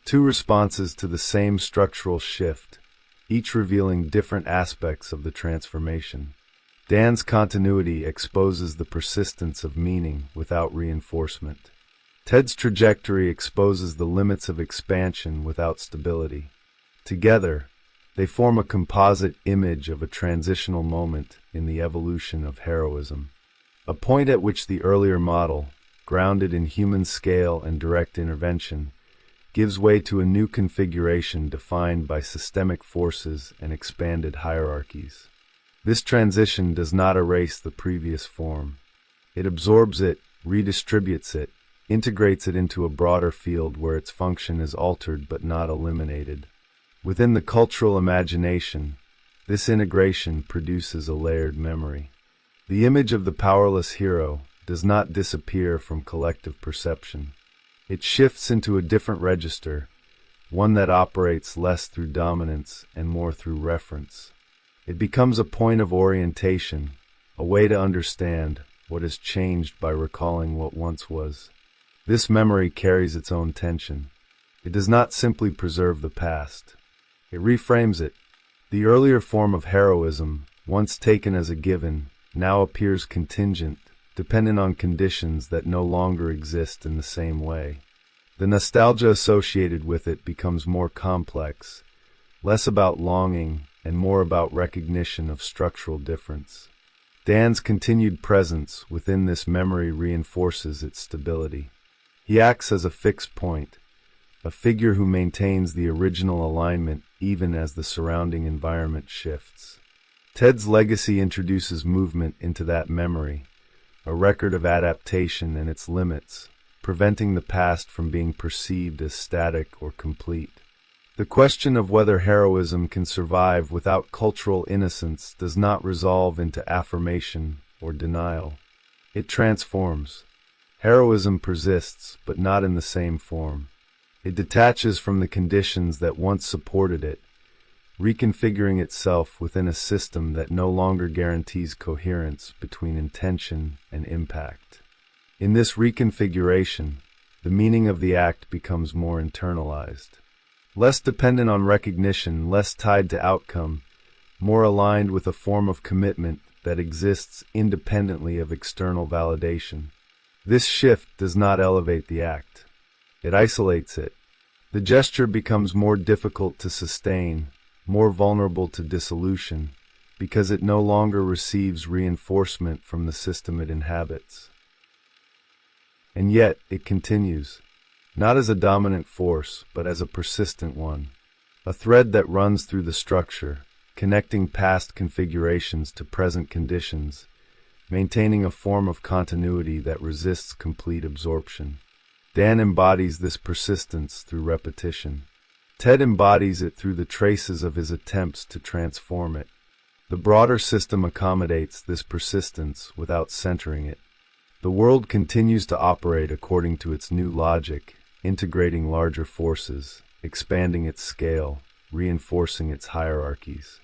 Two responses to the same structural shift, each revealing different aspects of the transformation. Dan's continuity exposes the persistence of meaning without reinforcement. Ted's trajectory exposes the limits of expansion without stability. Together, they form a composite image of a transitional moment in the evolution of heroism, a point at which the earlier model, grounded in human scale and direct intervention, gives way to a new configuration defined by systemic forces and expanded hierarchies. This transition does not erase the previous form. It absorbs it, redistributes it, integrates it into a broader field where its function is altered but not eliminated. Within the cultural imagination, this integration produces a layered memory. The image of the powerless hero does not disappear from collective perception. It shifts into a different register, one that operates less through dominance and more through reference. It becomes a point of orientation, a way to understand what has changed by recalling what once was. This memory carries its own tension. It does not simply preserve the past. It reframes it. The earlier form of heroism, once taken as a given, now appears contingent, dependent on conditions that no longer exist in the same way. The nostalgia associated with it becomes more complex, less about longing and more about recognition of structural difference. Dan's continued presence within this memory reinforces its stability. He acts as a fixed point, a figure who maintains the original alignment even as the surrounding environment shifts. Ted's legacy introduces movement into that memory, a record of adaptation and its limits, preventing the past from being perceived as static or complete. The question of whether heroism can survive without cultural innocence does not resolve into affirmation or denial. It transforms. Heroism persists, but not in the same form. It detaches from the conditions that once supported it, reconfiguring itself within a system that no longer guarantees coherence between intention and impact. In this reconfiguration, the meaning of the act becomes more internalized. Less dependent on recognition, less tied to outcome, more aligned with a form of commitment that exists independently of external validation. This shift does not elevate the act. It isolates it. The gesture becomes more difficult to sustain, more vulnerable to dissolution, because it no longer receives reinforcement from the system it inhabits. And yet, it continues. Not as a dominant force, but as a persistent one. A thread that runs through the structure, connecting past configurations to present conditions, maintaining a form of continuity that resists complete absorption. Dan embodies this persistence through repetition. Ted embodies it through the traces of his attempts to transform it. The broader system accommodates this persistence without centering it. The world continues to operate according to its new logic, integrating larger forces, expanding its scale, reinforcing its hierarchies.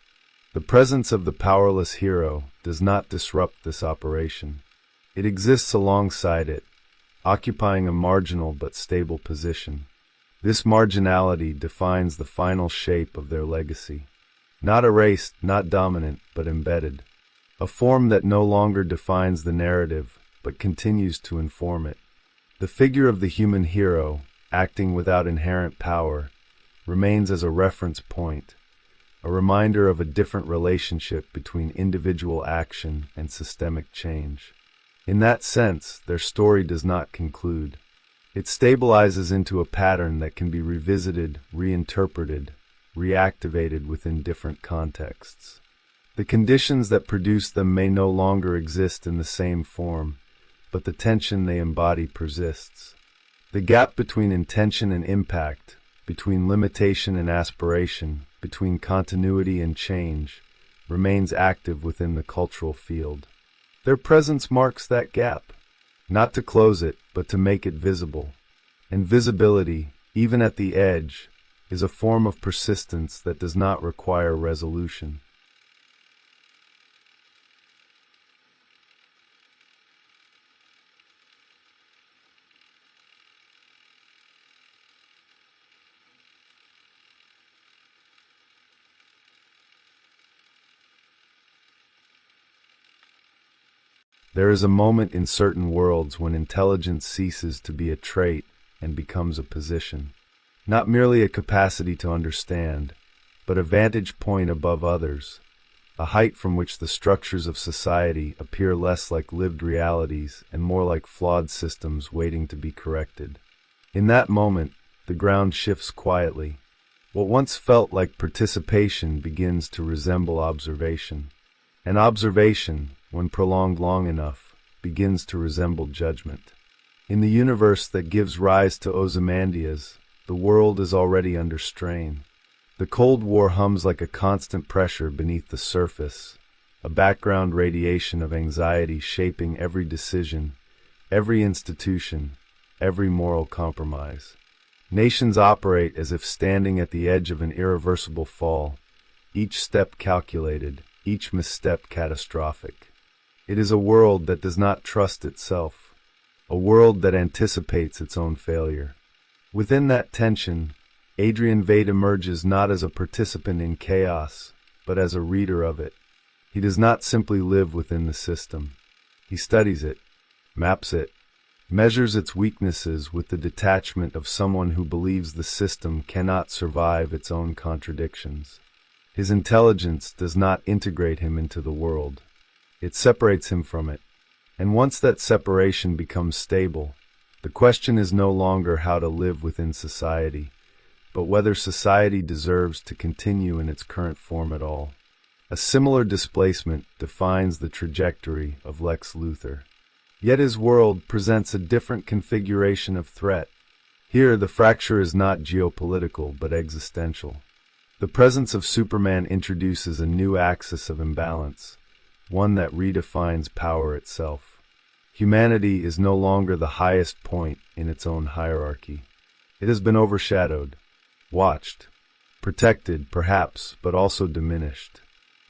The presence of the powerless hero does not disrupt this operation. It exists alongside it, occupying a marginal but stable position. This marginality defines the final shape of their legacy. Not erased, not dominant, but embedded. A form that no longer defines the narrative, but continues to inform it. The figure of the human hero, acting without inherent power, remains as a reference point, a reminder of a different relationship between individual action and systemic change. In that sense, their story does not conclude. It stabilizes into a pattern that can be revisited, reinterpreted, reactivated within different contexts. The conditions that produce them may no longer exist in the same form, but the tension they embody persists. The gap between intention and impact, between limitation and aspiration, between continuity and change, remains active within the cultural field. Their presence marks that gap, not to close it, but to make it visible. And visibility, even at the edge, is a form of persistence that does not require resolution. There is a moment in certain worlds when intelligence ceases to be a trait and becomes a position. Not merely a capacity to understand, but a vantage point above others, a height from which the structures of society appear less like lived realities and more like flawed systems waiting to be corrected. In that moment, the ground shifts quietly. What once felt like participation begins to resemble observation. And observation, when prolonged long enough, begins to resemble judgment. In the universe that gives rise to Ozymandias, the world is already under strain. The Cold War hums like a constant pressure beneath the surface, a background radiation of anxiety shaping every decision, every institution, every moral compromise. Nations operate as if standing at the edge of an irreversible fall, each step calculated, each misstep catastrophic. It is a world that does not trust itself, a world that anticipates its own failure. Within that tension, Adrian Veidt emerges not as a participant in chaos, but as a reader of it. He does not simply live within the system. He studies it, maps it, measures its weaknesses with the detachment of someone who believes the system cannot survive its own contradictions. His intelligence does not integrate him into the world. It separates him from it. And once that separation becomes stable, The question is no longer how to live within society, but whether society deserves to continue in its current form at all. A similar displacement defines the trajectory of Lex Luthor. Yet his world presents a different configuration of threat. Here, the fracture is not geopolitical but existential. The presence of Superman introduces a new axis of imbalance, one that redefines power itself. Humanity is no longer the highest point in its own hierarchy. It has been overshadowed, watched, protected perhaps, but also diminished.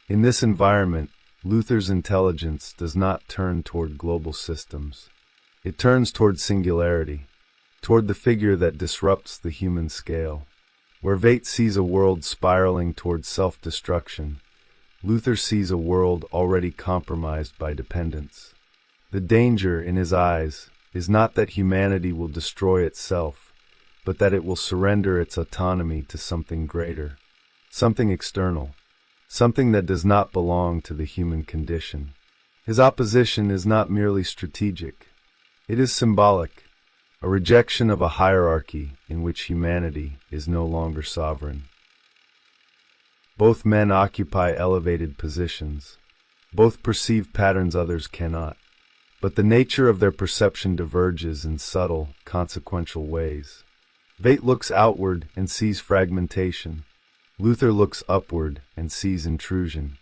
In this environment, Luthor's intelligence does not turn toward global systems. It turns toward singularity, toward the figure that disrupts the human scale. Where Veidt sees a world spiraling toward self-destruction, Luthor sees a world already compromised by dependence. The danger, in his eyes, is not that humanity will destroy itself, but that it will surrender its autonomy to something greater, something external, something that does not belong to the human condition. His opposition is not merely strategic. It is symbolic, a rejection of a hierarchy in which humanity is no longer sovereign. Both men occupy elevated positions. Both perceive patterns others cannot. But the nature of their perception diverges in subtle, consequential ways. Veidt looks outward and sees fragmentation. Luthor looks upward and sees intrusion.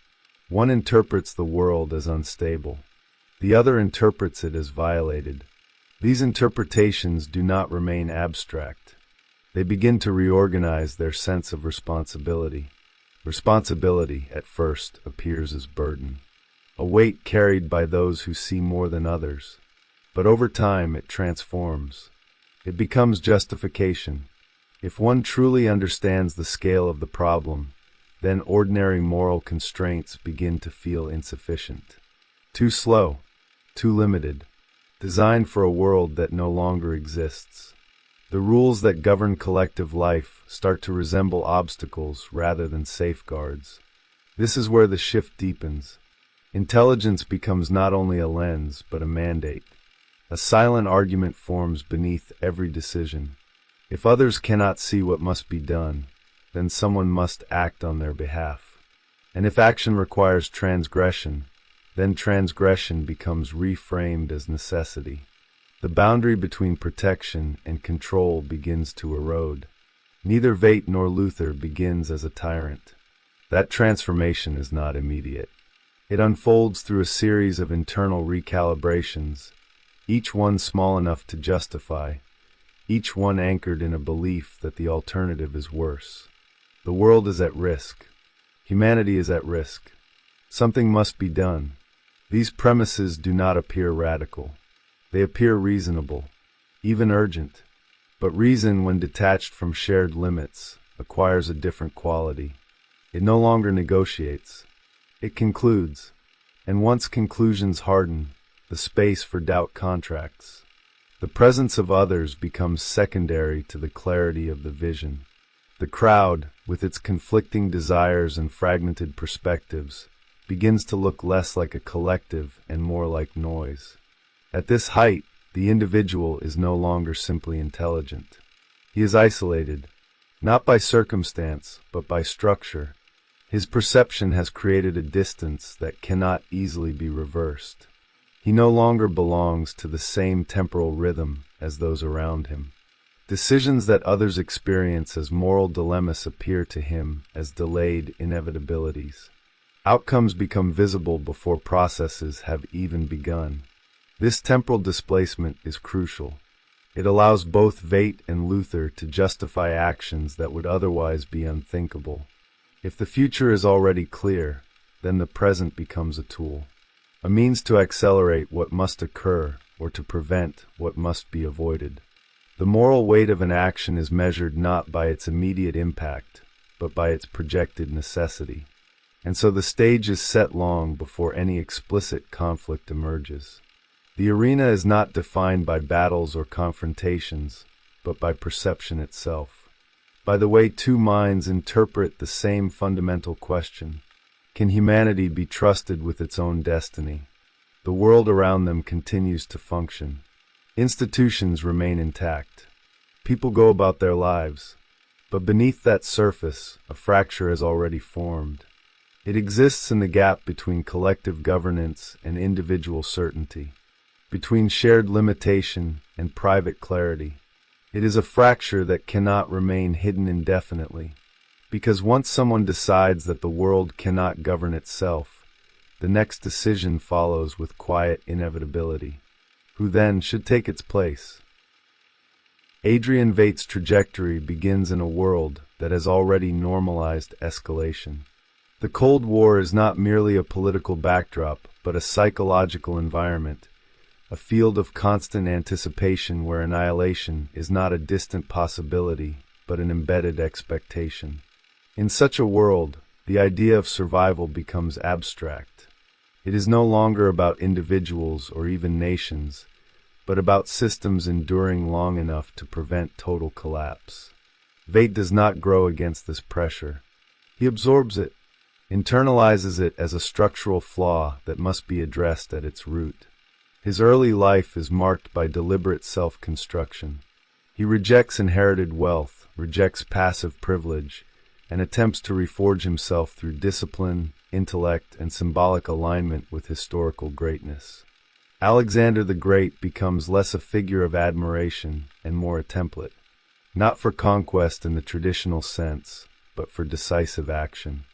One interprets the world as unstable. The other interprets it as violated. These interpretations do not remain abstract. They begin to reorganize their sense of responsibility. Responsibility, at first, appears as burden, a weight carried by those who see more than others. But over time it transforms. It becomes justification. If one truly understands the scale of the problem, then ordinary moral constraints begin to feel insufficient. Too slow, too limited, designed for a world that no longer exists. The rules that govern collective life start to resemble obstacles rather than safeguards. This is where the shift deepens. Intelligence becomes not only a lens, but a mandate. A silent argument forms beneath every decision. If others cannot see what must be done, then someone must act on their behalf. And if action requires transgression, then transgression becomes reframed as necessity. The boundary between protection and control begins to erode. Neither Veidt nor Luthor begins as a tyrant. That transformation is not immediate. It unfolds through a series of internal recalibrations, each one small enough to justify, each one anchored in a belief that the alternative is worse. The world is at risk. Humanity is at risk. Something must be done. These premises do not appear radical. They appear reasonable, even urgent. But reason, when detached from shared limits, acquires a different quality. It no longer negotiates. It concludes. And once conclusions harden, the space for doubt contracts. The presence of others becomes secondary to the clarity of the vision. The crowd, with its conflicting desires and fragmented perspectives, begins to look less like a collective and more like noise. At this height, the individual is no longer simply intelligent. He is isolated, not by circumstance, but by structure. His perception has created a distance that cannot easily be reversed. He no longer belongs to the same temporal rhythm as those around him. Decisions that others experience as moral dilemmas appear to him as delayed inevitabilities. Outcomes become visible before processes have even begun. This temporal displacement is crucial. It allows both Veidt and Luthor to justify actions that would otherwise be unthinkable. If the future is already clear, then the present becomes a tool, a means to accelerate what must occur or to prevent what must be avoided. The moral weight of an action is measured not by its immediate impact, but by its projected necessity. And so the stage is set long before any explicit conflict emerges. The arena is not defined by battles or confrontations, but by perception itself. By the way two minds interpret the same fundamental question. Can humanity be trusted with its own destiny? The world around them continues to function. Institutions remain intact. People go about their lives. But beneath that surface, a fracture has already formed. It exists in the gap between collective governance and individual certainty, between shared limitation and private clarity. It is a fracture that cannot remain hidden indefinitely, because once someone decides that the world cannot govern itself, the next decision follows with quiet inevitability. Who then should take its place? Adrian Vate's trajectory begins in a world that has already normalized escalation. The Cold War is not merely a political backdrop, but a psychological environment, a field of constant anticipation where annihilation is not a distant possibility, but an embedded expectation. In such a world, the idea of survival becomes abstract. It is no longer about individuals or even nations, but about systems enduring long enough to prevent total collapse. Vate does not grow against this pressure. He absorbs it, internalizes it as a structural flaw that must be addressed at its root. His early life is marked by deliberate self-construction. He rejects inherited wealth, rejects passive privilege, and attempts to reforge himself through discipline, intellect, and symbolic alignment with historical greatness. Alexander the Great becomes less a figure of admiration and more a template, not for conquest in the traditional sense, but for decisive action.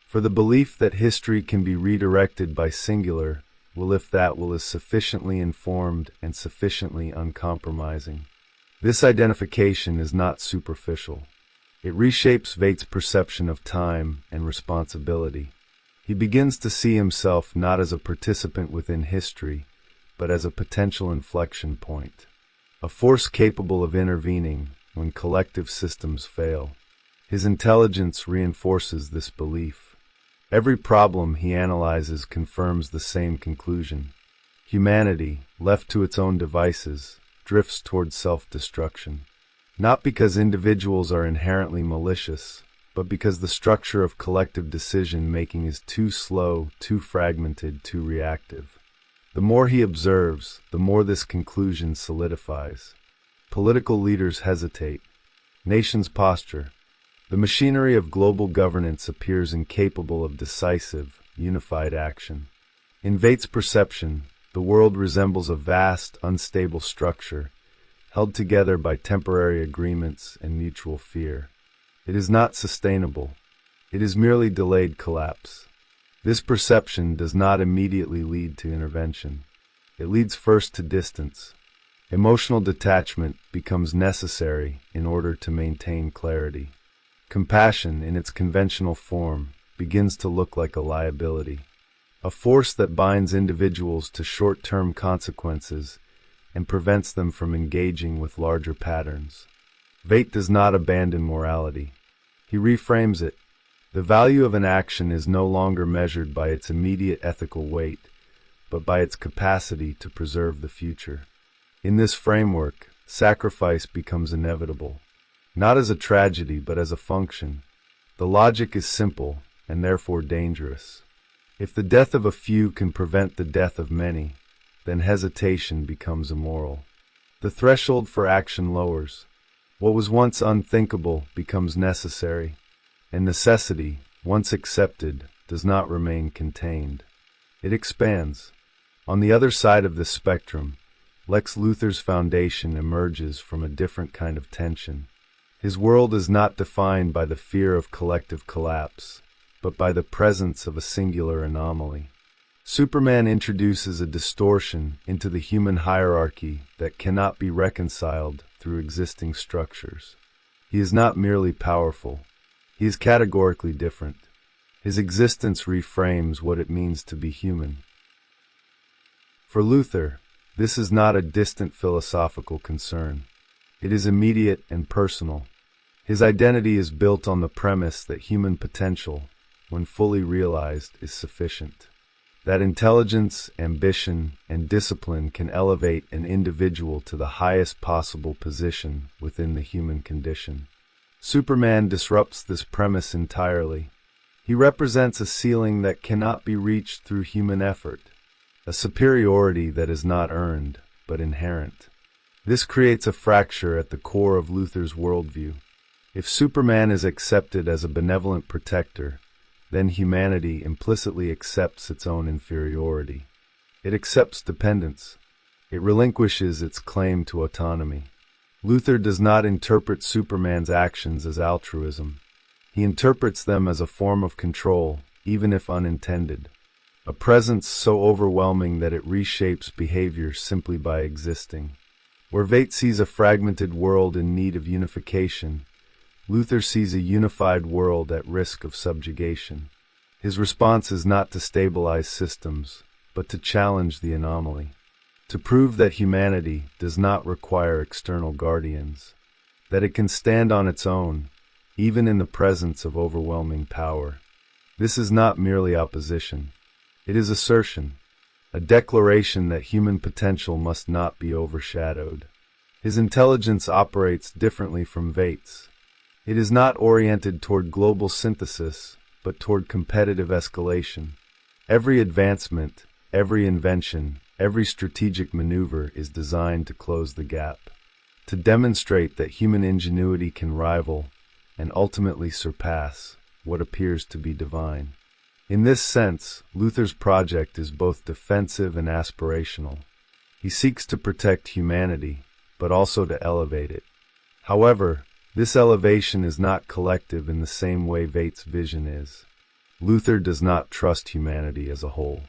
For the belief that history can be redirected by singular will if that will is sufficiently informed and sufficiently uncompromising. This identification is not superficial. It reshapes Vate's perception of time and responsibility. He begins to see himself not as a participant within history, but as a potential inflection point, a force capable of intervening when collective systems fail. His intelligence reinforces this belief. Every problem he analyzes confirms the same conclusion. Humanity, left to its own devices, drifts towards self-destruction. Not because individuals are inherently malicious, but because the structure of collective decision-making is too slow, too fragmented, too reactive. The more he observes, the more this conclusion solidifies. Political leaders hesitate. Nations posture. The machinery of global governance appears incapable of decisive, unified action. In Vate's perception, the world resembles a vast, unstable structure, held together by temporary agreements and mutual fear. It is not sustainable. It is merely delayed collapse. This perception does not immediately lead to intervention. It leads first to distance. Emotional detachment becomes necessary in order to maintain clarity. Compassion, in its conventional form, begins to look like a liability, a force that binds individuals to short-term consequences and prevents them from engaging with larger patterns. Vate does not abandon morality. He reframes it. The value of an action is no longer measured by its immediate ethical weight, but by its capacity to preserve the future. In this framework, sacrifice becomes inevitable. Not as a tragedy, but as a function. The logic is simple, and therefore dangerous. If the death of a few can prevent the death of many, then hesitation becomes immoral. The threshold for action lowers. What was once unthinkable becomes necessary, and necessity, once accepted, does not remain contained. It expands. On the other side of this spectrum, Lex Luthor's foundation emerges from a different kind of tension. His world is not defined by the fear of collective collapse, but by the presence of a singular anomaly. Superman introduces a distortion into the human hierarchy that cannot be reconciled through existing structures. He is not merely powerful. He is categorically different. His existence reframes what it means to be human. For Luthor, this is not a distant philosophical concern. It is immediate and personal. His identity is built on the premise that human potential, when fully realized, is sufficient. That intelligence, ambition, and discipline can elevate an individual to the highest possible position within the human condition. Superman disrupts this premise entirely. He represents a ceiling that cannot be reached through human effort, a superiority that is not earned, but inherent. This creates a fracture at the core of Luther's worldview. If Superman is accepted as a benevolent protector, then humanity implicitly accepts its own inferiority. It accepts dependence. It relinquishes its claim to autonomy. Luther does not interpret Superman's actions as altruism. He interprets them as a form of control, even if unintended. A presence so overwhelming that it reshapes behavior simply by existing. Where Veit sees a fragmented world in need of unification, Luther sees a unified world at risk of subjugation. His response is not to stabilize systems, but to challenge the anomaly. To prove that humanity does not require external guardians, that it can stand on its own, even in the presence of overwhelming power. This is not merely opposition. It is assertion, a declaration that human potential must not be overshadowed. His intelligence operates differently from Veit's. It is not oriented toward global synthesis, but toward competitive escalation. Every advancement, every invention, every strategic maneuver is designed to close the gap, to demonstrate that human ingenuity can rival and ultimately surpass what appears to be divine. In this sense, Luther's project is both defensive and aspirational. He seeks to protect humanity, but also to elevate it. However, this elevation is not collective in the same way Veit's vision is. Luther does not trust humanity as a whole.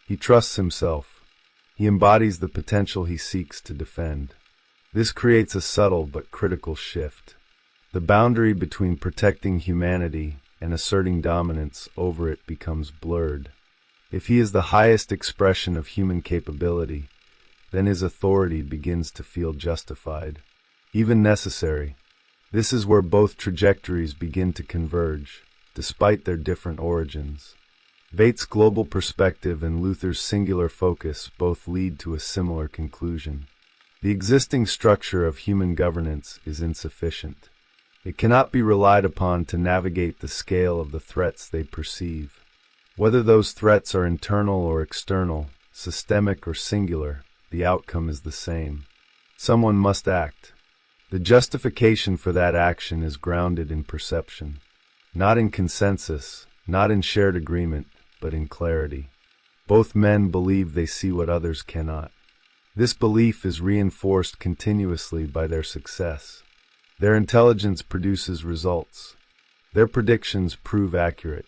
He trusts himself. He embodies the potential he seeks to defend. This creates a subtle but critical shift. The boundary between protecting humanity and asserting dominance over it becomes blurred. If he is the highest expression of human capability, then his authority begins to feel justified, even necessary. This is where both trajectories begin to converge, despite their different origins. Veit's global perspective and Luther's singular focus both lead to a similar conclusion. The existing structure of human governance is insufficient. It cannot be relied upon to navigate the scale of the threats they perceive. Whether those threats are internal or external, systemic or singular, the outcome is the same. Someone must act. The justification for that action is grounded in perception, not in consensus, not in shared agreement, but in clarity. Both men believe they see what others cannot. This belief is reinforced continuously by their success. Their intelligence produces results. Their predictions prove accurate.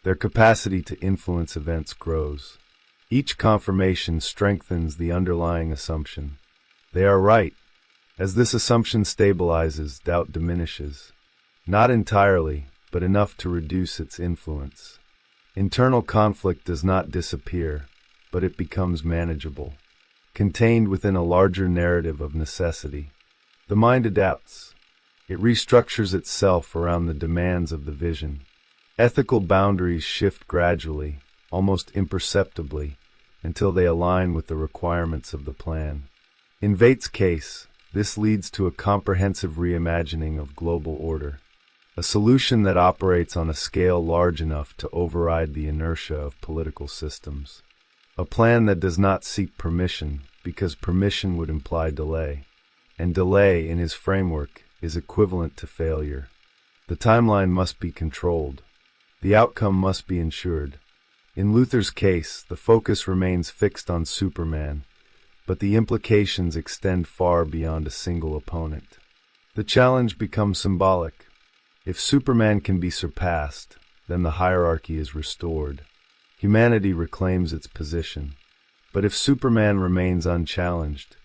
Their capacity to influence events grows. Each confirmation strengthens the underlying assumption. They are right. As this assumption stabilizes, doubt diminishes. Not entirely, but enough to reduce its influence. Internal conflict does not disappear, but it becomes manageable, contained within a larger narrative of necessity. The mind adapts. It restructures itself around the demands of the vision. Ethical boundaries shift gradually, almost imperceptibly, until they align with the requirements of the plan. In Veit's case, this leads to a comprehensive reimagining of global order, a solution that operates on a scale large enough to override the inertia of political systems. A plan that does not seek permission, because permission would imply delay, and delay in his framework is equivalent to failure. The timeline must be controlled. The outcome must be ensured. In Luther's case, the focus remains fixed on Superman, but the implications extend far beyond a single opponent. The challenge becomes symbolic. If Superman can be surpassed, then the hierarchy is restored. Humanity reclaims its position. But if Superman remains unchallenged,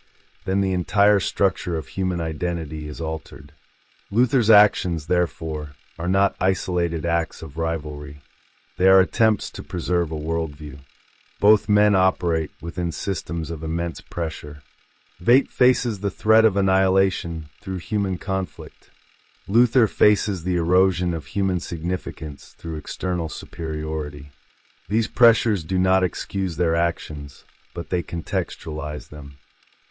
then the entire structure of human identity is altered. Luther's actions, therefore, are not isolated acts of rivalry. They are attempts to preserve a worldview. Both men operate within systems of immense pressure. Veit faces the threat of annihilation through human conflict. Luther faces the erosion of human significance through external superiority. These pressures do not excuse their actions, but they contextualize them.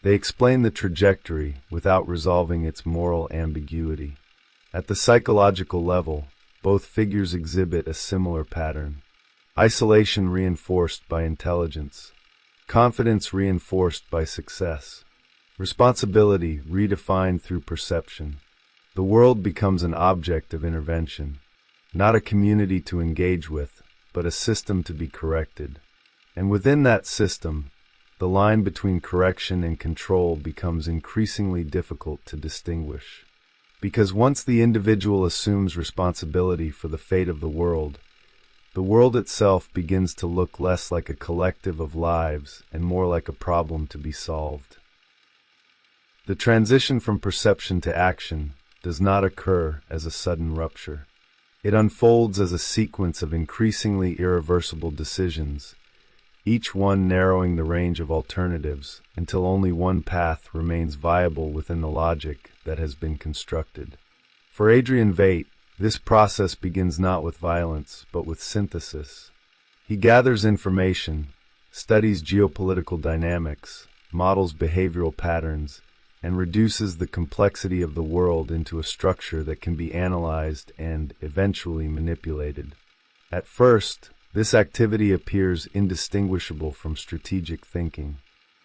They explain the trajectory without resolving its moral ambiguity. At the psychological level, both figures exhibit a similar pattern. Isolation reinforced by intelligence. Confidence reinforced by success. Responsibility redefined through perception. The world becomes an object of intervention, not a community to engage with, but a system to be corrected. And within that system, the line between correction and control becomes increasingly difficult to distinguish. Because once the individual assumes responsibility for the fate of the world itself begins to look less like a collective of lives and more like a problem to be solved. The transition from perception to action does not occur as a sudden rupture. It unfolds as a sequence of increasingly irreversible decisions, each one narrowing the range of alternatives until only one path remains viable within the logic that has been constructed. For Adrian Veidt, this process begins not with violence, but with synthesis. He gathers information, studies geopolitical dynamics, models behavioral patterns, and reduces the complexity of the world into a structure that can be analyzed and eventually manipulated. At first, this activity appears indistinguishable from strategic thinking.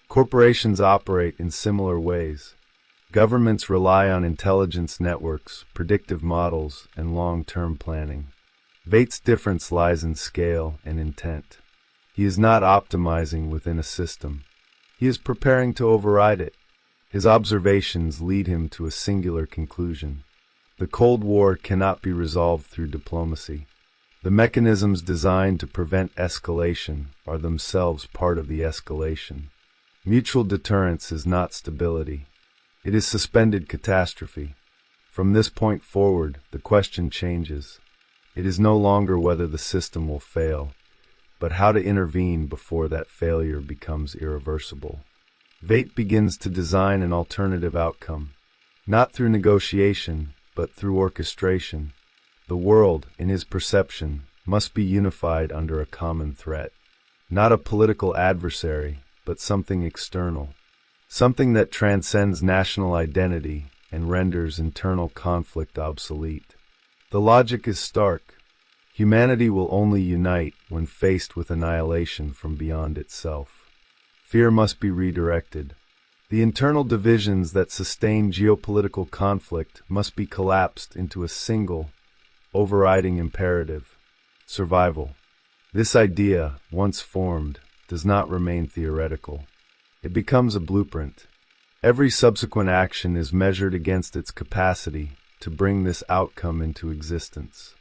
Corporations operate in similar ways. Governments rely on intelligence networks, predictive models, and long-term planning. Veidt's difference lies in scale and intent. He is not optimizing within a system. He is preparing to override it. His observations lead him to a singular conclusion. The Cold War cannot be resolved through diplomacy. The mechanisms designed to prevent escalation are themselves part of the escalation. Mutual deterrence is not stability. It is suspended catastrophe. From this point forward, the question changes. It is no longer whether the system will fail, but how to intervene before that failure becomes irreversible. Veidt begins to design an alternative outcome, not through negotiation, but through orchestration. The world, in his perception, must be unified under a common threat, not a political adversary, but something external. Something that transcends national identity and renders internal conflict obsolete. The logic is stark. Humanity will only unite when faced with annihilation from beyond itself. Fear must be redirected. The internal divisions that sustain geopolitical conflict must be collapsed into a single, overriding imperative: survival. This idea, once formed, does not remain theoretical. It becomes a blueprint. Every subsequent action is measured against its capacity to bring this outcome into existence.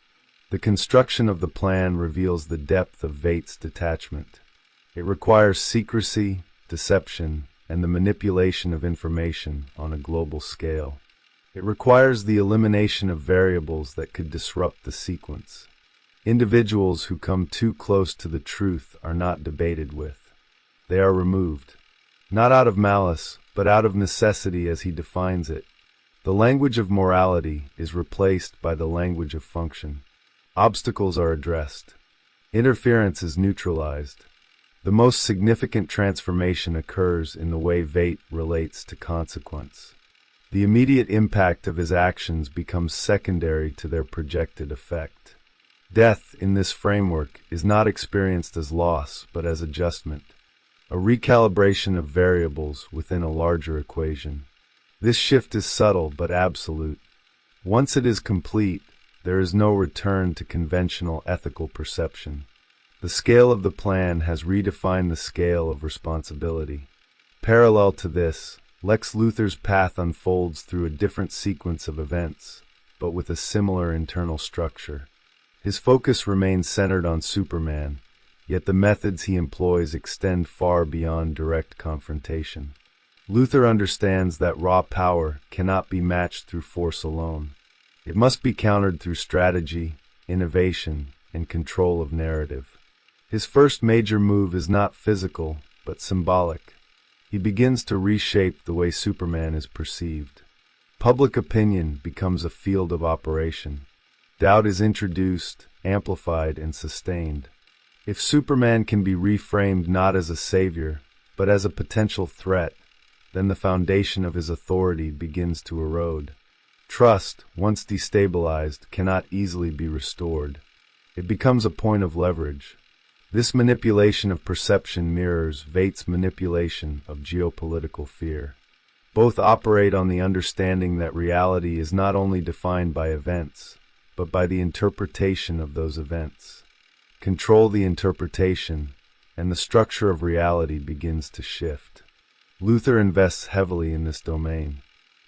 The construction of the plan reveals the depth of Veidt's detachment. It requires secrecy, deception, and the manipulation of information on a global scale. It requires the elimination of variables that could disrupt the sequence. Individuals who come too close to the truth are not debated with. They are removed. Not out of malice, but out of necessity as he defines it. The language of morality is replaced by the language of function. Obstacles are addressed. Interference is neutralized. The most significant transformation occurs in the way Veidt relates to consequence. The immediate impact of his actions becomes secondary to their projected effect. Death, in this framework, is not experienced as loss, but as adjustment. A recalibration of variables within a larger equation. This shift is subtle but absolute. Once it is complete, there is no return to conventional ethical perception. The scale of the plan has redefined the scale of responsibility. Parallel to this, Lex Luthor's path unfolds through a different sequence of events, but with a similar internal structure. His focus remains centered on Superman, yet the methods he employs extend far beyond direct confrontation. Luthor understands that raw power cannot be matched through force alone. It must be countered through strategy, innovation, and control of narrative. His first major move is not physical, but symbolic. He begins to reshape the way Superman is perceived. Public opinion becomes a field of operation. Doubt is introduced, amplified, and sustained. If Superman can be reframed not as a savior, but as a potential threat, then the foundation of his authority begins to erode. Trust, once destabilized, cannot easily be restored. It becomes a point of leverage. This manipulation of perception mirrors Veidt's manipulation of geopolitical fear. Both operate on the understanding that reality is not only defined by events, but by the interpretation of those events. Control the interpretation, and the structure of reality begins to shift. Luther invests heavily in this domain.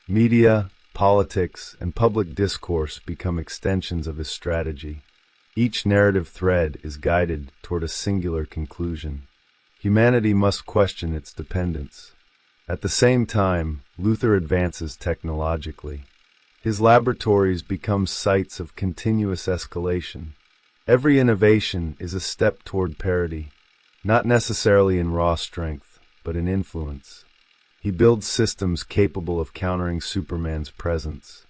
Media, politics, and public discourse become extensions of his strategy. Each narrative thread is guided toward a singular conclusion. Humanity must question its dependence. At the same time, Luther advances technologically. His laboratories become sites of continuous escalation. Every innovation is a step toward parity, not necessarily in raw strength, but in influence. He builds systems capable of countering Superman's presence.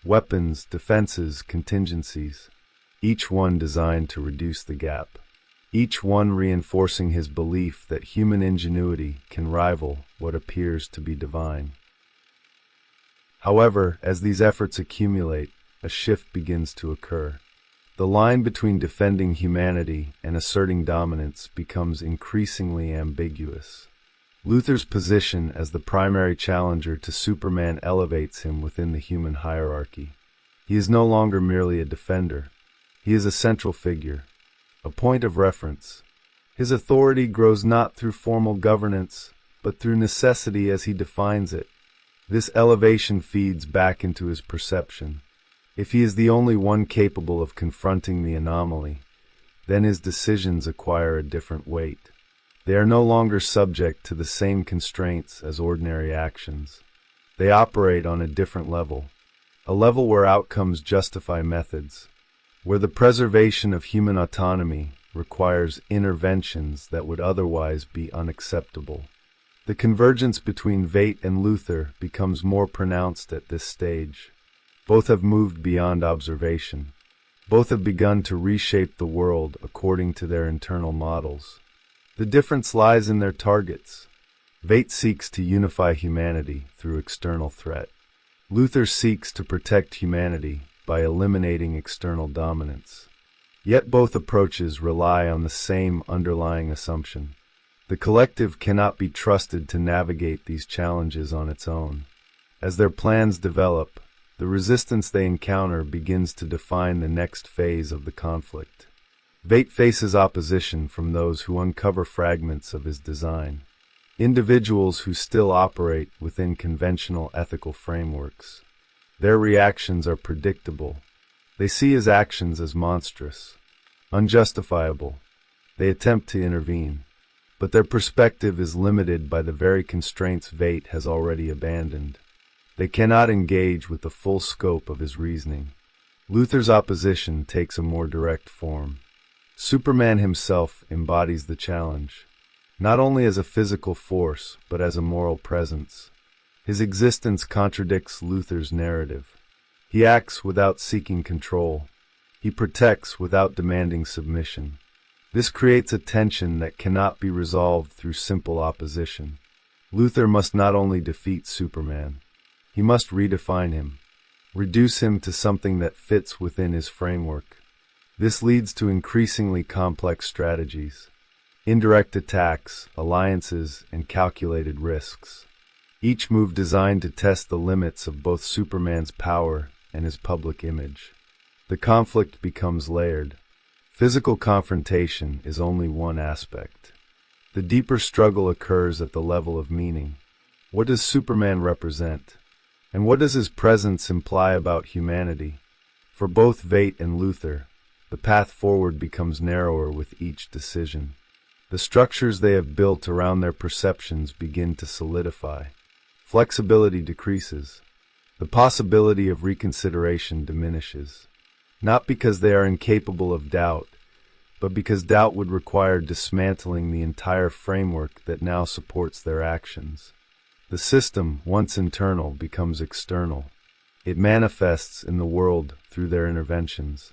Weapons, defenses, contingencies, each one designed to reduce the gap. Each one reinforcing his belief that human ingenuity can rival what appears to be divine. However, as these efforts accumulate, a shift begins to occur. The line between defending humanity and asserting dominance becomes increasingly ambiguous. Luther's position as the primary challenger to Superman elevates him within the human hierarchy. He is no longer merely a defender. He is a central figure, a point of reference. His authority grows not through formal governance, but through necessity as he defines it. This elevation feeds back into his perception. If he is the only one capable of confronting the anomaly, then his decisions acquire a different weight. They are no longer subject to the same constraints as ordinary actions. They operate on a different level, a level where outcomes justify methods, where the preservation of human autonomy requires interventions that would otherwise be unacceptable. The convergence between Veit and Luther becomes more pronounced at this stage. Both have moved beyond observation. Both have begun to reshape the world according to their internal models. The difference lies in their targets. Veit seeks to unify humanity through external threat. Luther seeks to protect humanity by eliminating external dominance. Yet both approaches rely on the same underlying assumption. The collective cannot be trusted to navigate these challenges on its own. As their plans develop, the resistance they encounter begins to define the next phase of the conflict. Veit faces opposition from those who uncover fragments of his design, individuals who still operate within conventional ethical frameworks. Their reactions are predictable. They see his actions as monstrous, unjustifiable. They attempt to intervene, but their perspective is limited by the very constraints Veit has already abandoned. They cannot engage with the full scope of his reasoning. Luther's opposition takes a more direct form. Superman himself embodies the challenge, not only as a physical force, but as a moral presence. His existence contradicts Luther's narrative. He acts without seeking control. He protects without demanding submission. This creates a tension that cannot be resolved through simple opposition. Luther must not only defeat Superman, he must redefine him, reduce him to something that fits within his framework. This leads to increasingly complex strategies, indirect attacks, alliances, and calculated risks. Each move designed to test the limits of both Superman's power and his public image. The conflict becomes layered. Physical confrontation is only one aspect. The deeper struggle occurs at the level of meaning. What does Superman represent? And what does his presence imply about humanity? For both Veit and Luther, the path forward becomes narrower with each decision. The structures they have built around their perceptions begin to solidify. Flexibility decreases. The possibility of reconsideration diminishes. Not because they are incapable of doubt, but because doubt would require dismantling the entire framework that now supports their actions. The system, once internal, becomes external. It manifests in the world through their interventions.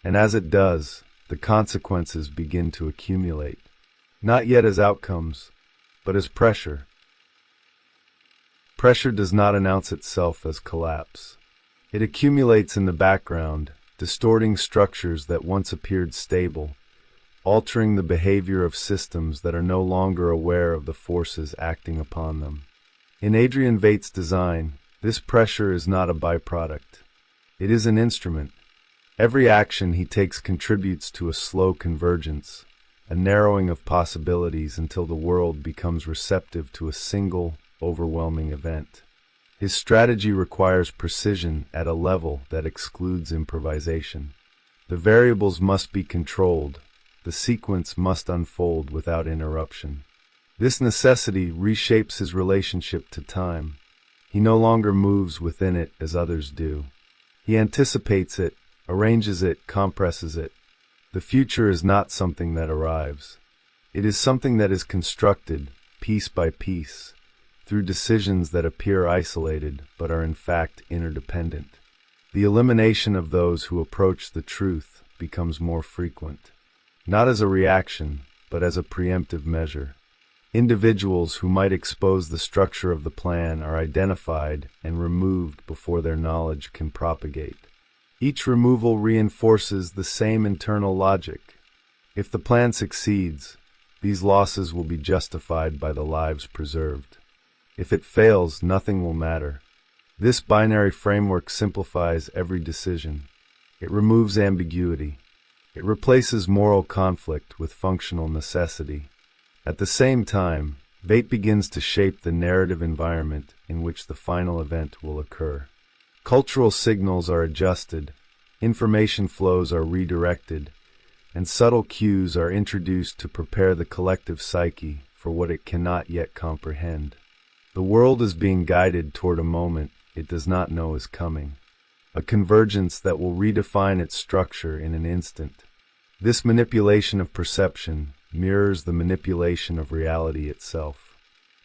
And as it does, the consequences begin to accumulate, not yet as outcomes, but as pressure. Pressure does not announce itself as collapse. It accumulates in the background, distorting structures that once appeared stable, altering the behavior of systems that are no longer aware of the forces acting upon them. In Adrian Vate's design, this pressure is not a byproduct. It is an instrument. Every action he takes contributes to a slow convergence, a narrowing of possibilities until the world becomes receptive to a single, overwhelming event. His strategy requires precision at a level that excludes improvisation. The variables must be controlled. The sequence must unfold without interruption. This necessity reshapes his relationship to time. He no longer moves within it as others do. He anticipates it, arranges it, compresses it. The future is not something that arrives. It is something that is constructed, piece by piece, through decisions that appear isolated but are in fact interdependent. The elimination of those who approach the truth becomes more frequent, not as a reaction, but as a preemptive measure. Individuals who might expose the structure of the plan are identified and removed before their knowledge can propagate. Each removal reinforces the same internal logic. If the plan succeeds, these losses will be justified by the lives preserved. If it fails, nothing will matter. This binary framework simplifies every decision. It removes ambiguity. It replaces moral conflict with functional necessity. At the same time, Vate begins to shape the narrative environment in which the final event will occur. Cultural signals are adjusted, information flows are redirected, and subtle cues are introduced to prepare the collective psyche for what it cannot yet comprehend. The world is being guided toward a moment it does not know is coming, a convergence that will redefine its structure in an instant. This manipulation of perception mirrors the manipulation of reality itself.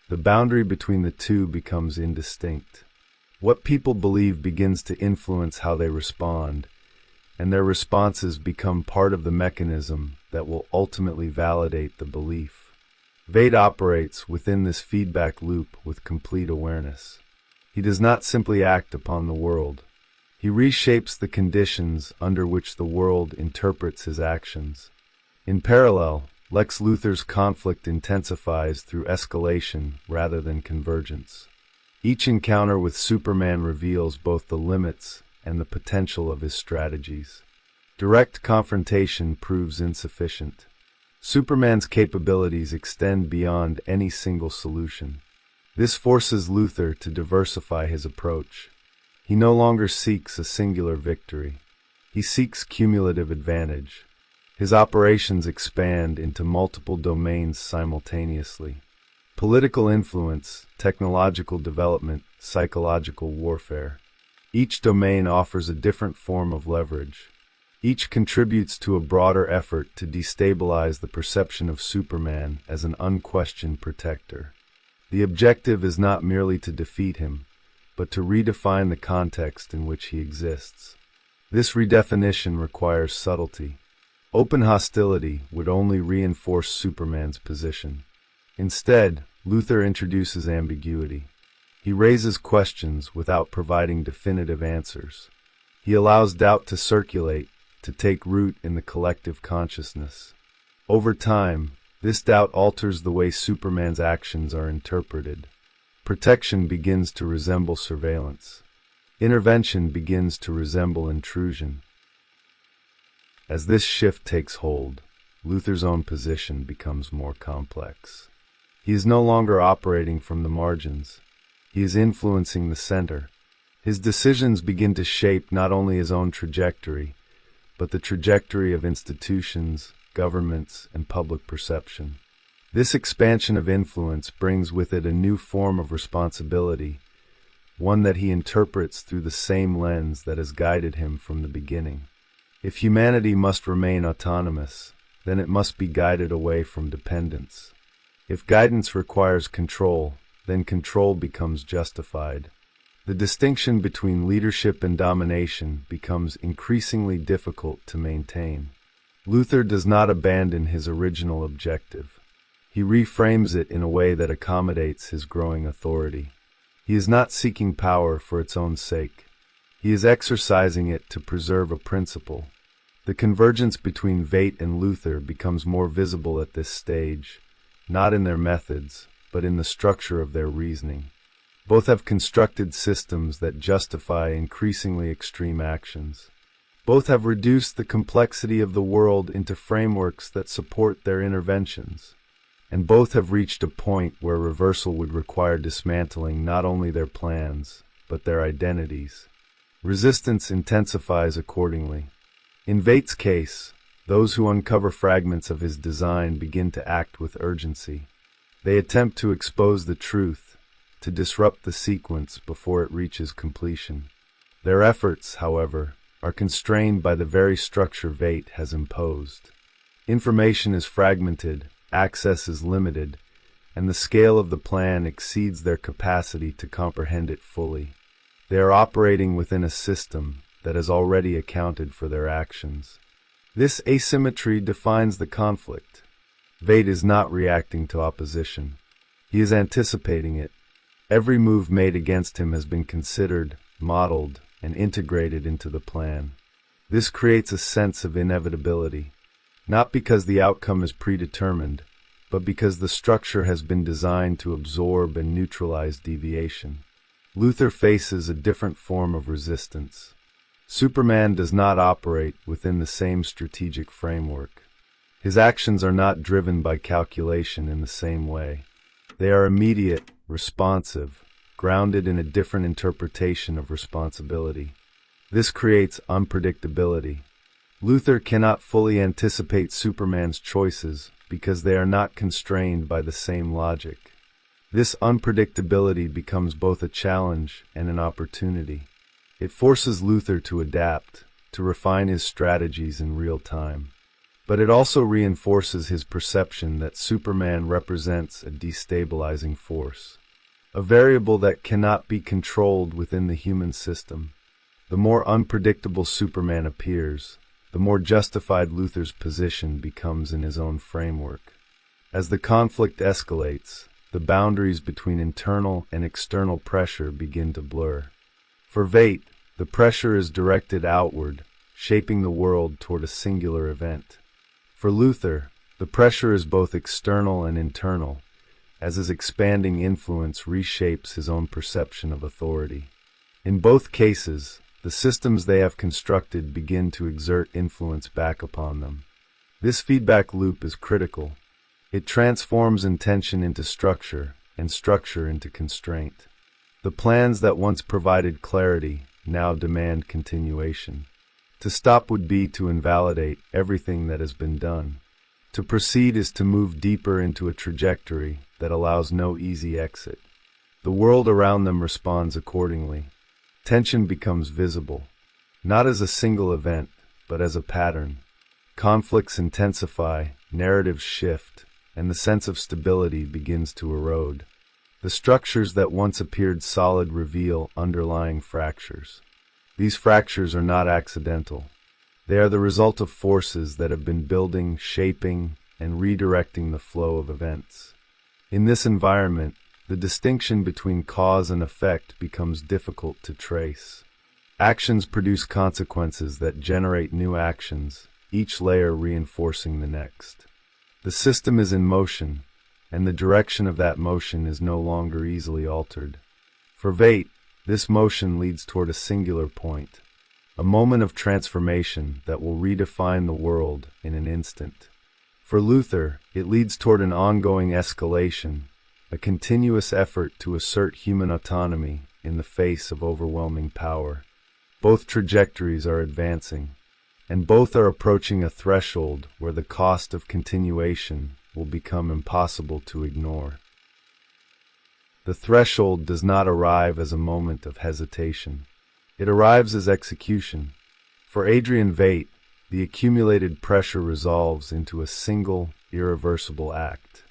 The boundary between the two becomes indistinct. What people believe begins to influence how they respond, and their responses become part of the mechanism that will ultimately validate the belief. Vate operates within this feedback loop with complete awareness. He does not simply act upon the world. He reshapes the conditions under which the world interprets his actions. In parallel, Lex Luthor's conflict intensifies through escalation rather than convergence. Each encounter with Superman reveals both the limits and the potential of his strategies. Direct confrontation proves insufficient. Superman's capabilities extend beyond any single solution. This forces Luthor to diversify his approach. He no longer seeks a singular victory. He seeks cumulative advantage. His operations expand into multiple domains simultaneously. Political influence, technological development, psychological warfare. Each domain offers a different form of leverage. Each contributes to a broader effort to destabilize the perception of Superman as an unquestioned protector. The objective is not merely to defeat him, but to redefine the context in which he exists. This redefinition requires subtlety. Open hostility would only reinforce Superman's position. Instead, Luthor introduces ambiguity. He raises questions without providing definitive answers. He allows doubt to circulate, to take root in the collective consciousness. Over time, this doubt alters the way Superman's actions are interpreted. Protection begins to resemble surveillance. Intervention begins to resemble intrusion. As this shift takes hold, Luthor's own position becomes more complex. He is no longer operating from the margins. He is influencing the center. His decisions begin to shape not only his own trajectory, but the trajectory of institutions, governments, and public perception. This expansion of influence brings with it a new form of responsibility, one that he interprets through the same lens that has guided him from the beginning. If humanity must remain autonomous, then it must be guided away from dependence. If guidance requires control, then control becomes justified. The distinction between leadership and domination becomes increasingly difficult to maintain. Luthor does not abandon his original objective. He reframes it in a way that accommodates his growing authority. He is not seeking power for its own sake. He is exercising it to preserve a principle. The convergence between Vate and Luthor becomes more visible at this stage, not in their methods, but in the structure of their reasoning. Both have constructed systems that justify increasingly extreme actions. Both have reduced the complexity of the world into frameworks that support their interventions. And both have reached a point where reversal would require dismantling not only their plans, but their identities. Resistance intensifies accordingly. In Vate's case, those who uncover fragments of his design begin to act with urgency. They attempt to expose the truth, to disrupt the sequence before it reaches completion. Their efforts, however, are constrained by the very structure Vate has imposed. Information is fragmented, access is limited, and the scale of the plan exceeds their capacity to comprehend it fully. They are operating within a system that has already accounted for their actions. This asymmetry defines the conflict. Vate is not reacting to opposition. He is anticipating it. Every move made against him has been considered, modeled, and integrated into the plan. This creates a sense of inevitability, not because the outcome is predetermined, but because the structure has been designed to absorb and neutralize deviation. Luther faces a different form of resistance. Superman does not operate within the same strategic framework. His actions are not driven by calculation in the same way. They are immediate, responsive, grounded in a different interpretation of responsibility. This creates unpredictability. Luther cannot fully anticipate Superman's choices because they are not constrained by the same logic. This unpredictability becomes both a challenge and an opportunity. It forces Luther to adapt, to refine his strategies in real time. But it also reinforces his perception that Superman represents a destabilizing force, a variable that cannot be controlled within the human system. The more unpredictable Superman appears, the more justified Luther's position becomes in his own framework. As the conflict escalates, the boundaries between internal and external pressure begin to blur. For Vate, the pressure is directed outward, shaping the world toward a singular event. For Luther, the pressure is both external and internal, as his expanding influence reshapes his own perception of authority. In both cases, the systems they have constructed begin to exert influence back upon them. This feedback loop is critical. It transforms intention into structure, and structure into constraint. The plans that once provided clarity now demand continuation. To stop would be to invalidate everything that has been done. To proceed is to move deeper into a trajectory that allows no easy exit. The world around them responds accordingly. Tension becomes visible, not as a single event, but as a pattern. Conflicts intensify, narratives shift, and the sense of stability begins to erode. The structures that once appeared solid reveal underlying fractures. These fractures are not accidental. They are the result of forces that have been building, shaping, and redirecting the flow of events. In this environment, the distinction between cause and effect becomes difficult to trace. Actions produce consequences that generate new actions, each layer reinforcing the next. The system is in motion, and the direction of that motion is no longer easily altered. For Vate, this motion leads toward a singular point, a moment of transformation that will redefine the world in an instant. For Luther, it leads toward an ongoing escalation, a continuous effort to assert human autonomy in the face of overwhelming power. Both trajectories are advancing, and both are approaching a threshold where the cost of continuation will become impossible to ignore. The threshold does not arrive as a moment of hesitation. It arrives as execution. For Adrian Vate, the accumulated pressure resolves into a single, irreversible act.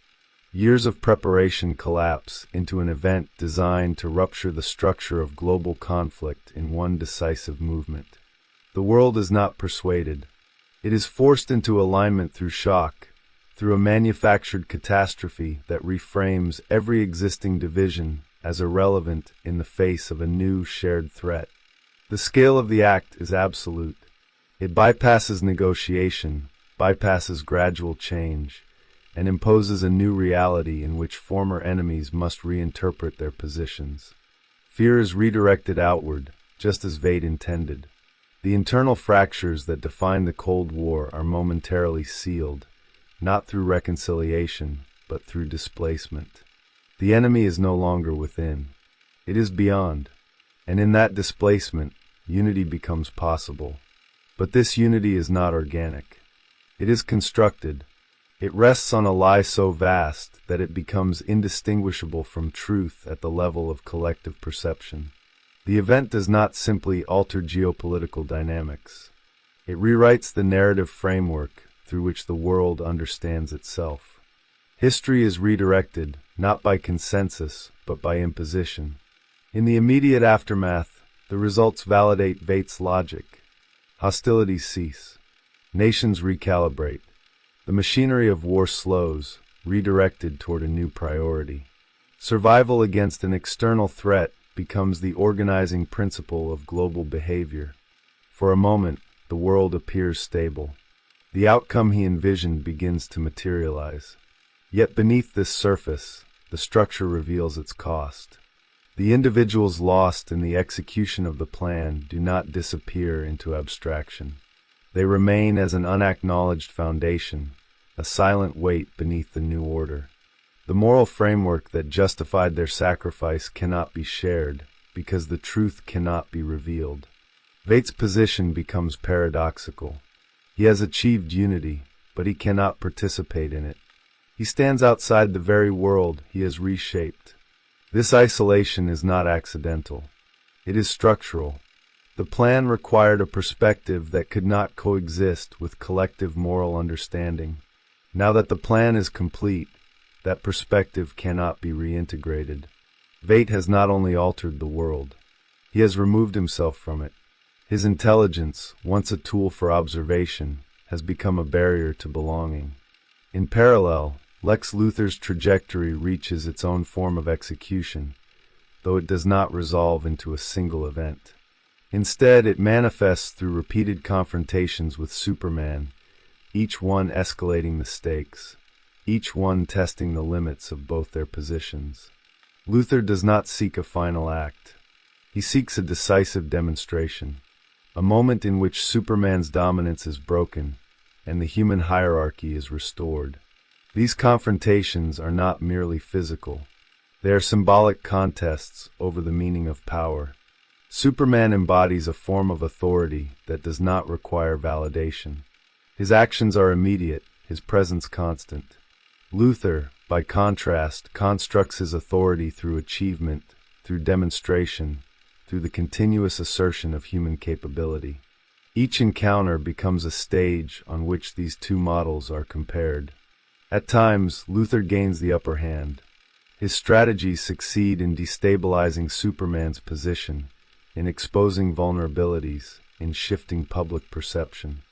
Years of preparation collapse into an event designed to rupture the structure of global conflict in one decisive movement. The world is not persuaded. It is forced into alignment through shock, through a manufactured catastrophe that reframes every existing division as irrelevant in the face of a new shared threat. The scale of the act is absolute. It bypasses negotiation, bypasses gradual change, and imposes a new reality in which former enemies must reinterpret their positions. Fear is redirected outward, just as Veit intended. The internal fractures that define the Cold War are momentarily sealed, not through reconciliation, but through displacement. The enemy is no longer within. It is beyond. And in that displacement, unity becomes possible. But this unity is not organic. It is constructed. It rests on a lie so vast that it becomes indistinguishable from truth at the level of collective perception. The event does not simply alter geopolitical dynamics. It rewrites the narrative framework through which the world understands itself. History is redirected, not by consensus, but by imposition. In the immediate aftermath, the results validate Veit's logic. Hostilities cease. Nations recalibrate. The machinery of war slows, redirected toward a new priority. Survival against an external threat becomes the organizing principle of global behavior. For a moment, the world appears stable. The outcome he envisioned begins to materialize. Yet beneath this surface, the structure reveals its cost. The individuals lost in the execution of the plan do not disappear into abstraction. They remain as an unacknowledged foundation, a silent weight beneath the new order. The moral framework that justified their sacrifice cannot be shared, because the truth cannot be revealed. Veit's position becomes paradoxical. He has achieved unity, but he cannot participate in it. He stands outside the very world he has reshaped. This isolation is not accidental. It is structural. The plan required a perspective that could not coexist with collective moral understanding. Now that the plan is complete, that perspective cannot be reintegrated. Veit has not only altered the world, he has removed himself from it. His intelligence, once a tool for observation, has become a barrier to belonging. In parallel, Lex Luthor's trajectory reaches its own form of execution, though it does not resolve into a single event. Instead, it manifests through repeated confrontations with Superman, each one escalating the stakes, each one testing the limits of both their positions. Luthor does not seek a final act. He seeks a decisive demonstration, a moment in which Superman's dominance is broken and the human hierarchy is restored. These confrontations are not merely physical. They are symbolic contests over the meaning of power. Superman embodies a form of authority that does not require validation. His actions are immediate, his presence constant. Luthor, by contrast, constructs his authority through achievement, through demonstration, through the continuous assertion of human capability. Each encounter becomes a stage on which these two models are compared. At times, Luthor gains the upper hand. His strategies succeed in destabilizing Superman's position, in exposing vulnerabilities, in shifting public perception.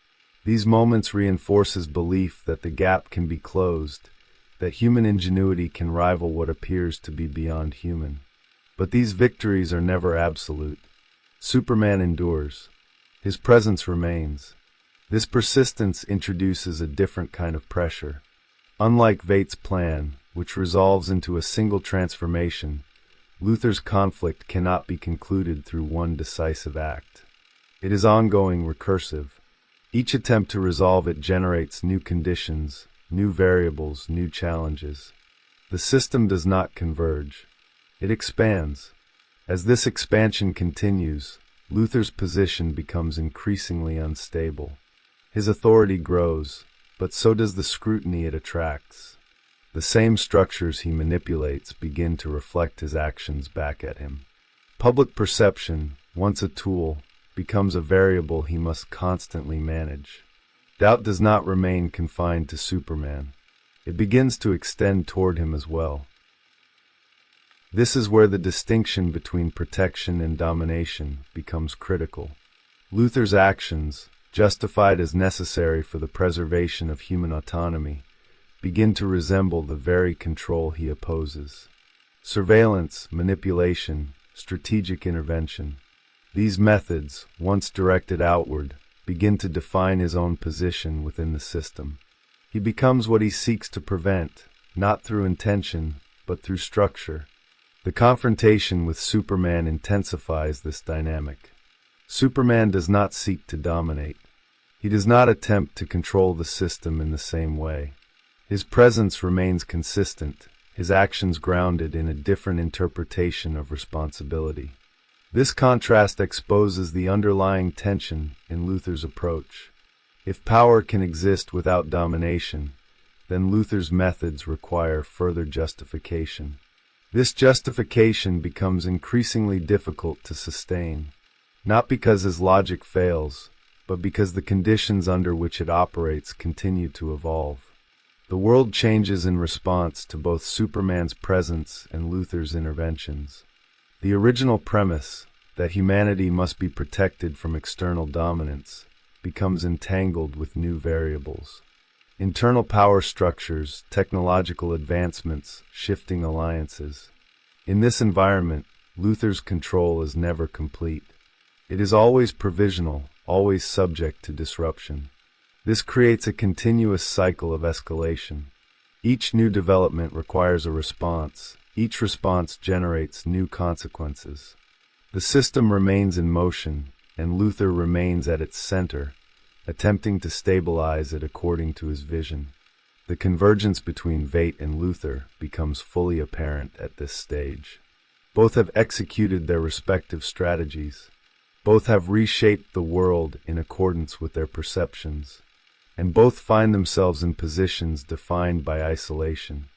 These moments reinforce his belief that the gap can be closed, that human ingenuity can rival what appears to be beyond human. But these victories are never absolute. Superman endures. His presence remains. This persistence introduces a different kind of pressure. Unlike Veit's plan, which resolves into a single transformation, Luthor's conflict cannot be concluded through one decisive act. It is ongoing, recursive. Each attempt to resolve it generates new conditions, new variables, new challenges. The system does not converge. It expands. As this expansion continues, Luthor's position becomes increasingly unstable. His authority grows, but so does the scrutiny it attracts. The same structures he manipulates begin to reflect his actions back at him. Public perception, once a tool, becomes a variable he must constantly manage. Doubt does not remain confined to Superman. It begins to extend toward him as well. This is where the distinction between protection and domination becomes critical. Luthor's actions, justified as necessary for the preservation of human autonomy, begin to resemble the very control he opposes. Surveillance, manipulation, strategic intervention. These methods, once directed outward, begin to define his own position within the system. He becomes what he seeks to prevent, not through intention, but through structure. The confrontation with Superman intensifies this dynamic. Superman does not seek to dominate. He does not attempt to control the system in the same way. His presence remains consistent, his actions grounded in a different interpretation of responsibility. This contrast exposes the underlying tension in Luther's approach. If power can exist without domination, then Luther's methods require further justification. This justification becomes increasingly difficult to sustain, not because his logic fails, but because the conditions under which it operates continue to evolve. The world changes in response to both Superman's presence and Luther's interventions. The original premise, that humanity must be protected from external dominance, becomes entangled with new variables. Internal power structures, technological advancements, shifting alliances. In this environment, Luther's control is never complete. It is always provisional, always subject to disruption. This creates a continuous cycle of escalation. Each new development requires a response. Each response generates new consequences. The system remains in motion, and Luther remains at its center, attempting to stabilize it according to his vision. The convergence between Veit and Luther becomes fully apparent at this stage. Both have executed their respective strategies. Both have reshaped the world in accordance with their perceptions, and both find themselves in positions defined by isolation.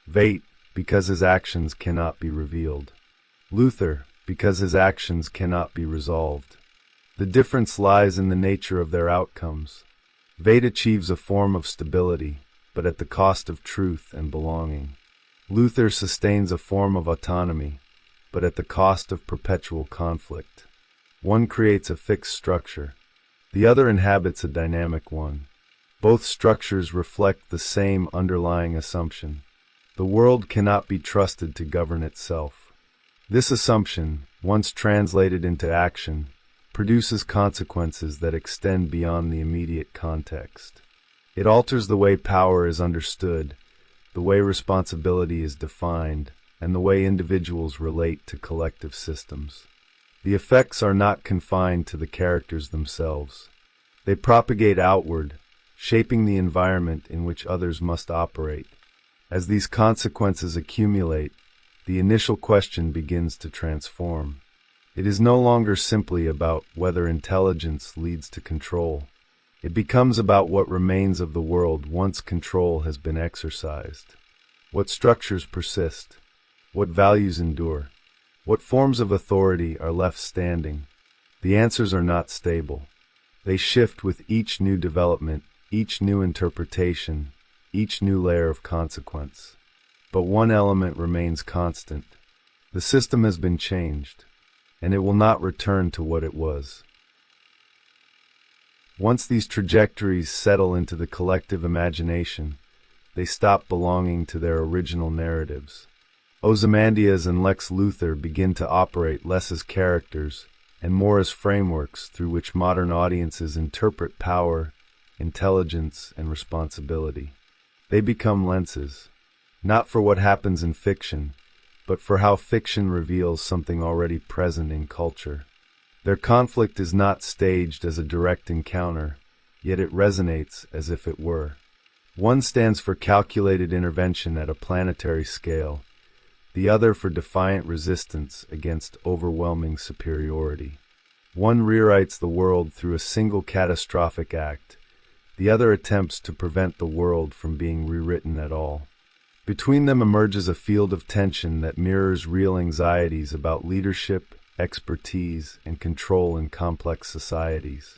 Veit, because his actions cannot be revealed. Luther, because his actions cannot be resolved. The difference lies in the nature of their outcomes. Veit achieves a form of stability, but at the cost of truth and belonging. Luther sustains a form of autonomy, but at the cost of perpetual conflict. One creates a fixed structure. The other inhabits a dynamic one. Both structures reflect the same underlying assumption. The world cannot be trusted to govern itself. This assumption, once translated into action, produces consequences that extend beyond the immediate context. It alters the way power is understood, the way responsibility is defined, and the way individuals relate to collective systems. The effects are not confined to the characters themselves. They propagate outward, shaping the environment in which others must operate. As these consequences accumulate, the initial question begins to transform. It is no longer simply about whether intelligence leads to control. It becomes about what remains of the world once control has been exercised. What structures persist? What values endure? What forms of authority are left standing? The answers are not stable. They shift with each new development, each new interpretation, each new layer of consequence. But one element remains constant. The system has been changed, and it will not return to what it was. Once these trajectories settle into the collective imagination, they stop belonging to their original narratives. Ozymandias and Lex Luthor begin to operate less as characters and more as frameworks through which modern audiences interpret power, intelligence, and responsibility. They become lenses, not for what happens in fiction, but for how fiction reveals something already present in culture. Their conflict is not staged as a direct encounter, yet it resonates as if it were. One stands for calculated intervention at a planetary scale, the other for defiant resistance against overwhelming superiority. One rewrites the world through a single catastrophic act, the other attempts to prevent the world from being rewritten at all. Between them emerges a field of tension that mirrors real anxieties about leadership, expertise, and control in complex societies.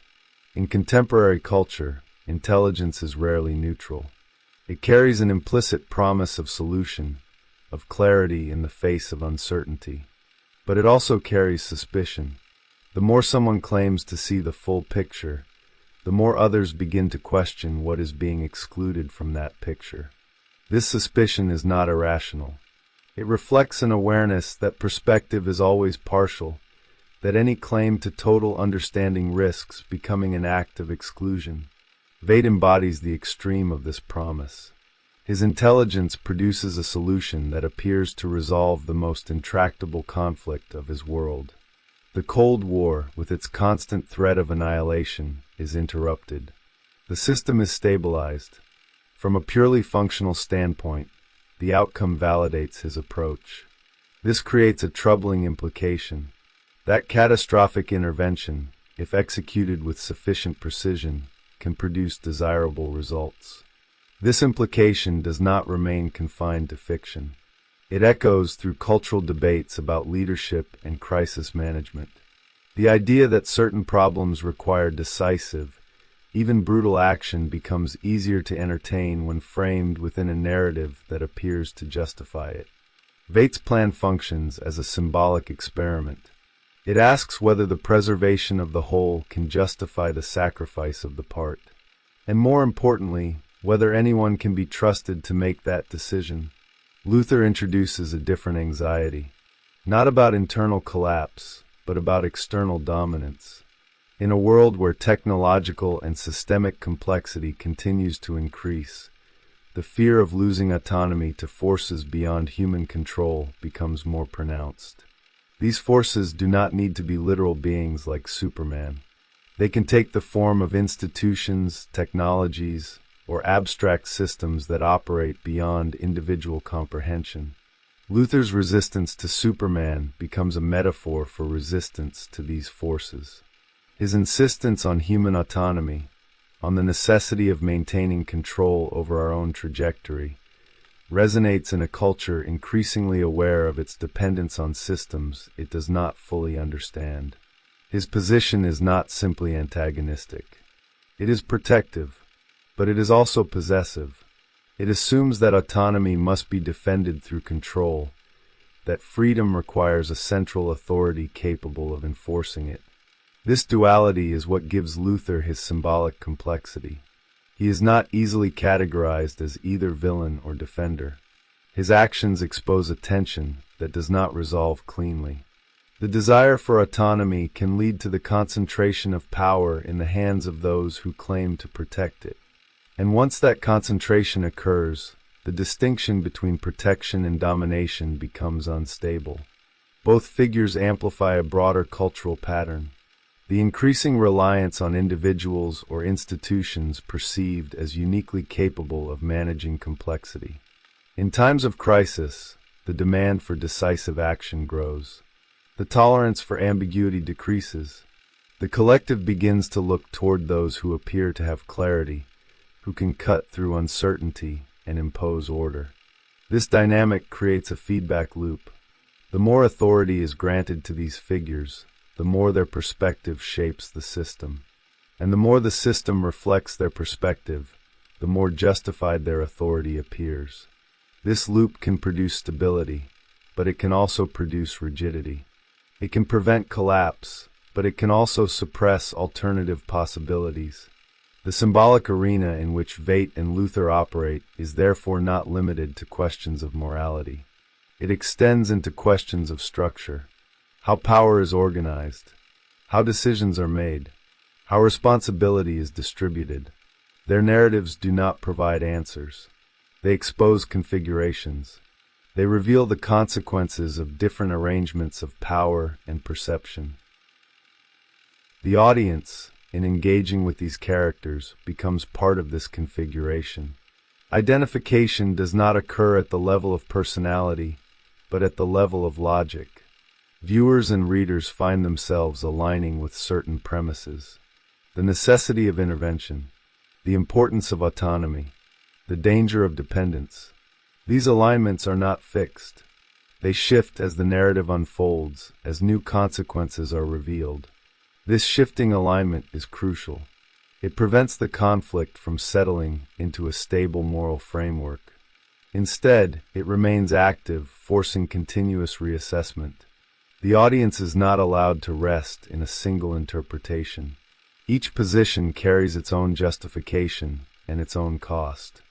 In contemporary culture, intelligence is rarely neutral. It carries an implicit promise of solution, of clarity in the face of uncertainty. But it also carries suspicion. The more someone claims to see the full picture, the more others begin to question what is being excluded from that picture. This suspicion is not irrational. It reflects an awareness that perspective is always partial, that any claim to total understanding risks becoming an act of exclusion. Veit embodies the extreme of this promise. His intelligence produces a solution that appears to resolve the most intractable conflict of his world. The Cold War, with its constant threat of annihilation, is interrupted. The system is stabilized. From a purely functional standpoint, the outcome validates his approach. This creates a troubling implication. That catastrophic intervention, if executed with sufficient precision, can produce desirable results. This implication does not remain confined to fiction. It echoes through cultural debates about leadership and crisis management. The idea that certain problems require decisive, even brutal action becomes easier to entertain when framed within a narrative that appears to justify it. Vate's plan functions as a symbolic experiment. It asks whether the preservation of the whole can justify the sacrifice of the part, and more importantly, whether anyone can be trusted to make that decision. Luther introduces a different anxiety, not about internal collapse, but about external dominance. In a world where technological and systemic complexity continues to increase, the fear of losing autonomy to forces beyond human control becomes more pronounced. These forces do not need to be literal beings like Superman. They can take the form of institutions, technologies, or abstract systems that operate beyond individual comprehension. Luther's resistance to Superman becomes a metaphor for resistance to these forces. His insistence on human autonomy, on the necessity of maintaining control over our own trajectory, resonates in a culture increasingly aware of its dependence on systems it does not fully understand. His position is not simply antagonistic. It is protective, but it is also possessive. It assumes that autonomy must be defended through control, that freedom requires a central authority capable of enforcing it. This duality is what gives Luther his symbolic complexity. He is not easily categorized as either villain or defender. His actions expose a tension that does not resolve cleanly. The desire for autonomy can lead to the concentration of power in the hands of those who claim to protect it. And once that concentration occurs, the distinction between protection and domination becomes unstable. Both figures amplify a broader cultural pattern. The increasing reliance on individuals or institutions perceived as uniquely capable of managing complexity. In times of crisis, the demand for decisive action grows. The tolerance for ambiguity decreases. The collective begins to look toward those who appear to have clarity, who can cut through uncertainty and impose order. This dynamic creates a feedback loop. The more authority is granted to these figures, the more their perspective shapes the system. And the more the system reflects their perspective, the more justified their authority appears. This loop can produce stability, but it can also produce rigidity. It can prevent collapse, but it can also suppress alternative possibilities. The symbolic arena in which Vate and Luther operate is therefore not limited to questions of morality. It extends into questions of structure, how power is organized, how decisions are made, how responsibility is distributed. Their narratives do not provide answers. They expose configurations. They reveal the consequences of different arrangements of power and perception. The audience, in engaging with these characters, becomes part of this configuration. Identification does not occur at the level of personality, but at the level of logic. Viewers and readers find themselves aligning with certain premises. The necessity of intervention, the importance of autonomy, the danger of dependence. These alignments are not fixed. They shift as the narrative unfolds, as new consequences are revealed. This shifting alignment is crucial. It prevents the conflict from settling into a stable moral framework. Instead, it remains active, forcing continuous reassessment. The audience is not allowed to rest in a single interpretation. Each position carries its own justification and its own cost.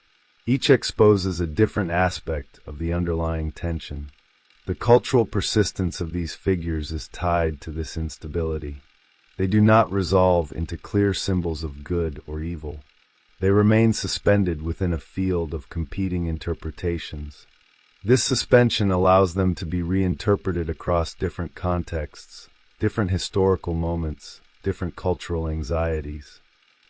Each exposes a different aspect of the underlying tension. The cultural persistence of these figures is tied to this instability. They do not resolve into clear symbols of good or evil. They remain suspended within a field of competing interpretations. This suspension allows them to be reinterpreted across different contexts, different historical moments, different cultural anxieties.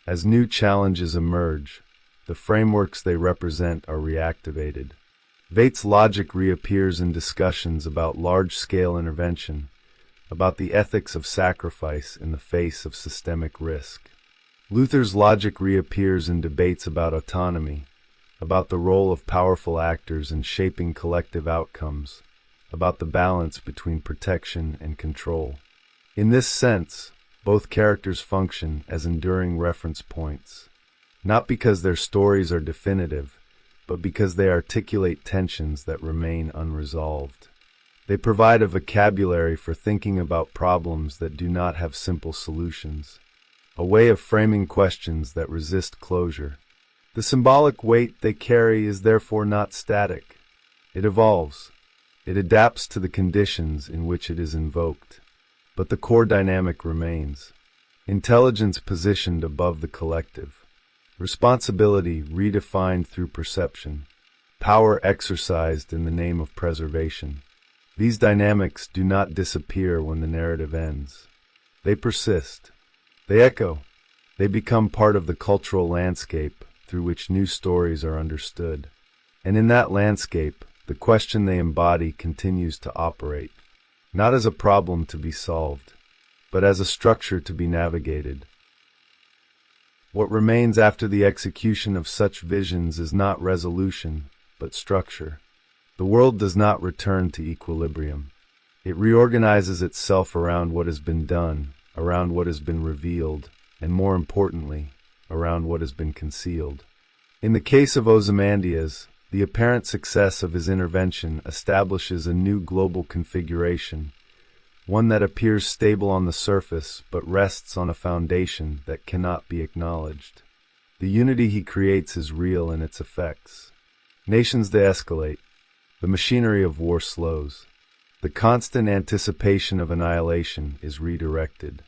As new challenges emerge, the frameworks they represent are reactivated. Vate's logic reappears in discussions about large-scale intervention, about the ethics of sacrifice in the face of systemic risk. Luther's logic reappears in debates about autonomy, about the role of powerful actors in shaping collective outcomes, about the balance between protection and control. In this sense, both characters function as enduring reference points, not because their stories are definitive, but because they articulate tensions that remain unresolved. They provide a vocabulary for thinking about problems that do not have simple solutions, a way of framing questions that resist closure. The symbolic weight they carry is therefore not static. It evolves. It adapts to the conditions in which it is invoked. But the core dynamic remains. Intelligence positioned above the collective. Responsibility redefined through perception. Power exercised in the name of preservation. These dynamics do not disappear when the narrative ends. They persist. They echo. They become part of the cultural landscape through which new stories are understood. And in that landscape, the question they embody continues to operate, not as a problem to be solved, but as a structure to be navigated. What remains after the execution of such visions is not resolution, but structure. The world does not return to equilibrium. It reorganizes itself around what has been done, around what has been revealed, and more importantly, around what has been concealed. In the case of Ozymandias, the apparent success of his intervention establishes a new global configuration, one that appears stable on the surface but rests on a foundation that cannot be acknowledged. The unity he creates is real in its effects. Nations de-escalate. The machinery of war slows. The constant anticipation of annihilation is redirected.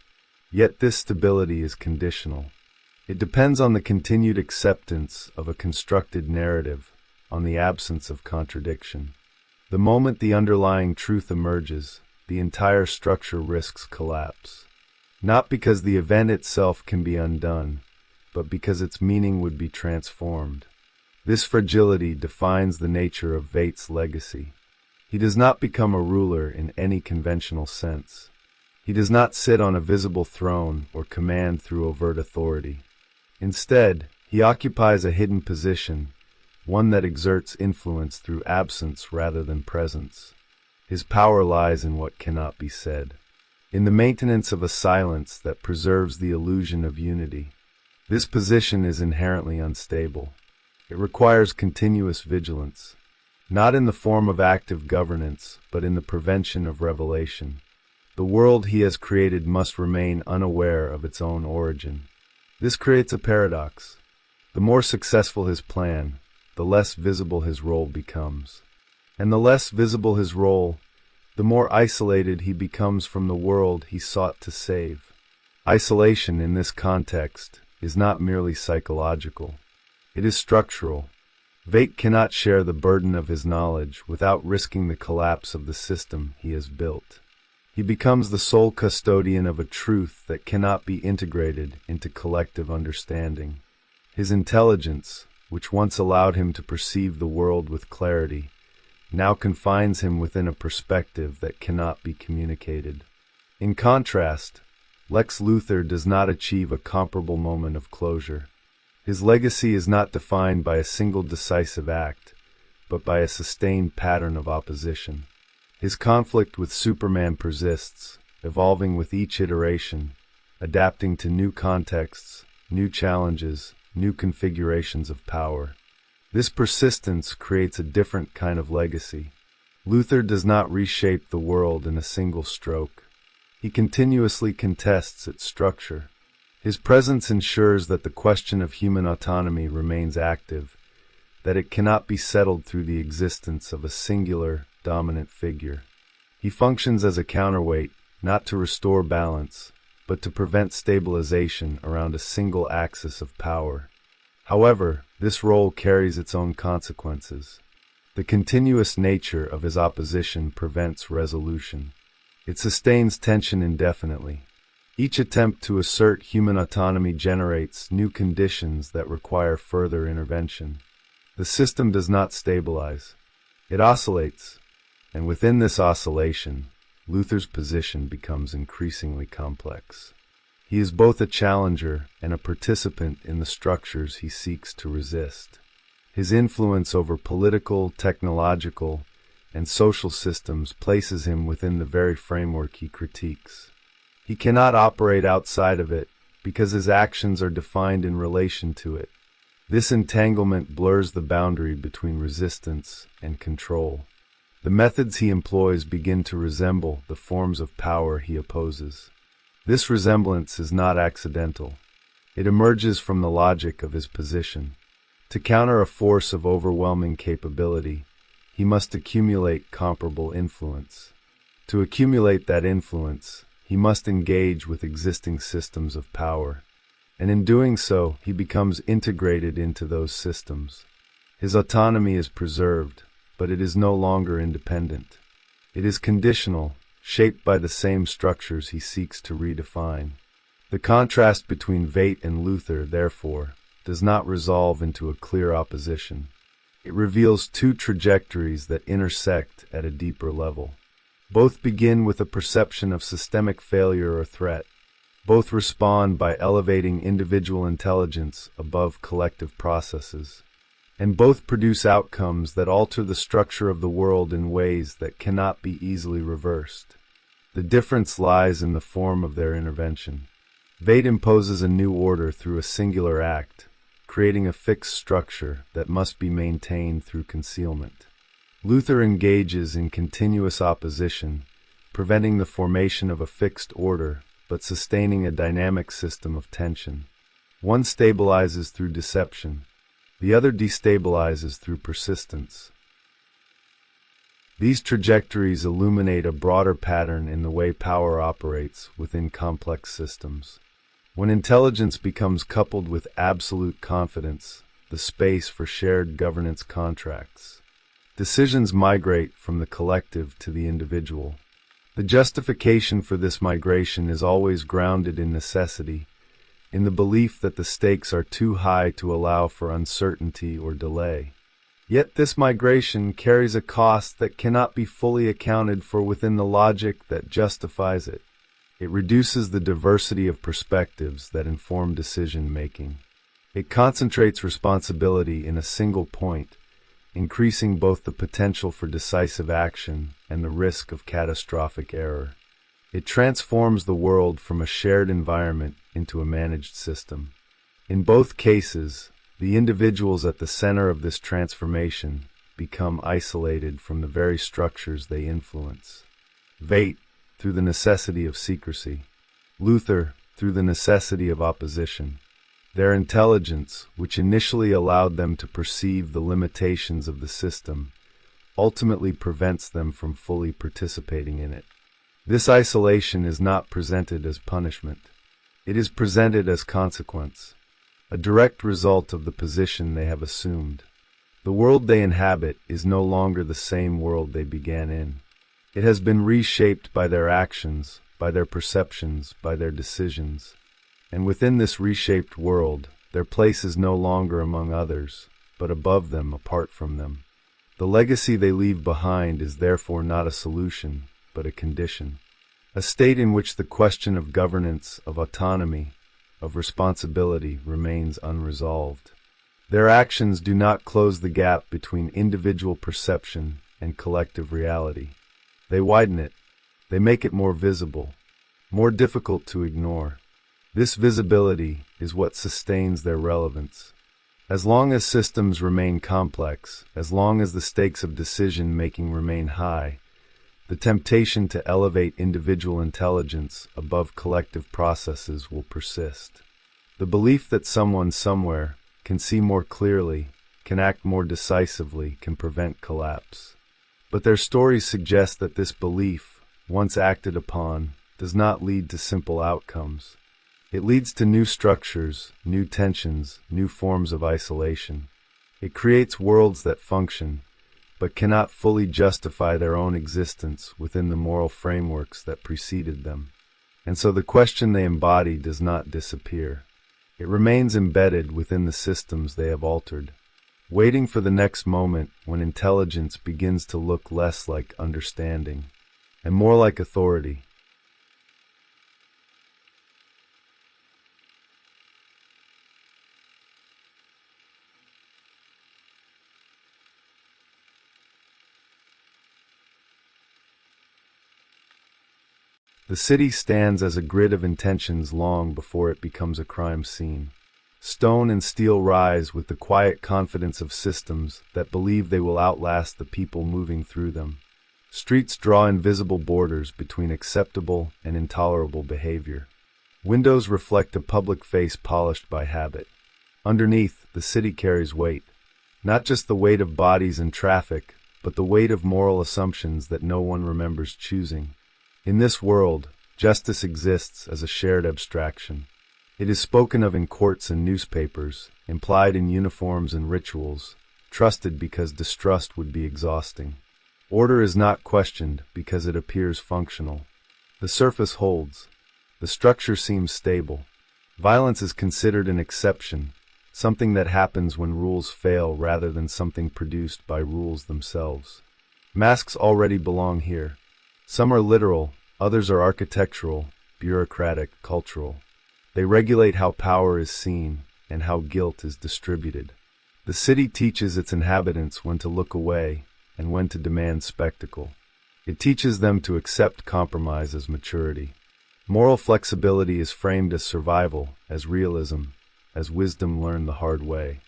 Yet this stability is conditional. It depends on the continued acceptance of a constructed narrative, on the absence of contradiction. The moment the underlying truth emerges, the entire structure risks collapse. Not because the event itself can be undone, but because its meaning would be transformed. This fragility defines the nature of Vate's legacy. He does not become a ruler in any conventional sense. He does not sit on a visible throne or command through overt authority. Instead, he occupies a hidden position, one that exerts influence through absence rather than presence. His power lies in what cannot be said, in the maintenance of a silence that preserves the illusion of unity. This position is inherently unstable. It requires continuous vigilance, not in the form of active governance, but in the prevention of revelation. The world he has created must remain unaware of its own origin. This creates a paradox. The more successful his plan, the less visible his role becomes. And the less visible his role, the more isolated he becomes from the world he sought to save. Isolation in this context is not merely psychological. It is structural. Vate cannot share the burden of his knowledge without risking the collapse of the system he has built. He becomes the sole custodian of a truth that cannot be integrated into collective understanding. His intelligence, which once allowed him to perceive the world with clarity, now confines him within a perspective that cannot be communicated. In contrast, Lex Luthor does not achieve a comparable moment of closure. His legacy is not defined by a single decisive act, but by a sustained pattern of opposition. His conflict with Superman persists, evolving with each iteration, adapting to new contexts, new challenges, new configurations of power. This persistence creates a different kind of legacy. Luthor does not reshape the world in a single stroke. He continuously contests its structure. His presence ensures that the question of human autonomy remains active, that it cannot be settled through the existence of a singular, dominant figure. He functions as a counterweight, not to restore balance, but to prevent stabilization around a single axis of power. However, this role carries its own consequences. The continuous nature of his opposition prevents resolution. It sustains tension indefinitely. Each attempt to assert human autonomy generates new conditions that require further intervention. The system does not stabilize. It oscillates, and within this oscillation, Luther's position becomes increasingly complex. He is both a challenger and a participant in the structures he seeks to resist. His influence over political, technological, and social systems places him within the very framework he critiques. He cannot operate outside of it because his actions are defined in relation to it. This entanglement blurs the boundary between resistance and control. The methods he employs begin to resemble the forms of power he opposes. This resemblance is not accidental. It emerges from the logic of his position. To counter a force of overwhelming capability, he must accumulate comparable influence. To accumulate that influence, he must engage with existing systems of power, and in doing so, he becomes integrated into those systems. His autonomy is preserved, but it is no longer independent. It is conditional, shaped by the same structures he seeks to redefine. The contrast between Veit and Luther, therefore, does not resolve into a clear opposition. It reveals two trajectories that intersect at a deeper level. Both begin with a perception of systemic failure or threat. Both respond by elevating individual intelligence above collective processes. And both produce outcomes that alter the structure of the world in ways that cannot be easily reversed. The difference lies in the form of their intervention. Veit imposes a new order through a singular act, creating a fixed structure that must be maintained through concealment. Luther engages in continuous opposition, preventing the formation of a fixed order, but sustaining a dynamic system of tension. One stabilizes through deception, the other destabilizes through persistence. These trajectories illuminate a broader pattern in the way power operates within complex systems. When intelligence becomes coupled with absolute confidence, the space for shared governance contracts. Decisions migrate from the collective to the individual. The justification for this migration is always grounded in necessity, in the belief that the stakes are too high to allow for uncertainty or delay. Yet this migration carries a cost that cannot be fully accounted for within the logic that justifies it. It reduces the diversity of perspectives that inform decision-making. It concentrates responsibility in a single point, increasing both the potential for decisive action and the risk of catastrophic error. It transforms the world from a shared environment into a managed system. In both cases, the individuals at the center of this transformation become isolated from the very structures they influence. Veit, through the necessity of secrecy. Luther, through the necessity of opposition. Their intelligence, which initially allowed them to perceive the limitations of the system, ultimately prevents them from fully participating in it. This isolation is not presented as punishment. It is presented as consequence, a direct result of the position they have assumed. The world they inhabit is no longer the same world they began in. It has been reshaped by their actions, by their perceptions, by their decisions. And within this reshaped world, their place is no longer among others, but above them, apart from them. The legacy they leave behind is therefore not a solution, but a condition. A state in which the question of governance, of autonomy, of responsibility remains unresolved. Their actions do not close the gap between individual perception and collective reality. They widen it. They make it more visible, more difficult to ignore. This visibility is what sustains their relevance. As long as systems remain complex, as long as the stakes of decision-making remain high, the temptation to elevate individual intelligence above collective processes will persist. The belief that someone somewhere can see more clearly, can act more decisively, can prevent collapse. But their stories suggest that this belief, once acted upon, does not lead to simple outcomes. It leads to new structures, new tensions, new forms of isolation. It creates worlds that function, but cannot fully justify their own existence within the moral frameworks that preceded them. And so the question they embody does not disappear. It remains embedded within the systems they have altered, waiting for the next moment when intelligence begins to look less like understanding and more like authority. The city stands as a grid of intentions long before it becomes a crime scene. Stone and steel rise with the quiet confidence of systems that believe they will outlast the people moving through them. Streets draw invisible borders between acceptable and intolerable behavior. Windows reflect a public face polished by habit. Underneath, the city carries weight. Not just the weight of bodies and traffic, but the weight of moral assumptions that no one remembers choosing. In this world, justice exists as a shared abstraction. It is spoken of in courts and newspapers, implied in uniforms and rituals, trusted because distrust would be exhausting. Order is not questioned because it appears functional. The surface holds. The structure seems stable. Violence is considered an exception, something that happens when rules fail rather than something produced by rules themselves. Masks already belong here. Some are literal, others are architectural, bureaucratic, cultural. They regulate how power is seen and how guilt is distributed. The city teaches its inhabitants when to look away and when to demand spectacle. It teaches them to accept compromise as maturity. Moral flexibility is framed as survival, as realism, as wisdom learned the hard way.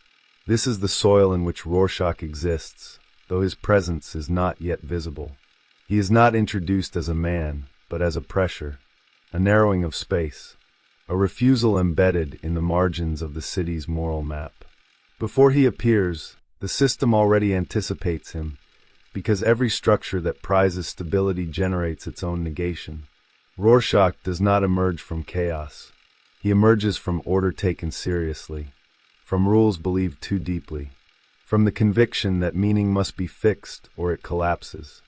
This is the soil in which Rorschach exists, though his presence is not yet visible. He is not introduced as a man, but as a pressure, a narrowing of space, a refusal embedded in the margins of the city's moral map. Before he appears, the system already anticipates him, because every structure that prizes stability generates its own negation. Rorschach does not emerge from chaos. He emerges from order taken seriously, from rules believed too deeply, from the conviction that meaning must be fixed or it collapses.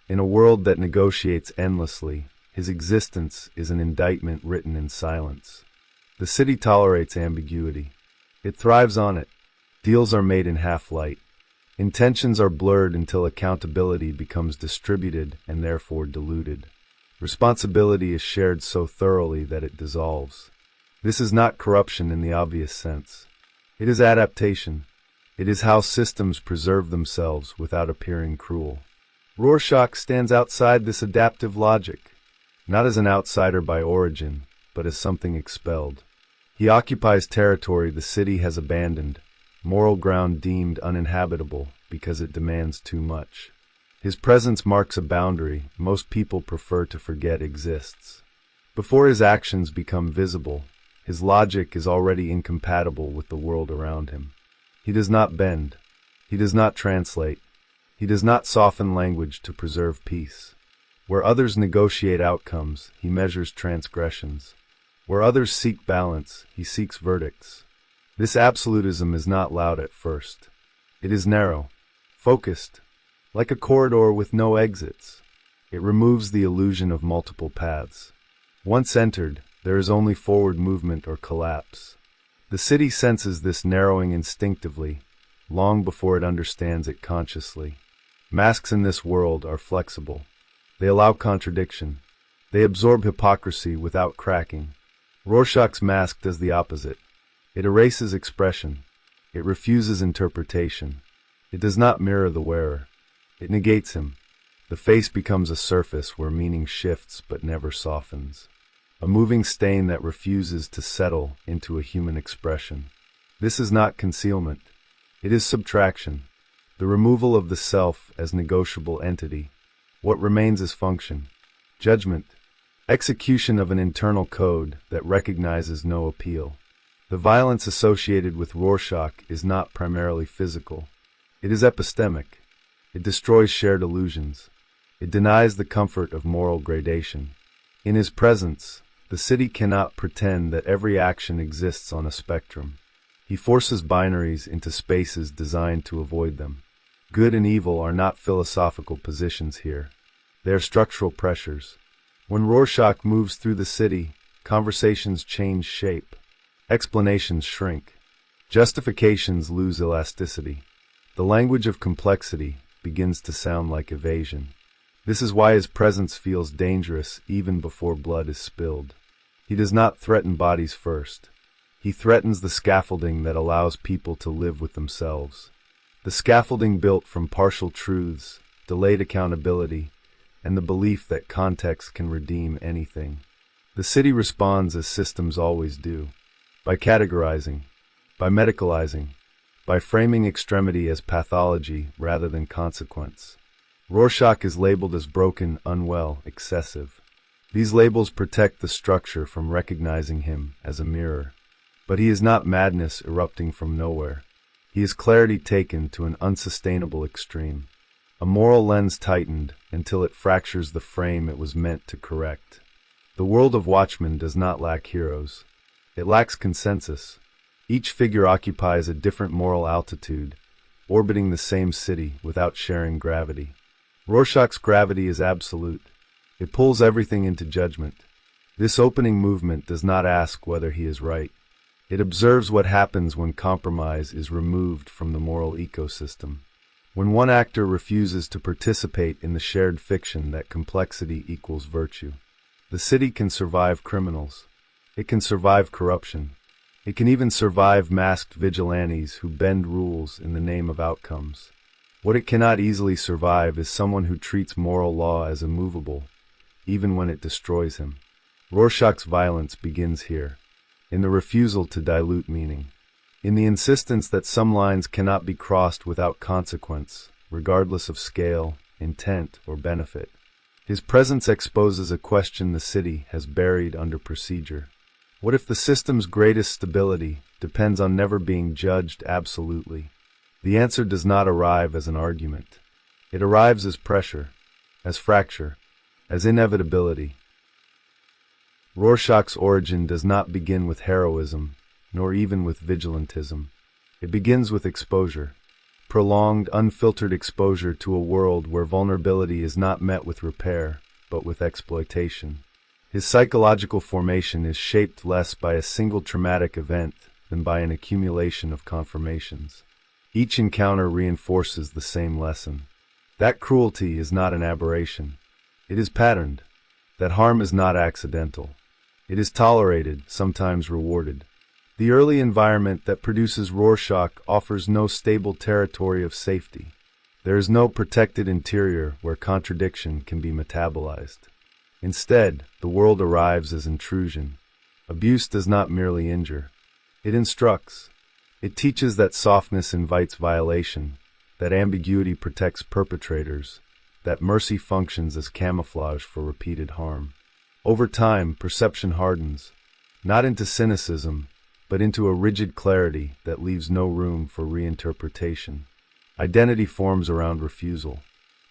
In a world that negotiates endlessly, his existence is an indictment written in silence. The city tolerates ambiguity. It thrives on it. Deals are made in half-light. Intentions are blurred until accountability becomes distributed and therefore diluted. Responsibility is shared so thoroughly that it dissolves. This is not corruption in the obvious sense. It is adaptation. It is how systems preserve themselves without appearing cruel. Rorschach stands outside this adaptive logic, not as an outsider by origin, but as something expelled. He occupies territory the city has abandoned, moral ground deemed uninhabitable because it demands too much. His presence marks a boundary most people prefer to forget exists. Before his actions become visible, his logic is already incompatible with the world around him. He does not bend. He does not translate. He does not soften language to preserve peace. Where others negotiate outcomes, he measures transgressions. Where others seek balance, he seeks verdicts. This absolutism is not loud at first. It is narrow, focused, like a corridor with no exits. It removes the illusion of multiple paths. Once entered, there is only forward movement or collapse. The city senses this narrowing instinctively, long before it understands it consciously. Masks in this world are flexible. They allow contradiction. They absorb hypocrisy without cracking. Rorschach's mask does the opposite. It erases expression. It refuses interpretation. It does not mirror the wearer. It negates him. The face becomes a surface where meaning shifts but never softens. A moving stain that refuses to settle into a human expression. This is not concealment. It is subtraction. The removal of the self as negotiable entity. What remains is function, judgment, execution of an internal code that recognizes no appeal. The violence associated with Rorschach is not primarily physical. It is epistemic. It destroys shared illusions. It denies the comfort of moral gradation. In his presence, The city cannot pretend that every action exists on a spectrum. He forces binaries into spaces designed to avoid them. Good and evil are not philosophical positions here. They are structural pressures. When Rorschach moves through the city, conversations change shape. Explanations shrink. Justifications lose elasticity. The language of complexity begins to sound like evasion. This is why his presence feels dangerous even before blood is spilled. He does not threaten bodies first. He threatens the scaffolding that allows people to live with themselves. The scaffolding built from partial truths, delayed accountability, and the belief that context can redeem anything. The city responds as systems always do, by categorizing, by medicalizing, by framing extremity as pathology rather than consequence. Rorschach is labeled as broken, unwell, excessive. These labels protect the structure from recognizing him as a mirror. But he is not madness erupting from nowhere. He is clarity taken to an unsustainable extreme. A moral lens tightened until it fractures the frame it was meant to correct. The world of Watchmen does not lack heroes. It lacks consensus. Each figure occupies a different moral altitude, orbiting the same city without sharing gravity. Rorschach's gravity is absolute. It pulls everything into judgment. This opening movement does not ask whether he is right. It observes what happens when compromise is removed from the moral ecosystem. When one actor refuses to participate in the shared fiction that complexity equals virtue. The city can survive criminals. It can survive corruption. It can even survive masked vigilantes who bend rules in the name of outcomes. What it cannot easily survive is someone who treats moral law as immovable, even when it destroys him. Rorschach's violence begins here. In the refusal to dilute meaning, in the insistence that some lines cannot be crossed without consequence, regardless of scale, intent, or benefit. His presence exposes a question the city has buried under procedure. What if the system's greatest stability depends on never being judged absolutely? The answer does not arrive as an argument. It arrives as pressure, as fracture, as inevitability. Rorschach's origin does not begin with heroism, nor even with vigilantism. It begins with exposure, prolonged, unfiltered exposure to a world where vulnerability is not met with repair, but with exploitation. His psychological formation is shaped less by a single traumatic event than by an accumulation of confirmations. Each encounter reinforces the same lesson. That cruelty is not an aberration. It is patterned. That harm is not accidental. It is tolerated, sometimes rewarded. The early environment that produces Rorschach offers no stable territory of safety. There is no protected interior where contradiction can be metabolized. Instead, the world arrives as intrusion. Abuse does not merely injure. It instructs. It teaches that softness invites violation, that ambiguity protects perpetrators, that mercy functions as camouflage for repeated harm. Over time, perception hardens, not into cynicism, but into a rigid clarity that leaves no room for reinterpretation. Identity forms around refusal,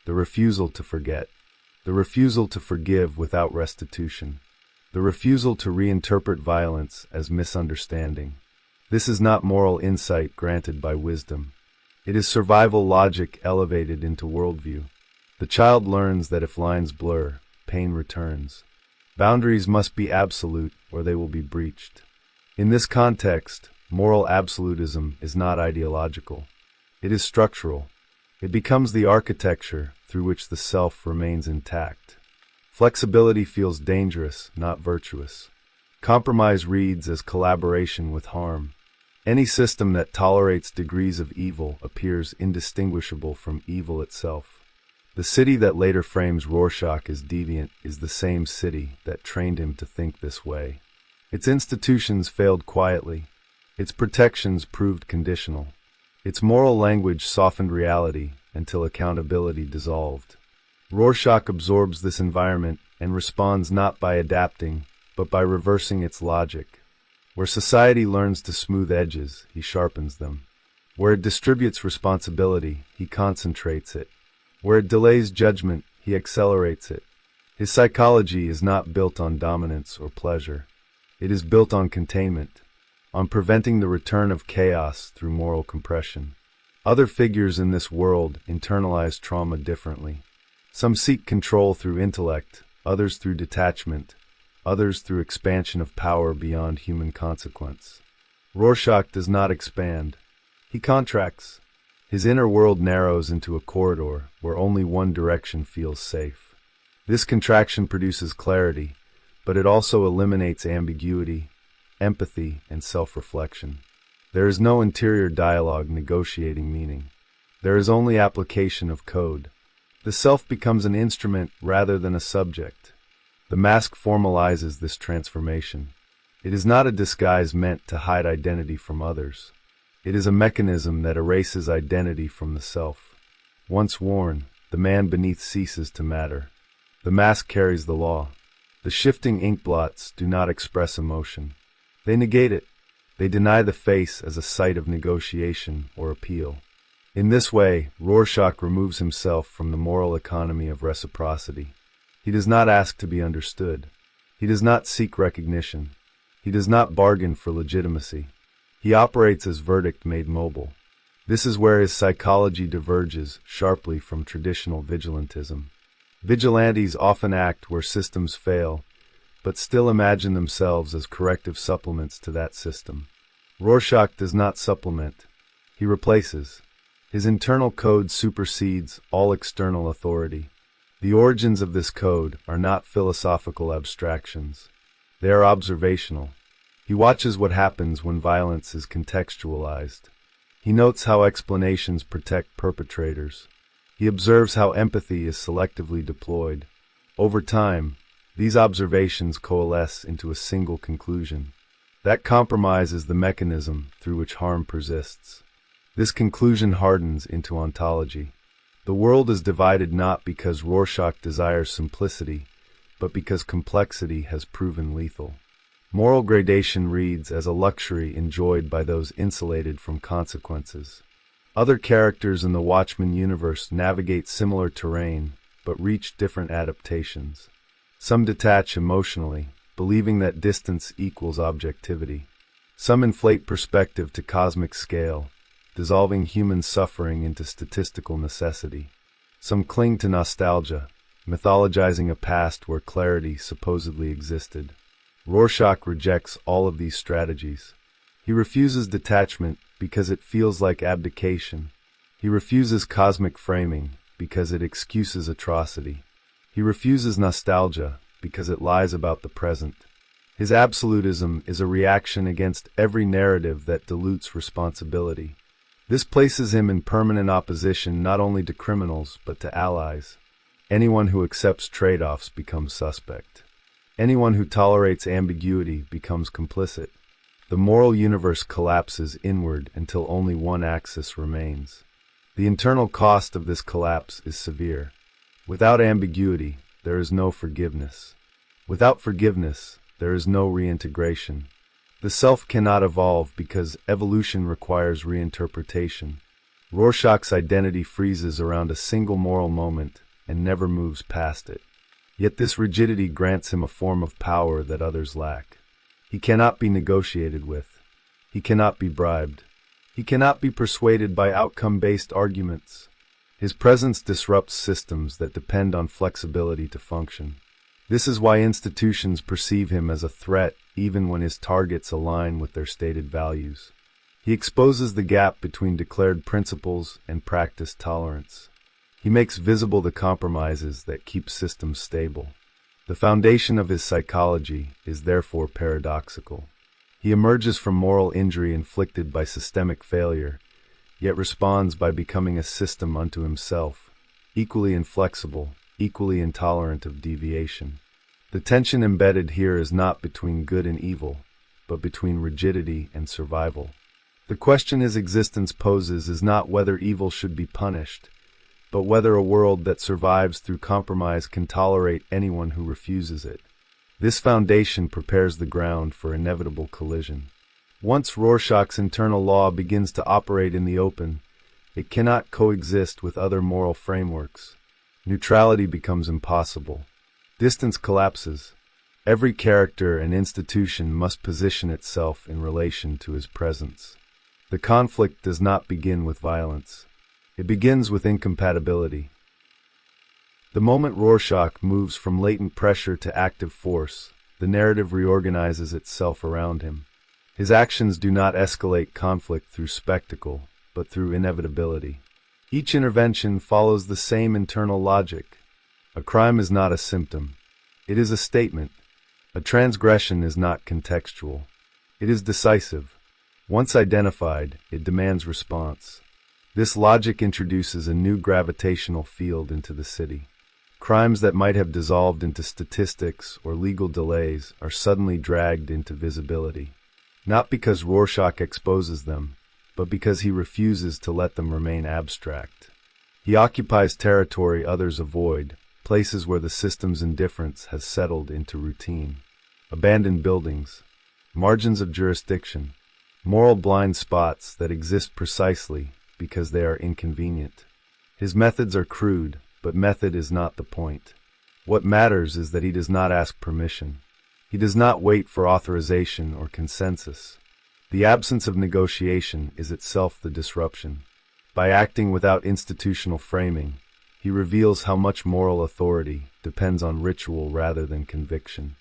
the refusal to forget, the refusal to forgive without restitution, the refusal to reinterpret violence as misunderstanding. This is not moral insight granted by wisdom. It is survival logic elevated into worldview. The child learns that if lines blur, pain returns. Boundaries must be absolute or they will be breached. In this context, moral absolutism is not ideological. It is structural. It becomes the architecture through which the self remains intact. Flexibility feels dangerous, not virtuous. Compromise reads as collaboration with harm. Any system that tolerates degrees of evil appears indistinguishable from evil itself. The city that later frames Rorschach as deviant is the same city that trained him to think this way. Its institutions failed quietly. Its protections proved conditional. Its moral language softened reality until accountability dissolved. Rorschach absorbs this environment and responds not by adapting, but by reversing its logic. Where society learns to smooth edges, he sharpens them. Where it distributes responsibility, he concentrates it. Where it delays judgment, he accelerates it. His psychology is not built on dominance or pleasure. It is built on containment, on preventing the return of chaos through moral compression. Other figures in this world internalize trauma differently. Some seek control through intellect, others through detachment, others through expansion of power beyond human consequence. Rorschach does not expand. He contracts. His inner world narrows into a corridor where only one direction feels safe. This contraction produces clarity, but it also eliminates ambiguity, empathy, and self-reflection. There is no interior dialogue negotiating meaning. There is only application of code. The self becomes an instrument rather than a subject. The mask formalizes this transformation. It is not a disguise meant to hide identity from others. It is a mechanism that erases identity from the self. Once worn, the man beneath ceases to matter. The mask carries the law. The shifting ink blots do not express emotion. They negate it. They deny the face as a site of negotiation or appeal. In this way, Rorschach removes himself from the moral economy of reciprocity. He does not ask to be understood. He does not seek recognition. He does not bargain for legitimacy. He operates as verdict made mobile. This is where his psychology diverges sharply from traditional vigilantism. Vigilantes often act where systems fail, but still imagine themselves as corrective supplements to that system. Rorschach does not supplement. He replaces. His internal code supersedes all external authority. The origins of this code are not philosophical abstractions. They are observational. He watches what happens when violence is contextualized. He notes how explanations protect perpetrators. He observes how empathy is selectively deployed. Over time, these observations coalesce into a single conclusion. That compromise is the mechanism through which harm persists. This conclusion hardens into ontology. The world is divided not because Rorschach desires simplicity, but because complexity has proven lethal. Moral gradation reads as a luxury enjoyed by those insulated from consequences. Other characters in the Watchmen universe navigate similar terrain, but reach different adaptations. Some detach emotionally, believing that distance equals objectivity. Some inflate perspective to cosmic scale, dissolving human suffering into statistical necessity. Some cling to nostalgia, mythologizing a past where clarity supposedly existed. Rorschach rejects all of these strategies. He refuses detachment because it feels like abdication. He refuses cosmic framing because it excuses atrocity. He refuses nostalgia because it lies about the present. His absolutism is a reaction against every narrative that dilutes responsibility. This places him in permanent opposition not only to criminals, but to allies. Anyone who accepts trade-offs becomes suspect. Anyone who tolerates ambiguity becomes complicit. The moral universe collapses inward until only one axis remains. The internal cost of this collapse is severe. Without ambiguity, there is no forgiveness. Without forgiveness, there is no reintegration. The self cannot evolve because evolution requires reinterpretation. Rorschach's identity freezes around a single moral moment and never moves past it. Yet this rigidity grants him a form of power that others lack. He cannot be negotiated with. He cannot be bribed. He cannot be persuaded by outcome-based arguments. His presence disrupts systems that depend on flexibility to function. This is why institutions perceive him as a threat even when his targets align with their stated values. He exposes the gap between declared principles and practiced tolerance. He makes visible the compromises that keep systems stable. The foundation of his psychology is therefore paradoxical. He emerges from moral injury inflicted by systemic failure, yet responds by becoming a system unto himself, equally inflexible, equally intolerant of deviation. The tension embedded here is not between good and evil, but between rigidity and survival. The question his existence poses is not whether evil should be punished, but whether a world that survives through compromise can tolerate anyone who refuses it. This foundation prepares the ground for inevitable collision. Once Rorschach's internal law begins to operate in the open, it cannot coexist with other moral frameworks. Neutrality becomes impossible. Distance collapses. Every character and institution must position itself in relation to his presence. The conflict does not begin with violence. It begins with incompatibility. The moment Rorschach moves from latent pressure to active force, the narrative reorganizes itself around him. His actions do not escalate conflict through spectacle, but through inevitability. Each intervention follows the same internal logic. A crime is not a symptom. It is a statement. A transgression is not contextual. It is decisive. Once identified, it demands response. This logic introduces a new gravitational field into the city. Crimes that might have dissolved into statistics or legal delays are suddenly dragged into visibility. Not because Rorschach exposes them, but because he refuses to let them remain abstract. He occupies territory others avoid, places where the system's indifference has settled into routine. Abandoned buildings, margins of jurisdiction, moral blind spots that exist precisely because they are inconvenient. His methods are crude, but method is not the point. What matters is that he does not ask permission. He does not wait for authorization or consensus. The absence of negotiation is itself the disruption. By acting without institutional framing, he reveals how much moral authority depends on ritual rather than conviction.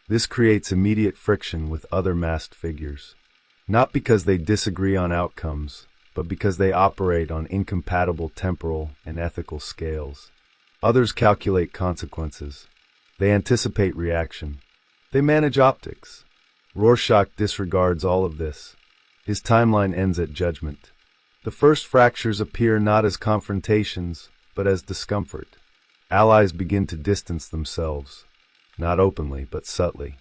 This creates immediate friction with other masked figures, not because they disagree on outcomes, but because they operate on incompatible temporal and ethical scales. Others calculate consequences. They anticipate reaction. They manage optics. Rorschach disregards all of this. His timeline ends at judgment. The first fractures appear not as confrontations, but as discomfort. Allies begin to distance themselves. Not openly, but subtly.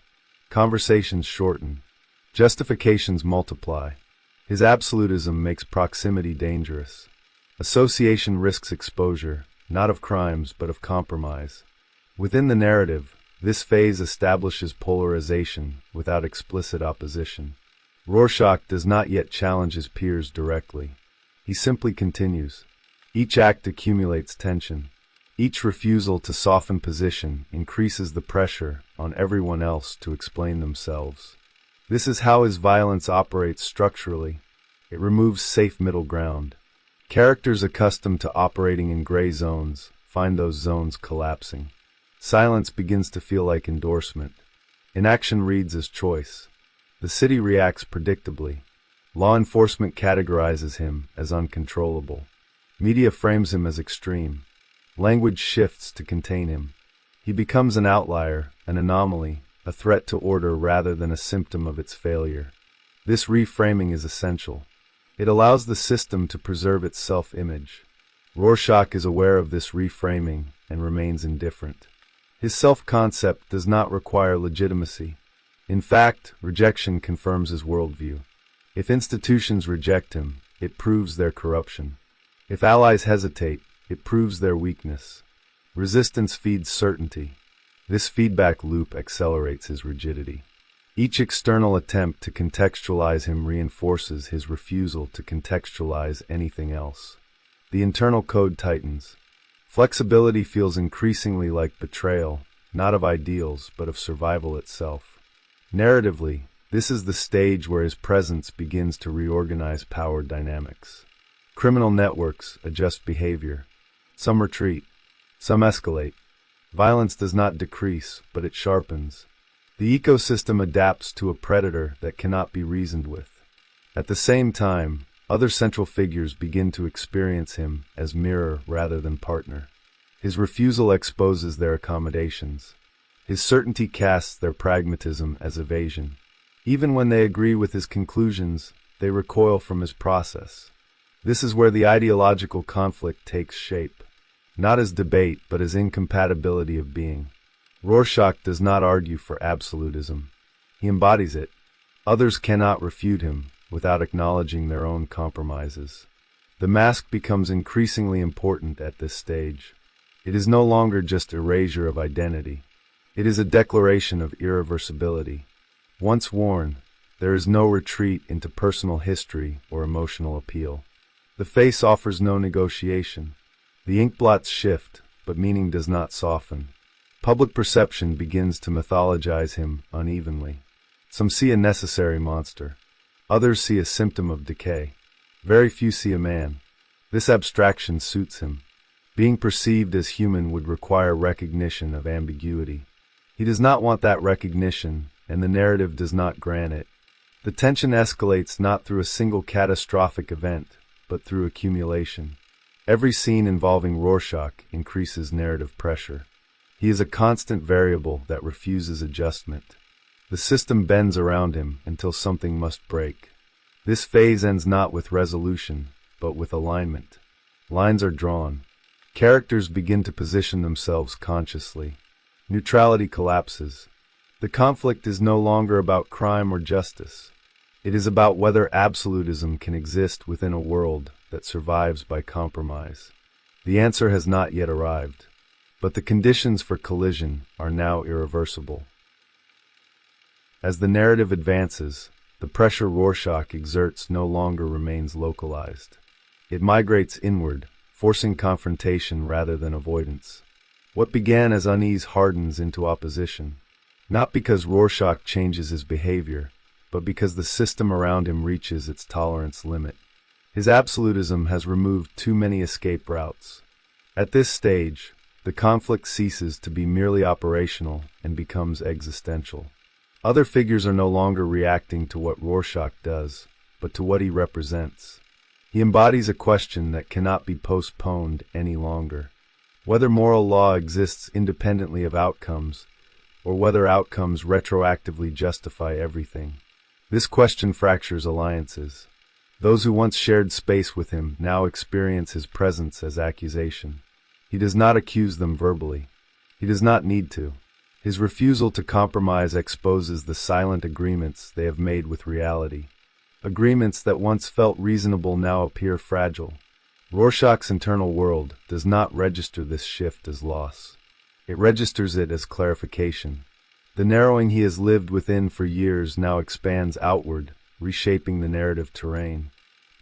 Conversations shorten. Justifications multiply. His absolutism makes proximity dangerous. Association risks exposure, not of crimes, but of compromise. Within the narrative, this phase establishes polarization without explicit opposition. Rorschach does not yet challenge his peers directly. He simply continues. Each act accumulates tension. Each refusal to soften position increases the pressure on everyone else to explain themselves. This is how his violence operates structurally. It removes safe middle ground. Characters accustomed to operating in gray zones find those zones collapsing. Silence begins to feel like endorsement. Inaction reads as choice. The city reacts predictably. Law enforcement categorizes him as uncontrollable. Media frames him as extreme. Language shifts to contain him. He becomes an outlier, an anomaly, a threat to order rather than a symptom of its failure. This reframing is essential. It allows the system to preserve its self-image. Rorschach is aware of this reframing and remains indifferent. His self-concept does not require legitimacy. In fact, rejection confirms his worldview. If institutions reject him, it proves their corruption. If allies hesitate, it proves their weakness. Resistance feeds certainty. This feedback loop accelerates his rigidity. Each external attempt to contextualize him reinforces his refusal to contextualize anything else. The internal code tightens. Flexibility feels increasingly like betrayal, not of ideals, but of survival itself. Narratively, this is the stage where his presence begins to reorganize power dynamics. Criminal networks adjust behavior. Some retreat. Some escalate. Violence does not decrease, but it sharpens. The ecosystem adapts to a predator that cannot be reasoned with. At the same time, other central figures begin to experience him as mirror rather than partner. His refusal exposes their accommodations. His certainty casts their pragmatism as evasion. Even when they agree with his conclusions, they recoil from his process. This is where the ideological conflict takes shape, not as debate, but as incompatibility of being. Rorschach does not argue for absolutism. He embodies it. Others cannot refute him without acknowledging their own compromises. The mask becomes increasingly important at this stage. It is no longer just erasure of identity. It is a declaration of irreversibility. Once worn, there is no retreat into personal history or emotional appeal. The face offers no negotiation. The inkblots shift, but meaning does not soften. Public perception begins to mythologize him unevenly. Some see a necessary monster. Others see a symptom of decay. Very few see a man. This abstraction suits him. Being perceived as human would require recognition of ambiguity. He does not want that recognition, and the narrative does not grant it. The tension escalates not through a single catastrophic event, but through accumulation. Every scene involving Rorschach increases narrative pressure. He is a constant variable that refuses adjustment. The system bends around him until something must break. This phase ends not with resolution, but with alignment. Lines are drawn. Characters begin to position themselves consciously. Neutrality collapses. The conflict is no longer about crime or justice. It is about whether absolutism can exist within a world that survives by compromise. The answer has not yet arrived, but the conditions for collision are now irreversible. As the narrative advances, the pressure Rorschach exerts no longer remains localized. It migrates inward, forcing confrontation rather than avoidance. What began as unease hardens into opposition, not because Rorschach changes his behavior, but because the system around him reaches its tolerance limit. His absolutism has removed too many escape routes. At this stage, the conflict ceases to be merely operational and becomes existential. Other figures are no longer reacting to what Rorschach does, but to what he represents. He embodies a question that cannot be postponed any longer. Whether moral law exists independently of outcomes, or whether outcomes retroactively justify everything. This question fractures alliances. Those who once shared space with him now experience his presence as accusation. He does not accuse them verbally. He does not need to. His refusal to compromise exposes the silent agreements they have made with reality. Agreements that once felt reasonable now appear fragile. Rorschach's internal world does not register this shift as loss. It registers it as clarification. The narrowing he has lived within for years now expands outward, reshaping the narrative terrain.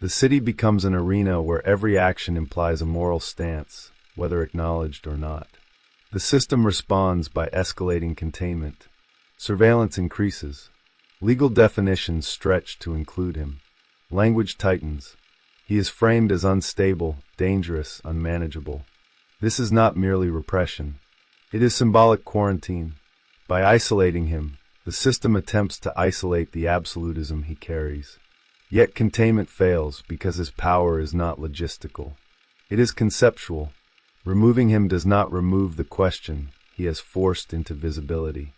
The city becomes an arena where every action implies a moral stance, whether acknowledged or not. The system responds by escalating containment. Surveillance increases. Legal definitions stretch to include him. Language tightens. He is framed as unstable, dangerous, unmanageable. This is not merely repression. It is symbolic quarantine. By isolating him, the system attempts to isolate the absolutism he carries. Yet containment fails because his power is not logistical. It is conceptual. Removing him does not remove the question he has forced into visibility.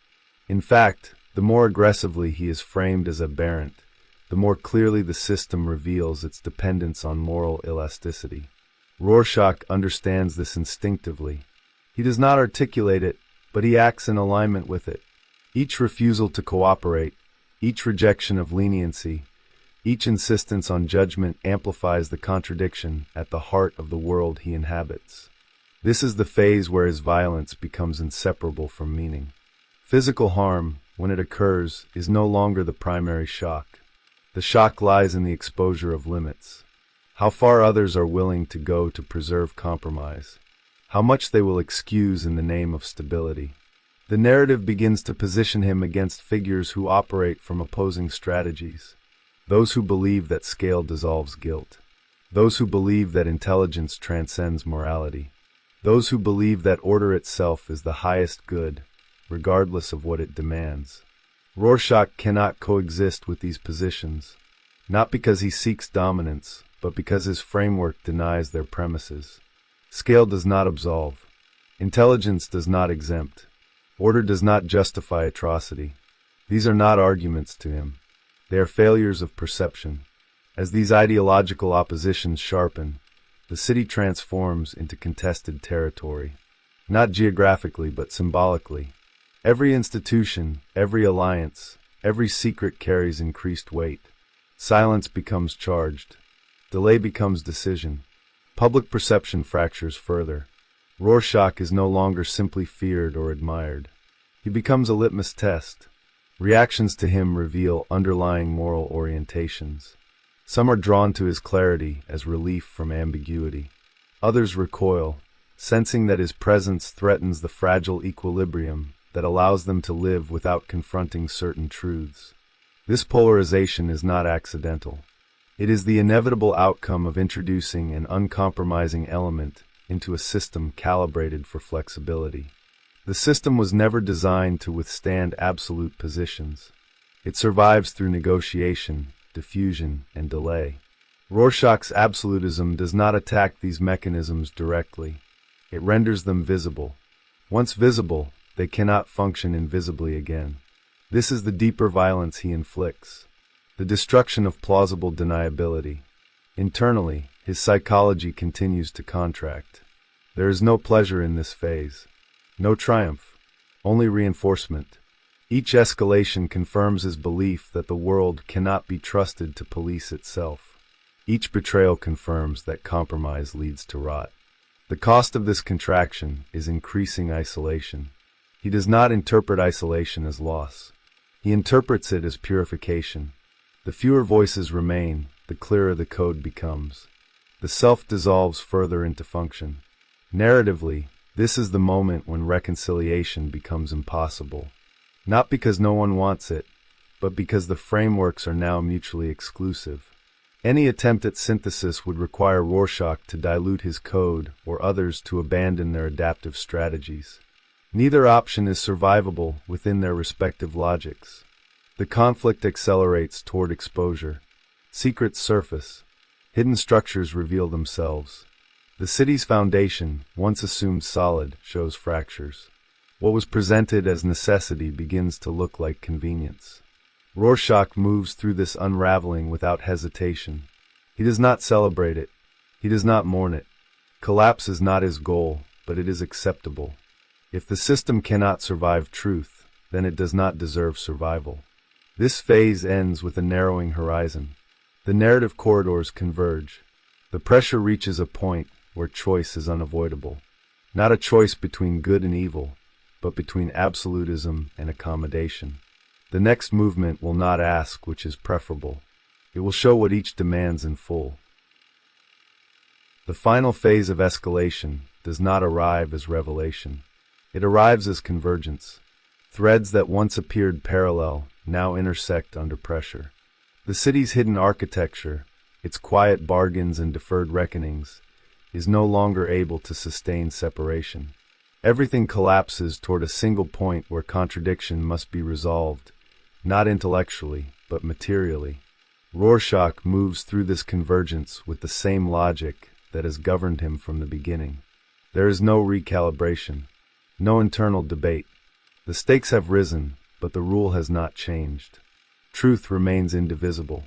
In fact, the more aggressively he is framed as aberrant, the more clearly the system reveals its dependence on moral elasticity. Rorschach understands this instinctively. He does not articulate it, but he acts in alignment with it. Each refusal to cooperate, each rejection of leniency, each insistence on judgment amplifies the contradiction at the heart of the world he inhabits. This is the phase where his violence becomes inseparable from meaning. Physical harm, when it occurs, is no longer the primary shock. The shock lies in the exposure of limits. How far others are willing to go to preserve compromise. How much they will excuse in the name of stability. The narrative begins to position him against figures who operate from opposing strategies. Those who believe that scale dissolves guilt. Those who believe that intelligence transcends morality. Those who believe that order itself is the highest good, regardless of what it demands. Rorschach cannot coexist with these positions, not because he seeks dominance, but because his framework denies their premises. Scale does not absolve. Intelligence does not exempt. Order does not justify atrocity. These are not arguments to him. They are failures of perception. As these ideological oppositions sharpen, the city transforms into contested territory, not geographically but symbolically. Every institution, every alliance, every secret carries increased weight. Silence becomes charged. Delay becomes decision. Public perception fractures further. Rorschach is no longer simply feared or admired. He becomes a litmus test. Reactions to him reveal underlying moral orientations. Some are drawn to his clarity as relief from ambiguity. Others recoil, sensing that his presence threatens the fragile equilibrium that allows them to live without confronting certain truths. This polarization is not accidental. It is the inevitable outcome of introducing an uncompromising element into a system calibrated for flexibility. The system was never designed to withstand absolute positions. It survives through negotiation, diffusion, and delay. Rorschach's absolutism does not attack these mechanisms directly. It renders them visible. Once visible, they cannot function invisibly again. This is the deeper violence he inflicts, the destruction of plausible deniability. Internally, his psychology continues to contract. There is no pleasure in this phase, no triumph, only reinforcement. Each escalation confirms his belief that the world cannot be trusted to police itself. Each betrayal confirms that compromise leads to rot. The cost of this contraction is increasing isolation. He does not interpret isolation as loss. He interprets it as purification. The fewer voices remain, the clearer the code becomes. The self dissolves further into function. Narratively, this is the moment when reconciliation becomes impossible. Not because no one wants it, but because the frameworks are now mutually exclusive. Any attempt at synthesis would require Rorschach to dilute his code or others to abandon their adaptive strategies. Neither option is survivable within their respective logics. The conflict accelerates toward exposure. Secrets surface. Hidden structures reveal themselves. The city's foundation, once assumed solid, shows fractures. What was presented as necessity begins to look like convenience. Rorschach moves through this unraveling without hesitation. He does not celebrate it. He does not mourn it. Collapse is not his goal, but it is acceptable. If the system cannot survive truth, then it does not deserve survival. This phase ends with a narrowing horizon. The narrative corridors converge. The pressure reaches a point where choice is unavoidable. Not a choice between good and evil, but between absolutism and accommodation. The next movement will not ask which is preferable. It will show what each demands in full. The final phase of escalation does not arrive as revelation. It arrives as convergence. Threads that once appeared parallel now intersect under pressure. The city's hidden architecture, its quiet bargains and deferred reckonings, is no longer able to sustain separation. Everything collapses toward a single point where contradiction must be resolved, not intellectually, but materially. Rorschach moves through this convergence with the same logic that has governed him from the beginning. There is no recalibration, no internal debate. The stakes have risen, but the rule has not changed. Truth remains indivisible.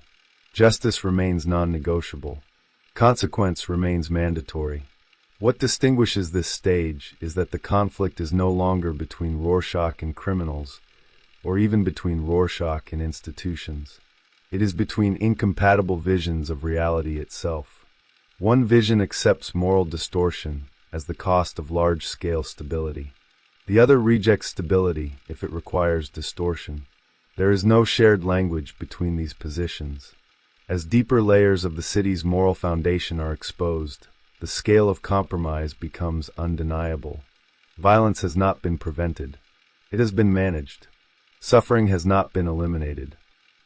Justice remains non-negotiable. Consequence remains mandatory. What distinguishes this stage is that the conflict is no longer between Rorschach and criminals, or even between Rorschach and institutions. It is between incompatible visions of reality itself. One vision accepts moral distortion as the cost of large-scale stability. The other rejects stability if it requires distortion. There is no shared language between these positions. As deeper layers of the city's moral foundation are exposed, the scale of compromise becomes undeniable. Violence has not been prevented. It has been managed. Suffering has not been eliminated.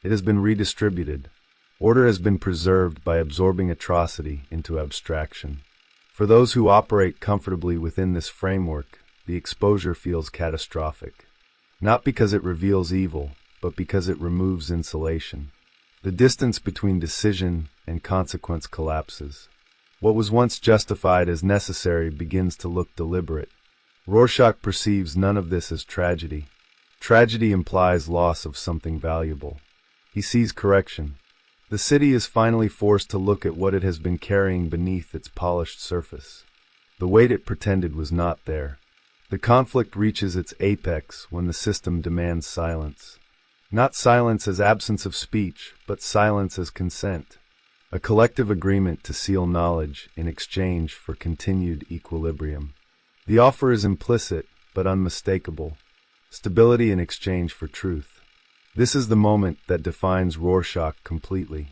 It has been redistributed. Order has been preserved by absorbing atrocity into abstraction. For those who operate comfortably within this framework, the exposure feels catastrophic. Not because it reveals evil, but because it removes insulation. The distance between decision and consequence collapses. What was once justified as necessary begins to look deliberate. Rorschach perceives none of this as tragedy. Tragedy implies loss of something valuable. He sees correction. The city is finally forced to look at what it has been carrying beneath its polished surface. The weight it pretended was not there. The conflict reaches its apex when the system demands silence. Not silence as absence of speech, but silence as consent. A collective agreement to seal knowledge in exchange for continued equilibrium. The offer is implicit, but unmistakable. Stability in exchange for truth. This is the moment that defines Rorschach completely.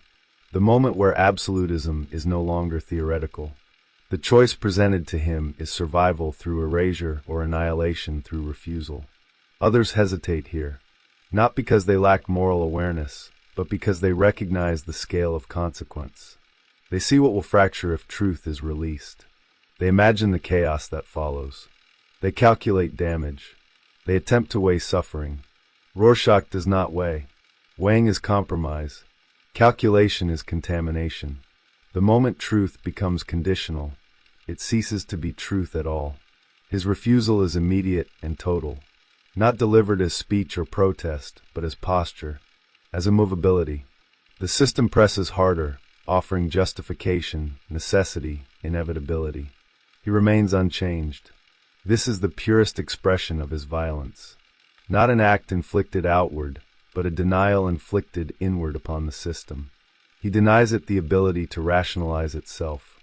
The moment where absolutism is no longer theoretical. The choice presented to him is survival through erasure or annihilation through refusal. Others hesitate here, not because they lack moral awareness, but because they recognize the scale of consequence. They see what will fracture if truth is released. They imagine the chaos that follows. They calculate damage. They attempt to weigh suffering. Rorschach does not weigh. Weighing is compromise. Calculation is contamination. The moment truth becomes conditional, it ceases to be truth at all. His refusal is immediate and total, not delivered as speech or protest, but as posture, as immovability. The system presses harder, offering justification, necessity, inevitability. He remains unchanged. This is the purest expression of his violence. Not an act inflicted outward, but a denial inflicted inward upon the system. He denies it the ability to rationalize itself.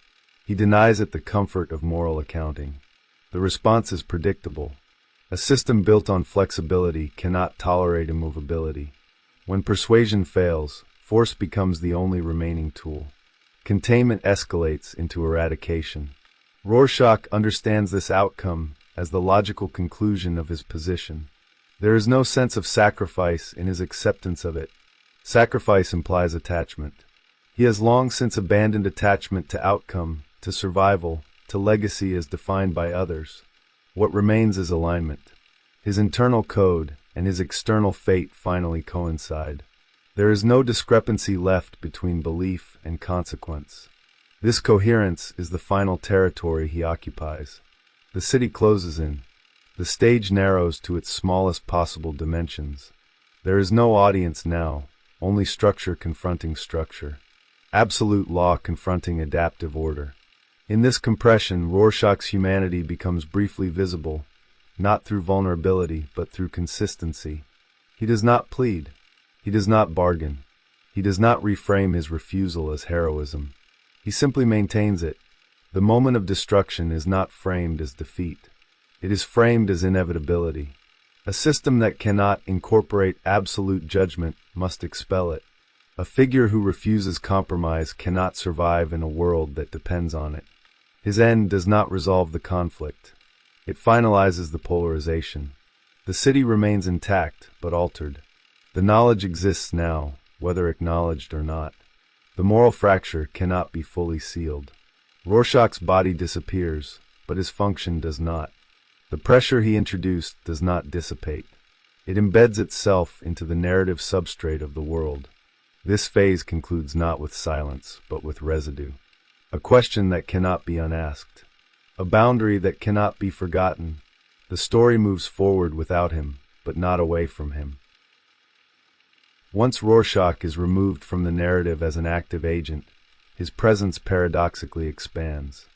He denies it the comfort of moral accounting. The response is predictable. A system built on flexibility cannot tolerate immovability. When persuasion fails, force becomes the only remaining tool. Containment escalates into eradication. Rorschach understands this outcome as the logical conclusion of his position. There is no sense of sacrifice in his acceptance of it. Sacrifice implies attachment. He has long since abandoned attachment to outcome, to survival, to legacy as defined by others. What remains is alignment. His internal code and his external fate finally coincide. There is no discrepancy left between belief and consequence. This coherence is the final territory he occupies. The city closes in. The stage narrows to its smallest possible dimensions. There is no audience now, only structure confronting structure. Absolute law confronting adaptive order. In this compression, Rorschach's humanity becomes briefly visible, not through vulnerability, but through consistency. He does not plead. He does not bargain. He does not reframe his refusal as heroism. He simply maintains it. The moment of destruction is not framed as defeat. It is framed as inevitability. A system that cannot incorporate absolute judgment must expel it. A figure who refuses compromise cannot survive in a world that depends on it. His end does not resolve the conflict. It finalizes the polarization. The city remains intact, but altered. The knowledge exists now, whether acknowledged or not. The moral fracture cannot be fully sealed. Rorschach's body disappears, but his function does not. The pressure he introduced does not dissipate. It embeds itself into the narrative substrate of the world. This phase concludes not with silence, but with residue. A question that cannot be unasked. A boundary that cannot be forgotten. The story moves forward without him, but not away from him. Once Rorschach is removed from the narrative as an active agent, his presence paradoxically expands.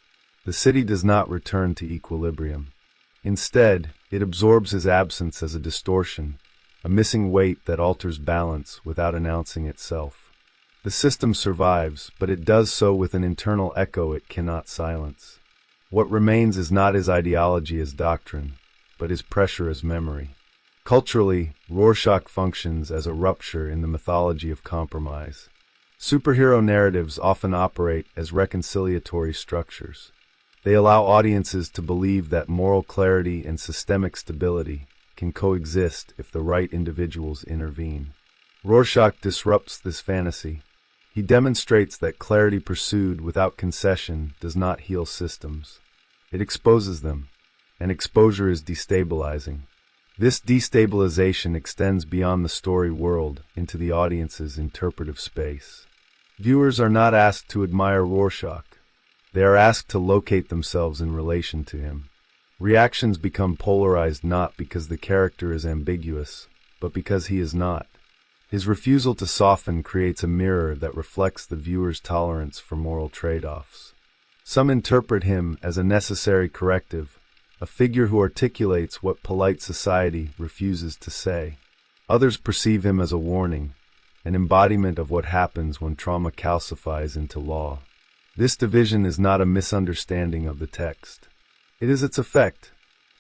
The city does not return to equilibrium. Instead, it absorbs his absence as a distortion, a missing weight that alters balance without announcing itself. The system survives, but it does so with an internal echo it cannot silence. What remains is not his ideology as doctrine, but his pressure as memory. Culturally, Rorschach functions as a rupture in the mythology of compromise. Superhero narratives often operate as reconciliatory structures. They allow audiences to believe that moral clarity and systemic stability can coexist if the right individuals intervene. Rorschach disrupts this fantasy. He demonstrates that clarity pursued without concession does not heal systems. It exposes them, and exposure is destabilizing. This destabilization extends beyond the story world into the audience's interpretive space. Viewers are not asked to admire Rorschach. They are asked to locate themselves in relation to him. Reactions become polarized not because the character is ambiguous, but because he is not. His refusal to soften creates a mirror that reflects the viewer's tolerance for moral trade-offs. Some interpret him as a necessary corrective, a figure who articulates what polite society refuses to say. Others perceive him as a warning, an embodiment of what happens when trauma calcifies into law. This division is not a misunderstanding of the text. It is its effect.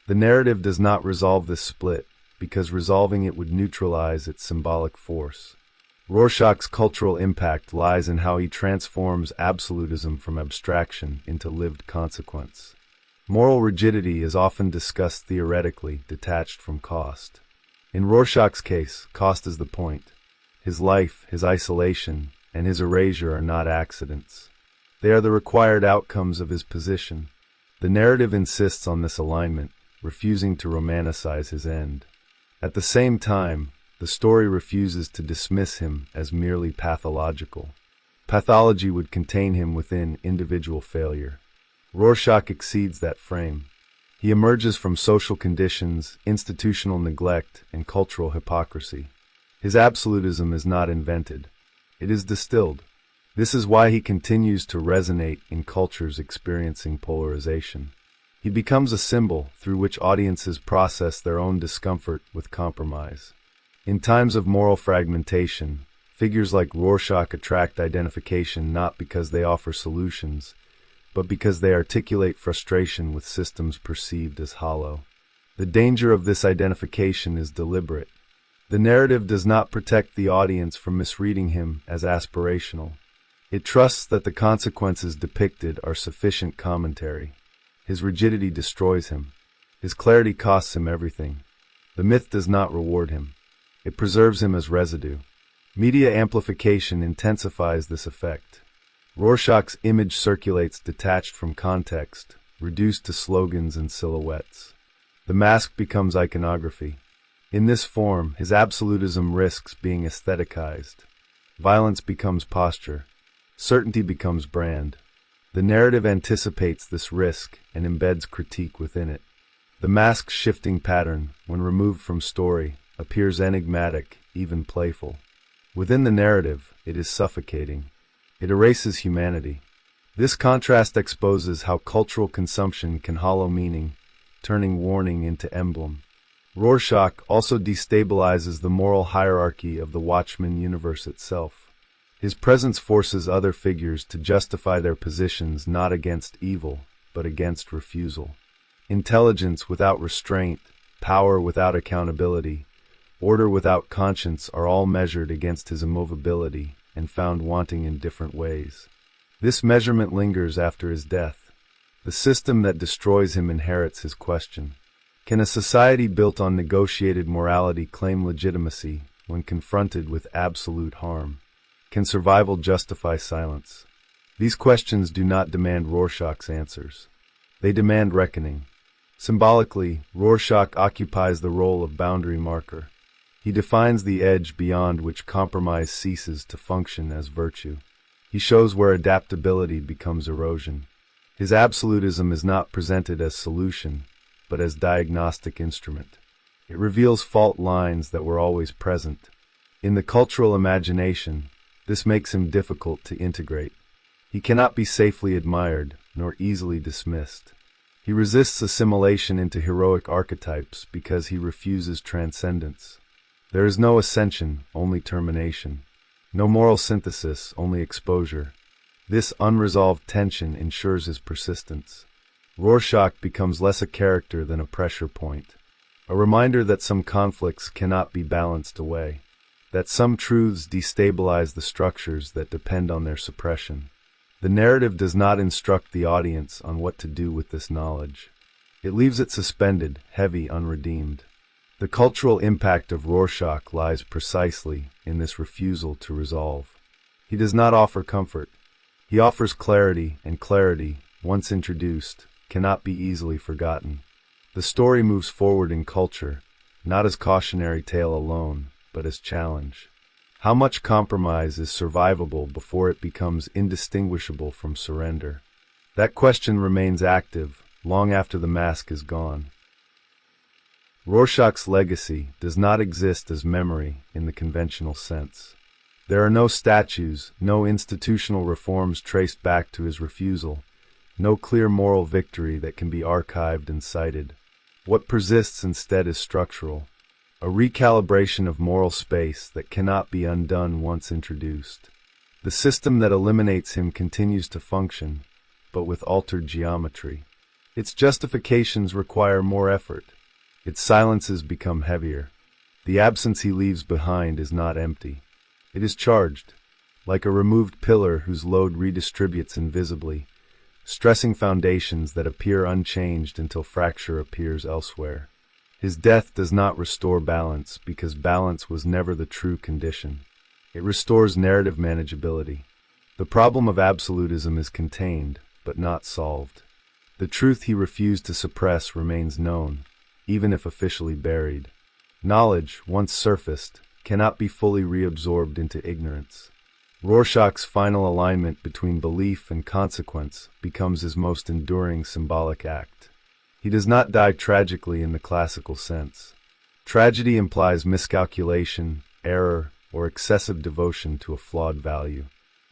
The narrative does not resolve this split, because resolving it would neutralize its symbolic force. Rorschach's cultural impact lies in how he transforms absolutism from abstraction into lived consequence. Moral rigidity is often discussed theoretically, detached from cost. In Rorschach's case, cost is the point. His life, his isolation, and his erasure are not accidents. They are the required outcomes of his position. The narrative insists on this alignment, refusing to romanticize his end. At the same time, the story refuses to dismiss him as merely pathological. Pathology would contain him within individual failure. Rorschach exceeds that frame. He emerges from social conditions, institutional neglect, and cultural hypocrisy. His absolutism is not invented. It is distilled. This is why he continues to resonate in cultures experiencing polarization. He becomes a symbol through which audiences process their own discomfort with compromise. In times of moral fragmentation, figures like Rorschach attract identification not because they offer solutions, but because they articulate frustration with systems perceived as hollow. The danger of this identification is deliberate. The narrative does not protect the audience from misreading him as aspirational. It trusts that the consequences depicted are sufficient commentary. His rigidity destroys him. His clarity costs him everything. The myth does not reward him. It preserves him as residue. Media amplification intensifies this effect. Rorschach's image circulates detached from context, reduced to slogans and silhouettes. The mask becomes iconography. In this form, his absolutism risks being aestheticized. Violence becomes posture. Certainty becomes brand. The narrative anticipates this risk and embeds critique within it. The mask's shifting pattern, when removed from story, appears enigmatic, even playful. Within the narrative, it is suffocating. It erases humanity. This contrast exposes how cultural consumption can hollow meaning, turning warning into emblem. Rorschach also destabilizes the moral hierarchy of the Watchmen universe itself. His presence forces other figures to justify their positions not against evil, but against refusal. Intelligence without restraint, power without accountability, order without conscience are all measured against his immovability and found wanting in different ways. This measurement lingers after his death. The system that destroys him inherits his question. Can a society built on negotiated morality claim legitimacy when confronted with absolute harm? Can survival justify silence? These questions do not demand Rorschach's answers. They demand reckoning. Symbolically, Rorschach occupies the role of boundary marker. He defines the edge beyond which compromise ceases to function as virtue. He shows where adaptability becomes erosion. His absolutism is not presented as solution, but as diagnostic instrument. It reveals fault lines that were always present. In the cultural imagination, this makes him difficult to integrate. He cannot be safely admired, nor easily dismissed. He resists assimilation into heroic archetypes because he refuses transcendence. There is no ascension, only termination. No moral synthesis, only exposure. This unresolved tension ensures his persistence. Rorschach becomes less a character than a pressure point, a reminder that some conflicts cannot be balanced away, that some truths destabilize the structures that depend on their suppression. The narrative does not instruct the audience on what to do with this knowledge. It leaves it suspended, heavy, unredeemed. The cultural impact of Rorschach lies precisely in this refusal to resolve. He does not offer comfort. He offers clarity, and clarity, once introduced, cannot be easily forgotten. The story moves forward in culture, not as cautionary tale alone, but as challenge. How much compromise is survivable before it becomes indistinguishable from surrender? That question remains active long after the mask is gone. Rorschach's legacy does not exist as memory in the conventional sense. There are no statues, no institutional reforms traced back to his refusal, no clear moral victory that can be archived and cited. What persists instead is structural, a recalibration of moral space that cannot be undone once introduced. The system that eliminates him continues to function, but with altered geometry. Its justifications require more effort. Its silences become heavier. The absence he leaves behind is not empty. It is charged, like a removed pillar whose load redistributes invisibly, stressing foundations that appear unchanged until fracture appears elsewhere. His death does not restore balance because balance was never the true condition. It restores narrative manageability. The problem of absolutism is contained, but not solved. The truth he refused to suppress remains known, even if officially buried. Knowledge, once surfaced, cannot be fully reabsorbed into ignorance. Rorschach's final alignment between belief and consequence becomes his most enduring symbolic act. He does not die tragically in the classical sense. Tragedy implies miscalculation, error, or excessive devotion to a flawed value.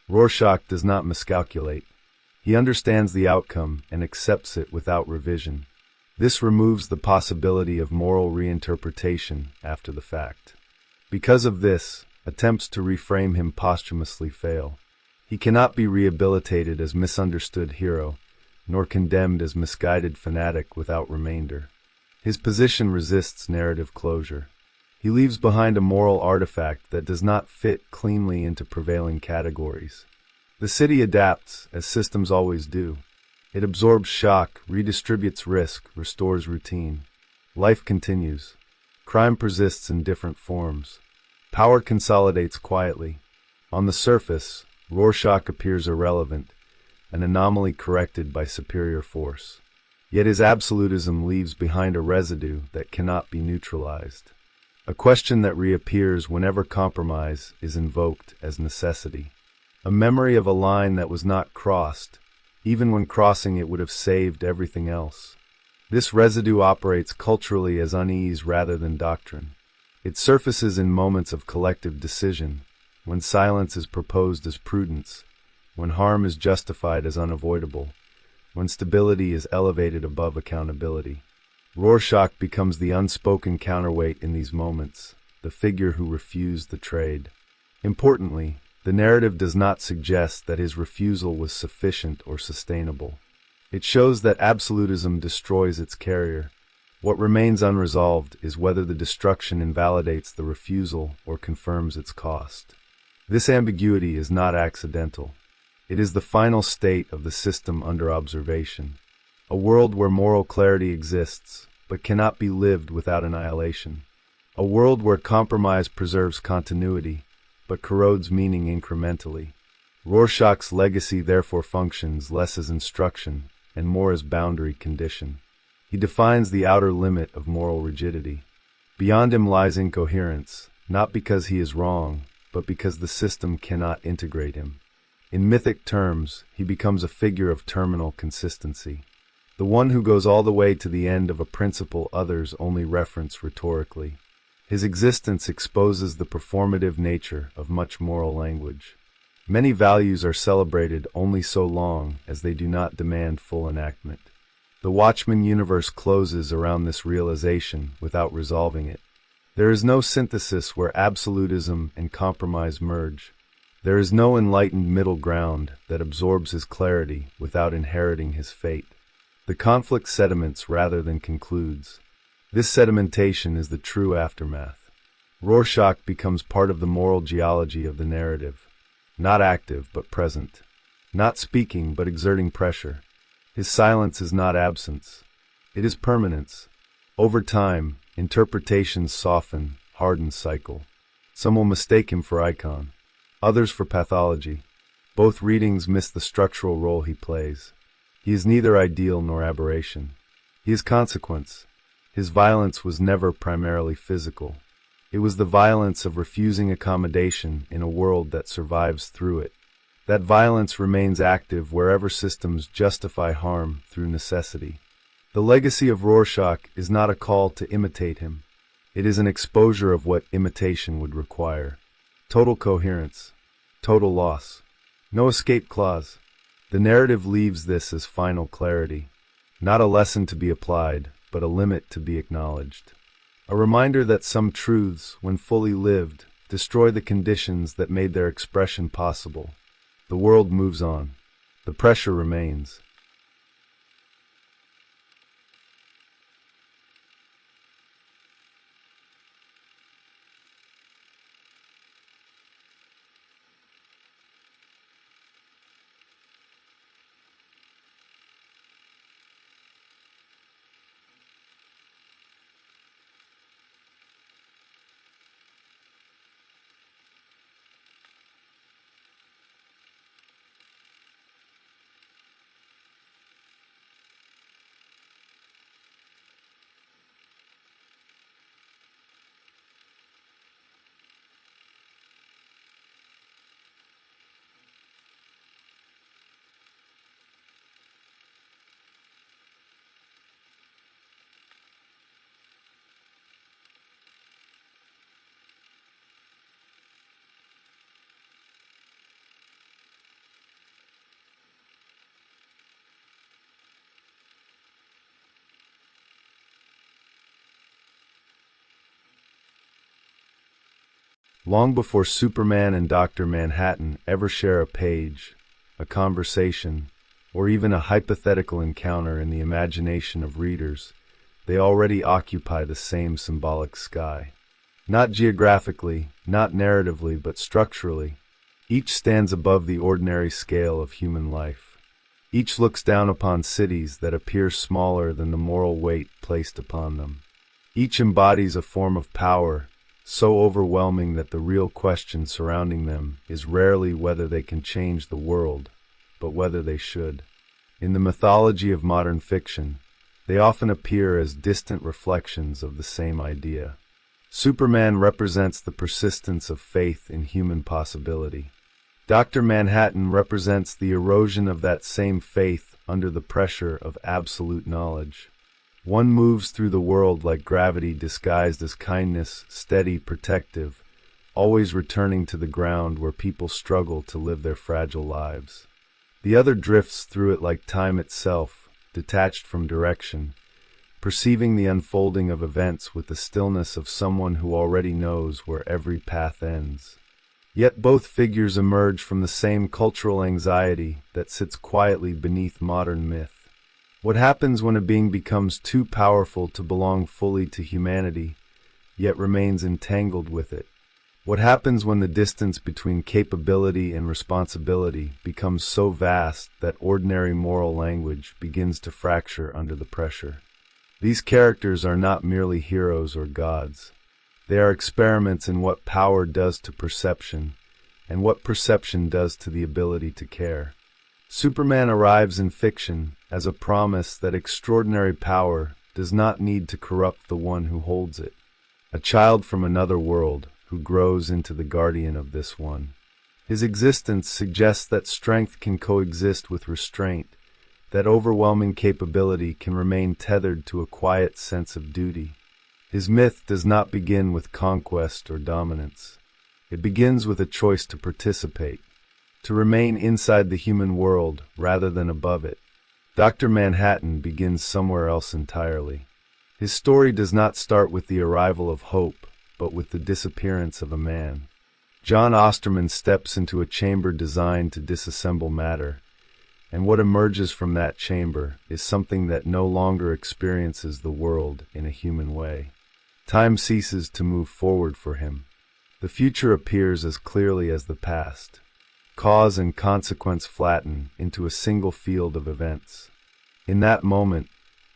Rorschach does not miscalculate. He understands the outcome and accepts it without revision. This removes the possibility of moral reinterpretation after the fact. Because of this, attempts to reframe him posthumously fail. He cannot be rehabilitated as misunderstood hero, nor condemned as misguided fanatic without remainder. His position resists narrative closure. He leaves behind a moral artifact that does not fit cleanly into prevailing categories. The city adapts, as systems always do. It absorbs shock, redistributes risk, restores routine. Life continues. Crime persists in different forms. Power consolidates quietly. On the surface, Rorschach appears irrelevant, an anomaly corrected by superior force. Yet his absolutism leaves behind a residue that cannot be neutralized. A question that reappears whenever compromise is invoked as necessity. A memory of a line that was not crossed, even when crossing it would have saved everything else. This residue operates culturally as unease rather than doctrine. It surfaces in moments of collective decision, when silence is proposed as prudence, when harm is justified as unavoidable, when stability is elevated above accountability. Rorschach becomes the unspoken counterweight in these moments, the figure who refused the trade. Importantly, the narrative does not suggest that his refusal was sufficient or sustainable. It shows that absolutism destroys its carrier. What remains unresolved is whether the destruction invalidates the refusal or confirms its cost. This ambiguity is not accidental. It is the final state of the system under observation. A world where moral clarity exists, but cannot be lived without annihilation. A world where compromise preserves continuity, but corrodes meaning incrementally. Rorschach's legacy therefore functions less as instruction and more as boundary condition. He defines the outer limit of moral rigidity. Beyond him lies incoherence, not because he is wrong, but because the system cannot integrate him. In mythic terms, he becomes a figure of terminal consistency. The one who goes all the way to the end of a principle others only reference rhetorically. His existence exposes the performative nature of much moral language. Many values are celebrated only so long as they do not demand full enactment. The Watchmen universe closes around this realization without resolving it. There is no synthesis where absolutism and compromise merge. There is no enlightened middle ground that absorbs his clarity without inheriting his fate. The conflict sediments rather than concludes. This sedimentation is the true aftermath. Rorschach becomes part of the moral geology of the narrative. Not active, but present. Not speaking, but exerting pressure. His silence is not absence. It is permanence. Over time, interpretations soften, harden cycle. Some will mistake him for icon, others for pathology. Both readings miss the structural role he plays. He is neither ideal nor aberration. He is consequence. His violence was never primarily physical. It was the violence of refusing accommodation in a world that survives through it. That violence remains active wherever systems justify harm through necessity. The legacy of Rorschach is not a call to imitate him. It is an exposure of what imitation would require. Total coherence. Total loss. No escape clause. The narrative leaves this as final clarity. Not a lesson to be applied, but a limit to be acknowledged. A reminder that some truths, when fully lived, destroy the conditions that made their expression possible. The world moves on. The pressure remains. Long before Superman and Dr. Manhattan ever share a page, a conversation, or even a hypothetical encounter in the imagination of readers, they already occupy the same symbolic sky. Not geographically, not narratively, but structurally. Each stands above the ordinary scale of human life. Each looks down upon cities that appear smaller than the moral weight placed upon them. Each embodies a form of power so overwhelming that the real question surrounding them is rarely whether they can change the world, but whether they should. In the mythology of modern fiction, they often appear as distant reflections of the same idea. Superman represents the persistence of faith in human possibility. Dr. Manhattan represents the erosion of that same faith under the pressure of absolute knowledge. One moves through the world like gravity disguised as kindness, steady, protective, always returning to the ground where people struggle to live their fragile lives. The other drifts through it like time itself, detached from direction, perceiving the unfolding of events with the stillness of someone who already knows where every path ends. Yet both figures emerge from the same cultural anxiety that sits quietly beneath modern myth. What happens when a being becomes too powerful to belong fully to humanity, yet remains entangled with it? What happens when the distance between capability and responsibility becomes so vast that ordinary moral language begins to fracture under the pressure? These characters are not merely heroes or gods. They are experiments in what power does to perception, and what perception does to the ability to care. Superman arrives in fiction as a promise that extraordinary power does not need to corrupt the one who holds it. A child from another world who grows into the guardian of this one. His existence suggests that strength can coexist with restraint, that overwhelming capability can remain tethered to a quiet sense of duty. His myth does not begin with conquest or dominance. It begins with a choice to participate, to remain inside the human world rather than above it. Dr. Manhattan begins somewhere else entirely. His story does not start with the arrival of hope, but with the disappearance of a man. John Osterman steps into a chamber designed to disassemble matter, and what emerges from that chamber is something that no longer experiences the world in a human way. Time ceases to move forward for him. The future appears as clearly as the past. Cause and consequence flatten into a single field of events. In that moment,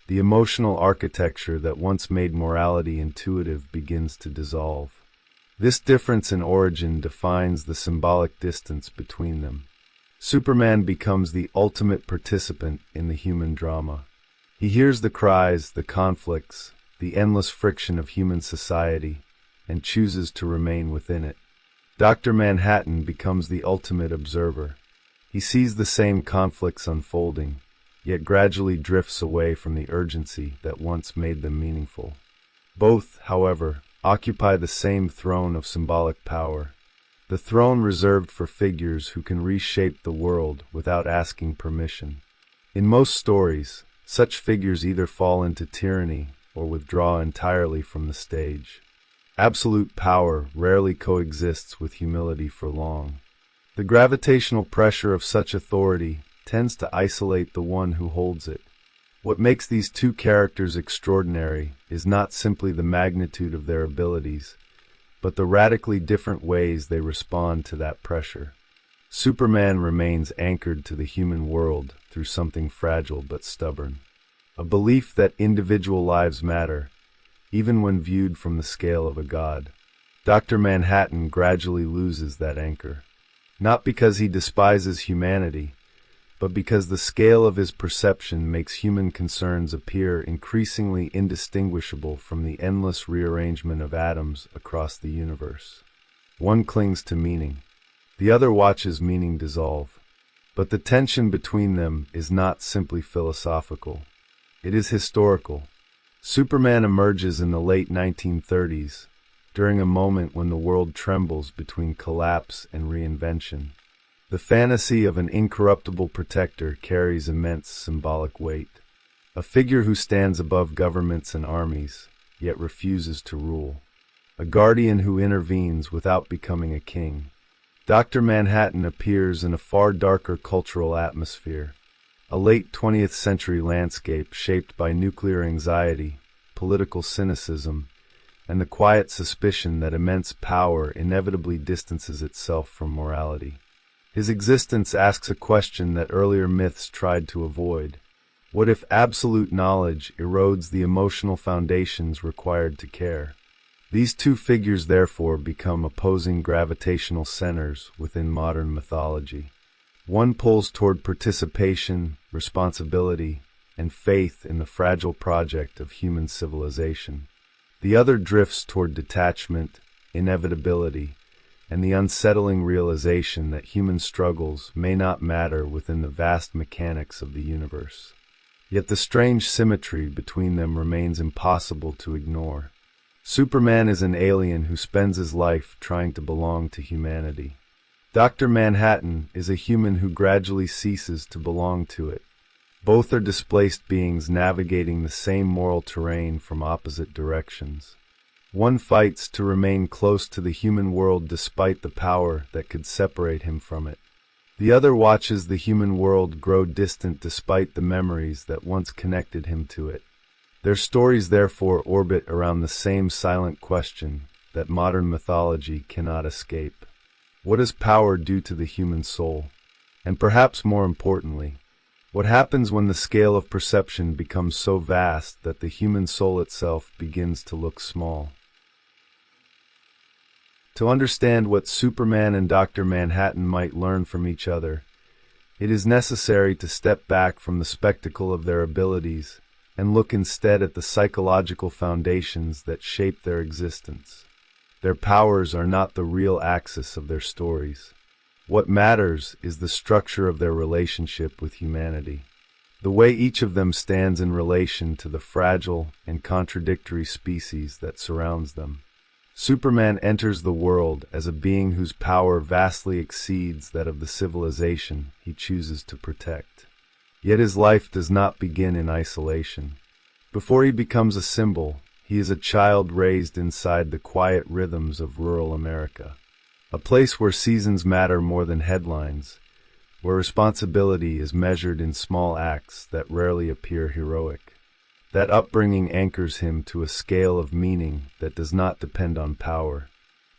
the emotional architecture that once made morality intuitive begins to dissolve. This difference in origin defines the symbolic distance between them. Superman becomes the ultimate participant in the human drama. He hears the cries, the conflicts, the endless friction of human society, and chooses to remain within it. Dr. Manhattan becomes the ultimate observer. He sees the same conflicts unfolding, yet gradually drifts away from the urgency that once made them meaningful. Both, however, occupy the same throne of symbolic power, the throne reserved for figures who can reshape the world without asking permission. In most stories, such figures either fall into tyranny or withdraw entirely from the stage. Absolute power rarely coexists with humility for long. The gravitational pressure of such authority tends to isolate the one who holds it. What makes these two characters extraordinary is not simply the magnitude of their abilities, but the radically different ways they respond to that pressure. Superman remains anchored to the human world through something fragile but stubborn. A belief that individual lives matter, even when viewed from the scale of a god. Dr. Manhattan gradually loses that anchor, not because he despises humanity, but because the scale of his perception makes human concerns appear increasingly indistinguishable from the endless rearrangement of atoms across the universe. One clings to meaning, the other watches meaning dissolve. But the tension between them is not simply philosophical. It is historical. Superman emerges in the late 1930s, during a moment when the world trembles between collapse and reinvention. The fantasy of an incorruptible protector carries immense symbolic weight. A figure who stands above governments and armies, yet refuses to rule. a guardian who intervenes without becoming a king. Dr. Manhattan appears in a far darker cultural atmosphere, a late 20th century landscape shaped by nuclear anxiety, political cynicism, and the quiet suspicion that immense power inevitably distances itself from morality. His existence asks a question that earlier myths tried to avoid. What if absolute knowledge erodes the emotional foundations required to care? These two figures therefore become opposing gravitational centers within modern mythology. One pulls toward participation, responsibility, and faith in the fragile project of human civilization. The other drifts toward detachment, inevitability, and the unsettling realization that human struggles may not matter within the vast mechanics of the universe. Yet the strange symmetry between them remains impossible to ignore. Superman is an alien who spends his life trying to belong to humanity. Dr. Manhattan is a human who gradually ceases to belong to it. Both are displaced beings navigating the same moral terrain from opposite directions. One fights to remain close to the human world despite the power that could separate him from it. The other watches the human world grow distant despite the memories that once connected him to it. Their stories therefore orbit around the same silent question that modern mythology cannot escape. What does power do to the human soul? And perhaps more importantly, what happens when the scale of perception becomes so vast that the human soul itself begins to look small? To understand what Superman and Dr. Manhattan might learn from each other, it is necessary to step back from the spectacle of their abilities and look instead at the psychological foundations that shape their existence. Their powers are not the real axis of their stories. What matters is the structure of their relationship with humanity, the way each of them stands in relation to the fragile and contradictory species that surrounds them. Superman enters the world as a being whose power vastly exceeds that of the civilization he chooses to protect. Yet his life does not begin in isolation. Before he becomes a symbol, he is a child raised inside the quiet rhythms of rural America, a place where seasons matter more than headlines, where responsibility is measured in small acts that rarely appear heroic. That upbringing anchors him to a scale of meaning that does not depend on power.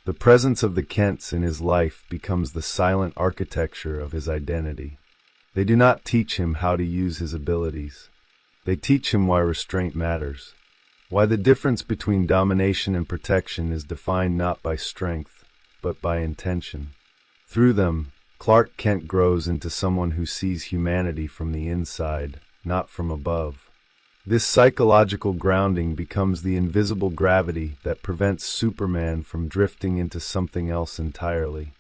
The presence of the Kents in his life becomes the silent architecture of his identity. They do not teach him how to use his abilities. They teach him why restraint matters, why the difference between domination and protection is defined not by strength, but by intention. Through them, Clark Kent grows into someone who sees humanity from the inside, not from above. This psychological grounding becomes the invisible gravity that prevents Superman from drifting into something else entirely.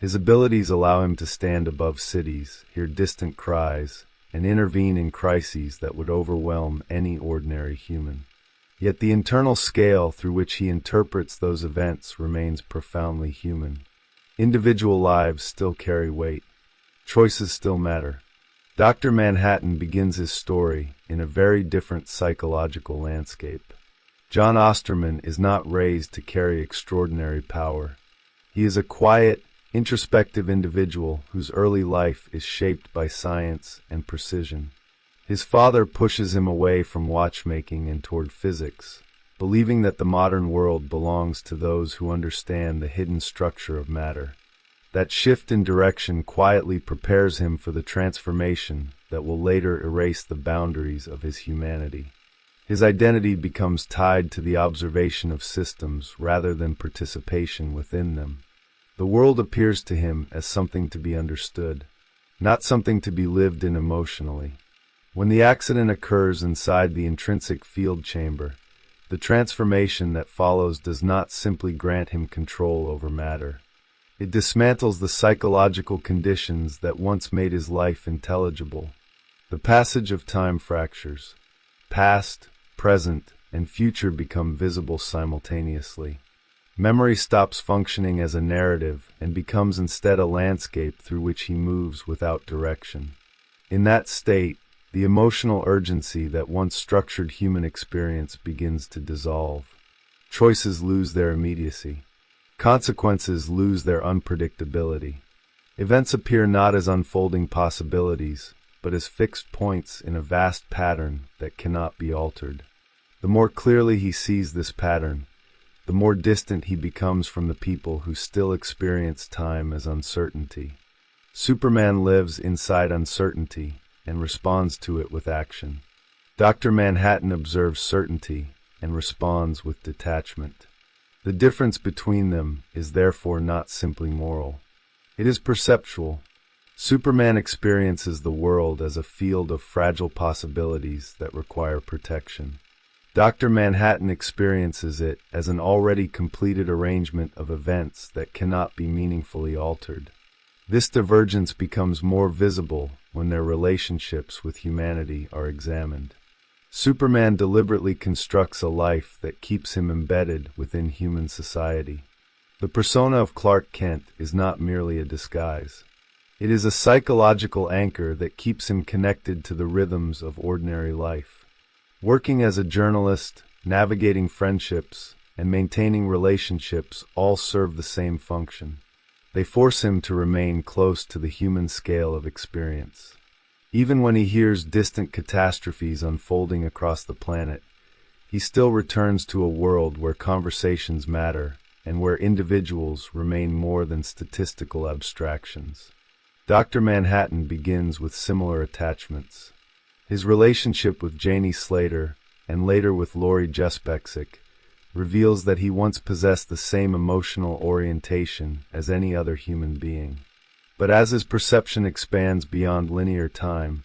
His abilities allow him to stand above cities, hear distant cries, and intervene in crises that would overwhelm any ordinary human. Yet the internal scale through which he interprets those events remains profoundly human. Individual lives still carry weight. Choices still matter. Dr. Manhattan begins his story in a very different psychological landscape. John Osterman is not raised to carry extraordinary power. He is a quiet, introspective individual whose early life is shaped by science and precision. His father pushes him away from watchmaking and toward physics, believing that the modern world belongs to those who understand the hidden structure of matter. That shift in direction quietly prepares him for the transformation that will later erase the boundaries of his humanity. His identity becomes tied to the observation of systems rather than participation within them. The world appears to him as something to be understood, not something to be lived in emotionally. When the accident occurs inside the intrinsic field chamber, the transformation that follows does not simply grant him control over matter. It dismantles the psychological conditions that once made his life intelligible. The passage of time fractures. Past, present, and future become visible simultaneously. Memory stops functioning as a narrative and becomes instead a landscape through which he moves without direction. In that state, the emotional urgency that once structured human experience begins to dissolve. Choices lose their immediacy. Consequences lose their unpredictability. Events appear not as unfolding possibilities, but as fixed points in a vast pattern that cannot be altered. The more clearly he sees this pattern, the more distant he becomes from the people who still experience time as uncertainty. Superman lives inside uncertainty and responds to it with action. Dr. Manhattan observes certainty and responds with detachment. The difference between them is therefore not simply moral. It is perceptual. Superman experiences the world as a field of fragile possibilities that require protection. Dr. Manhattan experiences it as an already completed arrangement of events that cannot be meaningfully altered. This divergence becomes more visible when their relationships with humanity are examined. Superman deliberately constructs a life that keeps him embedded within human society. The persona of Clark Kent is not merely a disguise. It is a psychological anchor that keeps him connected to the rhythms of ordinary life. Working as a journalist, navigating friendships, and maintaining relationships all serve the same function. They force him to remain close to the human scale of experience. Even when he hears distant catastrophes unfolding across the planet, he still returns to a world where conversations matter and where individuals remain more than statistical abstractions. Dr. Manhattan begins with similar attachments. His relationship with Janie Slater, and later with Lori Juspeksik, reveals that he once possessed the same emotional orientation as any other human being. But as his perception expands beyond linear time,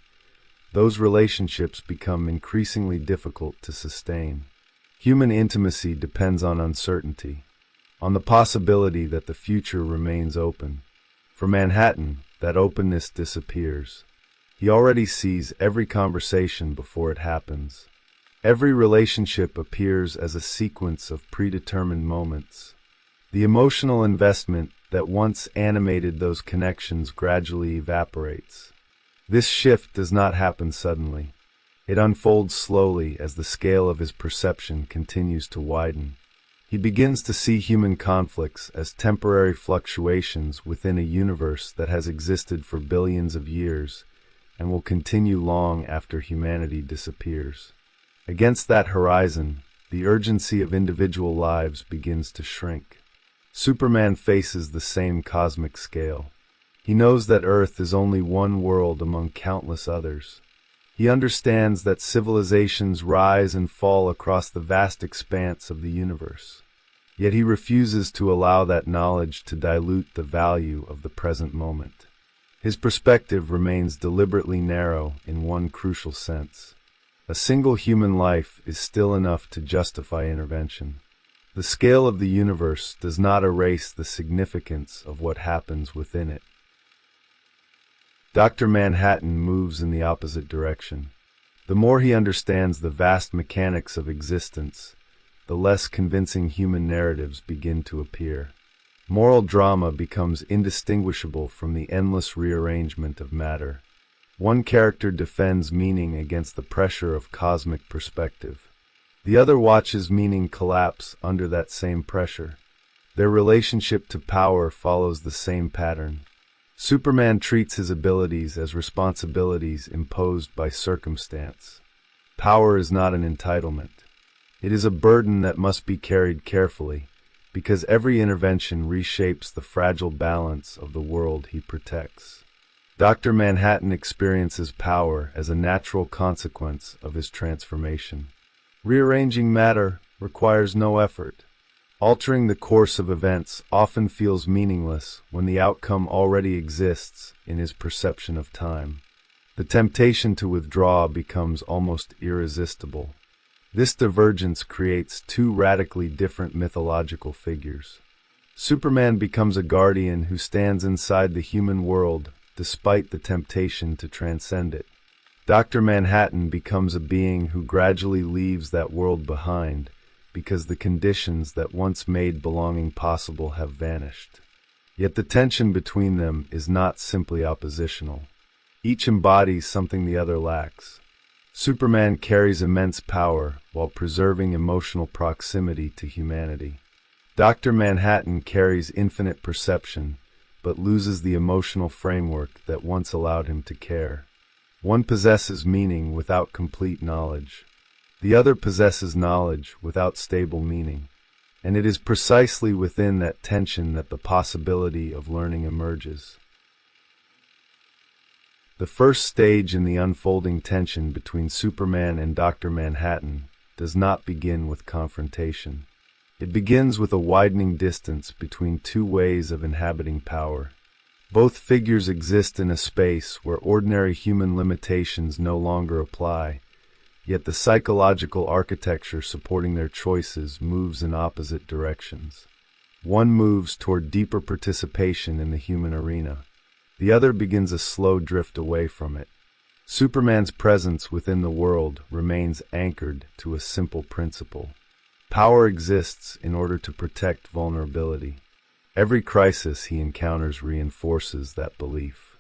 those relationships become increasingly difficult to sustain. Human intimacy depends on uncertainty, on the possibility that the future remains open. For Manhattan, that openness disappears. He already sees every conversation before it happens. Every relationship appears as a sequence of predetermined moments. The emotional investment that once animated those connections gradually evaporates. This shift does not happen suddenly. It unfolds slowly as the scale of his perception continues to widen. He begins to see human conflicts as temporary fluctuations within a universe that has existed for billions of years and will continue long after humanity disappears. Against that horizon, the urgency of individual lives begins to shrink. Superman faces the same cosmic scale. He knows that Earth is only one world among countless others. He understands that civilizations rise and fall across the vast expanse of the universe. Yet he refuses to allow that knowledge to dilute the value of the present moment. His perspective remains deliberately narrow in one crucial sense. A single human life is still enough to justify intervention. The scale of the universe does not erase the significance of what happens within it. Dr. Manhattan moves in the opposite direction. The more he understands the vast mechanics of existence, the less convincing human narratives begin to appear. Moral drama becomes indistinguishable from the endless rearrangement of matter. One character defends meaning against the pressure of cosmic perspective. The other watches meaning collapse under that same pressure. Their relationship to power follows the same pattern. Superman treats his abilities as responsibilities imposed by circumstance. Power is not an entitlement. It is a burden that must be carried carefully, because every intervention reshapes the fragile balance of the world he protects. Dr. Manhattan experiences power as a natural consequence of his transformation. Rearranging matter requires no effort. Altering the course of events often feels meaningless when the outcome already exists in his perception of time. The temptation to withdraw becomes almost irresistible. This divergence creates two radically different mythological figures. Superman becomes a guardian who stands inside the human world despite the temptation to transcend it. Dr. Manhattan becomes a being who gradually leaves that world behind because the conditions that once made belonging possible have vanished. Yet the tension between them is not simply oppositional. Each embodies something the other lacks. Superman carries immense power while preserving emotional proximity to humanity. Dr. Manhattan carries infinite perception, but loses the emotional framework that once allowed him to care. One possesses meaning without complete knowledge. The other possesses knowledge without stable meaning. And it is precisely within that tension that the possibility of learning emerges. The first stage in the unfolding tension between Superman and Dr. Manhattan does not begin with confrontation. It begins with a widening distance between two ways of inhabiting power. Both figures exist in a space where ordinary human limitations no longer apply, yet the psychological architecture supporting their choices moves in opposite directions. One moves toward deeper participation in the human arena. The other begins a slow drift away from it. Superman's presence within the world remains anchored to a simple principle. Power exists in order to protect vulnerability. Every crisis he encounters reinforces that belief.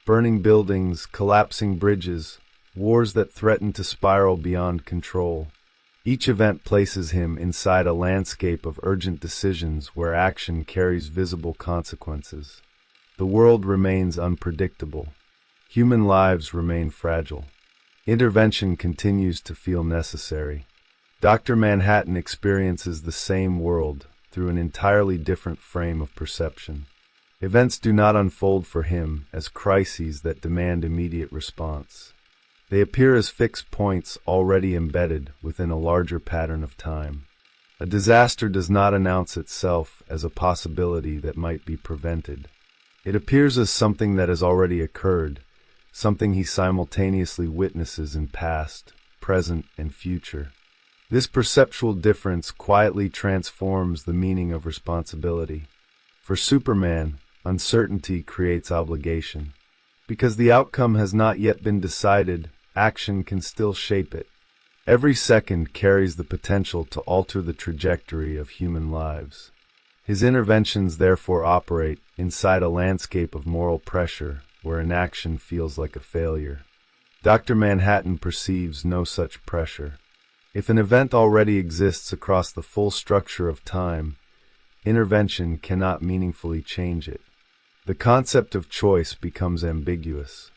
Burning buildings, collapsing bridges, wars that threaten to spiral beyond control. Each event places him inside a landscape of urgent decisions where action carries visible consequences. The world remains unpredictable. Human lives remain fragile. Intervention continues to feel necessary. Dr. Manhattan experiences the same world through an entirely different frame of perception. Events do not unfold for him as crises that demand immediate response. They appear as fixed points already embedded within a larger pattern of time. A disaster does not announce itself as a possibility that might be prevented. It appears as something that has already occurred, something he simultaneously witnesses in past, present, and future. This perceptual difference quietly transforms the meaning of responsibility. For Superman, uncertainty creates obligation. Because the outcome has not yet been decided, action can still shape it. Every second carries the potential to alter the trajectory of human lives. His interventions therefore operate inside a landscape of moral pressure where inaction feels like a failure. Dr. Manhattan perceives no such pressure. If an event already exists across the full structure of time, intervention cannot meaningfully change it. The concept of choice becomes ambiguous.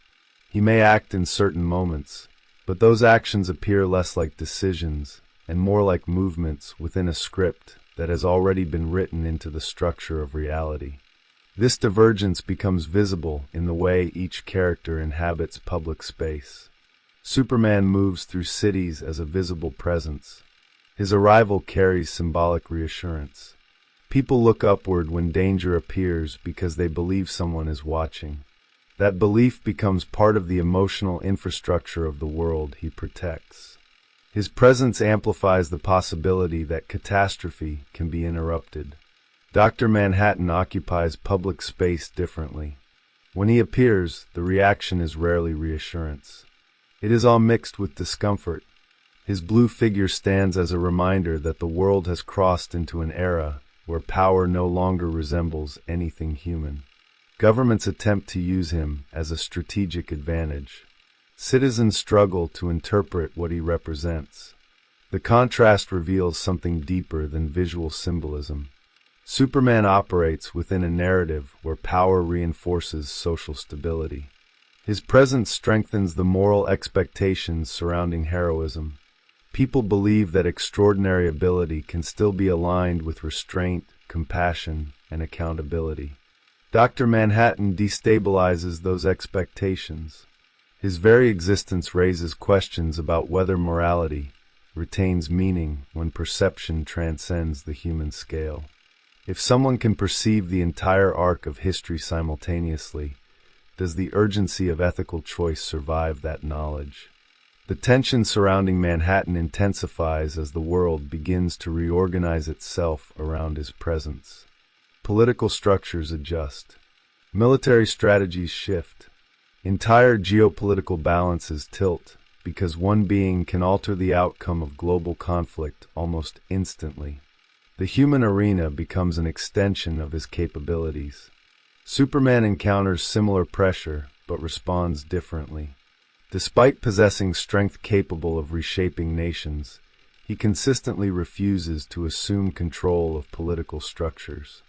He may act in certain moments, but those actions appear less like decisions and more like movements within a script that has already been written into the structure of reality. This divergence becomes visible in the way each character inhabits public space. Superman moves through cities as a visible presence. His arrival carries symbolic reassurance. People look upward when danger appears because they believe someone is watching. That belief becomes part of the emotional infrastructure of the world he protects. His presence amplifies the possibility that catastrophe can be interrupted. Dr. Manhattan occupies public space differently. When he appears, the reaction is rarely reassurance. It is all mixed with discomfort. His blue figure stands as a reminder that the world has crossed into an era where power no longer resembles anything human. Governments attempt to use him as a strategic advantage. Citizens struggle to interpret what he represents. The contrast reveals something deeper than visual symbolism. Superman operates within a narrative where power reinforces social stability. His presence strengthens the moral expectations surrounding heroism. People believe that extraordinary ability can still be aligned with restraint, compassion, and accountability. Dr. Manhattan destabilizes those expectations. His very existence raises questions about whether morality retains meaning when perception transcends the human scale. If someone can perceive the entire arc of history simultaneously, does the urgency of ethical choice survive that knowledge? The tension surrounding Manhattan intensifies as the world begins to reorganize itself around his presence. Political structures adjust. Military strategies shift. Entire geopolitical balances tilt because one being can alter the outcome of global conflict almost instantly. The human arena becomes an extension of his capabilities. Superman encounters similar pressure but responds differently. Despite possessing strength capable of reshaping nations, he consistently refuses to assume control of political structures.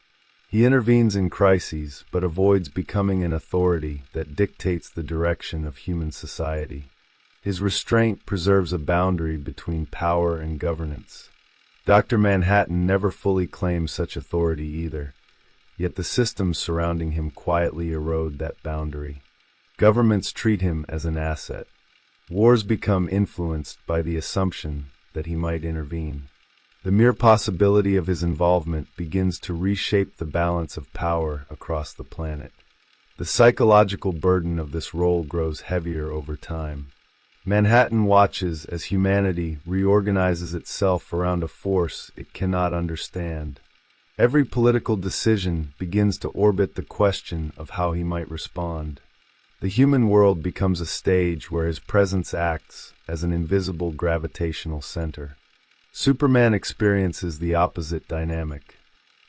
He intervenes in crises, but avoids becoming an authority that dictates the direction of human society. His restraint preserves a boundary between power and governance. Dr. Manhattan never fully claims such authority either, yet the systems surrounding him quietly erode that boundary. Governments treat him as an asset. Wars become influenced by the assumption that he might intervene. The mere possibility of his involvement begins to reshape the balance of power across the planet. The psychological burden of this role grows heavier over time. Manhattan watches as humanity reorganizes itself around a force it cannot understand. Every political decision begins to orbit the question of how he might respond. The human world becomes a stage where his presence acts as an invisible gravitational center. Superman experiences the opposite dynamic.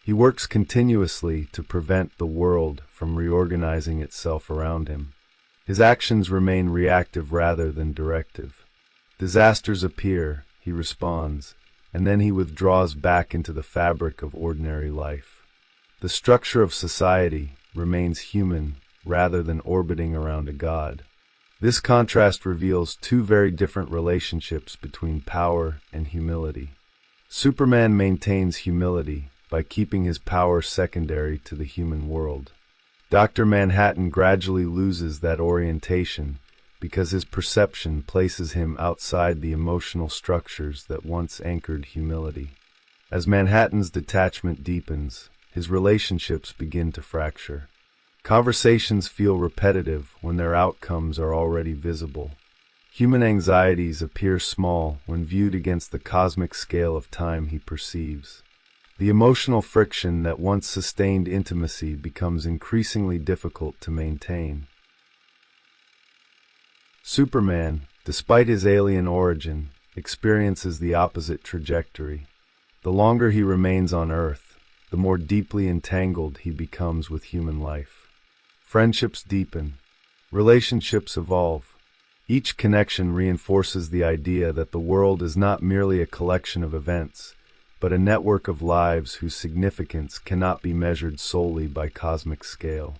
He works continuously to prevent the world from reorganizing itself around him. His actions remain reactive rather than directive. Disasters appear, he responds, and then he withdraws back into the fabric of ordinary life. The structure of society remains human rather than orbiting around a god. This contrast reveals two very different relationships between power and humility. Superman maintains humility by keeping his power secondary to the human world. Dr. Manhattan gradually loses that orientation because his perception places him outside the emotional structures that once anchored humility. As Manhattan's detachment deepens, his relationships begin to fracture. Conversations feel repetitive when their outcomes are already visible. Human anxieties appear small when viewed against the cosmic scale of time he perceives. The emotional friction that once sustained intimacy becomes increasingly difficult to maintain. Superman, despite his alien origin, experiences the opposite trajectory. The longer he remains on Earth, the more deeply entangled he becomes with human life. Friendships deepen. Relationships evolve. Each connection reinforces the idea that the world is not merely a collection of events, but a network of lives whose significance cannot be measured solely by cosmic scale.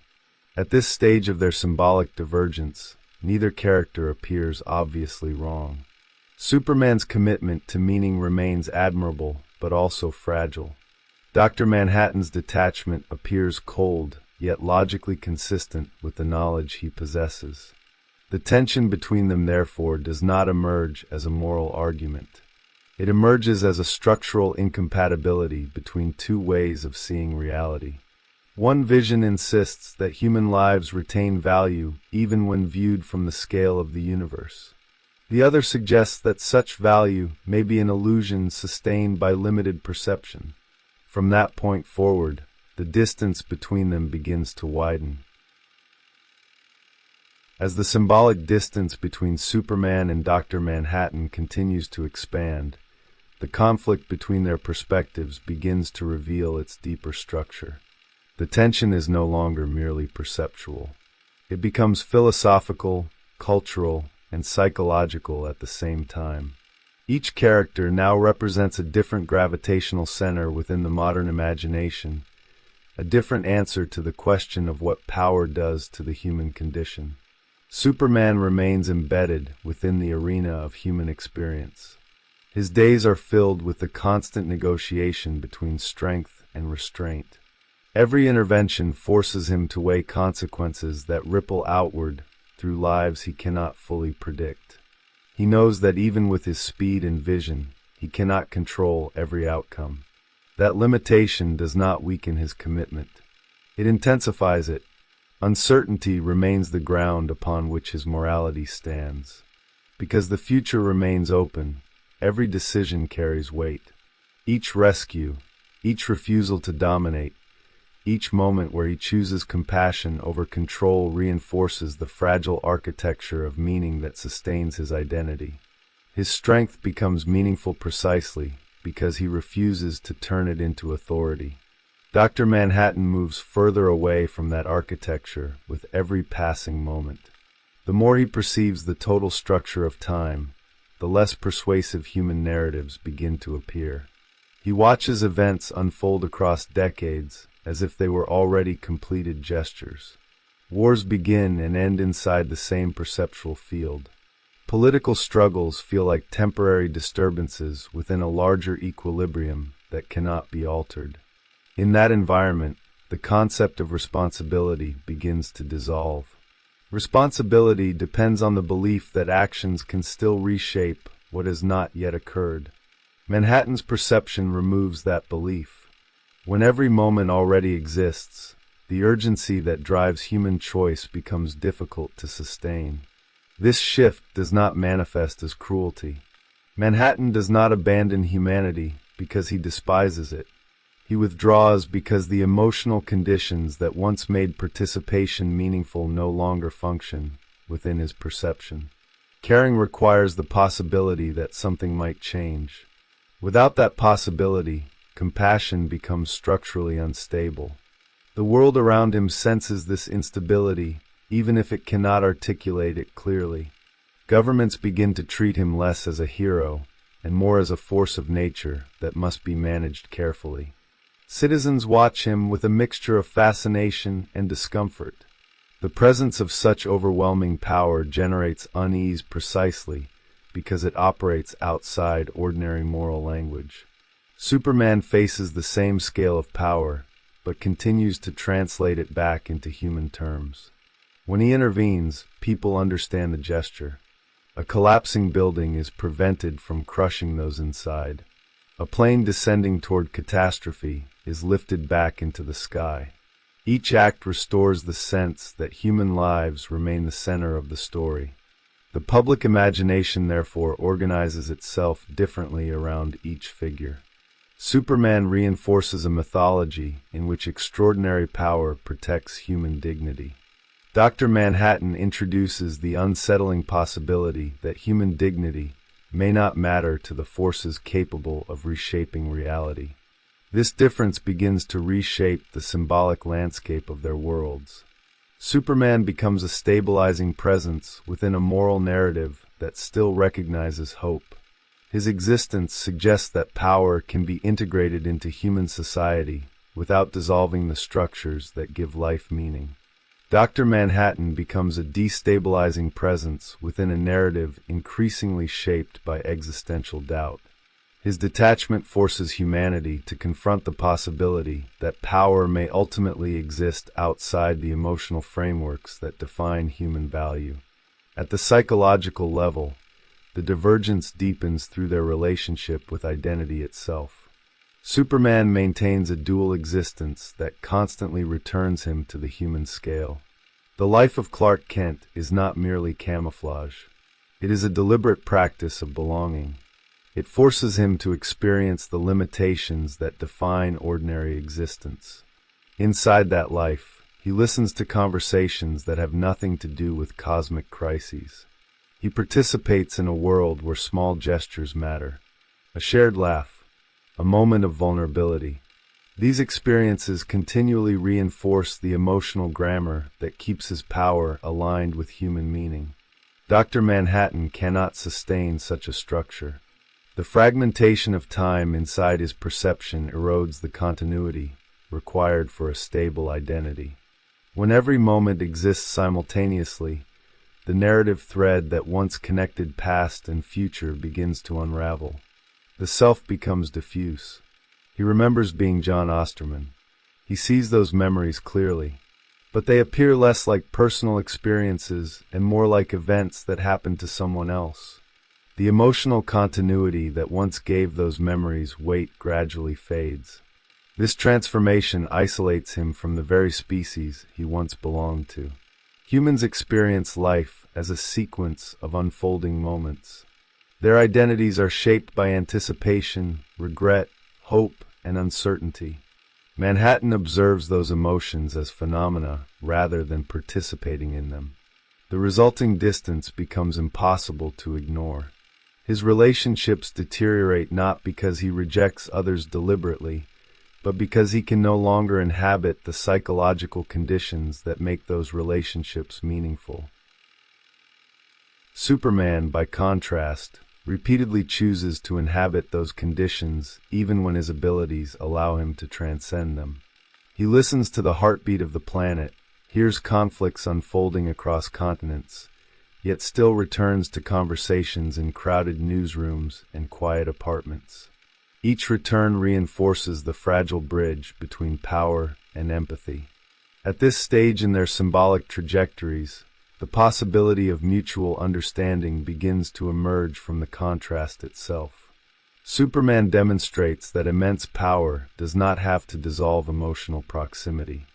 At this stage of their symbolic divergence, neither character appears obviously wrong. Superman's commitment to meaning remains admirable, but also fragile. Dr. Manhattan's detachment appears cold, yet logically consistent with the knowledge he possesses. The tension between them, therefore, does not emerge as a moral argument. It emerges as a structural incompatibility between two ways of seeing reality. One vision insists that human lives retain value even when viewed from the scale of the universe. The other suggests that such value may be an illusion sustained by limited perception. From that point forward, the distance between them begins to widen. As the symbolic distance between Superman and Dr. Manhattan continues to expand, the conflict between their perspectives begins to reveal its deeper structure. The tension is no longer merely perceptual. It becomes philosophical, cultural, and psychological at the same time. Each character now represents a different gravitational center within the modern imagination, a different answer to the question of what power does to the human condition. Superman remains embedded within the arena of human experience. His days are filled with the constant negotiation between strength and restraint. Every intervention forces him to weigh consequences that ripple outward through lives he cannot fully predict. He knows that even with his speed and vision, he cannot control every outcome. That limitation does not weaken his commitment. It intensifies it. Uncertainty remains the ground upon which his morality stands. Because the future remains open, every decision carries weight. Each rescue, each refusal to dominate, each moment where he chooses compassion over control reinforces the fragile architecture of meaning that sustains his identity. His strength becomes meaningful precisely because he refuses to turn it into authority. Dr. Manhattan moves further away from that architecture with every passing moment. The more he perceives the total structure of time, the less persuasive human narratives begin to appear. He watches events unfold across decades as if they were already completed gestures. Wars begin and end inside the same perceptual field. Political struggles feel like temporary disturbances within a larger equilibrium that cannot be altered. In that environment, the concept of responsibility begins to dissolve. Responsibility depends on the belief that actions can still reshape what has not yet occurred. Manhattan's perception removes that belief. When every moment already exists, the urgency that drives human choice becomes difficult to sustain. This shift does not manifest as cruelty. Manhattan does not abandon humanity because he despises it. He withdraws because the emotional conditions that once made participation meaningful no longer function within his perception. Caring requires the possibility that something might change. Without that possibility, compassion becomes structurally unstable. The world around him senses this instability, even if it cannot articulate it clearly. Governments begin to treat him less as a hero and more as a force of nature that must be managed carefully. Citizens watch him with a mixture of fascination and discomfort. The presence of such overwhelming power generates unease precisely because it operates outside ordinary moral language. Superman faces the same scale of power, but continues to translate it back into human terms. When he intervenes, people understand the gesture. A collapsing building is prevented from crushing those inside. A plane descending toward catastrophe is lifted back into the sky. Each act restores the sense that human lives remain the center of the story. The public imagination therefore organizes itself differently around each figure. Superman reinforces a mythology in which extraordinary power protects human dignity. Dr. Manhattan introduces the unsettling possibility that human dignity may not matter to the forces capable of reshaping reality. This difference begins to reshape the symbolic landscape of their worlds. Superman becomes a stabilizing presence within a moral narrative that still recognizes hope. His existence suggests that power can be integrated into human society without dissolving the structures that give life meaning. Dr. Manhattan becomes a destabilizing presence within a narrative increasingly shaped by existential doubt. His detachment forces humanity to confront the possibility that power may ultimately exist outside the emotional frameworks that define human value. At the psychological level, the divergence deepens through their relationship with identity itself. Superman maintains a dual existence that constantly returns him to the human scale. The life of Clark Kent is not merely camouflage. It is a deliberate practice of belonging. It forces him to experience the limitations that define ordinary existence. Inside that life, he listens to conversations that have nothing to do with cosmic crises. He participates in a world where small gestures matter. A shared laugh, a moment of vulnerability. These experiences continually reinforce the emotional grammar that keeps his power aligned with human meaning. Dr. Manhattan cannot sustain such a structure. The fragmentation of time inside his perception erodes the continuity required for a stable identity. When every moment exists simultaneously, the narrative thread that once connected past and future begins to unravel. The self becomes diffuse. He remembers being John Osterman. He sees those memories clearly, but they appear less like personal experiences and more like events that happened to someone else. The emotional continuity that once gave those memories weight gradually fades. This transformation isolates him from the very species he once belonged to. Humans experience life as a sequence of unfolding moments. Their identities are shaped by anticipation, regret, hope, and uncertainty. Manhattan observes those emotions as phenomena rather than participating in them. The resulting distance becomes impossible to ignore. His relationships deteriorate not because he rejects others deliberately, but because he can no longer inhabit the psychological conditions that make those relationships meaningful. Superman, by contrast, repeatedly chooses to inhabit those conditions even when his abilities allow him to transcend them. He listens to the heartbeat of the planet, hears conflicts unfolding across continents, yet still returns to conversations in crowded newsrooms and quiet apartments. Each return reinforces the fragile bridge between power and empathy. At this stage in their symbolic trajectories, the possibility of mutual understanding begins to emerge from the contrast itself. Superman demonstrates that immense power does not have to dissolve emotional proximity.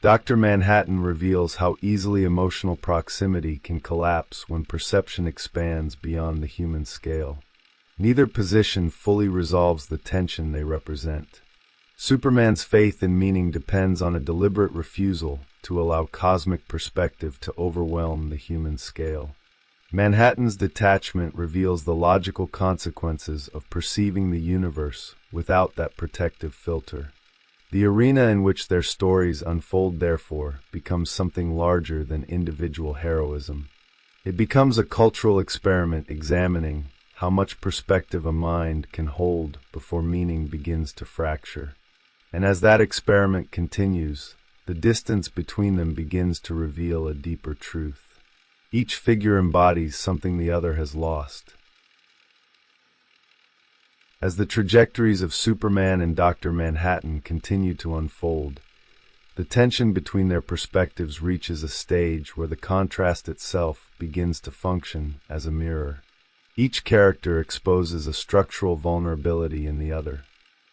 Dr. Manhattan reveals how easily emotional proximity can collapse when perception expands beyond the human scale. Neither position fully resolves the tension they represent. Superman's faith in meaning depends on a deliberate refusal to allow cosmic perspective to overwhelm the human scale. Manhattan's detachment reveals the logical consequences of perceiving the universe without that protective filter. The arena in which their stories unfold, therefore, becomes something larger than individual heroism. It becomes a cultural experiment examining how much perspective a mind can hold before meaning begins to fracture. And as that experiment continues, the distance between them begins to reveal a deeper truth. Each figure embodies something the other has lost. As the trajectories of Superman and Dr. Manhattan continue to unfold, the tension between their perspectives reaches a stage where the contrast itself begins to function as a mirror. Each character exposes a structural vulnerability in the other.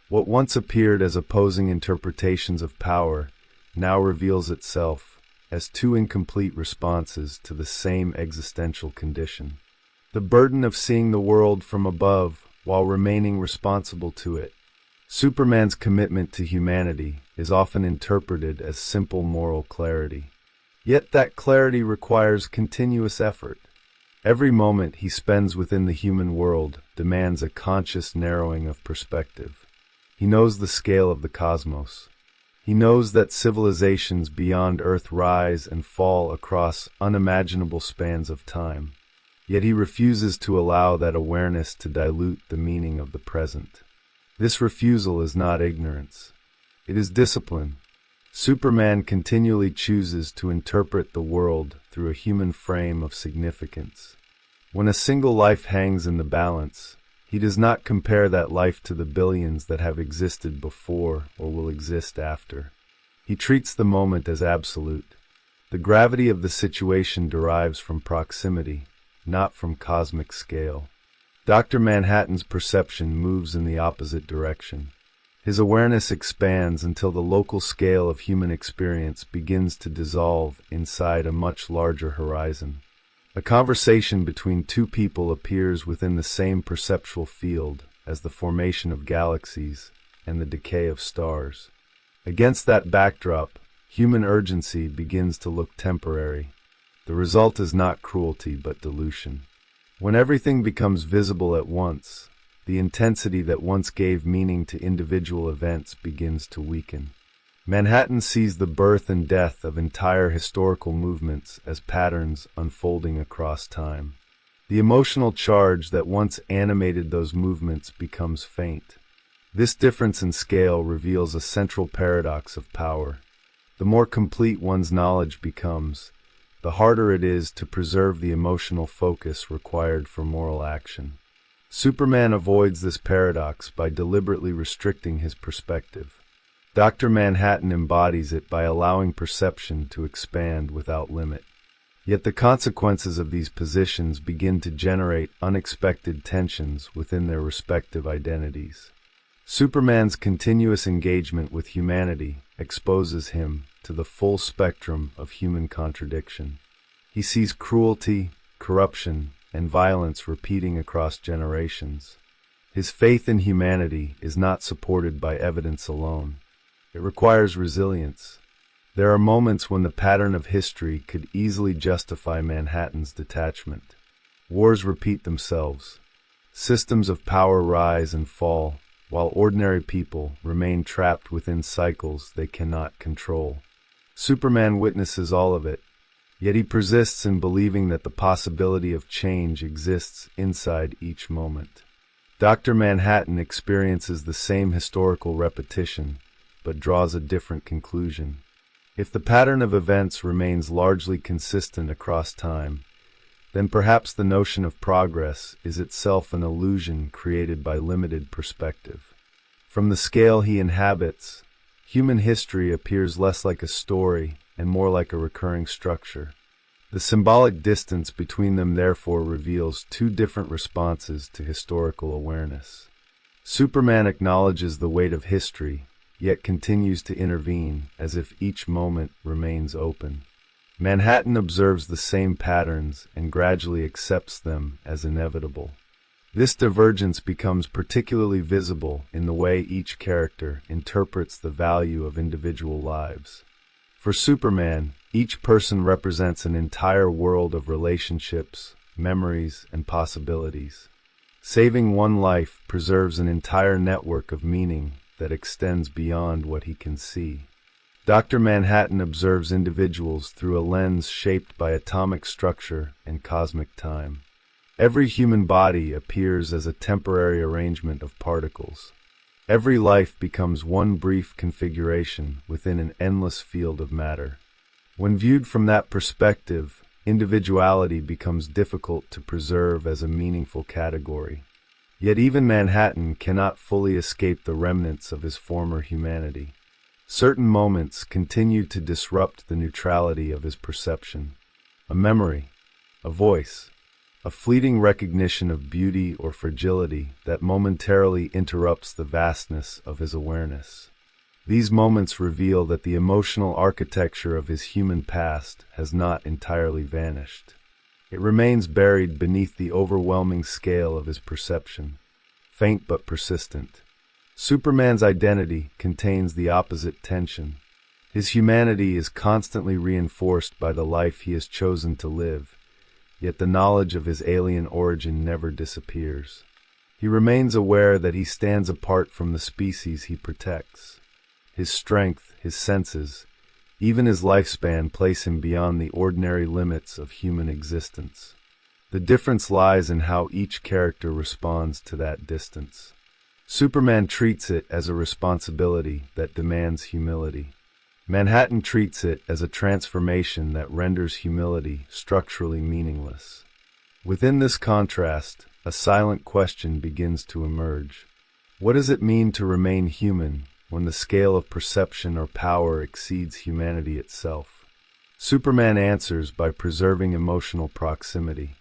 What once appeared as opposing interpretations of power now reveals itself as two incomplete responses to the same existential condition. The burden of seeing the world from above while remaining responsible to it. Superman's commitment to humanity is often interpreted as simple moral clarity. Yet that clarity requires continuous effort. Every moment he spends within the human world demands a conscious narrowing of perspective. He knows the scale of the cosmos. He knows that civilizations beyond Earth rise and fall across unimaginable spans of time. Yet he refuses to allow that awareness to dilute the meaning of the present. This refusal is not ignorance. It is discipline. Superman continually chooses to interpret the world through a human frame of significance. When a single life hangs in the balance, he does not compare that life to the billions that have existed before or will exist after. He treats the moment as absolute. The gravity of the situation derives from proximity, not from cosmic scale. Dr. Manhattan's perception moves in the opposite direction. His awareness expands until the local scale of human experience begins to dissolve inside a much larger horizon. A conversation between two people appears within the same perceptual field as the formation of galaxies and the decay of stars. Against that backdrop, human urgency begins to look temporary. The result is not cruelty but dilution. When everything becomes visible at once, the intensity that once gave meaning to individual events begins to weaken. Manhattan sees the birth and death of entire historical movements as patterns unfolding across time. The emotional charge that once animated those movements becomes faint. This difference in scale reveals a central paradox of power. The more complete one's knowledge becomes, the harder it is to preserve the emotional focus required for moral action. Superman avoids this paradox by deliberately restricting his perspective. Dr. Manhattan embodies it by allowing perception to expand without limit. Yet the consequences of these positions begin to generate unexpected tensions within their respective identities. Superman's continuous engagement with humanity exposes him to the full spectrum of human contradiction. He sees cruelty, corruption, and violence repeating across generations. His faith in humanity is not supported by evidence alone. It requires resilience. There are moments when the pattern of history could easily justify Manhattan's detachment. Wars repeat themselves. Systems of power rise and fall, while ordinary people remain trapped within cycles they cannot control. Superman witnesses all of it. Yet he persists in believing that the possibility of change exists inside each moment. Dr. Manhattan experiences the same historical repetition, but draws a different conclusion. If the pattern of events remains largely consistent across time, then perhaps the notion of progress is itself an illusion created by limited perspective. From the scale he inhabits, human history appears less like a story and more like a recurring structure. The symbolic distance between them therefore reveals two different responses to historical awareness. Superman acknowledges the weight of history, yet continues to intervene as if each moment remains open. Manhattan observes the same patterns and gradually accepts them as inevitable. This divergence becomes particularly visible in the way each character interprets the value of individual lives. For Superman, each person represents an entire world of relationships, memories, and possibilities. Saving one life preserves an entire network of meaning that extends beyond what he can see. Dr. Manhattan observes individuals through a lens shaped by atomic structure and cosmic time. Every human body appears as a temporary arrangement of particles. Every life becomes one brief configuration within an endless field of matter. When viewed from that perspective, individuality becomes difficult to preserve as a meaningful category. Yet even Manhattan cannot fully escape the remnants of his former humanity. Certain moments continue to disrupt the neutrality of his perception. A memory, a voice, a fleeting recognition of beauty or fragility that momentarily interrupts the vastness of his awareness. These moments reveal that the emotional architecture of his human past has not entirely vanished. It remains buried beneath the overwhelming scale of his perception, faint but persistent. Superman's identity contains the opposite tension. His humanity is constantly reinforced by the life he has chosen to live, yet the knowledge of his alien origin never disappears. He remains aware that he stands apart from the species he protects. His strength, his senses, even his lifespan place him beyond the ordinary limits of human existence. The difference lies in how each character responds to that distance. Superman treats it as a responsibility that demands humility. Manhattan treats it as a transformation that renders humility structurally meaningless. Within this contrast, a silent question begins to emerge. What does it mean to remain human when the scale of perception or power exceeds humanity itself? Superman answers by preserving emotional proximity.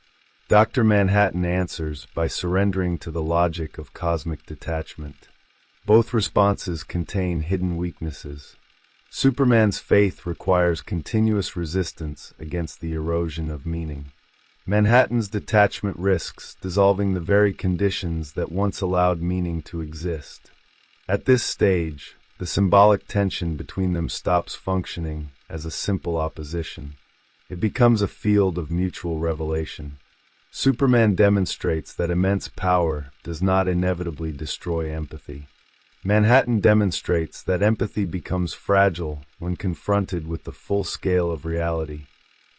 Dr. Manhattan answers by surrendering to the logic of cosmic detachment. Both responses contain hidden weaknesses. Superman's faith requires continuous resistance against the erosion of meaning. Manhattan's detachment risks dissolving the very conditions that once allowed meaning to exist. At this stage, the symbolic tension between them stops functioning as a simple opposition. It becomes a field of mutual revelation. Superman demonstrates that immense power does not inevitably destroy empathy. Manhattan demonstrates that empathy becomes fragile when confronted with the full scale of reality.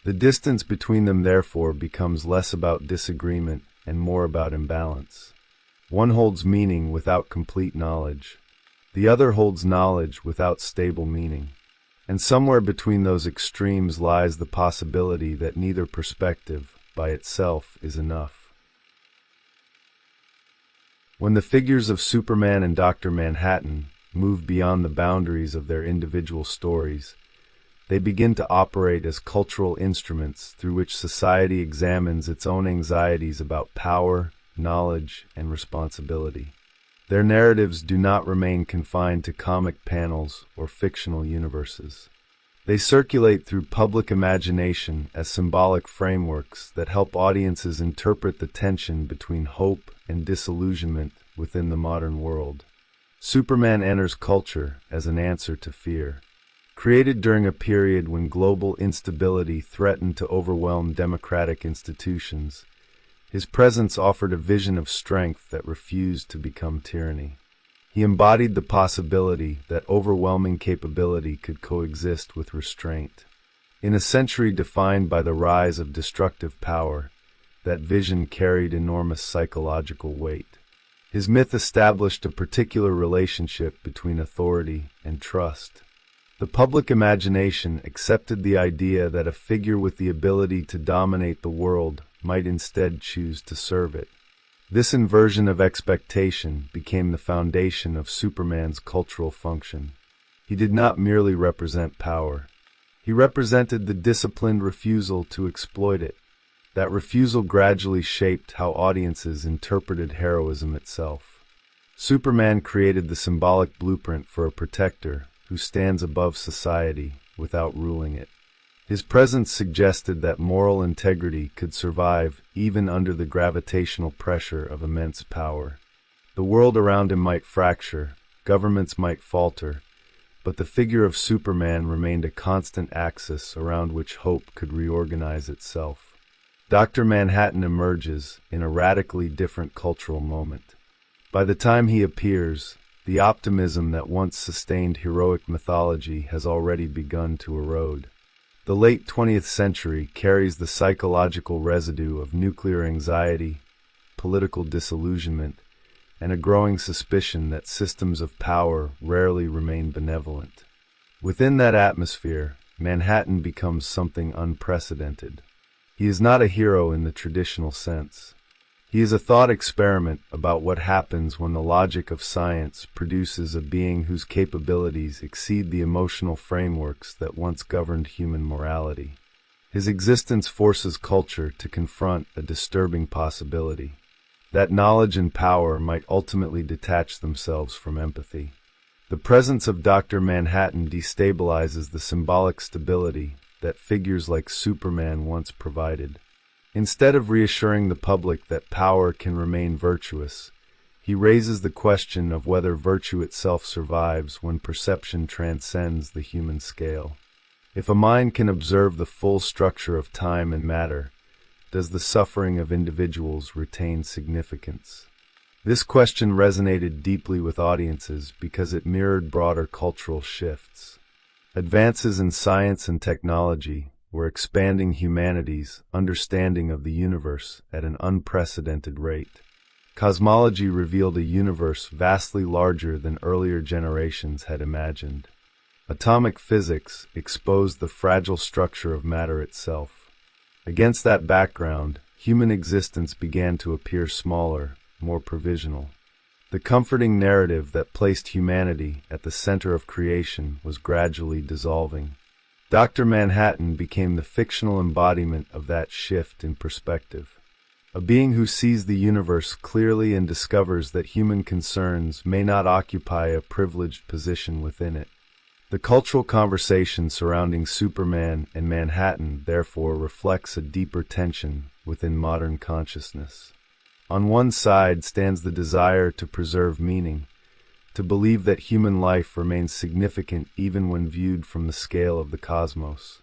The distance between them therefore becomes less about disagreement and more about imbalance. One holds meaning without complete knowledge. The other holds knowledge without stable meaning. And somewhere between those extremes lies the possibility that neither perspective, by itself, is enough. When the figures of Superman and Dr. Manhattan move beyond the boundaries of their individual stories, they begin to operate as cultural instruments through which society examines its own anxieties about power, knowledge, and responsibility. Their narratives do not remain confined to comic panels or fictional universes. They circulate through public imagination as symbolic frameworks that help audiences interpret the tension between hope and disillusionment within the modern world. Superman enters culture as an answer to fear. Created during a period when global instability threatened to overwhelm democratic institutions, his presence offered a vision of strength that refused to become tyranny. He embodied the possibility that overwhelming capability could coexist with restraint. In a century defined by the rise of destructive power, that vision carried enormous psychological weight. His myth established a particular relationship between authority and trust. The public imagination accepted the idea that a figure with the ability to dominate the world might instead choose to serve it. This inversion of expectation became the foundation of Superman's cultural function. He did not merely represent power. He represented the disciplined refusal to exploit it. That refusal gradually shaped how audiences interpreted heroism itself. Superman created the symbolic blueprint for a protector who stands above society without ruling it. His presence suggested that moral integrity could survive even under the gravitational pressure of immense power. The world around him might fracture, governments might falter, but the figure of Superman remained a constant axis around which hope could reorganize itself. Dr. Manhattan emerges in a radically different cultural moment. By the time he appears, the optimism that once sustained heroic mythology has already begun to erode. The late 20th century carries the psychological residue of nuclear anxiety, political disillusionment, and a growing suspicion that systems of power rarely remain benevolent. Within that atmosphere, Manhattan becomes something unprecedented. He is not a hero in the traditional sense. He is a thought experiment about what happens when the logic of science produces a being whose capabilities exceed the emotional frameworks that once governed human morality. His existence forces culture to confront a disturbing possibility: that knowledge and power might ultimately detach themselves from empathy. The presence of Dr. Manhattan destabilizes the symbolic stability that figures like Superman once provided. Instead of reassuring the public that power can remain virtuous, he raises the question of whether virtue itself survives when perception transcends the human scale. If a mind can observe the full structure of time and matter, does the suffering of individuals retain significance? This question resonated deeply with audiences because it mirrored broader cultural shifts. Advances in science and technology were expanding humanity's understanding of the universe at an unprecedented rate. Cosmology revealed a universe vastly larger than earlier generations had imagined. Atomic physics exposed the fragile structure of matter itself. Against that background, human existence began to appear smaller, more provisional. The comforting narrative that placed humanity at the center of creation was gradually dissolving. Dr. Manhattan became the fictional embodiment of that shift in perspective. A being who sees the universe clearly and discovers that human concerns may not occupy a privileged position within it. The cultural conversation surrounding Superman and Manhattan therefore reflects a deeper tension within modern consciousness. On one side stands the desire to preserve meaning, to believe that human life remains significant even when viewed from the scale of the cosmos.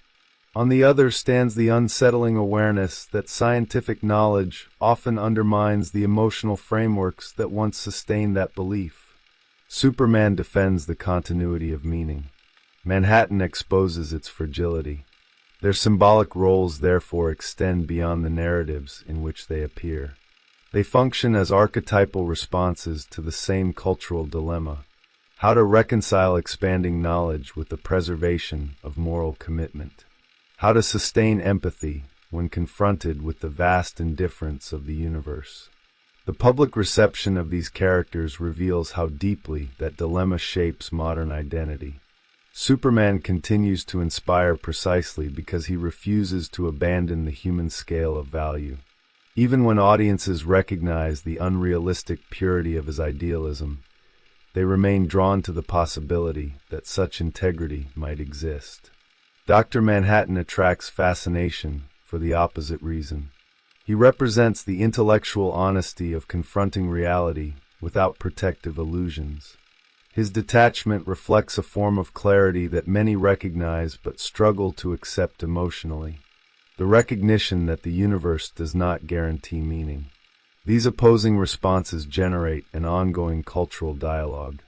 On the other stands the unsettling awareness that scientific knowledge often undermines the emotional frameworks that once sustained that belief. Superman defends the continuity of meaning. Manhattan exposes its fragility. Their symbolic roles therefore extend beyond the narratives in which they appear. They function as archetypal responses to the same cultural dilemma: how to reconcile expanding knowledge with the preservation of moral commitment. How to sustain empathy when confronted with the vast indifference of the universe. The public reception of these characters reveals how deeply that dilemma shapes modern identity. Superman continues to inspire precisely because he refuses to abandon the human scale of value. Even when audiences recognize the unrealistic purity of his idealism, they remain drawn to the possibility that such integrity might exist. Dr. Manhattan attracts fascination for the opposite reason. He represents the intellectual honesty of confronting reality without protective illusions. His detachment reflects a form of clarity that many recognize but struggle to accept emotionally: the recognition that the universe does not guarantee meaning. These opposing responses generate an ongoing cultural dialogue.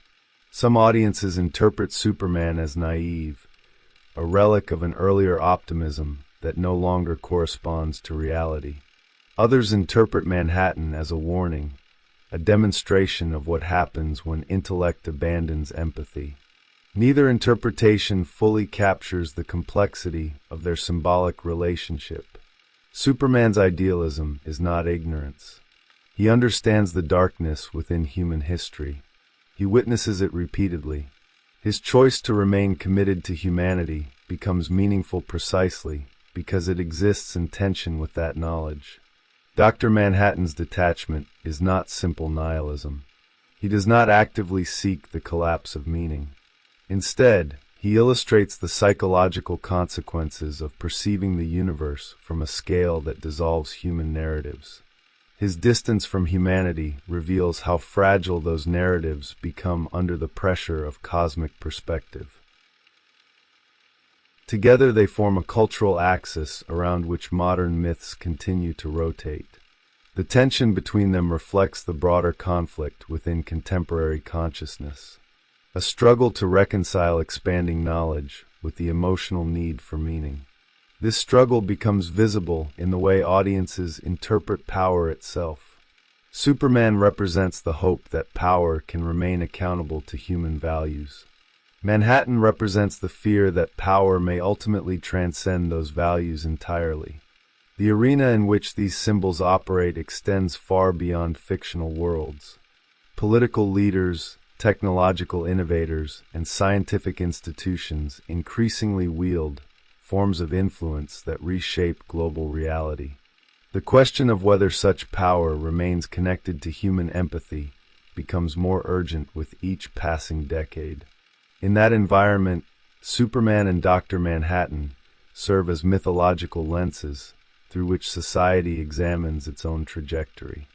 Some audiences interpret Superman as naive, a relic of an earlier optimism that no longer corresponds to reality. Others interpret Manhattan as a warning, a demonstration of what happens when intellect abandons empathy. Neither interpretation fully captures the complexity of their symbolic relationship. Superman's idealism is not ignorance. He understands the darkness within human history. He witnesses it repeatedly. His choice to remain committed to humanity becomes meaningful precisely because it exists in tension with that knowledge. Dr. Manhattan's detachment is not simple nihilism. He does not actively seek the collapse of meaning. Instead, he illustrates the psychological consequences of perceiving the universe from a scale that dissolves human narratives. His distance from humanity reveals how fragile those narratives become under the pressure of cosmic perspective. Together they form a cultural axis around which modern myths continue to rotate. The tension between them reflects the broader conflict within contemporary consciousness, a struggle to reconcile expanding knowledge with the emotional need for meaning. This struggle becomes visible in the way audiences interpret power itself. Superman represents the hope that power can remain accountable to human values. Manhattan represents the fear that power may ultimately transcend those values entirely. The arena in which these symbols operate extends far beyond fictional worlds. Political leaders, technological innovators, and scientific institutions increasingly wield forms of influence that reshape global reality. The question of whether such power remains connected to human empathy becomes more urgent with each passing decade. In that environment, Superman and Dr. Manhattan serve as mythological lenses through which society examines its own trajectory.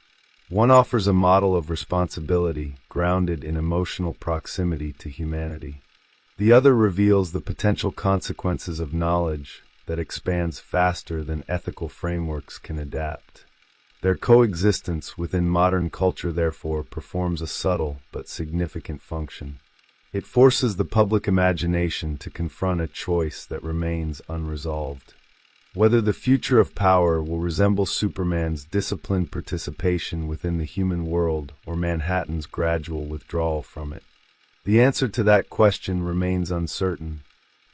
One offers a model of responsibility grounded in emotional proximity to humanity. The other reveals the potential consequences of knowledge that expands faster than ethical frameworks can adapt. Their coexistence within modern culture, therefore, performs a subtle but significant function. It forces the public imagination to confront a choice that remains unresolved. Whether the future of power will resemble Superman's disciplined participation within the human world or Manhattan's gradual withdrawal from it. The answer to that question remains uncertain,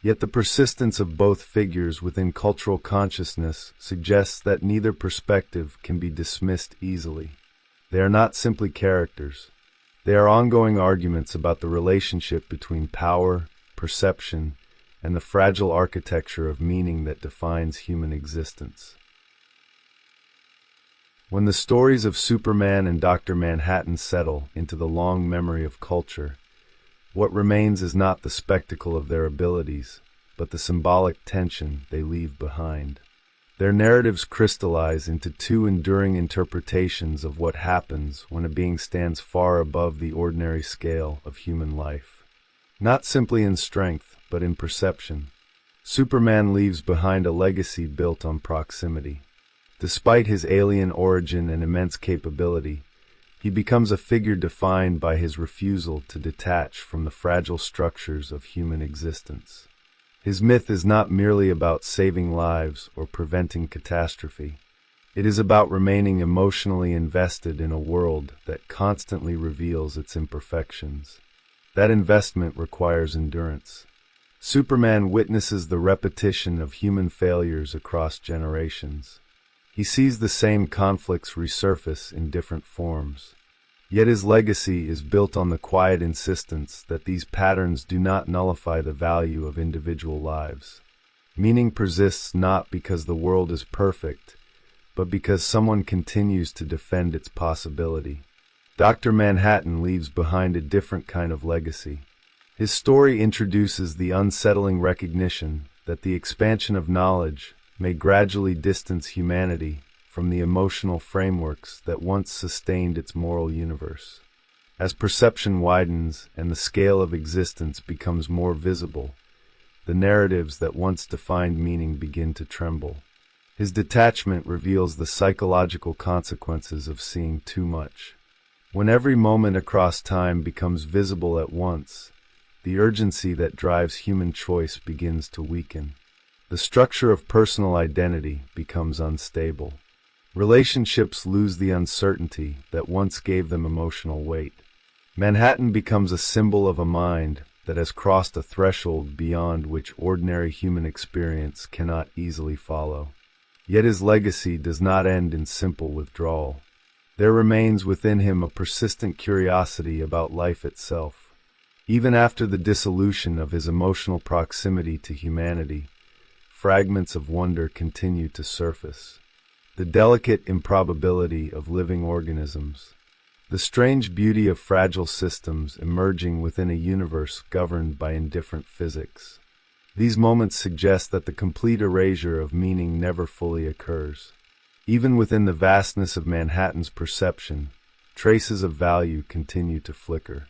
yet the persistence of both figures within cultural consciousness suggests that neither perspective can be dismissed easily. They are not simply characters. They are ongoing arguments about the relationship between power, perception, and the fragile architecture of meaning that defines human existence. When the stories of Superman and Dr. Manhattan settle into the long memory of culture, what remains is not the spectacle of their abilities, but the symbolic tension they leave behind. Their narratives crystallize into two enduring interpretations of what happens when a being stands far above the ordinary scale of human life. Not simply in strength, but in perception. Superman leaves behind a legacy built on proximity. Despite his alien origin and immense capability, he becomes a figure defined by his refusal to detach from the fragile structures of human existence. His myth is not merely about saving lives or preventing catastrophe. It is about remaining emotionally invested in a world that constantly reveals its imperfections. That investment requires endurance. Superman witnesses the repetition of human failures across generations. He sees the same conflicts resurface in different forms. Yet his legacy is built on the quiet insistence that these patterns do not nullify the value of individual lives. Meaning persists not because the world is perfect, but because someone continues to defend its possibility. Dr. Manhattan leaves behind a different kind of legacy. His story introduces the unsettling recognition that the expansion of knowledge may gradually distance humanity from the emotional frameworks that once sustained its moral universe. As perception widens and the scale of existence becomes more visible, the narratives that once defined meaning begin to tremble. His detachment reveals the psychological consequences of seeing too much. When every moment across time becomes visible at once, the urgency that drives human choice begins to weaken. The structure of personal identity becomes unstable. Relationships lose the uncertainty that once gave them emotional weight. Manhattan becomes a symbol of a mind that has crossed a threshold beyond which ordinary human experience cannot easily follow. Yet his legacy does not end in simple withdrawal. There remains within him a persistent curiosity about life itself. Even after the dissolution of his emotional proximity to humanity, fragments of wonder continue to surface. The delicate improbability of living organisms, the strange beauty of fragile systems emerging within a universe governed by indifferent physics. These moments suggest that the complete erasure of meaning never fully occurs. Even within the vastness of Manhattan's perception, traces of value continue to flicker.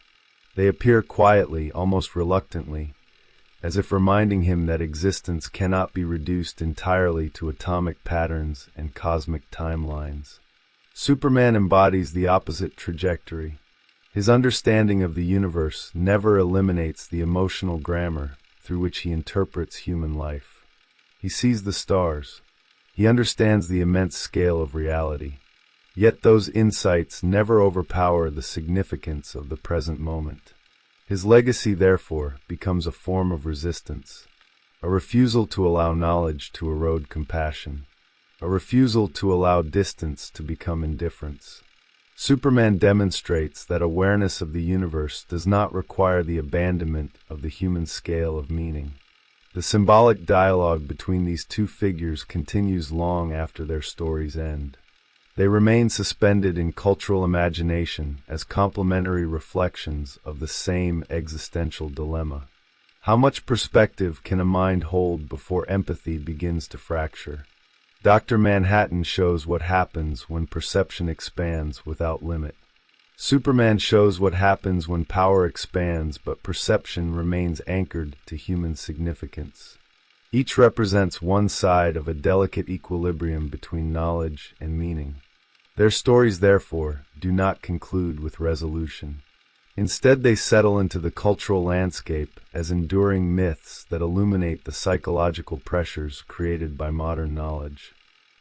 They appear quietly, almost reluctantly, as if reminding him that existence cannot be reduced entirely to atomic patterns and cosmic timelines. Superman embodies the opposite trajectory. His understanding of the universe never eliminates the emotional grammar through which he interprets human life. He sees the stars. He understands the immense scale of reality. Yet those insights never overpower the significance of the present moment. His legacy, therefore, becomes a form of resistance, a refusal to allow knowledge to erode compassion, a refusal to allow distance to become indifference. Superman demonstrates that awareness of the universe does not require the abandonment of the human scale of meaning. The symbolic dialogue between these two figures continues long after their stories end. They remain suspended in cultural imagination as complementary reflections of the same existential dilemma. How much perspective can a mind hold before empathy begins to fracture? Dr. Manhattan shows what happens when perception expands without limit. Superman shows what happens when power expands but perception remains anchored to human significance. Each represents one side of a delicate equilibrium between knowledge and meaning. Their stories, therefore, do not conclude with resolution. Instead, they settle into the cultural landscape as enduring myths that illuminate the psychological pressures created by modern knowledge.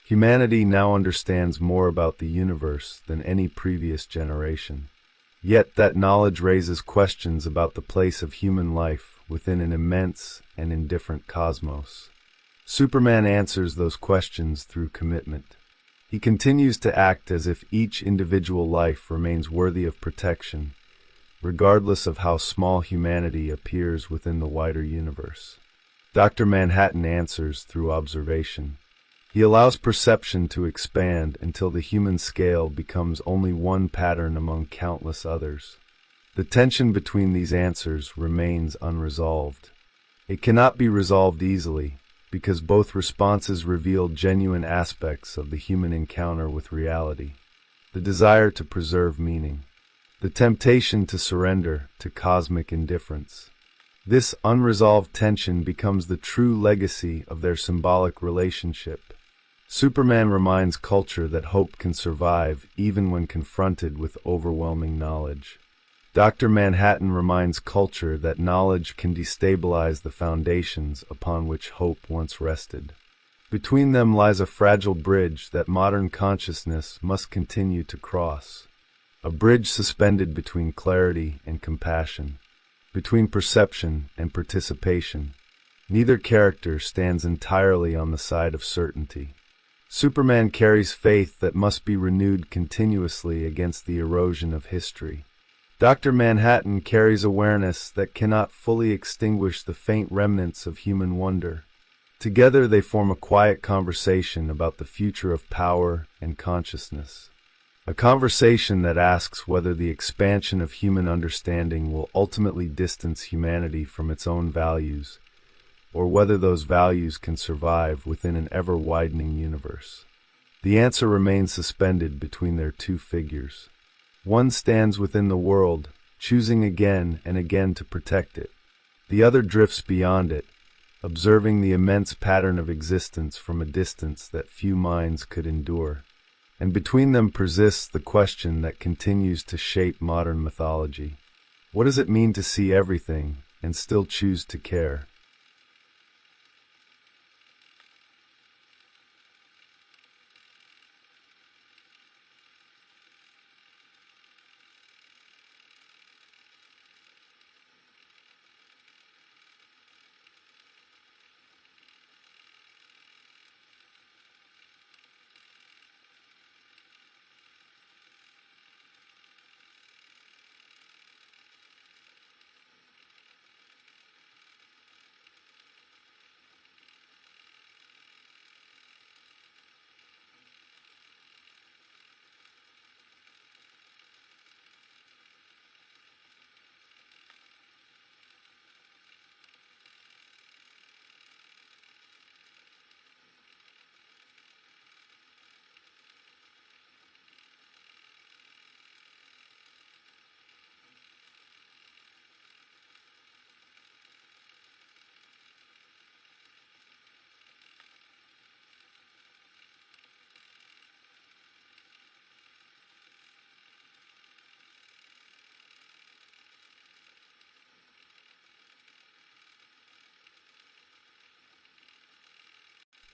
Humanity now understands more about the universe than any previous generation. Yet that knowledge raises questions about the place of human life within an immense and indifferent cosmos. Superman answers those questions through commitment. He continues to act as if each individual life remains worthy of protection, regardless of how small humanity appears within the wider universe. Dr. Manhattan answers through observation. He allows perception to expand until the human scale becomes only one pattern among countless others. The tension between these answers remains unresolved. It cannot be resolved easily, because both responses reveal genuine aspects of the human encounter with reality. The desire to preserve meaning. The temptation to surrender to cosmic indifference. This unresolved tension becomes the true legacy of their symbolic relationship. Superman reminds culture that hope can survive even when confronted with overwhelming knowledge. Dr. Manhattan reminds culture that knowledge can destabilize the foundations upon which hope once rested. Between them lies a fragile bridge that modern consciousness must continue to cross. A bridge suspended between clarity and compassion, between perception and participation. Neither character stands entirely on the side of certainty. Superman carries faith that must be renewed continuously against the erosion of history. Dr. Manhattan carries awareness that cannot fully extinguish the faint remnants of human wonder. Together they form a quiet conversation about the future of power and consciousness. A conversation that asks whether the expansion of human understanding will ultimately distance humanity from its own values, or whether those values can survive within an ever-widening universe. The answer remains suspended between their two figures. One stands within the world, choosing again and again to protect it. The other drifts beyond it, observing the immense pattern of existence from a distance that few minds could endure. And between them persists the question that continues to shape modern mythology. What does it mean to see everything, and still choose to care.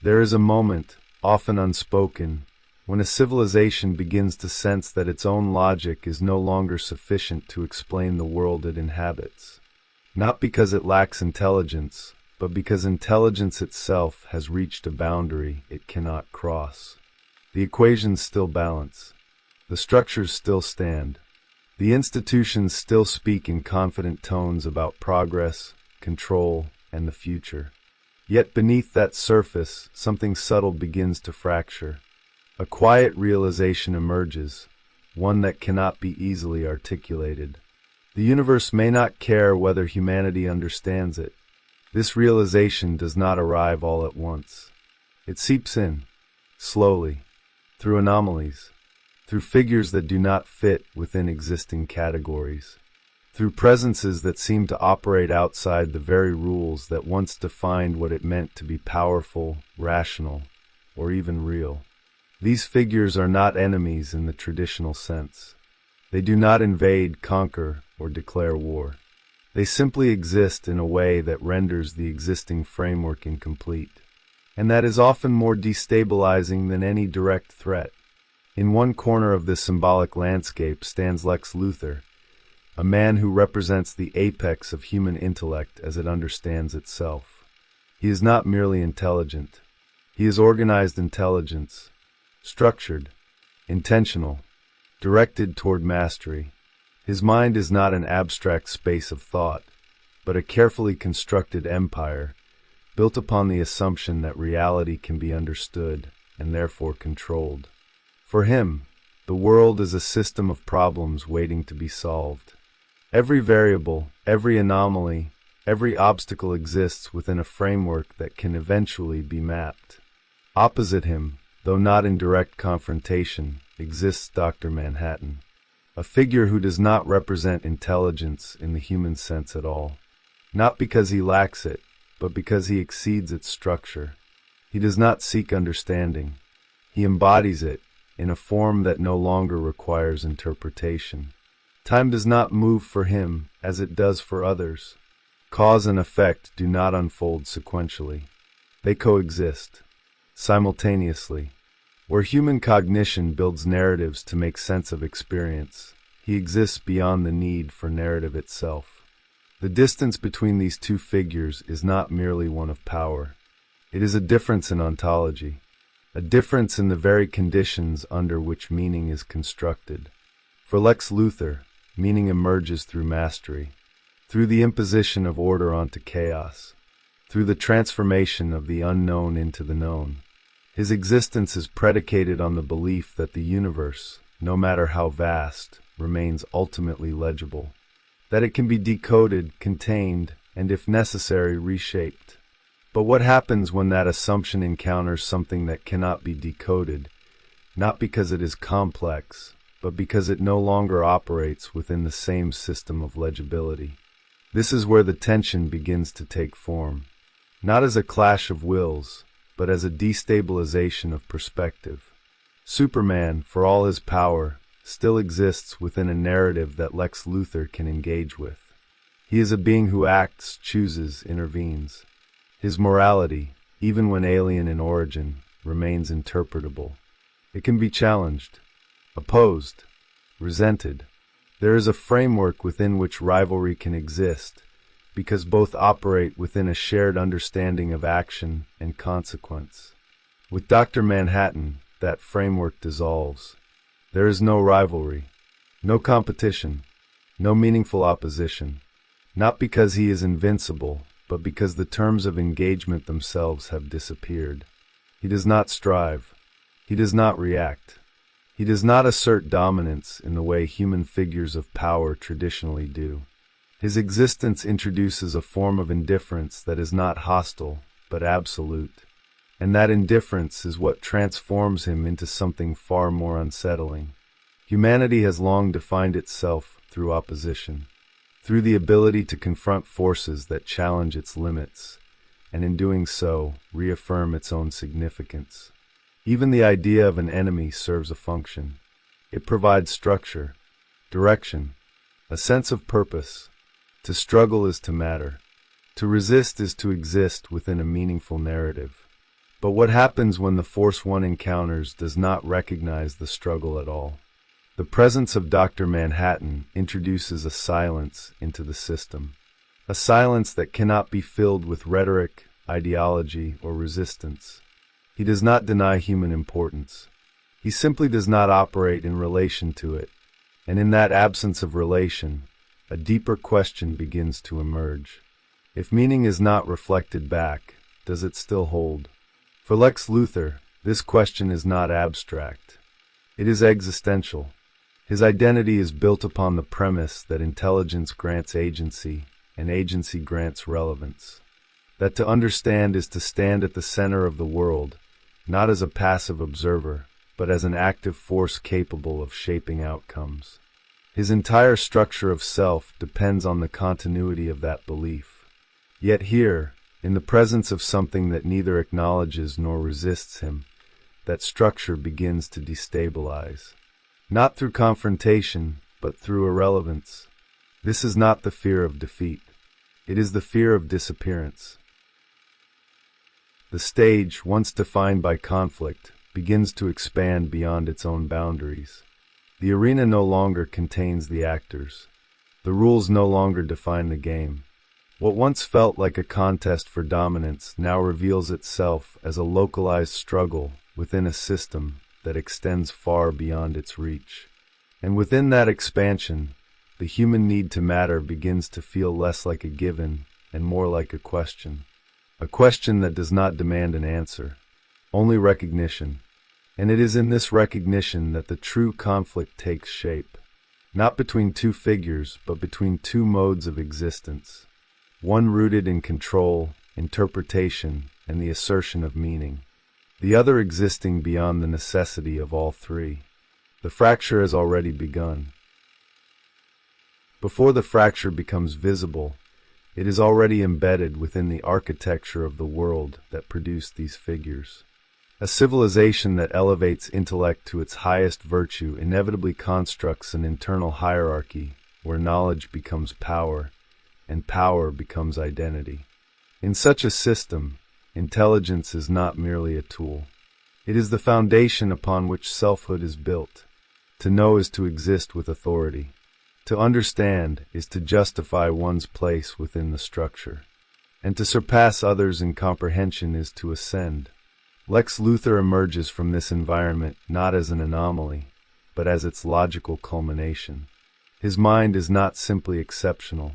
There is a moment, often unspoken, when a civilization begins to sense that its own logic is no longer sufficient to explain the world it inhabits. Not because it lacks intelligence, but because intelligence itself has reached a boundary it cannot cross. The equations still balance. The structures still stand. The institutions still speak in confident tones about progress, control, and the future. Yet beneath that surface, something subtle begins to fracture. A quiet realization emerges, one that cannot be easily articulated. The universe may not care whether humanity understands it. This realization does not arrive all at once. It seeps in, slowly, through anomalies, through figures that do not fit within existing categories, through presences that seem to operate outside the very rules that once defined what it meant to be powerful, rational, or even real. These figures are not enemies in the traditional sense. They do not invade, conquer, or declare war. They simply exist in a way that renders the existing framework incomplete, and that is often more destabilizing than any direct threat. In one corner of this symbolic landscape stands Lex Luthor, a man who represents the apex of human intellect as it understands itself. He is not merely intelligent. He is organized intelligence, structured, intentional, directed toward mastery. His mind is not an abstract space of thought, but a carefully constructed empire, built upon the assumption that reality can be understood and therefore controlled. For him, the world is a system of problems waiting to be solved. Every variable, every anomaly, every obstacle exists within a framework that can eventually be mapped. Opposite him, though not in direct confrontation, exists Dr. Manhattan, a figure who does not represent intelligence in the human sense at all. Not because he lacks it, but because he exceeds its structure. He does not seek understanding. He embodies it in a form that no longer requires interpretation. Time does not move for him as it does for others. Cause and effect do not unfold sequentially. They coexist, simultaneously. Where human cognition builds narratives to make sense of experience, he exists beyond the need for narrative itself. The distance between these two figures is not merely one of power. It is a difference in ontology, a difference in the very conditions under which meaning is constructed. For Lex Luthor, meaning emerges through mastery, through the imposition of order onto chaos, through the transformation of the unknown into the known. His existence is predicated on the belief that the universe, no matter how vast, remains ultimately legible, that it can be decoded, contained, and if necessary, reshaped. But what happens when that assumption encounters something that cannot be decoded, not because it is complex, but because it no longer operates within the same system of legibility? This is where the tension begins to take form, not as a clash of wills, but as a destabilization of perspective. Superman, for all his power, still exists within a narrative that Lex Luthor can engage with. He is a being who acts, chooses, intervenes. His morality, even when alien in origin, remains interpretable. It can be challenged, opposed, resented. There is a framework within which rivalry can exist, because both operate within a shared understanding of action and consequence. With Dr. Manhattan, that framework dissolves. There is no rivalry, no competition, no meaningful opposition, not because he is invincible, but because the terms of engagement themselves have disappeared. He does not strive. He does not react. He does not assert dominance in the way human figures of power traditionally do. His existence introduces a form of indifference that is not hostile, but absolute. And that indifference is what transforms him into something far more unsettling. Humanity has long defined itself through opposition, through the ability to confront forces that challenge its limits, and in doing so, reaffirm its own significance. Even the idea of an enemy serves a function. It provides structure, direction, a sense of purpose. To struggle is to matter. To resist is to exist within a meaningful narrative. But what happens when the force one encounters does not recognize the struggle at all? The presence of Dr. Manhattan introduces a silence into the system, a silence that cannot be filled with rhetoric, ideology, or resistance. He does not deny human importance. He simply does not operate in relation to it, and in that absence of relation, a deeper question begins to emerge. If meaning is not reflected back, does it still hold? For Lex Luthor, this question is not abstract. It is existential. His identity is built upon the premise that intelligence grants agency, and agency grants relevance. That to understand is to stand at the center of the world, not as a passive observer, but as an active force capable of shaping outcomes. His entire structure of self depends on the continuity of that belief. Yet here, in the presence of something that neither acknowledges nor resists him, that structure begins to destabilize. Not through confrontation, but through irrelevance. This is not the fear of defeat. It is the fear of disappearance. The stage, once defined by conflict, begins to expand beyond its own boundaries. The arena no longer contains the actors. The rules no longer define the game. What once felt like a contest for dominance now reveals itself as a localized struggle within a system that extends far beyond its reach. And within that expansion, the human need to matter begins to feel less like a given and more like a question. A question that does not demand an answer, only recognition. And it is in this recognition that the true conflict takes shape, not between two figures, but between two modes of existence. One rooted in control, interpretation, and the assertion of meaning. The other existing beyond the necessity of all three. The fracture has already begun. Before the fracture becomes visible, it is already embedded within the architecture of the world that produced these figures. A civilization that elevates intellect to its highest virtue inevitably constructs an internal hierarchy where knowledge becomes power, and power becomes identity. In such a system, intelligence is not merely a tool. It is the foundation upon which selfhood is built. To know is to exist with authority. To understand is to justify one's place within the structure. And to surpass others in comprehension is to ascend. Lex Luthor emerges from this environment not as an anomaly, but as its logical culmination. His mind is not simply exceptional.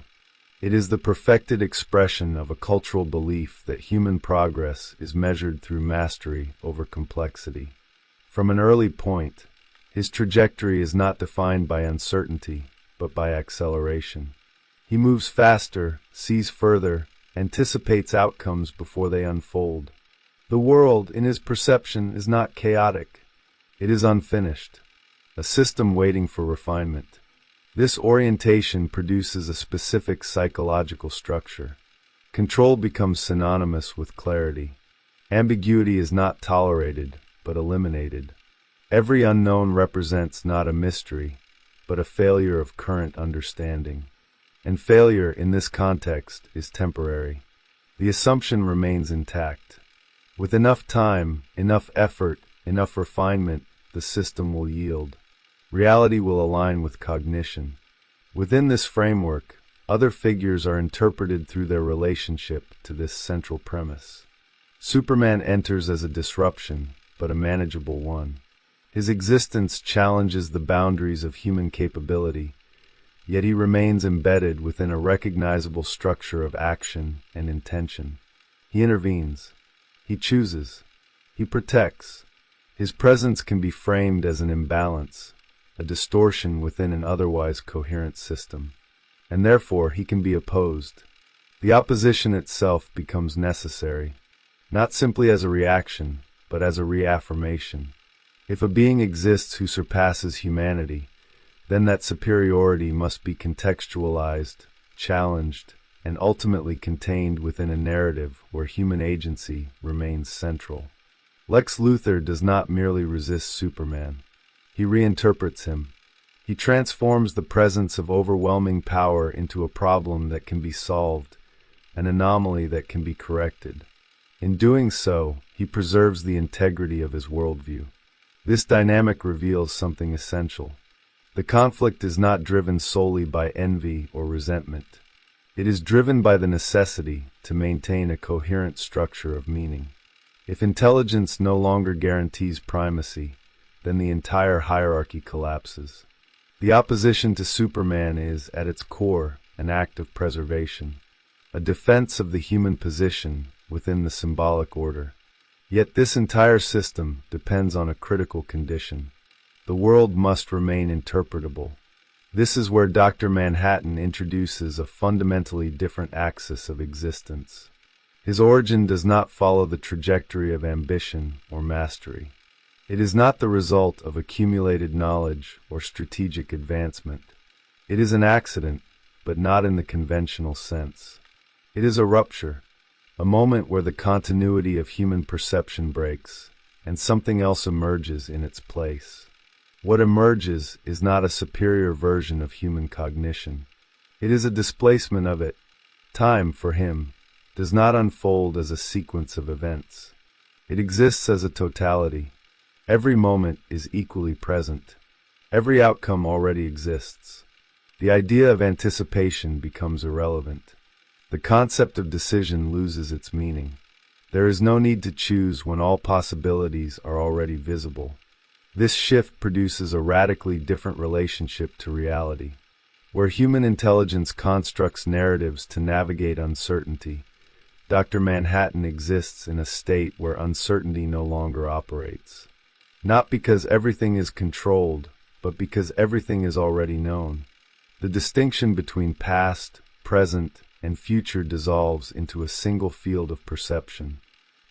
It is the perfected expression of a cultural belief that human progress is measured through mastery over complexity. From an early point, his trajectory is not defined by uncertainty, but by acceleration. He moves faster, sees further, anticipates outcomes before they unfold. The world, in his perception, is not chaotic. It is unfinished, a system waiting for refinement. This orientation produces a specific psychological structure. Control becomes synonymous with clarity. Ambiguity is not tolerated, but eliminated. Every unknown represents not a mystery, but a failure of current understanding. and failure in this context is temporary. The assumption remains intact. With enough time, enough effort, enough refinement, the system will yield. Reality will align with cognition. Within this framework, other figures are interpreted through their relationship to this central premise. Superman enters as a disruption, but a manageable one. His existence challenges the boundaries of human capability, yet he remains embedded within a recognizable structure of action and intention. He intervenes. He chooses. He protects. His presence can be framed as an imbalance, a distortion within an otherwise coherent system, and therefore he can be opposed. The opposition itself becomes necessary, not simply as a reaction, but as a reaffirmation. If a being exists who surpasses humanity, then that superiority must be contextualized, challenged, and ultimately contained within a narrative where human agency remains central. Lex Luthor does not merely resist Superman. He reinterprets him. He transforms the presence of overwhelming power into a problem that can be solved, an anomaly that can be corrected. In doing so, he preserves the integrity of his worldview. This dynamic reveals something essential. The conflict is not driven solely by envy or resentment. It is driven by the necessity to maintain a coherent structure of meaning. If intelligence no longer guarantees primacy, then the entire hierarchy collapses. The opposition to Superman is, at its core, an act of preservation, a defense of the human position within the symbolic order. Yet this entire system depends on a critical condition. The world must remain interpretable. This is where Dr. Manhattan introduces a fundamentally different axis of existence. His origin does not follow the trajectory of ambition or mastery. It is not the result of accumulated knowledge or strategic advancement. It is an accident, but not in the conventional sense. It is a rupture, a moment where the continuity of human perception breaks, and something else emerges in its place. What emerges is not a superior version of human cognition. It is a displacement of it. Time, for him, does not unfold as a sequence of events. It exists as a totality. Every moment is equally present. Every outcome already exists. The idea of anticipation becomes irrelevant. The concept of decision loses its meaning. There is no need to choose when all possibilities are already visible. This shift produces a radically different relationship to reality. Where human intelligence constructs narratives to navigate uncertainty, Dr. Manhattan exists in a state where uncertainty no longer operates. Not because everything is controlled, but because everything is already known. The distinction between past, present, and future dissolves into a single field of perception.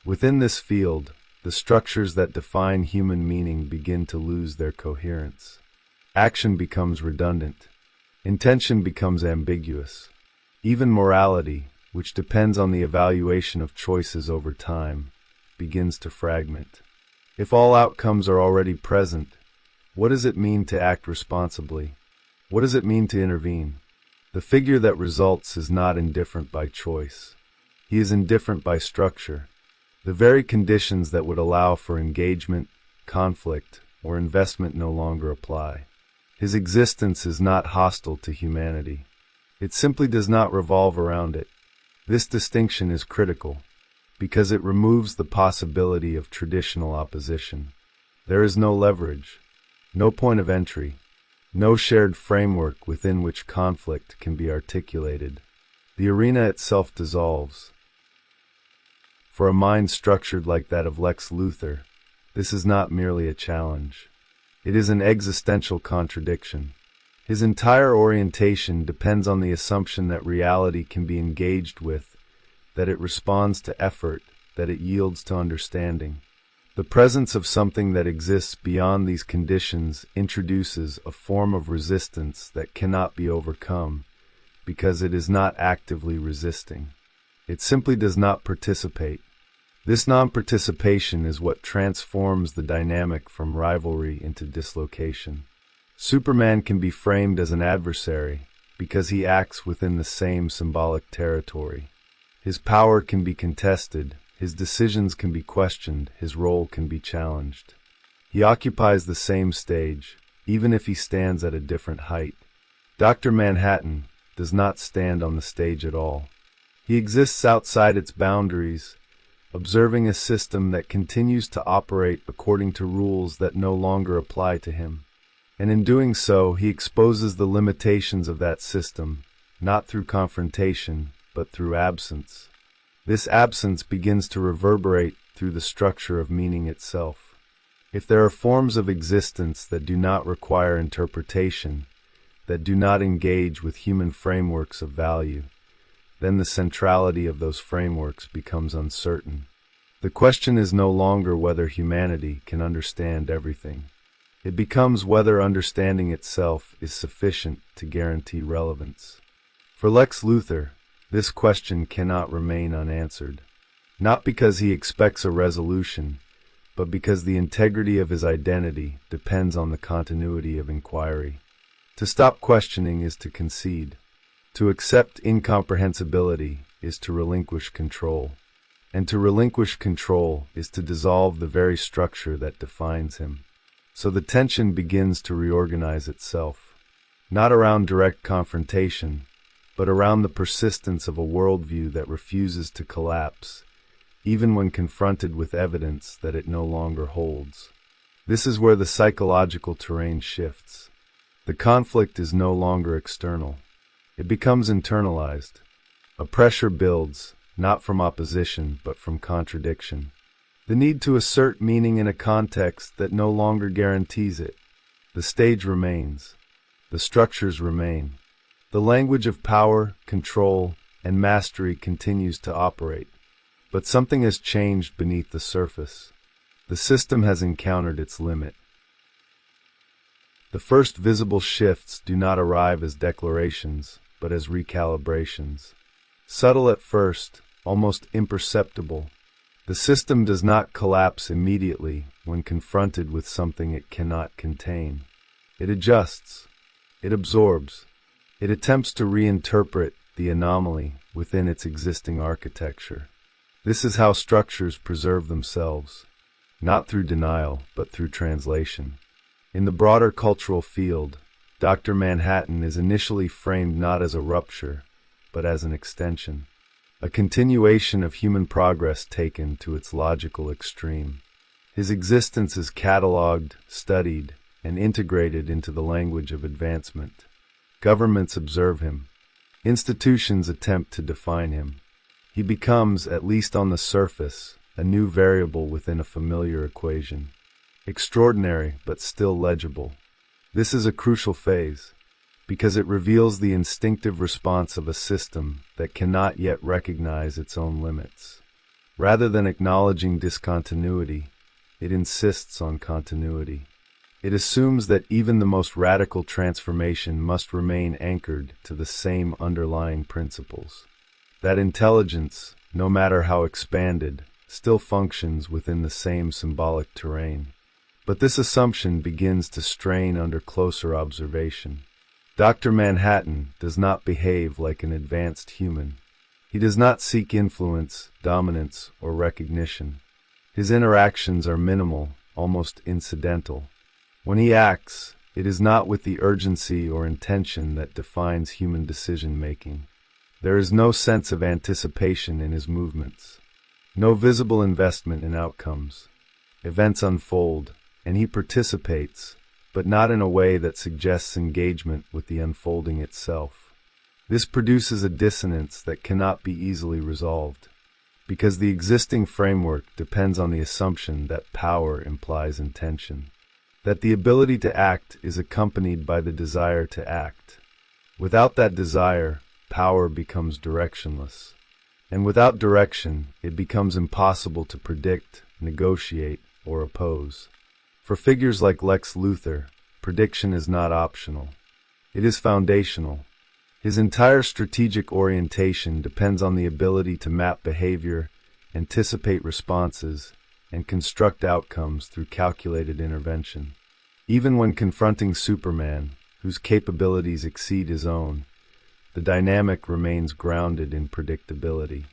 Within this field, the structures that define human meaning begin to lose their coherence. Action becomes redundant. Intention becomes ambiguous. Even morality, which depends on the evaluation of choices over time, begins to fragment. If all outcomes are already present, what does it mean to act responsibly? What does it mean to intervene? The figure that results is not indifferent by choice. He is indifferent by structure. The very conditions that would allow for engagement, conflict, or investment no longer apply. His existence is not hostile to humanity. It simply does not revolve around it. This distinction is critical, because it removes the possibility of traditional opposition. There is no leverage, no point of entry, no shared framework within which conflict can be articulated. The arena itself dissolves. For a mind structured like that of Lex Luthor, this is not merely a challenge. It is an existential contradiction. His entire orientation depends on the assumption that reality can be engaged with, that it responds to effort, that it yields to understanding. The presence of something that exists beyond these conditions introduces a form of resistance that cannot be overcome, because it is not actively resisting. It simply does not participate. This non-participation is what transforms the dynamic from rivalry into dislocation. Superman can be framed as an adversary, because he acts within the same symbolic territory. His power can be contested, his decisions can be questioned, his role can be challenged. He occupies the same stage, even if he stands at a different height. Dr. Manhattan does not stand on the stage at all. He exists outside its boundaries, observing a system that continues to operate according to rules that no longer apply to him. And in doing so, he exposes the limitations of that system, not through confrontation, but through absence. This absence begins to reverberate through the structure of meaning itself. If there are forms of existence that do not require interpretation, that do not engage with human frameworks of value, then the centrality of those frameworks becomes uncertain. The question is no longer whether humanity can understand everything. It becomes whether understanding itself is sufficient to guarantee relevance. For Lex Luthor, this question cannot remain unanswered, not because he expects a resolution, but because the integrity of his identity depends on the continuity of inquiry. To stop questioning is to concede. To accept incomprehensibility is to relinquish control. And to relinquish control is to dissolve the very structure that defines him. So the tension begins to reorganize itself, not around direct confrontation, but around the persistence of a worldview that refuses to collapse, even when confronted with evidence that it no longer holds. This is where the psychological terrain shifts. The conflict is no longer external. It becomes internalized. A pressure builds, not from opposition, but from contradiction. The need to assert meaning in a context that no longer guarantees it. The stage remains. The structures remain. The language of power, control, and mastery continues to operate. But something has changed beneath the surface. The system has encountered its limit. The first visible shifts do not arrive as declarations, but as recalibrations. Subtle at first, almost imperceptible, the system does not collapse immediately when confronted with something it cannot contain. It adjusts. It absorbs. It attempts to reinterpret the anomaly within its existing architecture. This is how structures preserve themselves, not through denial, but through translation. In the broader cultural field, Dr. Manhattan is initially framed not as a rupture, but as an extension, a continuation of human progress taken to its logical extreme. His existence is catalogued, studied, and integrated into the language of advancement. Governments observe him. Institutions attempt to define him. He becomes, at least on the surface, a new variable within a familiar equation. Extraordinary, but still legible. This is a crucial phase, because it reveals the instinctive response of a system that cannot yet recognize its own limits. Rather than acknowledging discontinuity, it insists on continuity. It assumes that even the most radical transformation must remain anchored to the same underlying principles. That intelligence, no matter how expanded, still functions within the same symbolic terrain. But this assumption begins to strain under closer observation. Dr. Manhattan does not behave like an advanced human. He does not seek influence, dominance, or recognition. His interactions are minimal, almost incidental. When he acts, it is not with the urgency or intention that defines human decision-making. There is no sense of anticipation in his movements, no visible investment in outcomes. Events unfold, and he participates, but not in a way that suggests engagement with the unfolding itself. This produces a dissonance that cannot be easily resolved, because the existing framework depends on the assumption that power implies intention, that the ability to act is accompanied by the desire to act. Without that desire, power becomes directionless. And without direction, it becomes impossible to predict, negotiate, or oppose. For figures like Lex Luthor, prediction is not optional. It is foundational. His entire strategic orientation depends on the ability to map behavior, anticipate responses, and construct outcomes through calculated intervention. Even when confronting Superman, whose capabilities exceed his own, the dynamic remains grounded in predictability.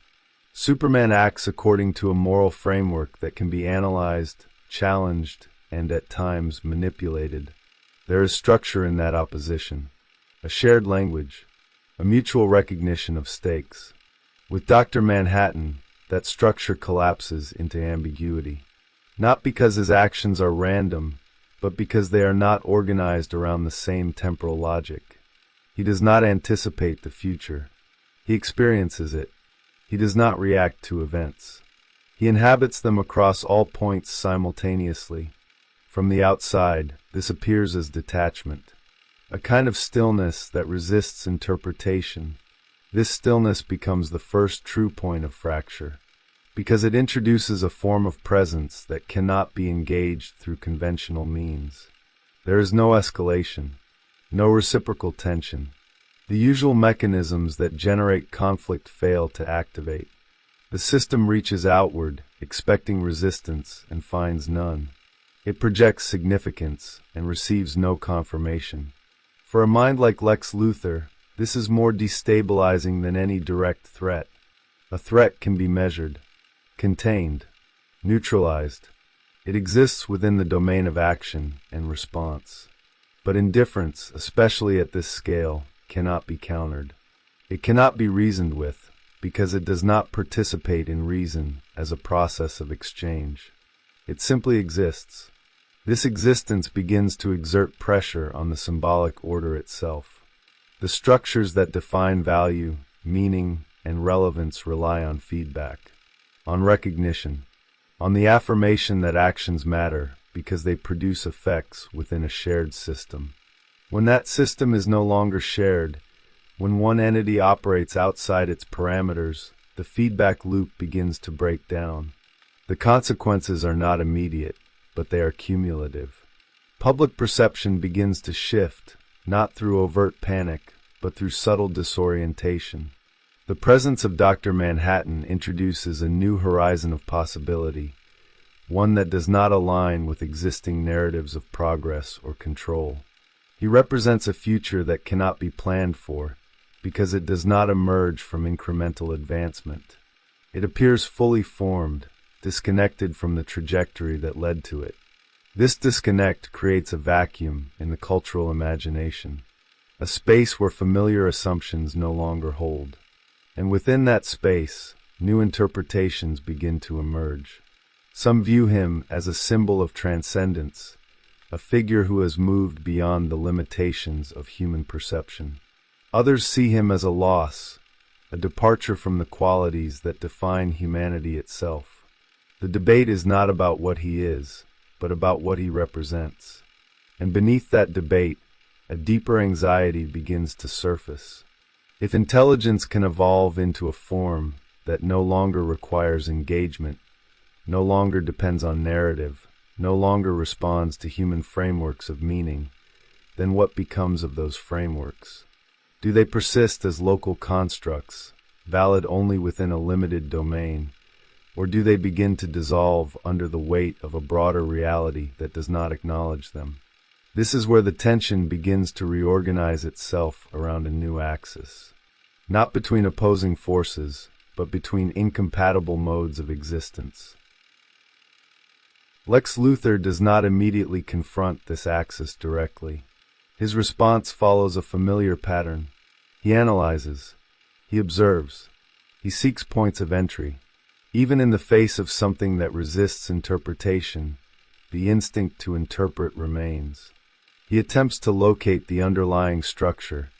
Superman acts according to a moral framework that can be analyzed, challenged, and at times manipulated. There is structure in that opposition, a shared language, a mutual recognition of stakes. With Dr. Manhattan, that structure collapses into ambiguity, not because his actions are random, but because they are not organized around the same temporal logic. He does not anticipate the future. He experiences it. He does not react to events. He inhabits them across all points simultaneously. From the outside, this appears as detachment, a kind of stillness that resists interpretation. This stillness becomes the first true point of fracture, because it introduces a form of presence that cannot be engaged through conventional means. There is no escalation, no reciprocal tension. The usual mechanisms that generate conflict fail to activate. The system reaches outward, expecting resistance, and finds none. It projects significance and receives no confirmation. For a mind like Lex Luthor, this is more destabilizing than any direct threat. A threat can be measured, contained, neutralized. It exists within the domain of action and response. But indifference, especially at this scale, cannot be countered. It cannot be reasoned with, because it does not participate in reason as a process of exchange. It simply exists. This existence begins to exert pressure on the symbolic order itself. The structures that define value, meaning, and relevance rely on feedback, on recognition, on the affirmation that actions matter because they produce effects within a shared system. When that system is no longer shared, when one entity operates outside its parameters, the feedback loop begins to break down. The consequences are not immediate, but they are cumulative. Public perception begins to shift, not through overt panic, but through subtle disorientation. The presence of Dr. Manhattan introduces a new horizon of possibility, one that does not align with existing narratives of progress or control. He represents a future that cannot be planned for, because it does not emerge from incremental advancement. It appears fully formed, disconnected from the trajectory that led to it. This disconnect creates a vacuum in the cultural imagination, a space where familiar assumptions no longer hold. And within that space, new interpretations begin to emerge. Some view him as a symbol of transcendence, a figure who has moved beyond the limitations of human perception. Others see him as a loss, a departure from the qualities that define humanity itself. The debate is not about what he is, but about what he represents. And beneath that debate, a deeper anxiety begins to surface. If intelligence can evolve into a form that no longer requires engagement, no longer depends on narrative, no longer responds to human frameworks of meaning, then what becomes of those frameworks? Do they persist as local constructs, valid only within a limited domain, or do they begin to dissolve under the weight of a broader reality that does not acknowledge them? This is where the tension begins to reorganize itself around a new axis, not between opposing forces, but between incompatible modes of existence. Lex Luthor does not immediately confront this axis directly. His response follows a familiar pattern. He analyzes. He observes. He seeks points of entry. Even in the face of something that resists interpretation, the instinct to interpret remains. He attempts to locate the underlying structure,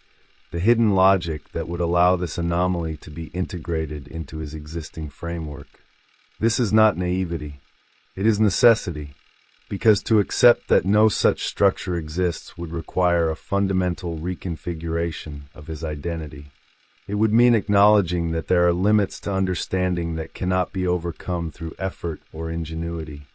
the hidden logic that would allow this anomaly to be integrated into his existing framework. This is not naivety. It is necessity, because to accept that no such structure exists would require a fundamental reconfiguration of his identity. It would mean acknowledging that there are limits to understanding that cannot be overcome through effort or ingenuity,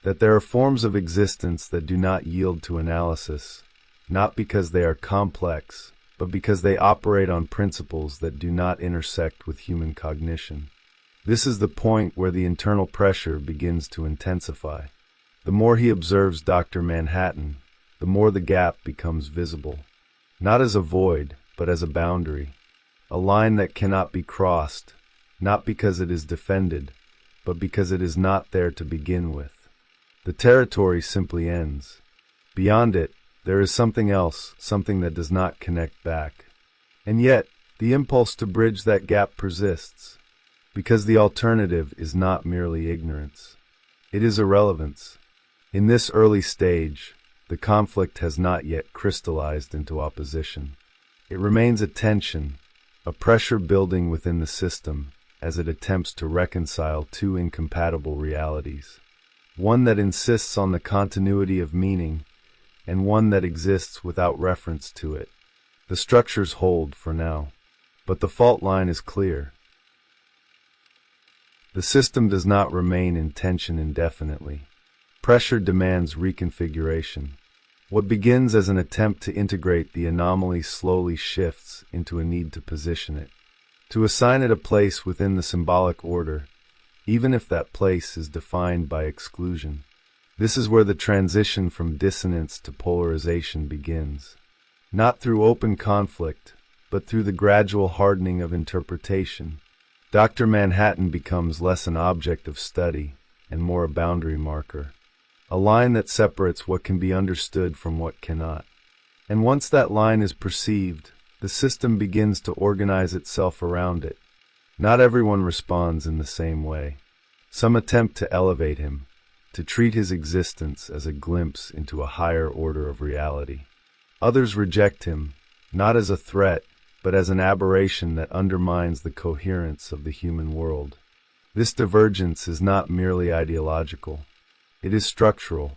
that there are forms of existence that do not yield to analysis, not because they are complex, but because they operate on principles that do not intersect with human cognition. This is the point where the internal pressure begins to intensify. The more he observes Dr. Manhattan, the more the gap becomes visible, not as a void, but as a boundary. a line that cannot be crossed, not because it is defended, but because it is not there to begin with. The territory simply ends. Beyond it, there is something else, something that does not connect back. And yet, the impulse to bridge that gap persists, because the alternative is not merely ignorance. It is irrelevance. In this early stage, the conflict has not yet crystallized into opposition. It remains a tension, a pressure building within the system as it attempts to reconcile two incompatible realities, one that insists on the continuity of meaning and one that exists without reference to it. The structures hold for now, but the fault line is clear. The system does not remain in tension indefinitely. Pressure demands reconfiguration. What begins as an attempt to integrate the anomaly slowly shifts into a need to position it, to assign it a place within the symbolic order, even if that place is defined by exclusion. This is where the transition from dissonance to polarization begins, not through open conflict, but through the gradual hardening of interpretation. Dr. Manhattan becomes less an object of study and more a boundary marker, a line that separates what can be understood from what cannot. And once that line is perceived, the system begins to organize itself around it. Not everyone responds in the same way. Some attempt to elevate him, to treat his existence as a glimpse into a higher order of reality. Others reject him, not as a threat, but as an aberration that undermines the coherence of the human world. This divergence is not merely ideological. It is structural.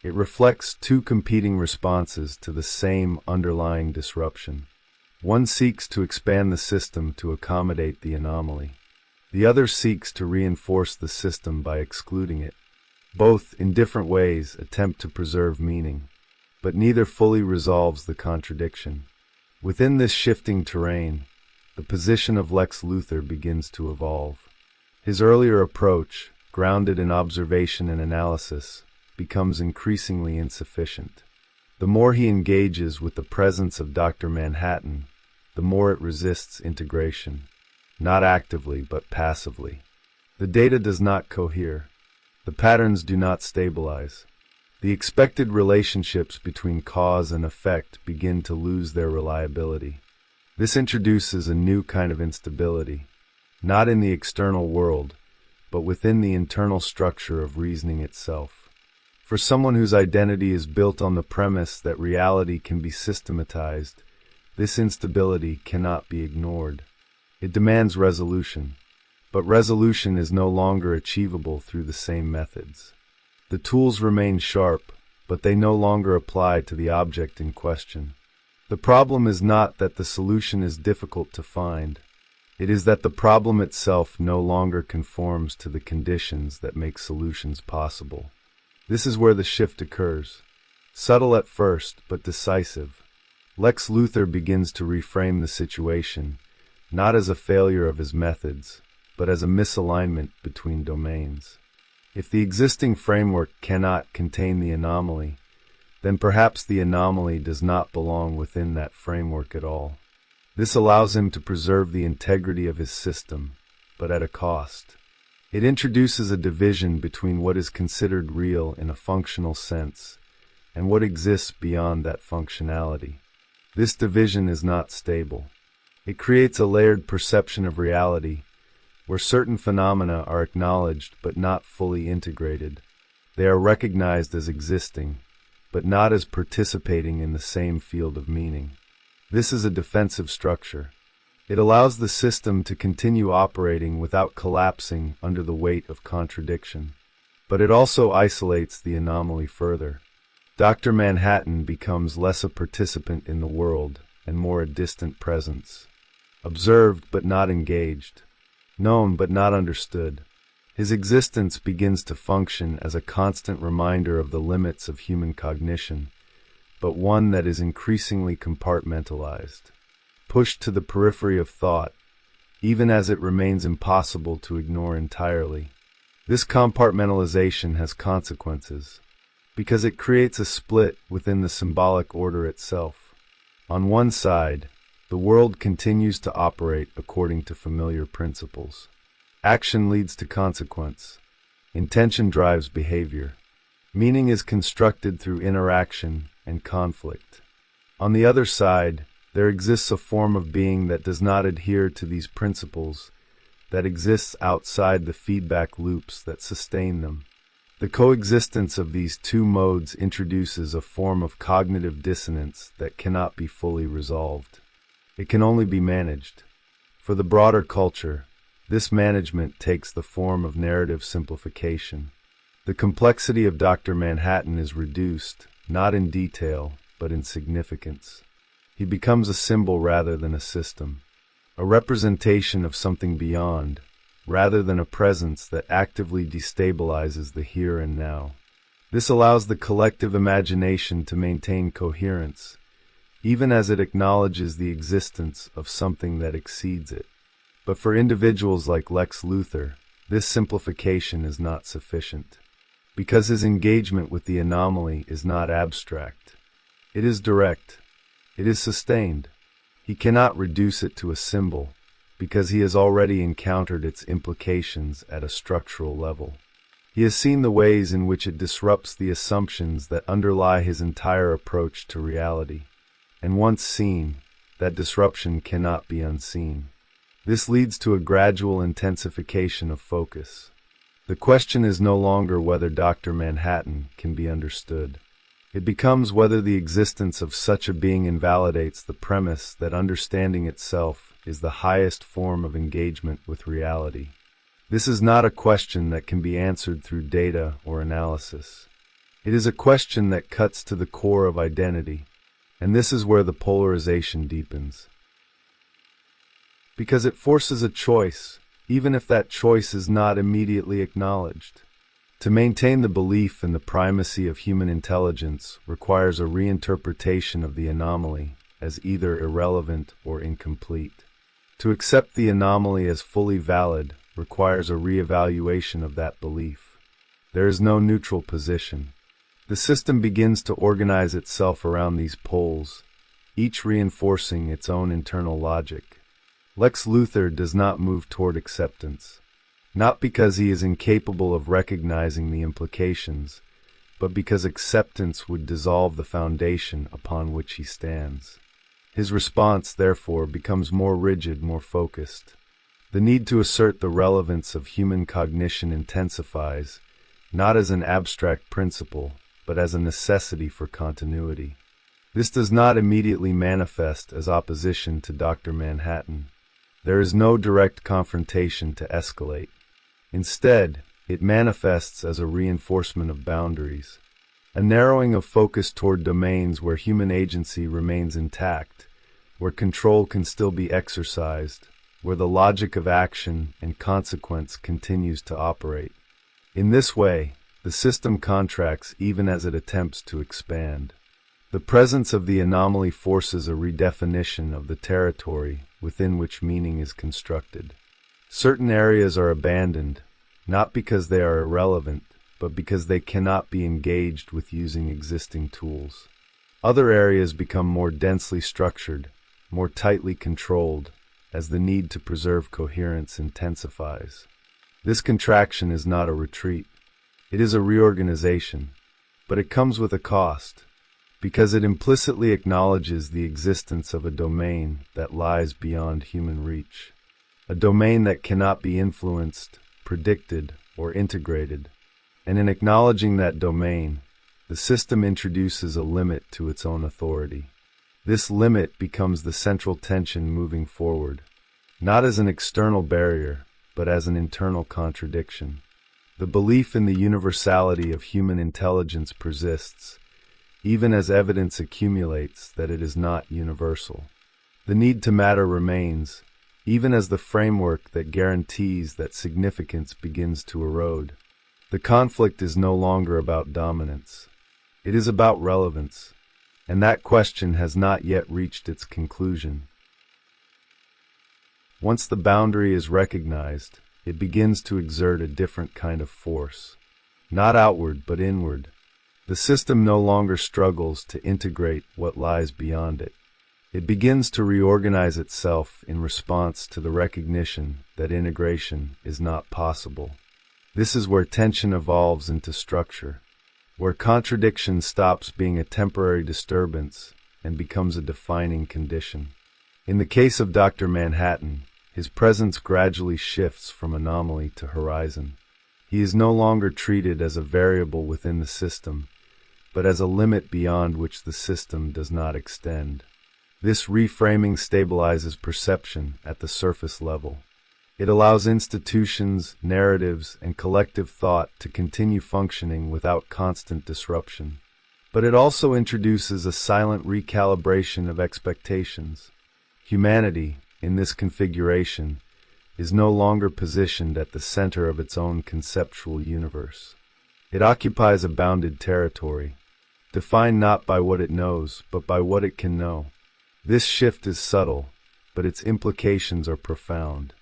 It reflects two competing responses to the same underlying disruption. One seeks to expand the system to accommodate the anomaly. The other seeks to reinforce the system by excluding it. Both, in different ways, attempt to preserve meaning, but neither fully resolves the contradiction. Within this shifting terrain, the position of Lex Luthor begins to evolve. His earlier approach, grounded in observation and analysis, becomes increasingly insufficient. The more he engages with the presence of Dr. Manhattan, the more it resists integration, not actively but passively. The data does not cohere. The patterns do not stabilize. The expected relationships between cause and effect begin to lose their reliability. This introduces a new kind of instability, not in the external world, but within the internal structure of reasoning itself. For someone whose identity is built on the premise that reality can be systematized, this instability cannot be ignored. It demands resolution, but resolution is no longer achievable through the same methods. The tools remain sharp, but they no longer apply to the object in question. The problem is not that the solution is difficult to find. It is that the problem itself no longer conforms to the conditions that make solutions possible. This is where the shift occurs. Subtle at first, but decisive. Lex Luthor begins to reframe the situation, not as a failure of his methods, but as a misalignment between domains. If the existing framework cannot contain the anomaly, then perhaps the anomaly does not belong within that framework at all. This allows him to preserve the integrity of his system, but at a cost. It introduces a division between what is considered real in a functional sense and what exists beyond that functionality. This division is not stable. It creates a layered perception of reality where certain phenomena are acknowledged but not fully integrated. They are recognized as existing, but not as participating in the same field of meaning. This is a defensive structure. It allows the system to continue operating without collapsing under the weight of contradiction. But it also isolates the anomaly further. Dr. Manhattan becomes less a participant in the world and more a distant presence. Observed but not engaged. Known but not understood. His existence begins to function as a constant reminder of the limits of human cognition, but one that is increasingly compartmentalized, pushed to the periphery of thought, even as it remains impossible to ignore entirely. This compartmentalization has consequences, because it creates a split within the symbolic order itself. On one side, The world continues to operate according to familiar principles. Action leads to consequence. Intention drives behavior. Meaning is constructed through interaction and conflict. On the other side, there exists a form of being that does not adhere to these principles, that exists outside the feedback loops that sustain them. The coexistence of these two modes introduces a form of cognitive dissonance that cannot be fully resolved. It can only be managed. For the broader culture, this management takes the form of narrative simplification. The complexity of Dr. Manhattan is reduced, not in detail, but in significance. He becomes a symbol rather than a system, a representation of something beyond, rather than a presence that actively destabilizes the here and now. This allows the collective imagination to maintain coherence, even as it acknowledges the existence of something that exceeds it. But for individuals like Lex Luthor, this simplification is not sufficient, because his engagement with the anomaly is not abstract. It is direct. It is sustained. He cannot reduce it to a symbol, because he has already encountered its implications at a structural level. He has seen the ways in which it disrupts the assumptions that underlie his entire approach to reality. And once seen, that disruption cannot be unseen. This leads to a gradual intensification of focus. The question is no longer whether Dr. Manhattan can be understood. It becomes whether the existence of such a being invalidates the premise that understanding itself is the highest form of engagement with reality. This is not a question that can be answered through data or analysis. It is a question that cuts to the core of identity, and this is where the polarization deepens. Because it forces a choice, even if that choice is not immediately acknowledged. To maintain the belief in the primacy of human intelligence requires a reinterpretation of the anomaly as either irrelevant or incomplete. To accept the anomaly as fully valid requires a reevaluation of that belief. There is no neutral position. The system begins to organize itself around these poles, each reinforcing its own internal logic. Lex Luthor does not move toward acceptance, not because he is incapable of recognizing the implications, but because acceptance would dissolve the foundation upon which he stands. His response, therefore, becomes more rigid, more focused. The need to assert the relevance of human cognition intensifies, not as an abstract principle, but as a necessity for continuity. This does not immediately manifest as opposition to Dr. Manhattan. There is no direct confrontation to escalate. Instead, it manifests as a reinforcement of boundaries, a narrowing of focus toward domains where human agency remains intact, where control can still be exercised, where the logic of action and consequence continues to operate. In this way, the system contracts even as it attempts to expand. The presence of the anomaly forces a redefinition of the territory within which meaning is constructed. Certain areas are abandoned, not because they are irrelevant, but because they cannot be engaged with using existing tools. Other areas become more densely structured, more tightly controlled, as the need to preserve coherence intensifies. This contraction is not a retreat. It is a reorganization, but it comes with a cost, because it implicitly acknowledges the existence of a domain that lies beyond human reach, a domain that cannot be influenced, predicted, or integrated. And in acknowledging that domain, the system introduces a limit to its own authority. This limit becomes the central tension moving forward, not as an external barrier, but as an internal contradiction. The belief in the universality of human intelligence persists, even as evidence accumulates that it is not universal. The need to matter remains, even as the framework that guarantees that significance begins to erode. The conflict is no longer about dominance. It is about relevance, and that question has not yet reached its conclusion. Once the boundary is recognized, it begins to exert a different kind of force, not outward but inward. The system no longer struggles to integrate what lies beyond it. It begins to reorganize itself in response to the recognition that integration is not possible. This is where tension evolves into structure, where contradiction stops being a temporary disturbance and becomes a defining condition. In the case of Dr. Manhattan, his presence gradually shifts from anomaly to horizon. He is no longer treated as a variable within the system, but as a limit beyond which the system does not extend. This reframing stabilizes perception at the surface level. It allows institutions, narratives, and collective thought to continue functioning without constant disruption. But it also introduces a silent recalibration of expectations. Humanity, in this configuration, is no longer positioned at the center of its own conceptual universe. It occupies a bounded territory, defined not by what it knows, but by what it can know. This shift is subtle, but its implications are profound,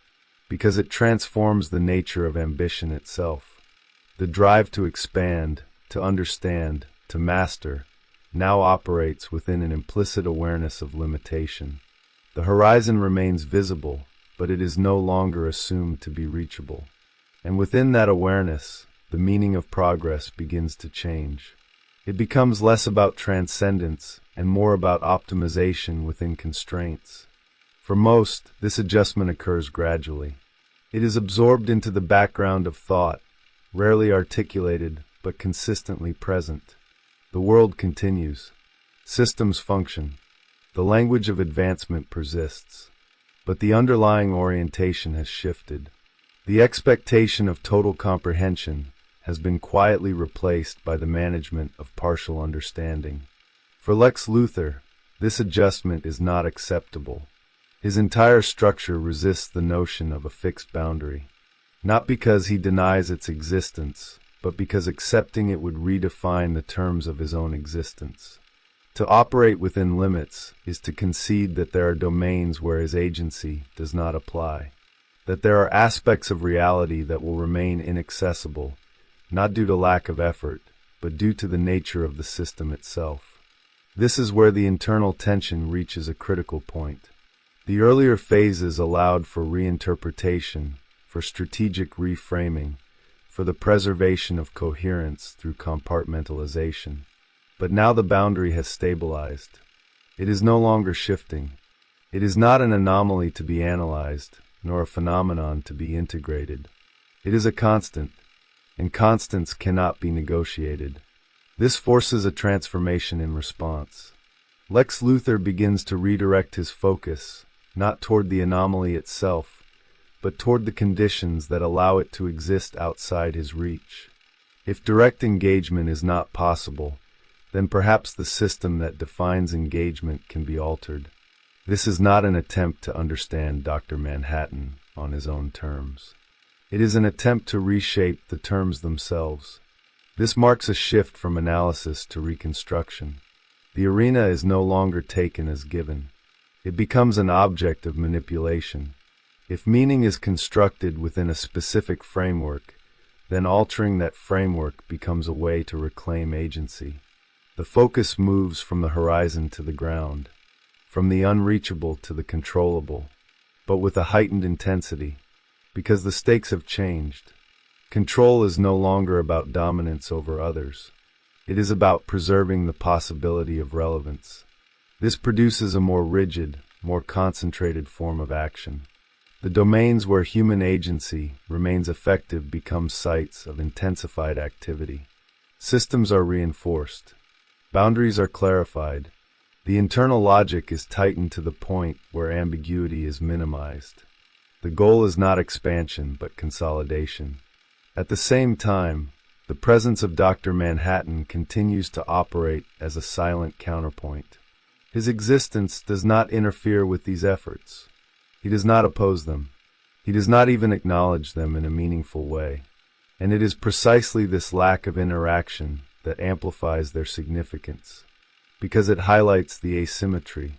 because it transforms the nature of ambition itself. The drive to expand, to understand, to master, now operates within an implicit awareness of limitation. The horizon remains visible, but it is no longer assumed to be reachable. And within that awareness, the meaning of progress begins to change. It becomes less about transcendence and more about optimization within constraints. For most, this adjustment occurs gradually. It is absorbed into the background of thought, rarely articulated but consistently present. The world continues. Systems function. The language of advancement persists. But the underlying orientation has shifted. The expectation of total comprehension has been quietly replaced by the management of partial understanding. For Lex Luthor, this adjustment is not acceptable. His entire structure resists the notion of a fixed boundary, not because he denies its existence, but because accepting it would redefine the terms of his own existence. To operate within limits is to concede that there are domains where his agency does not apply, that there are aspects of reality that will remain inaccessible, not due to lack of effort, but due to the nature of the system itself. This is where the internal tension reaches a critical point. The earlier phases allowed for reinterpretation, for strategic reframing, for the preservation of coherence through compartmentalization. But now the boundary has stabilized. It is no longer shifting. It is not an anomaly to be analyzed, nor a phenomenon to be integrated. It is a constant, and constants cannot be negotiated. This forces a transformation in response. Lex Luthor begins to redirect his focus, not toward the anomaly itself, but toward the conditions that allow it to exist outside his reach. If direct engagement is not possible, then perhaps the system that defines engagement can be altered. This is not an attempt to understand Dr. Manhattan on his own terms. It is an attempt to reshape the terms themselves. This marks a shift from analysis to reconstruction. The arena is no longer taken as given. It becomes an object of manipulation. If meaning is constructed within a specific framework, then altering that framework becomes a way to reclaim agency. The focus moves from the horizon to the ground, from the unreachable to the controllable, but with a heightened intensity, because the stakes have changed. Control is no longer about dominance over others. It is about preserving the possibility of relevance. This produces a more rigid, more concentrated form of action. The domains where human agency remains effective become sites of intensified activity. Systems are reinforced. Boundaries are clarified. The internal logic is tightened to the point where ambiguity is minimized. The goal is not expansion, but consolidation. At the same time, the presence of Dr. Manhattan continues to operate as a silent counterpoint. His existence does not interfere with these efforts. He does not oppose them. He does not even acknowledge them in a meaningful way. And it is precisely this lack of interaction that amplifies their significance, because it highlights the asymmetry.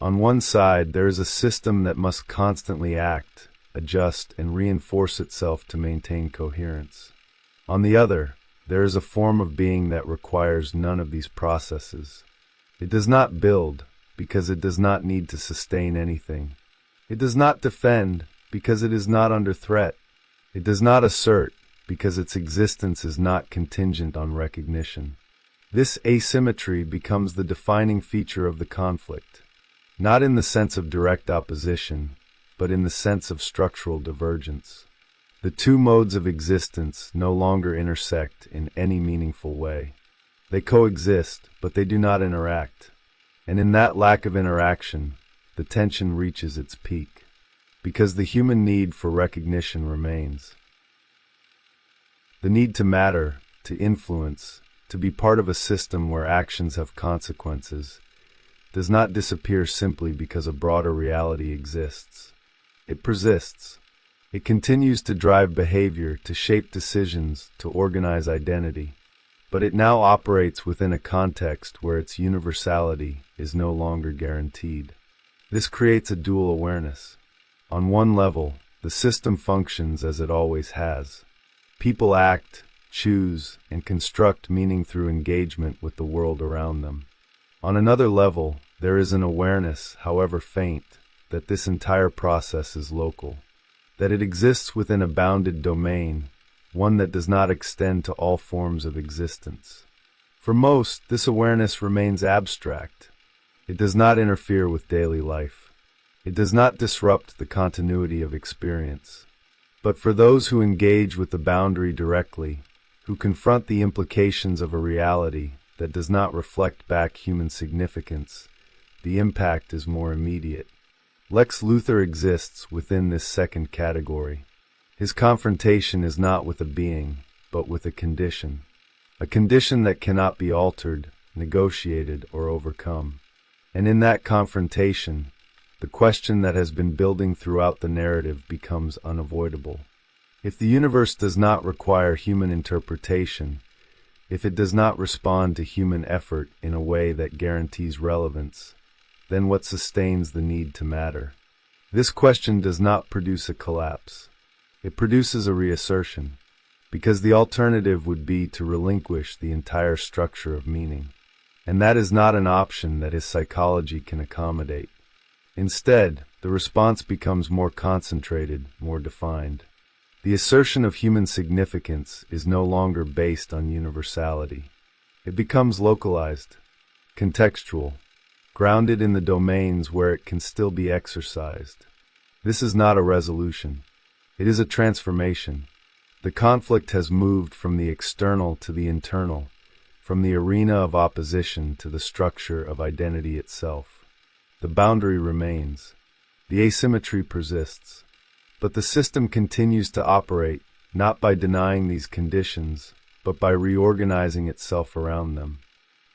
On one side, there is a system that must constantly act, adjust, and reinforce itself to maintain coherence. On the other, there is a form of being that requires none of these processes. It does not build, because it does not need to sustain anything. It does not defend because it is not under threat. It does not assert because its existence is not contingent on recognition. This asymmetry becomes the defining feature of the conflict, not in the sense of direct opposition, but in the sense of structural divergence. The two modes of existence no longer intersect in any meaningful way. They coexist, but they do not interact. And in that lack of interaction, the tension reaches its peak, because the human need for recognition remains. The need to matter, to influence, to be part of a system where actions have consequences, does not disappear simply because a broader reality exists. It persists. It continues to drive behavior, to shape decisions, to organize identity. But it now operates within a context where its universality is no longer guaranteed. This creates a dual awareness. On one level, the system functions as it always has. People act, choose, and construct meaning through engagement with the world around them. On another level, there is an awareness, however faint, that this entire process is local, that it exists within a bounded domain, one that does not extend to all forms of existence. For most, this awareness remains abstract. It does not interfere with daily life. It does not disrupt the continuity of experience. But for those who engage with the boundary directly, who confront the implications of a reality that does not reflect back human significance, the impact is more immediate. Lex Luthor exists within this second category. His confrontation is not with a being, but with a condition that cannot be altered, negotiated, or overcome. And in that confrontation, the question that has been building throughout the narrative becomes unavoidable. If the universe does not require human interpretation, if it does not respond to human effort in a way that guarantees relevance, then what sustains the need to matter? This question does not produce a collapse. It produces a reassertion, because the alternative would be to relinquish the entire structure of meaning. And that is not an option that his psychology can accommodate. Instead, the response becomes more concentrated, more defined. The assertion of human significance is no longer based on universality. It becomes localized, contextual, grounded in the domains where it can still be exercised. This is not a resolution. It is a transformation. The conflict has moved from the external to the internal, from the arena of opposition to the structure of identity itself. The boundary remains. The asymmetry persists. But the system continues to operate, not by denying these conditions, but by reorganizing itself around them.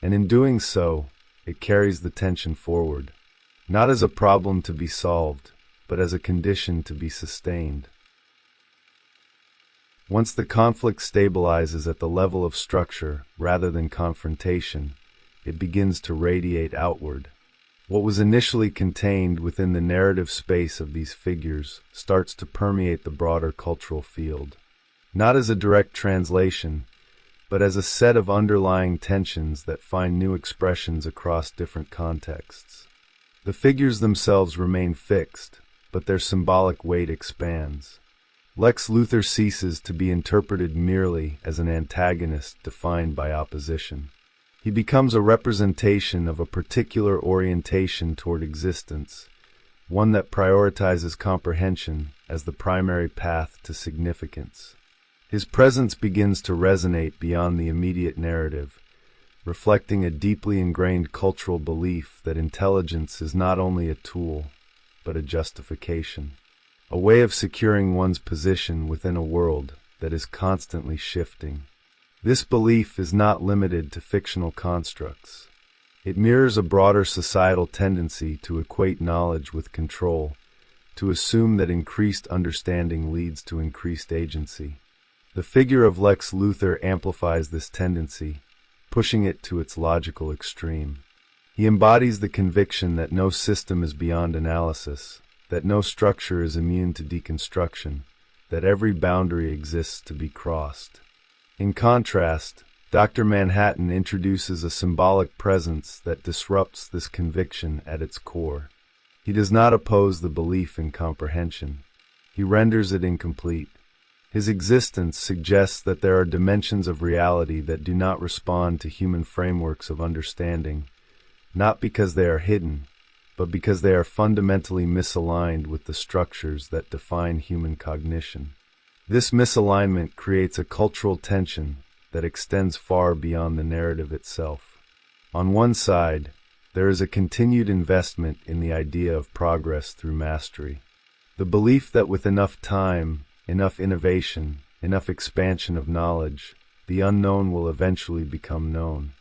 And in doing so, it carries the tension forward, not as a problem to be solved, but as a condition to be sustained. Once the conflict stabilizes at the level of structure rather than confrontation, it begins to radiate outward. What was initially contained within the narrative space of these figures starts to permeate the broader cultural field, not as a direct translation, but as a set of underlying tensions that find new expressions across different contexts. The figures themselves remain fixed, but their symbolic weight expands. Lex Luthor ceases to be interpreted merely as an antagonist defined by opposition. He becomes a representation of a particular orientation toward existence, one that prioritizes comprehension as the primary path to significance. His presence begins to resonate beyond the immediate narrative, reflecting a deeply ingrained cultural belief that intelligence is not only a tool, but a justification, a way of securing one's position within a world that is constantly shifting. This belief is not limited to fictional constructs. It mirrors a broader societal tendency to equate knowledge with control, to assume that increased understanding leads to increased agency. The figure of Lex Luthor amplifies this tendency, pushing it to its logical extreme. He embodies the conviction that no system is beyond analysis, that no structure is immune to deconstruction, that every boundary exists to be crossed. In contrast, Dr. Manhattan introduces a symbolic presence that disrupts this conviction at its core. He does not oppose the belief in comprehension. He renders it incomplete. His existence suggests that there are dimensions of reality that do not respond to human frameworks of understanding, not because they are hidden, but because they are fundamentally misaligned with the structures that define human cognition. This misalignment creates a cultural tension that extends far beyond the narrative itself. On one side, there is a continued investment in the idea of progress through mastery. The belief that with enough time, enough innovation, enough expansion of knowledge, the unknown will eventually become known.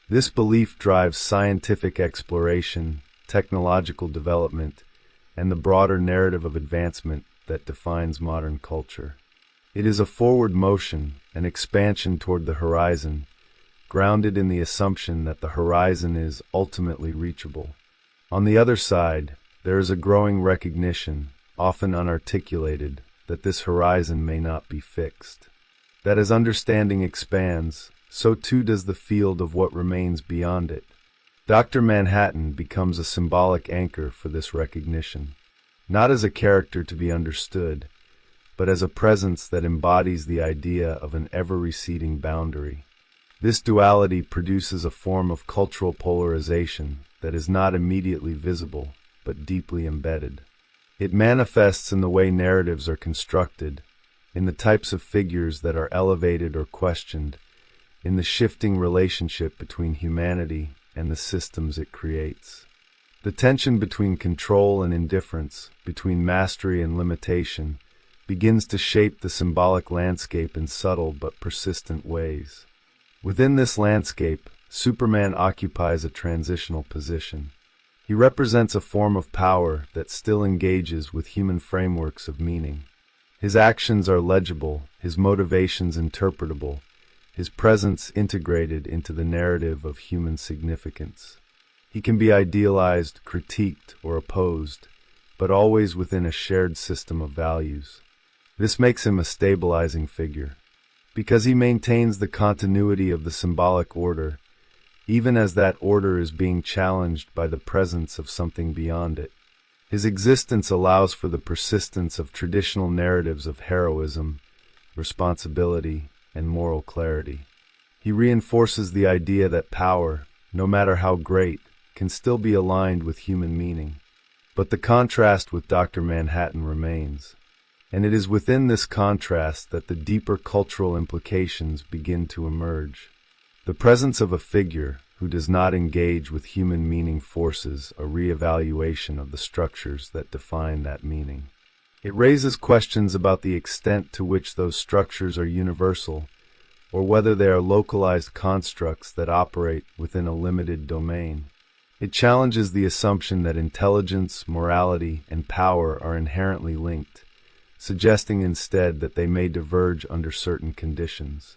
This belief drives scientific exploration, technological development, and the broader narrative of advancement that defines modern culture. It is a forward motion, an expansion toward the horizon, grounded in the assumption that the horizon is ultimately reachable. On the other side, there is a growing recognition, often unarticulated, that this horizon may not be fixed. That as understanding expands, so too does the field of what remains beyond it. Dr. Manhattan becomes a symbolic anchor for this recognition, not as a character to be understood, but as a presence that embodies the idea of an ever-receding boundary. This duality produces a form of cultural polarization that is not immediately visible, but deeply embedded. It manifests in the way narratives are constructed, in the types of figures that are elevated or questioned, in the shifting relationship between humanity and the systems it creates. The tension between control and indifference, between mastery and limitation, begins to shape the symbolic landscape in subtle but persistent ways. Within this landscape, Superman occupies a transitional position. He represents a form of power that still engages with human frameworks of meaning. His actions are legible, his motivations interpretable, his presence integrated into the narrative of human significance. He can be idealized, critiqued, or opposed, but always within a shared system of values. This makes him a stabilizing figure, because he maintains the continuity of the symbolic order, even as that order is being challenged by the presence of something beyond it. His existence allows for the persistence of traditional narratives of heroism, responsibility, and moral clarity. He reinforces the idea that power, no matter how great, can still be aligned with human meaning. But the contrast with Dr. Manhattan remains. And it is within this contrast that the deeper cultural implications begin to emerge. The presence of a figure who does not engage with human meaning forces a re-evaluation of the structures that define that meaning. It raises questions about the extent to which those structures are universal, or whether they are localized constructs that operate within a limited domain. It challenges the assumption that intelligence, morality, and power are inherently linked, suggesting instead that they may diverge under certain conditions.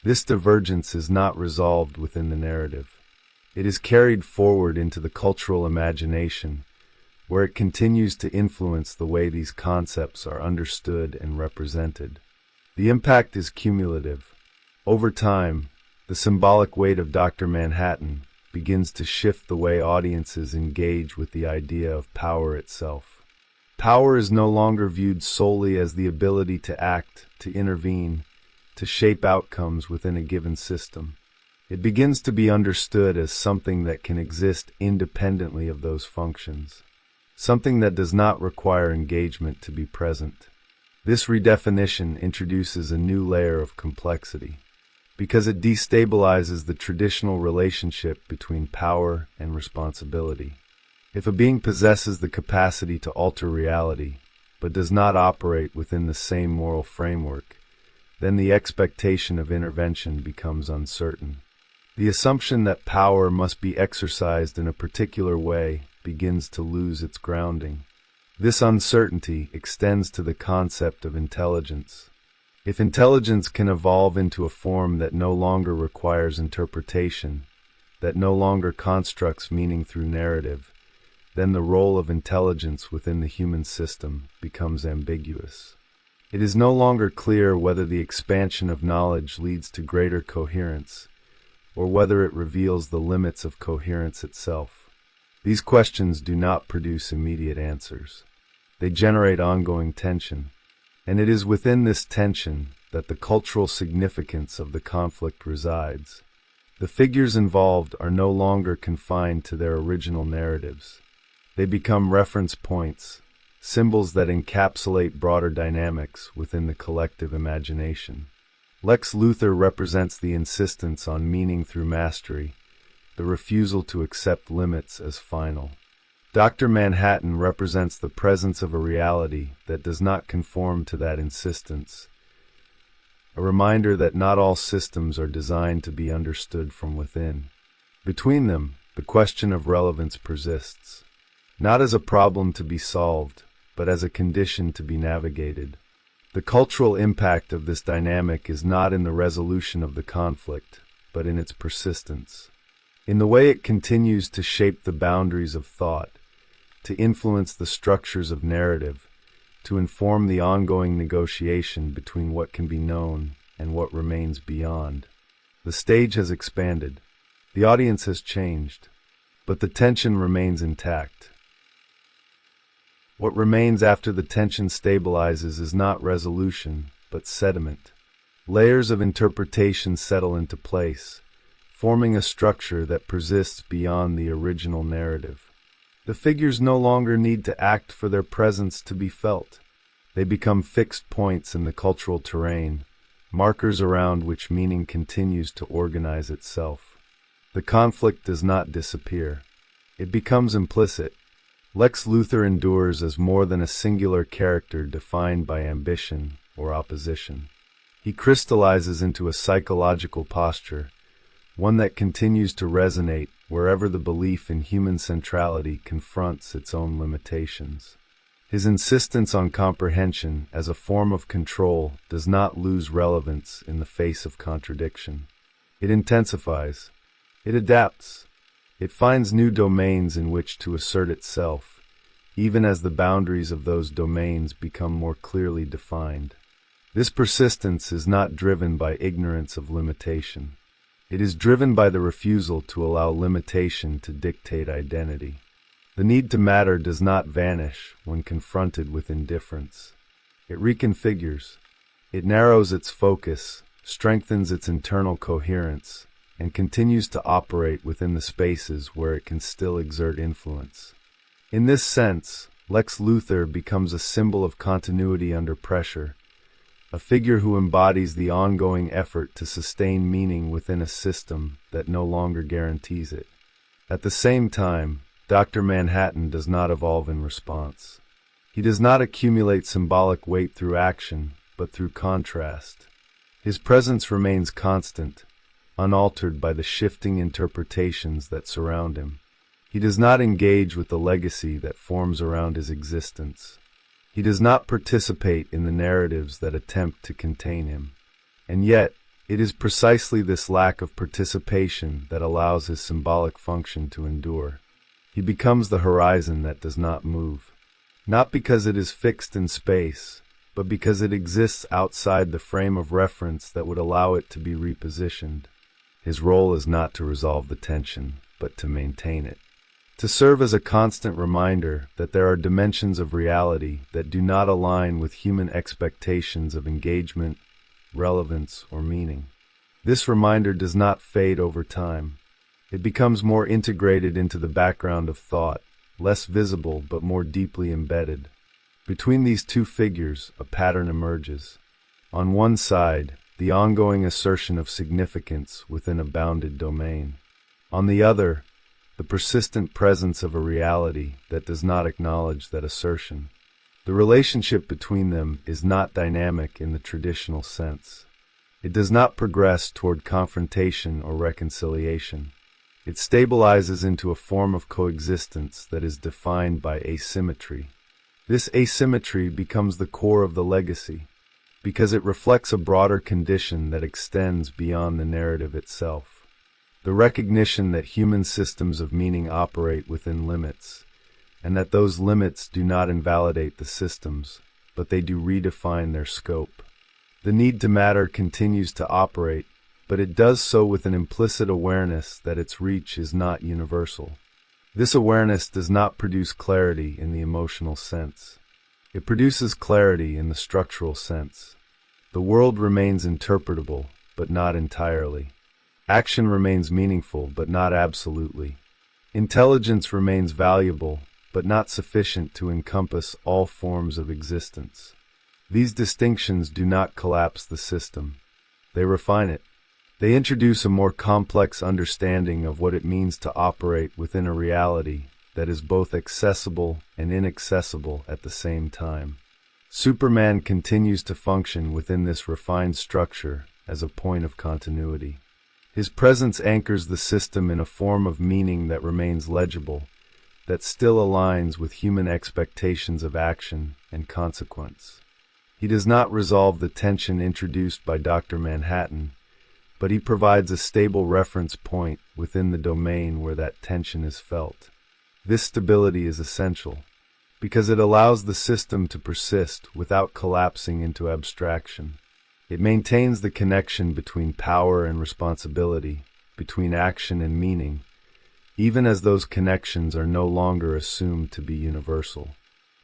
This divergence is not resolved within the narrative. It is carried forward into the cultural imagination, where it continues to influence the way these concepts are understood and represented. The impact is cumulative. Over time, the symbolic weight of Dr. Manhattan begins to shift the way audiences engage with the idea of power itself. Power is no longer viewed solely as the ability to act, to intervene, to shape outcomes within a given system. It begins to be understood as something that can exist independently of those functions, something that does not require engagement to be present. This redefinition introduces a new layer of complexity, because it destabilizes the traditional relationship between power and responsibility. If a being possesses the capacity to alter reality, but does not operate within the same moral framework, then the expectation of intervention becomes uncertain. The assumption that power must be exercised in a particular way begins to lose its grounding. This uncertainty extends to the concept of intelligence. If intelligence can evolve into a form that no longer requires interpretation, that no longer constructs meaning through narrative, then the role of intelligence within the human system becomes ambiguous. It is no longer clear whether the expansion of knowledge leads to greater coherence, or whether it reveals the limits of coherence itself. These questions do not produce immediate answers. They generate ongoing tension, and it is within this tension that the cultural significance of the conflict resides. The figures involved are no longer confined to their original narratives. They become reference points, symbols that encapsulate broader dynamics within the collective imagination. Lex Luthor represents the insistence on meaning through mastery, the refusal to accept limits as final. Dr. Manhattan represents the presence of a reality that does not conform to that insistence, a reminder that not all systems are designed to be understood from within. Between them, the question of relevance persists, not as a problem to be solved, but as a condition to be navigated. The cultural impact of this dynamic is not in the resolution of the conflict, but in its persistence, in the way it continues to shape the boundaries of thought, to influence the structures of narrative, to inform the ongoing negotiation between what can be known and what remains beyond. The stage has expanded, the audience has changed, but the tension remains intact. What remains after the tension stabilizes is not resolution, but sediment. Layers of interpretation settle into place, forming a structure that persists beyond the original narrative. The figures no longer need to act for their presence to be felt. They become fixed points in the cultural terrain, markers around which meaning continues to organize itself. The conflict does not disappear. It becomes implicit. Lex Luthor endures as more than a singular character defined by ambition or opposition. He crystallizes into a psychological posture, one that continues to resonate wherever the belief in human centrality confronts its own limitations. His insistence on comprehension as a form of control does not lose relevance in the face of contradiction. It intensifies. It adapts. It finds new domains in which to assert itself, even as the boundaries of those domains become more clearly defined. This persistence is not driven by ignorance of limitation. It is driven by the refusal to allow limitation to dictate identity. The need to matter does not vanish when confronted with indifference. It reconfigures. It narrows its focus, strengthens its internal coherence, and continues to operate within the spaces where it can still exert influence. In this sense, Lex Luthor becomes a symbol of continuity under pressure, a figure who embodies the ongoing effort to sustain meaning within a system that no longer guarantees it. At the same time, Dr. Manhattan does not evolve in response. He does not accumulate symbolic weight through action, but through contrast. His presence remains constant, unaltered by the shifting interpretations that surround him. He does not engage with the legacy that forms around his existence. He does not participate in the narratives that attempt to contain him. And yet, it is precisely this lack of participation that allows his symbolic function to endure. He becomes the horizon that does not move, not because it is fixed in space, but because it exists outside the frame of reference that would allow it to be repositioned. His role is not to resolve the tension, but to maintain it. To serve as a constant reminder that there are dimensions of reality that do not align with human expectations of engagement, relevance, or meaning. This reminder does not fade over time. It becomes more integrated into the background of thought, less visible but more deeply embedded. Between these two figures, a pattern emerges. On one side, the ongoing assertion of significance within a bounded domain. On the other, the persistent presence of a reality that does not acknowledge that assertion. The relationship between them is not dynamic in the traditional sense. It does not progress toward confrontation or reconciliation. It stabilizes into a form of coexistence that is defined by asymmetry. This asymmetry becomes the core of the legacy, because it reflects a broader condition that extends beyond the narrative itself. The recognition that human systems of meaning operate within limits, and that those limits do not invalidate the systems, but they do redefine their scope. The need to matter continues to operate, but it does so with an implicit awareness that its reach is not universal. This awareness does not produce clarity in the emotional sense. It produces clarity in the structural sense. The world remains interpretable, but not entirely. Action remains meaningful, but not absolutely. Intelligence remains valuable, but not sufficient to encompass all forms of existence. These distinctions do not collapse the system. They refine it. They introduce a more complex understanding of what it means to operate within a reality that is both accessible and inaccessible at the same time. Superman continues to function within this refined structure as a point of continuity. His presence anchors the system in a form of meaning that remains legible, that still aligns with human expectations of action and consequence. He does not resolve the tension introduced by Dr. Manhattan, but he provides a stable reference point within the domain where that tension is felt. This stability is essential, because it allows the system to persist without collapsing into abstraction. It maintains the connection between power and responsibility, between action and meaning, even as those connections are no longer assumed to be universal.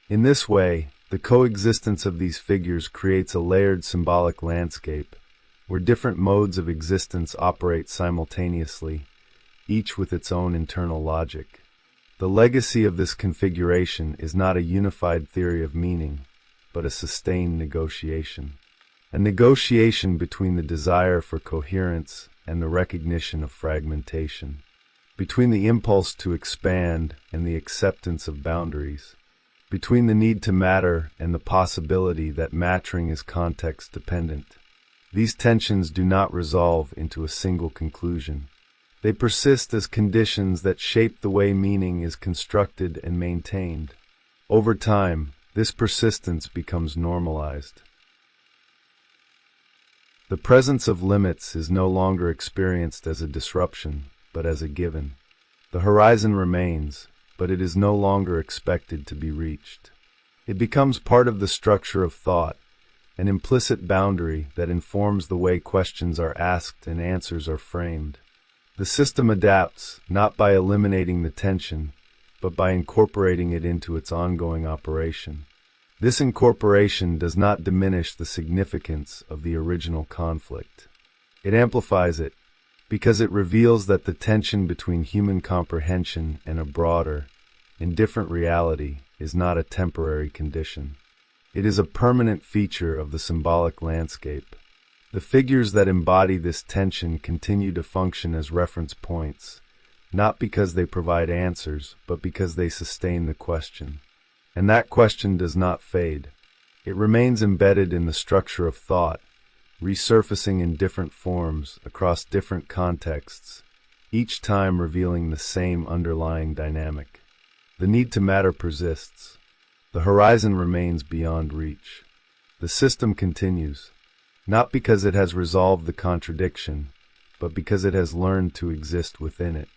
In this way, the coexistence of these figures creates a layered symbolic landscape, where different modes of existence operate simultaneously, each with its own internal logic. The legacy of this configuration is not a unified theory of meaning, but a sustained negotiation. A negotiation between the desire for coherence and the recognition of fragmentation, between the impulse to expand and the acceptance of boundaries, between the need to matter and the possibility that mattering is context-dependent. These tensions do not resolve into a single conclusion. They persist as conditions that shape the way meaning is constructed and maintained. Over time, this persistence becomes normalized. The presence of limits is no longer experienced as a disruption, but as a given. The horizon remains, but it is no longer expected to be reached. It becomes part of the structure of thought, an implicit boundary that informs the way questions are asked and answers are framed. The system adapts, not by eliminating the tension, but by incorporating it into its ongoing operation. This incorporation does not diminish the significance of the original conflict. It amplifies it, because it reveals that the tension between human comprehension and a broader, indifferent reality is not a temporary condition. It is a permanent feature of the symbolic landscape. The figures that embody this tension continue to function as reference points, not because they provide answers, but because they sustain the question. And that question does not fade. It remains embedded in the structure of thought, resurfacing in different forms across different contexts, each time revealing the same underlying dynamic. The need to matter persists. The horizon remains beyond reach. The system continues, not because it has resolved the contradiction, but because it has learned to exist within it.